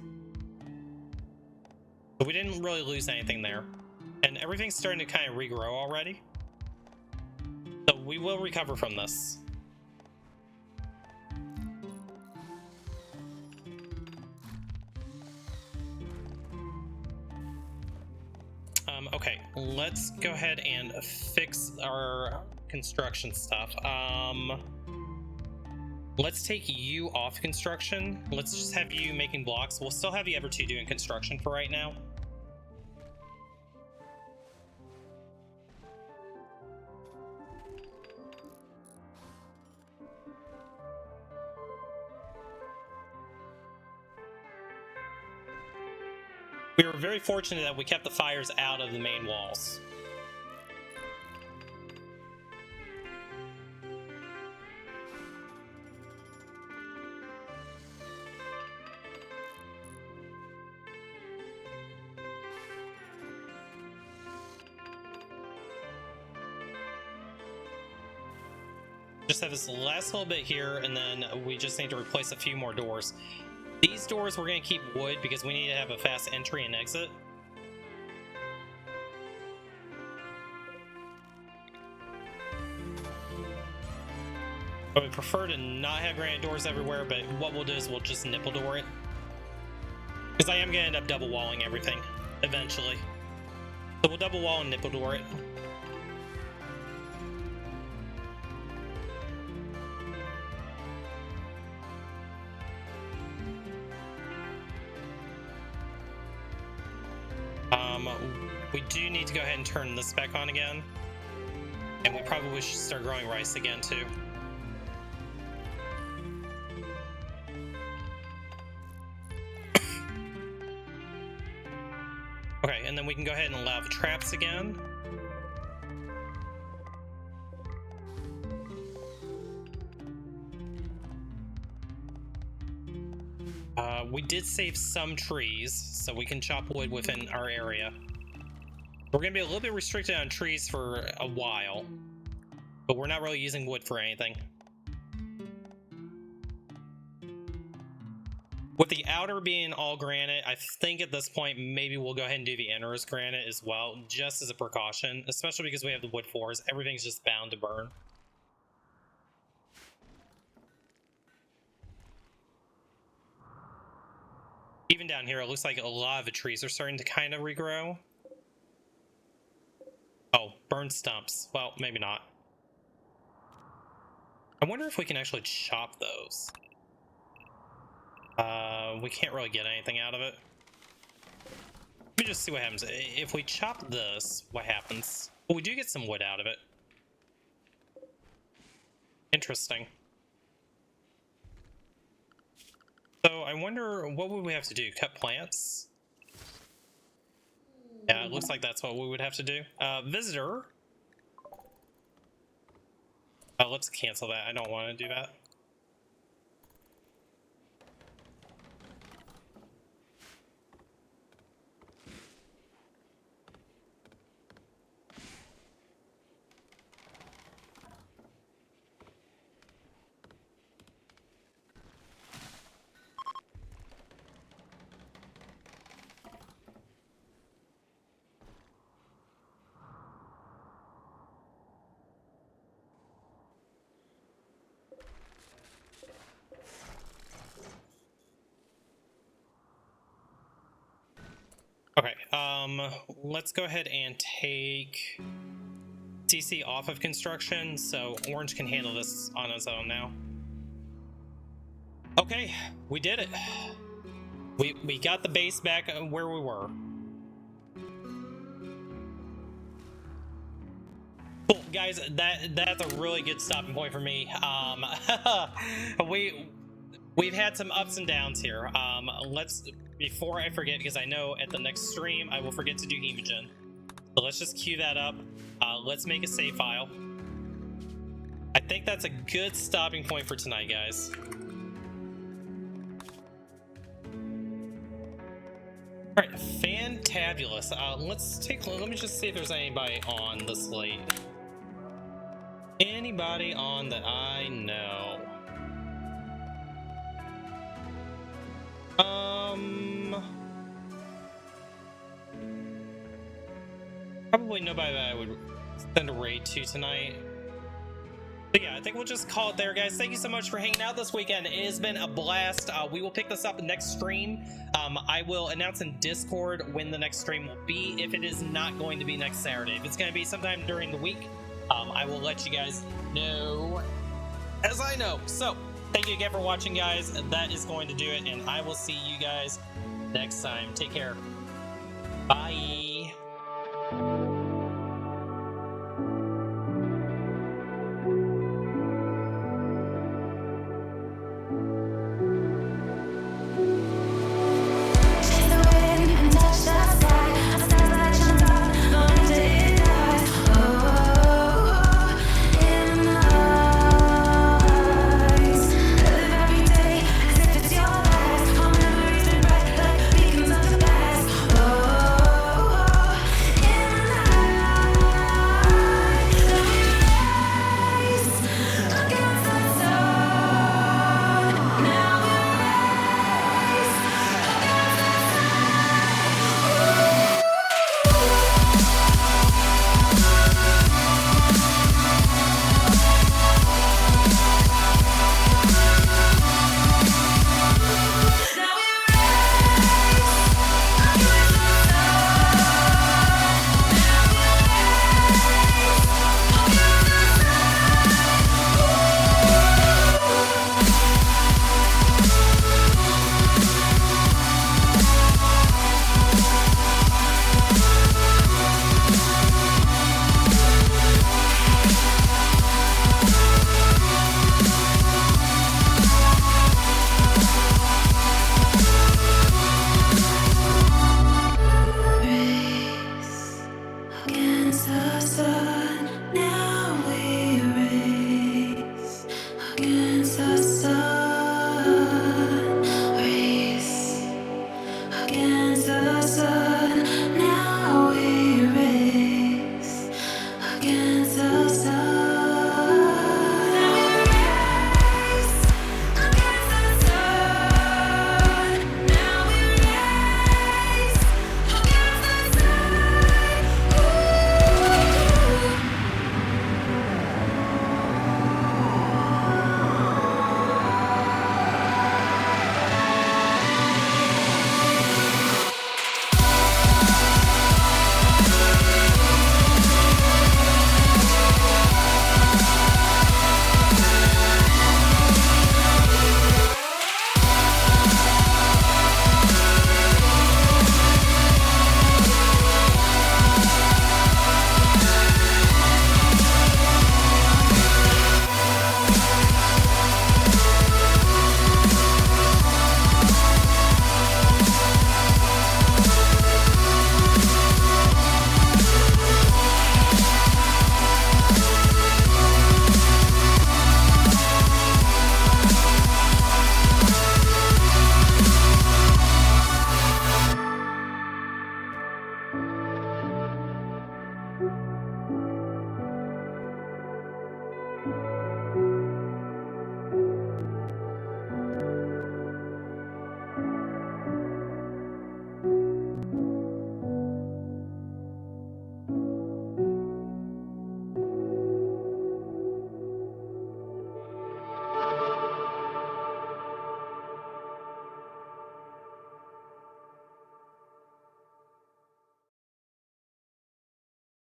Speaker 1: So we didn't really lose anything there. And everything's starting to kind of regrow already. So we will recover from this. Okay, let's go ahead and fix our construction stuff. Let's take you off construction. Let's just have you making blocks. We'll still have you ever two doing construction for right now. We were very fortunate that we kept the fires out of the main walls. Just have this last little bit here, and then we just need to replace a few more doors. These doors we're going to keep wood because we need to have a fast entry and exit. I would prefer to not have granite doors everywhere, but what we'll do is we'll just nipple door it. Because I am going to end up double walling everything eventually. So we'll double wall and nipple door it. We do need to go ahead and turn this back on again. And we probably should start growing rice again too. Okay, and then we can go ahead and allow the traps again. We did save some trees, so we can chop wood within our area. We're going to be a little bit restricted on trees for a while, but we're not really using wood for anything. With the outer being all granite, I think at this point maybe we'll go ahead and do the inner as granite as well, just as a precaution, especially because we have the wood floors. Everything's just bound to burn. Even down here, it looks like a lot of the trees are starting to kind of regrow. Oh, burned stumps. Well, maybe not. I wonder if we can actually chop those. We can't really get anything out of it. Let me just see what happens. If we chop this, what happens? Well, we do get some wood out of it. Interesting. So I wonder, what would we have to do? Cut plants? Yeah, it looks like that's what we would have to do. Visitor. Let's cancel that. I don't want to do that. Okay, let's go ahead and take CC off of construction, so Orange can handle this on its own now. Okay, we did it. We got the base back where we were. Cool, guys, that's a really good stopping point for me. we've had some ups and downs here. Before I forget, because I know at the next stream I will forget to do Hemogen. So let's just queue that up. Let's make a save file. I think that's a good stopping point for tonight, guys. All right, fantabulous. Let me just see if there's anybody on the slate. Anybody on that I know? Probably nobody that I would send a raid to tonight. But yeah, I think we'll just call it there, guys. Thank you so much for hanging out this weekend. It has been a blast. We will pick this up next stream. I will announce in Discord when the next stream will be, if it is not going to be next Saturday. If it's going to be sometime during the week, I will let you guys know as I know. So, thank you again for watching, guys. That is going to do it, and I will see you guys next time. Take care. Bye.